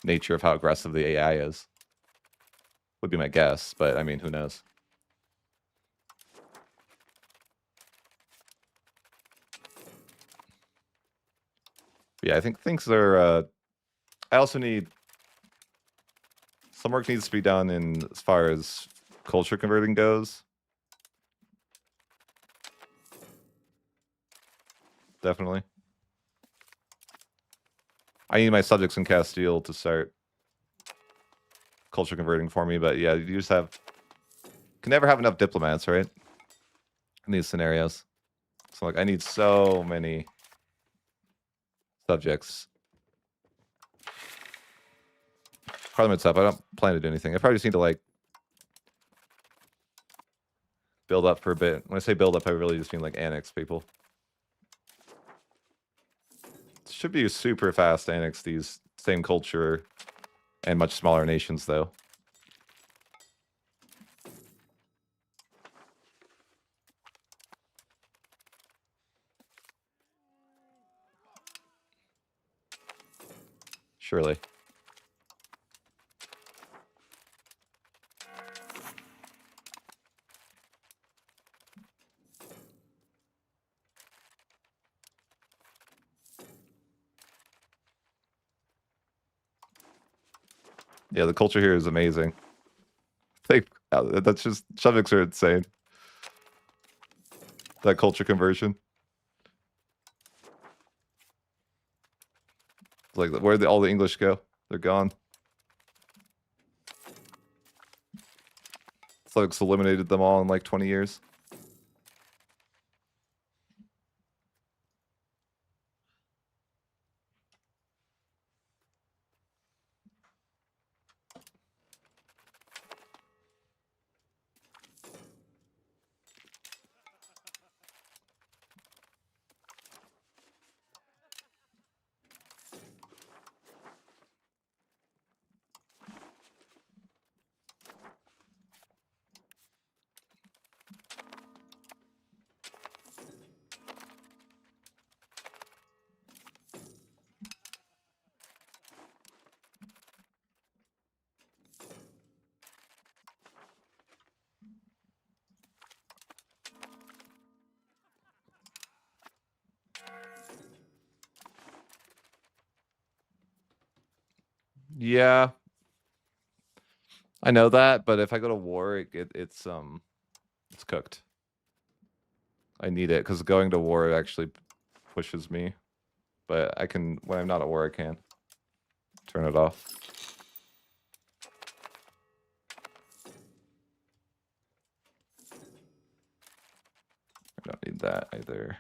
nature of how aggressive the AI is. Would be my guess, but I mean, who knows? Yeah, I think things are. I also need some work needs to be done in as far as culture converting goes. Definitely. I need my subjects in Castile to start culture converting for me, but yeah, you just can never have enough diplomats, right? In these scenarios. So like I need so many subjects. Parliament's up. I don't plan to do anything. I probably just need to like build up for a bit. When I say build up, I really just mean like annex people. It should be super fast to annex these same culture and much smaller nations though. Surely. Yeah, the culture here is amazing. That's just subjects are insane. That culture conversion. It's like where did all the English go? They're gone. It's like it's eliminated them all in like 20 years. Yeah. I know that, but if I go to war, it's cooked. I need it because going to war actually pushes me. But I can, when I'm not at war, I can turn it off. I don't need that either.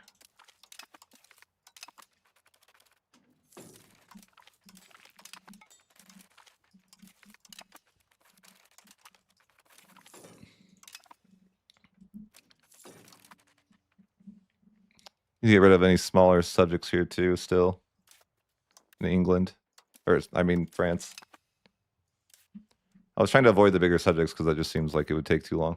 You get rid of any smaller subjects here too, still. In England. Or, I mean, France. I was trying to avoid the bigger subjects because that just seems like it would take too long.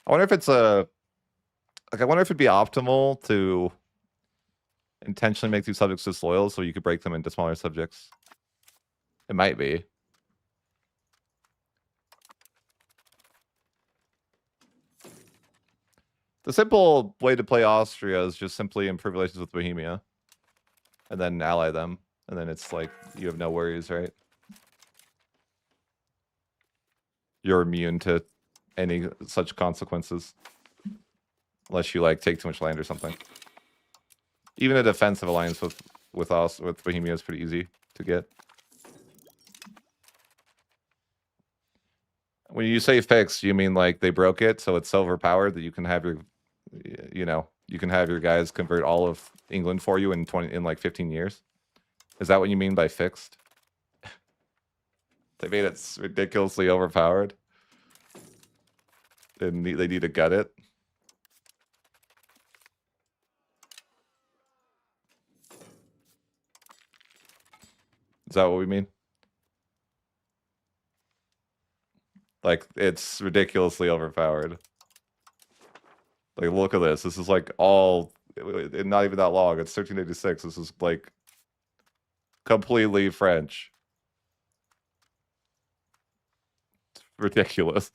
I wonder if it's I wonder if it'd be optimal to intentionally make these subjects disloyal so you could break them into smaller subjects. It might be. The simple way to play Austria is just simply improve relations with Bohemia. And then ally them. And then it's like, you have no worries, right? You're immune to any such consequences. unless you like take too much land or something. Even a defensive alliance with us with Bohemia is pretty easy to get. When you say fixed, you mean like they broke it, so it's so overpowered that you can have your, you know, you can have your guys convert all of England for you in like 15 years. Is that what you mean by fixed? They made it ridiculously overpowered. And they need to gut it. Is that what we mean? Like, it's ridiculously overpowered. Like, look at this. This is like all, not even that long. It's 1386. This is like completely French. It's ridiculous.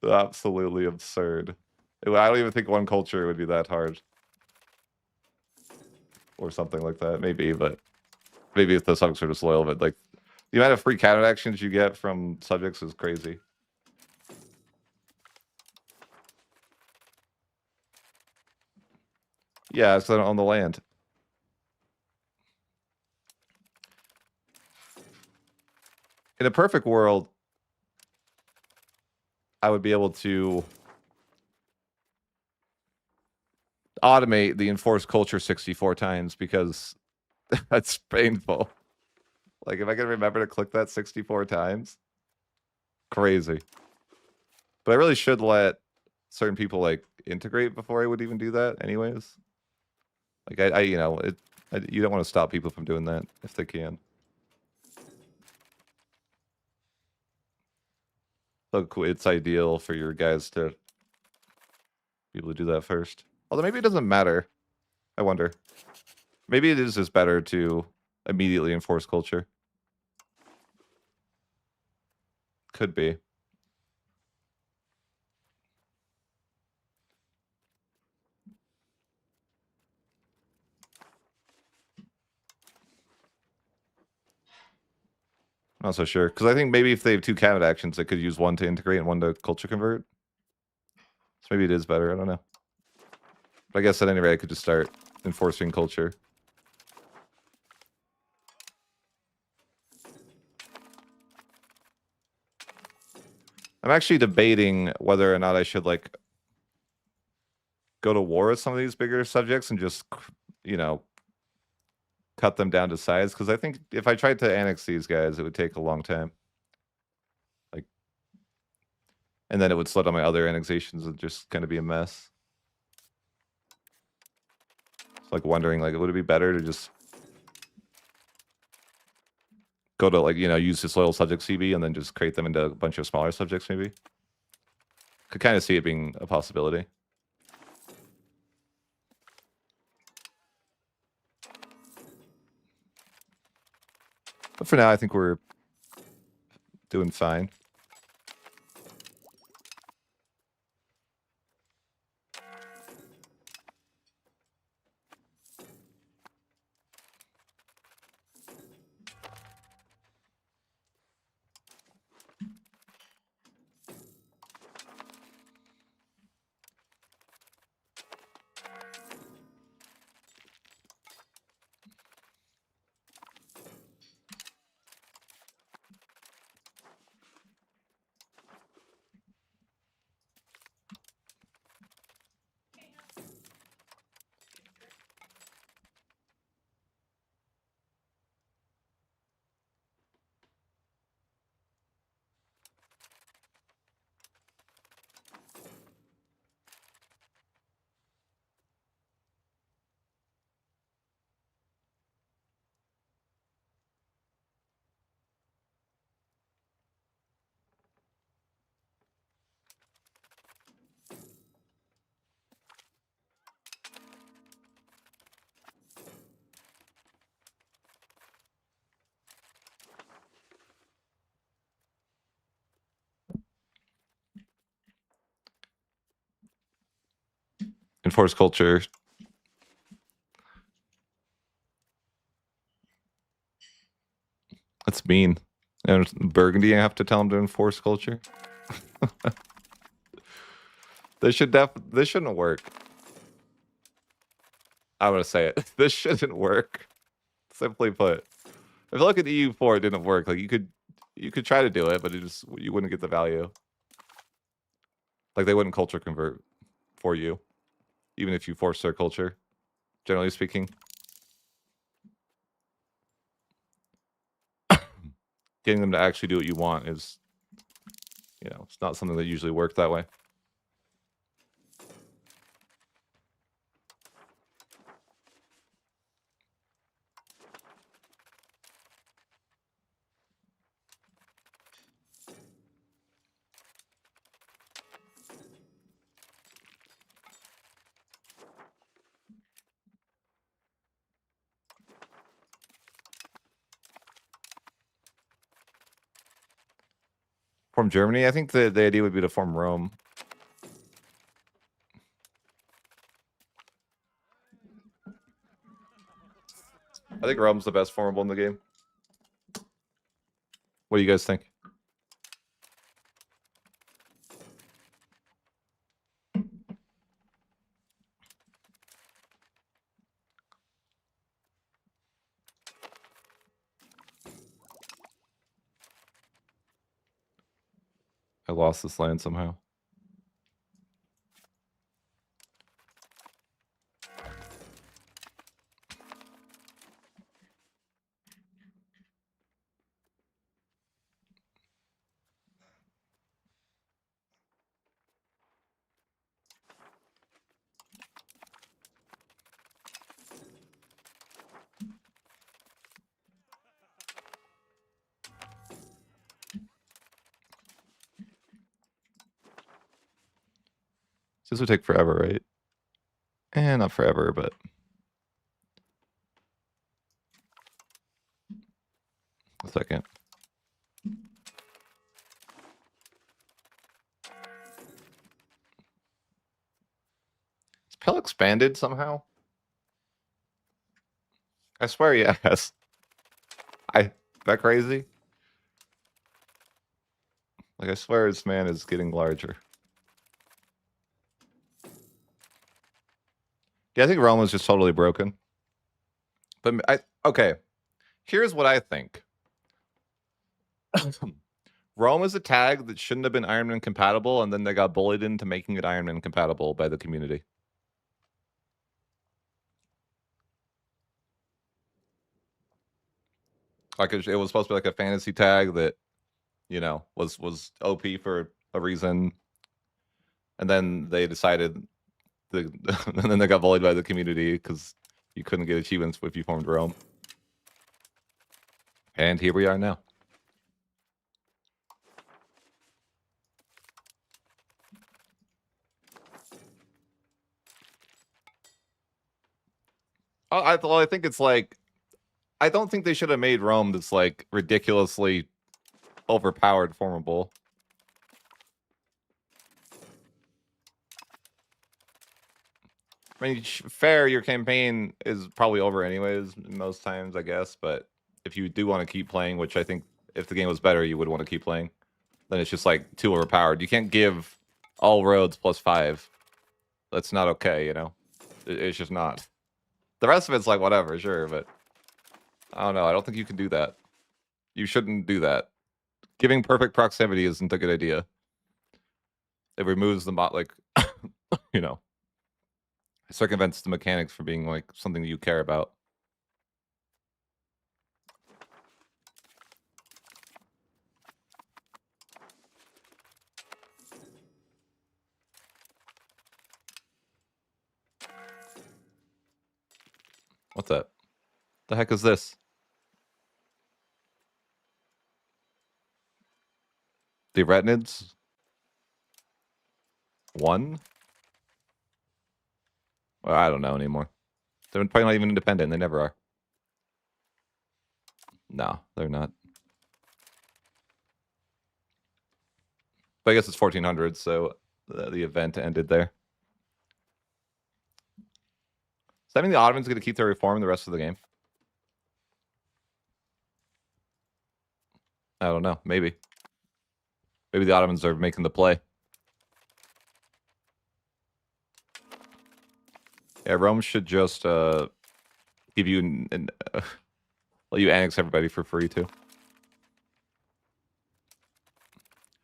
Absolutely absurd. I don't even think one culture would be that hard. Or something like that. Maybe, but maybe if the subjects are disloyal, but like the amount of free counter actions you get from subjects is crazy. Yeah, because I don't own the land. In a perfect world, I would be able to automate the enforced culture 64 times because that's painful. Like, if I can remember to click that 64 times, crazy. But I really should let certain people, like, integrate before I would even do that anyways. Like, you know, you don't want to stop people from doing that if they can. So it's ideal for your guys to be able to do that first. Although maybe it doesn't matter. I wonder. Maybe it is just better to immediately enforce culture. Could be. Not so sure. Because I think maybe if they have two cabinet actions, they could use one to integrate and one to culture convert. So maybe it is better. I don't know. But I guess at any rate, I could just start enforcing culture. I'm actually debating whether or not I should, like, go to war with some of these bigger subjects and just, you know, cut them down to size. Because I think if I tried to annex these guys, it would take a long time. Like, and then it would slow down my other annexations and just kind of be a mess. It's like wondering, like, would it be better to just go to, like, you know, use disloyal subject CB and then just create them into a bunch of smaller subjects, maybe? Could kind of see it being a possibility. But for now, I think we're doing fine. Enforce culture. That's mean. And Burgundy, I have to tell him to enforce culture. This shouldn't work. I'm gonna say it. This shouldn't work. Simply put. If you look at EU4, it didn't work. Like you could try to do it, but you wouldn't get the value. Like they wouldn't culture convert for you, even if you force their culture. Generally speaking, getting them to actually do what you want is, it's not something that usually works that way. Form Germany? I think the idea would be to form Rome. I think Rome's the best formable in the game. What do you guys think? I lost this land somehow. This would take forever, right? Not forever, but a second. Is Pell expanded somehow? I swear, yes. That crazy? Like, I swear this man is getting larger. Yeah, I think Rome was just totally broken. But okay. Here's what I think. Rome is a tag that shouldn't have been Iron Man compatible, and then they got bullied into making it Iron Man compatible by the community. Like it was supposed to be like a fantasy tag that, was OP for a reason, and then they decided, and then they got bullied by the community because you couldn't get achievements if you formed Rome. And here we are now. I think it's like, I don't think they should have made Rome this like ridiculously overpowered formable. I mean, fair, your campaign is probably over anyways most times, I guess. But if you do want to keep playing, which I think if the game was better, you would want to keep playing, then it's just like too overpowered. You can't give all roads +5. That's not okay, It's just not. The rest of it's like whatever, sure, but I don't know. I don't think you can do that. You shouldn't do that. Giving perfect proximity isn't a good idea. It removes the it circumvents the mechanics for being like something that you care about. What's that? The heck is this? The Retinids? 1? Well, I don't know anymore. They're probably not even independent. They never are. No, they're not. But I guess it's 1400, so the event ended there. Does that mean the Ottomans are going to keep their reform the rest of the game? I don't know. Maybe. Maybe the Ottomans are making the play. Yeah, Rome should just give you let you annex everybody for free too.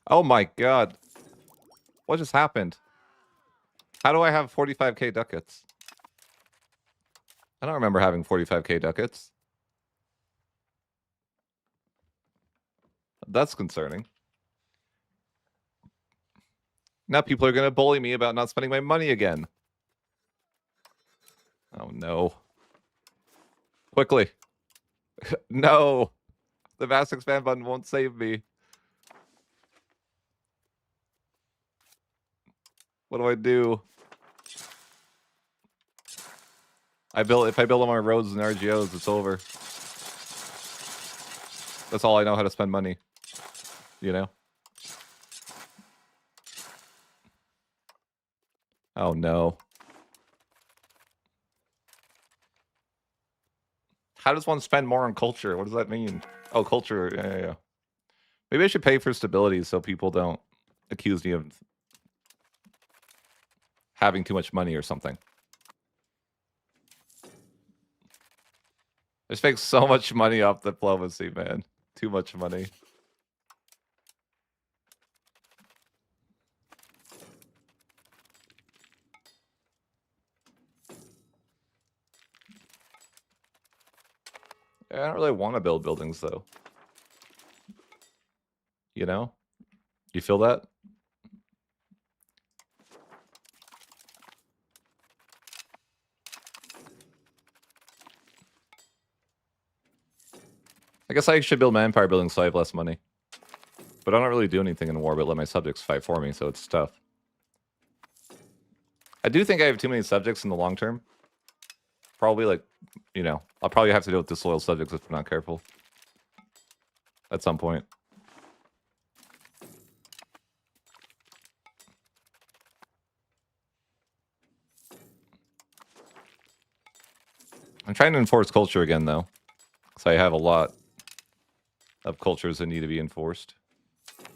Oh my god. What just happened? How do I have 45k ducats? I don't remember having 45k ducats. That's concerning. Now people are going to bully me about not spending my money again. Oh no. Quickly. No. The mass expand button won't save me. What do I do? If I build all my roads and RGOs, it's over. That's all I know how to spend money. You know? Oh no. How does one spend more on culture? What does that mean? Oh, culture. Yeah. Maybe I should pay for stability so people don't accuse me of having too much money or something. This makes so much money off diplomacy, man. Too much money. I don't really want to build buildings, though. You know? You feel that? I guess I should build my empire buildings so I have less money. But I don't really do anything in war but let my subjects fight for me, so it's tough. I do think I have too many subjects in the long term. Probably, like, you know, I'll probably have to deal with disloyal subjects if I'm not careful. At some point. I'm trying to enforce culture again, though. Because I have a lot of cultures that need to be enforced.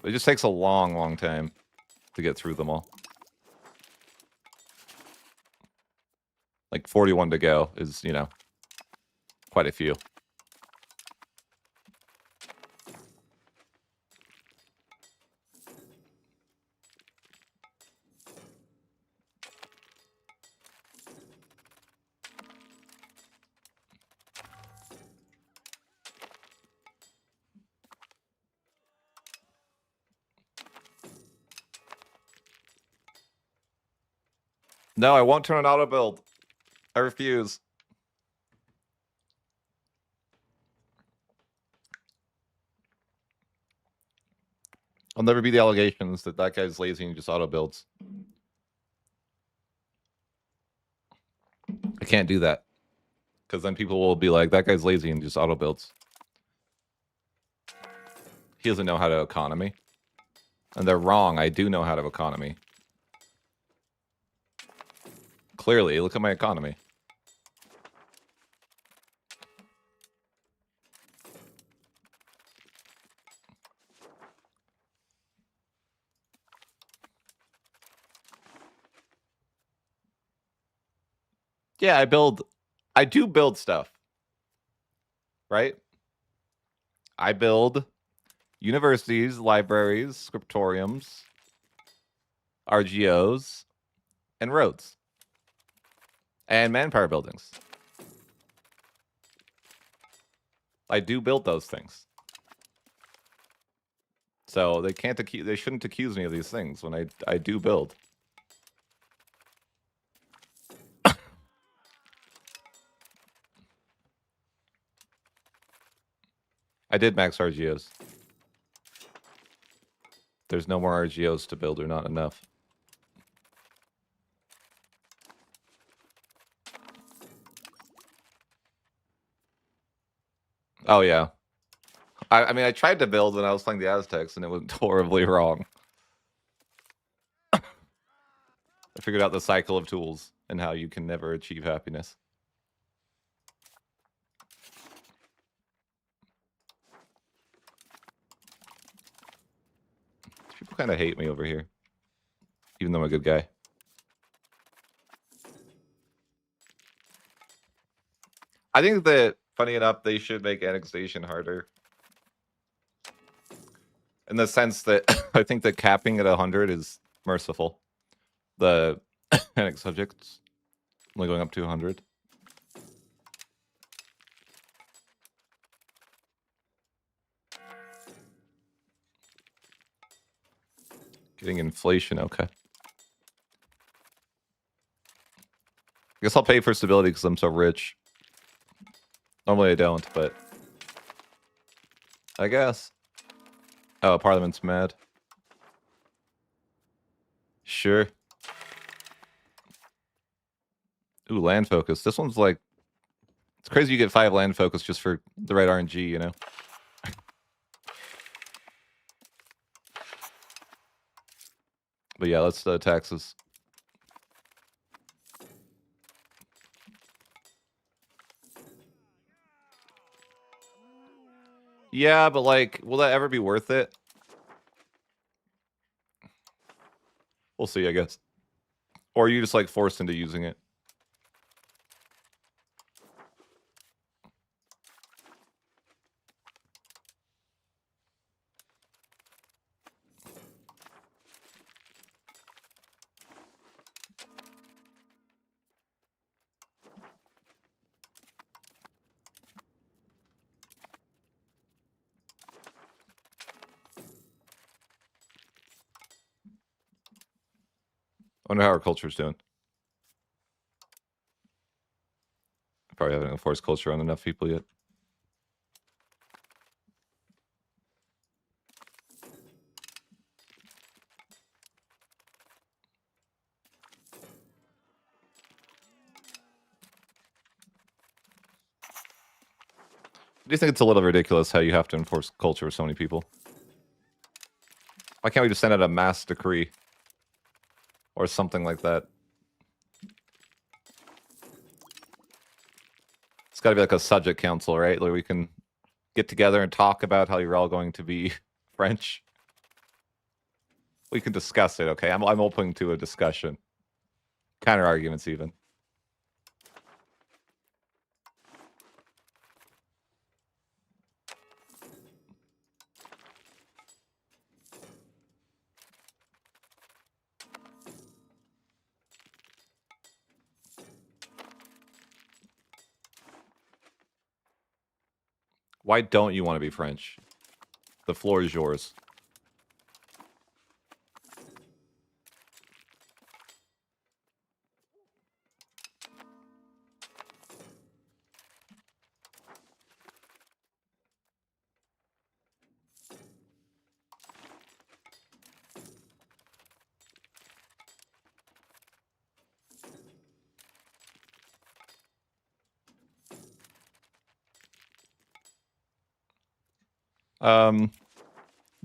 It just takes a long, long time to get through them all. Like 41 to go is, you know, quite a few. No, I won't turn on auto build. I refuse. I'll never be the allegations that that guy's lazy and just auto builds. I can't do that. Because then people will be like, that guy's lazy and just auto builds. He doesn't know how to economy. And they're wrong. I do know how to economy. Clearly, look at my economy. Yeah, I do build stuff. Right? I build universities, libraries, scriptoriums, RGOs, and roads. And manpower buildings. I do build those things. So they shouldn't accuse me of these things when I do build. I did max RGOs. There's no more RGOs to build or not enough. Oh, yeah. I mean, I tried to build when I was playing the Aztecs, and it went horribly wrong. I figured out the cycle of tools and how you can never achieve happiness. People kind of hate me over here. Even though I'm a good guy. I think that, funny enough, they should make annexation harder. In the sense that I think that capping at 100 is merciful. The annex subjects only going up to 100. Getting inflation, okay. I guess I'll pay for stability because I'm so rich. Normally I don't, but I guess. Oh, Parliament's mad. Sure. Ooh, land focus. This one's like... It's crazy you get 5 land focus just for the right RNG, you know? But yeah, let's taxes. Yeah, but like, will that ever be worth it? We'll see, I guess. Or are you just like forced into using it? I wonder how our culture's doing. I probably haven't enforced culture on enough people yet. Do you think it's a little ridiculous how you have to enforce culture with so many people? Why can't we just send out a mass decree? Or something like that? It's gotta be like a subject council, right? Where we can get together and talk about how you're all going to be French. We can discuss it, okay? I'm open to a discussion. Counter arguments, even. Why don't you want to be French? The floor is yours.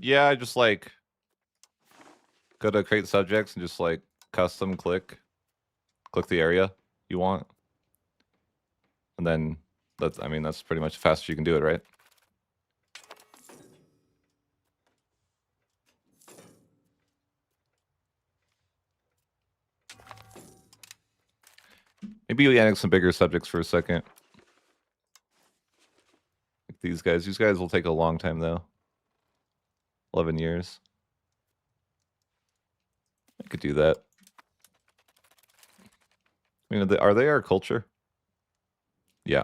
Yeah, I just like go to create subjects and just like custom click the area you want. And then that's pretty much the fastest you can do it, right? Maybe we annex some bigger subjects for a second. Like these guys. These guys will take a long time though. 11 years. I could do that. I mean, are they our culture? Yeah.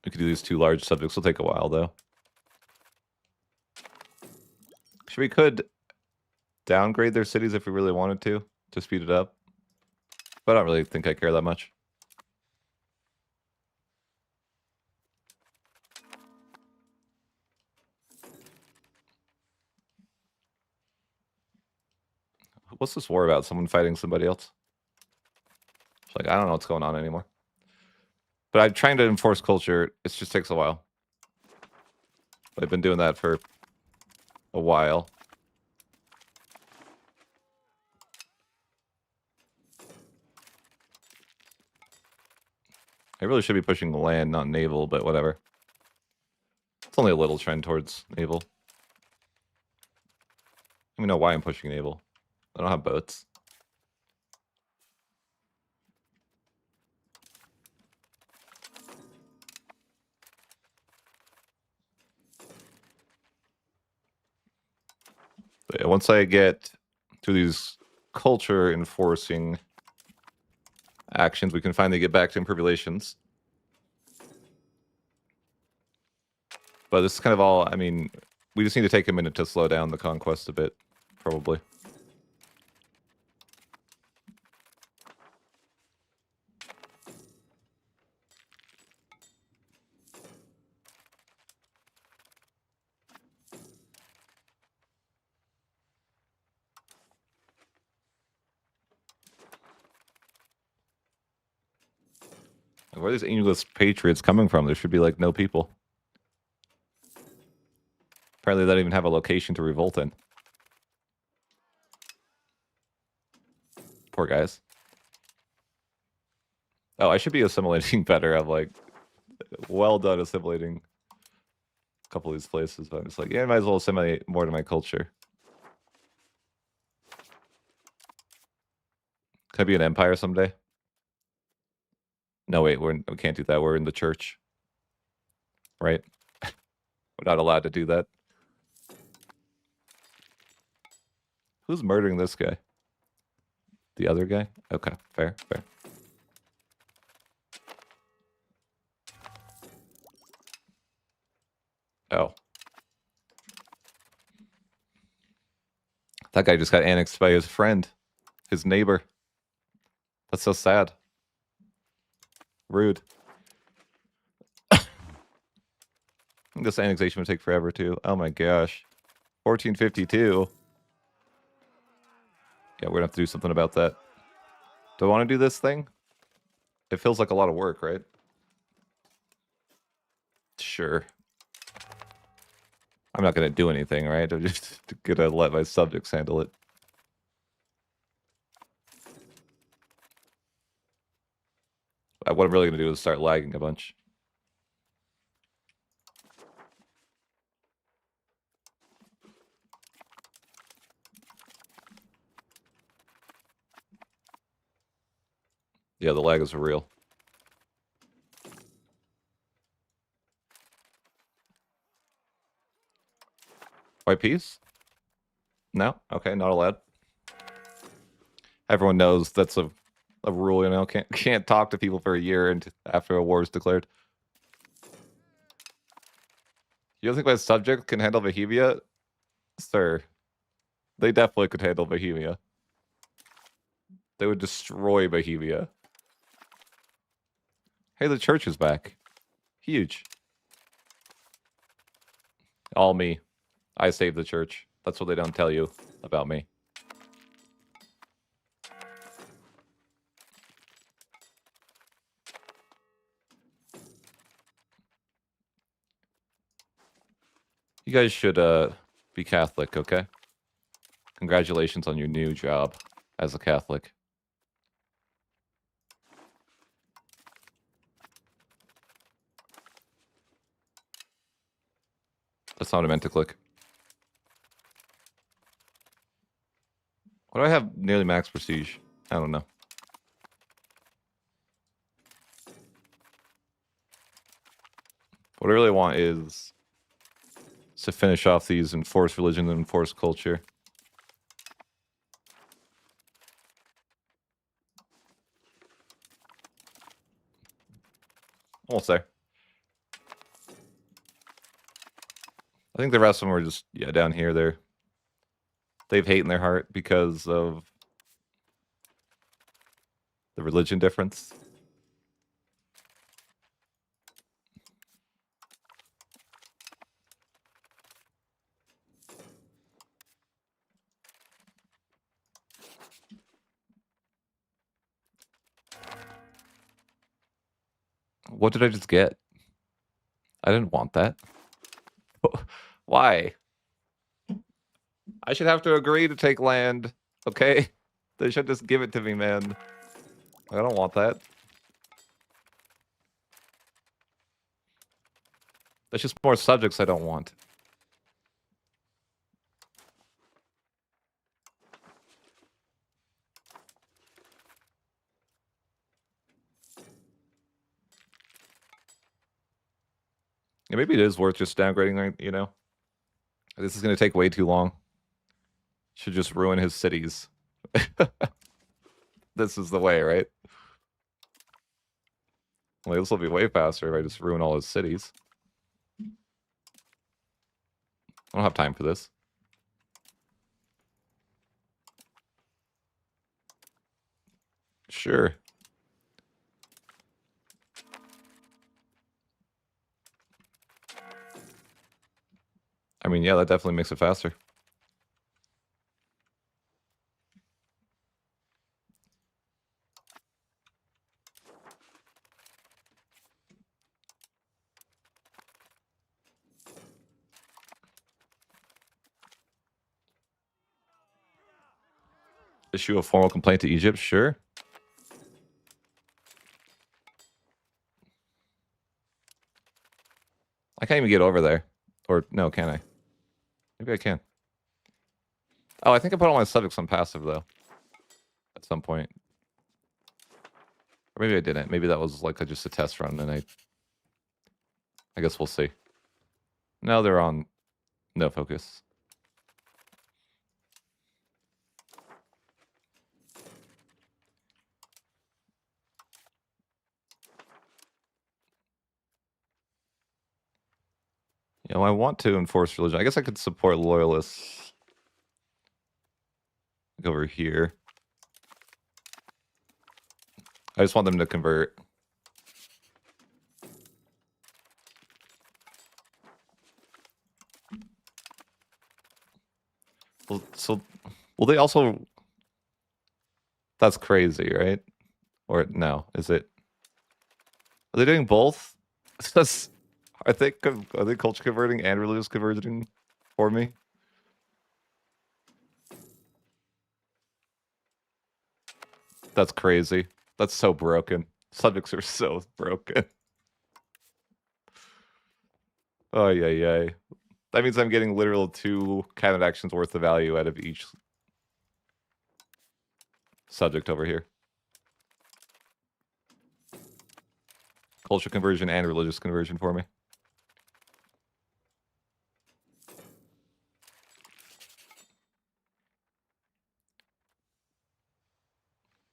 We could do these 2 large subjects. It'll take a while though. We could downgrade their cities if we really wanted to speed it up. But I don't really think I care that much. What's this war about? Someone fighting somebody else? It's like, I don't know what's going on anymore. But I'm trying to enforce culture. It just takes a while. I've been doing that for a while. I really should be pushing the land, not naval, but whatever. It's only a little trend towards naval. I don't even know why I'm pushing naval. I don't have boats. But yeah, once I get to these culture enforcing actions, we can finally get back to improve relations. But this is kind of all, I mean, we just need to take a minute to slow down the conquest a bit, probably. Where are these English patriots coming from? There should be, like, no people. Apparently they don't even have a location to revolt in. Poor guys. Oh, I should be assimilating better. I'm like, well done assimilating a couple of these places. But I'm just like, yeah, I might as well assimilate more to my culture. Could I be an empire someday? No, wait, we can't do that. We're in the church. Right? We're not allowed to do that. Who's murdering this guy? The other guy? Okay, fair, fair. Oh. That guy just got annexed by his friend. His neighbor. That's so sad. Rude. This annexation would take forever, too. Oh my gosh. 1452. Yeah, we're gonna have to do something about that. Do I want to do this thing? It feels like a lot of work, right? Sure. I'm not gonna do anything, right? I'm just gonna let my subjects handle it. What I'm really gonna do is start lagging a bunch. Yeah, the lag is real. White piece? No? Okay, not allowed. Everyone knows that's a rule, you know. Can't talk to people for a year and after a war is declared. You don't think my subject can handle Bohemia? Sir, they definitely could handle Bohemia. They would destroy Bohemia. Hey, the church is back. Huge. All me. I saved the church. That's what they don't tell you about me. You guys should be Catholic, okay? Congratulations on your new job as a Catholic. That's not what I meant to click. Why do I have nearly max prestige? I don't know. What I really want is to finish off these enforced religion and enforced culture. Almost there. I think the rest of them are just, yeah, down here. They've hate in their heart because of the religion difference. What did I just get? I didn't want that. Why? I should have to agree to take land, okay? They should just give it to me, man. I don't want that. That's just more subjects I don't want. Yeah, maybe it is worth just downgrading, you know? This is going to take way too long. Should just ruin his cities. This is the way, right? Well, this will be way faster if I just ruin all his cities. I don't have time for this. Sure. I mean, yeah, that definitely makes it faster. Issue a formal complaint to Egypt? Sure. I can't even get over there. Or, no, can I? Maybe I can. Oh, I think I put all my subjects on passive, though. At some point. Or maybe I didn't. Maybe that was like just a test run, and I guess we'll see. No, they're on no focus. You know, I want to enforce religion. I guess I could support loyalists. Go over here. I just want them to convert. Well, so, will they also... That's crazy, right? Or no, is it? Are they doing both? Are they culture converting and religious converting for me? That's crazy. That's so broken. Subjects are so broken. Oh yeah. That means I'm getting literal 2 cabinet actions worth of value out of each subject over here. Culture conversion and religious conversion for me.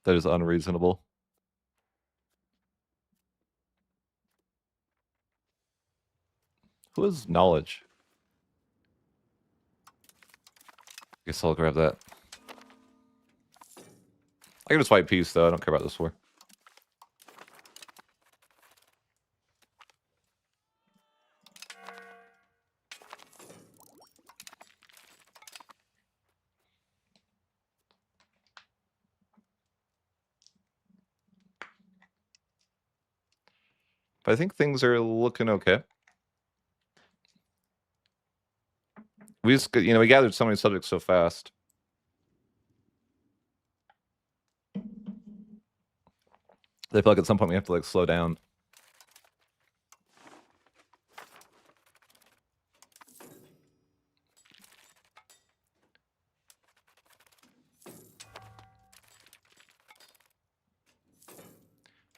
That is unreasonable. Who has knowledge? Guess I'll grab that. I can just fight peace, though. I don't care about this war. But I think things are looking okay. We just, you know, we gathered so many subjects so fast. I feel like at some point we have to like slow down.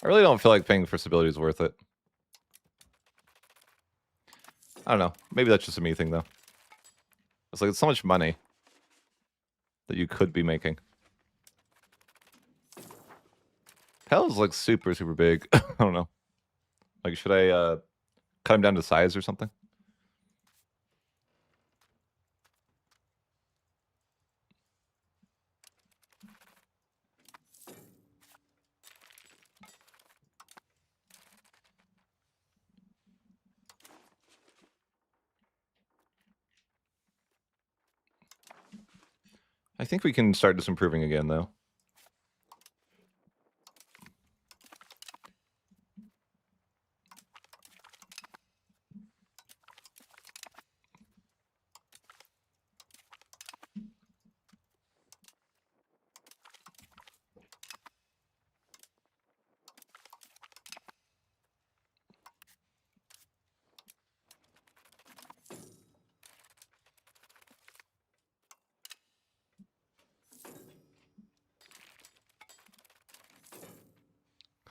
I really don't feel like paying for stability is worth it. I don't know. Maybe that's just a me thing, though. It's like, it's so much money that you could be making. Hell is like super big. I don't know. Like, should I cut him down to size or something? I think we can start disimproving again, though.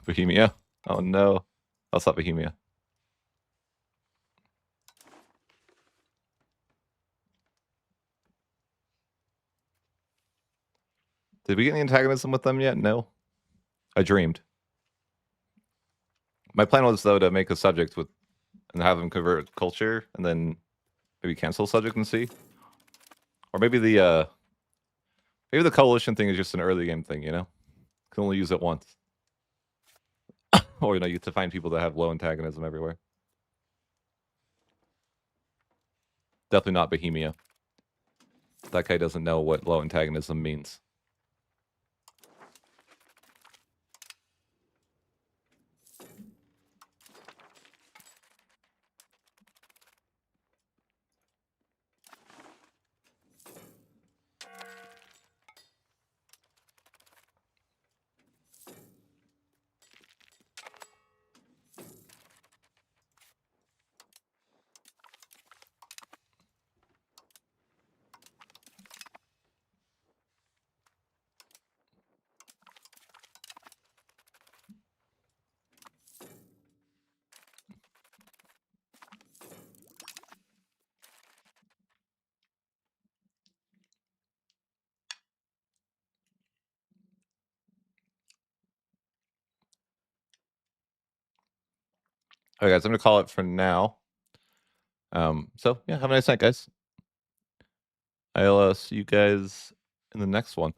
Bohemia. Oh no, that's not Bohemia. Did we get any antagonism with them yet? No. I dreamed. My plan was though to make a subject with and have them convert culture, and then maybe cancel subject and see, or maybe the coalition thing is just an early game thing. You know, can only use it once, or you know, you have to find people that have low antagonism everywhere. Definitely not Bohemia. That guy doesn't know what low antagonism means. All right, guys, I'm gonna call it for now. So yeah, have a nice night, guys. I'll see you guys in the next one.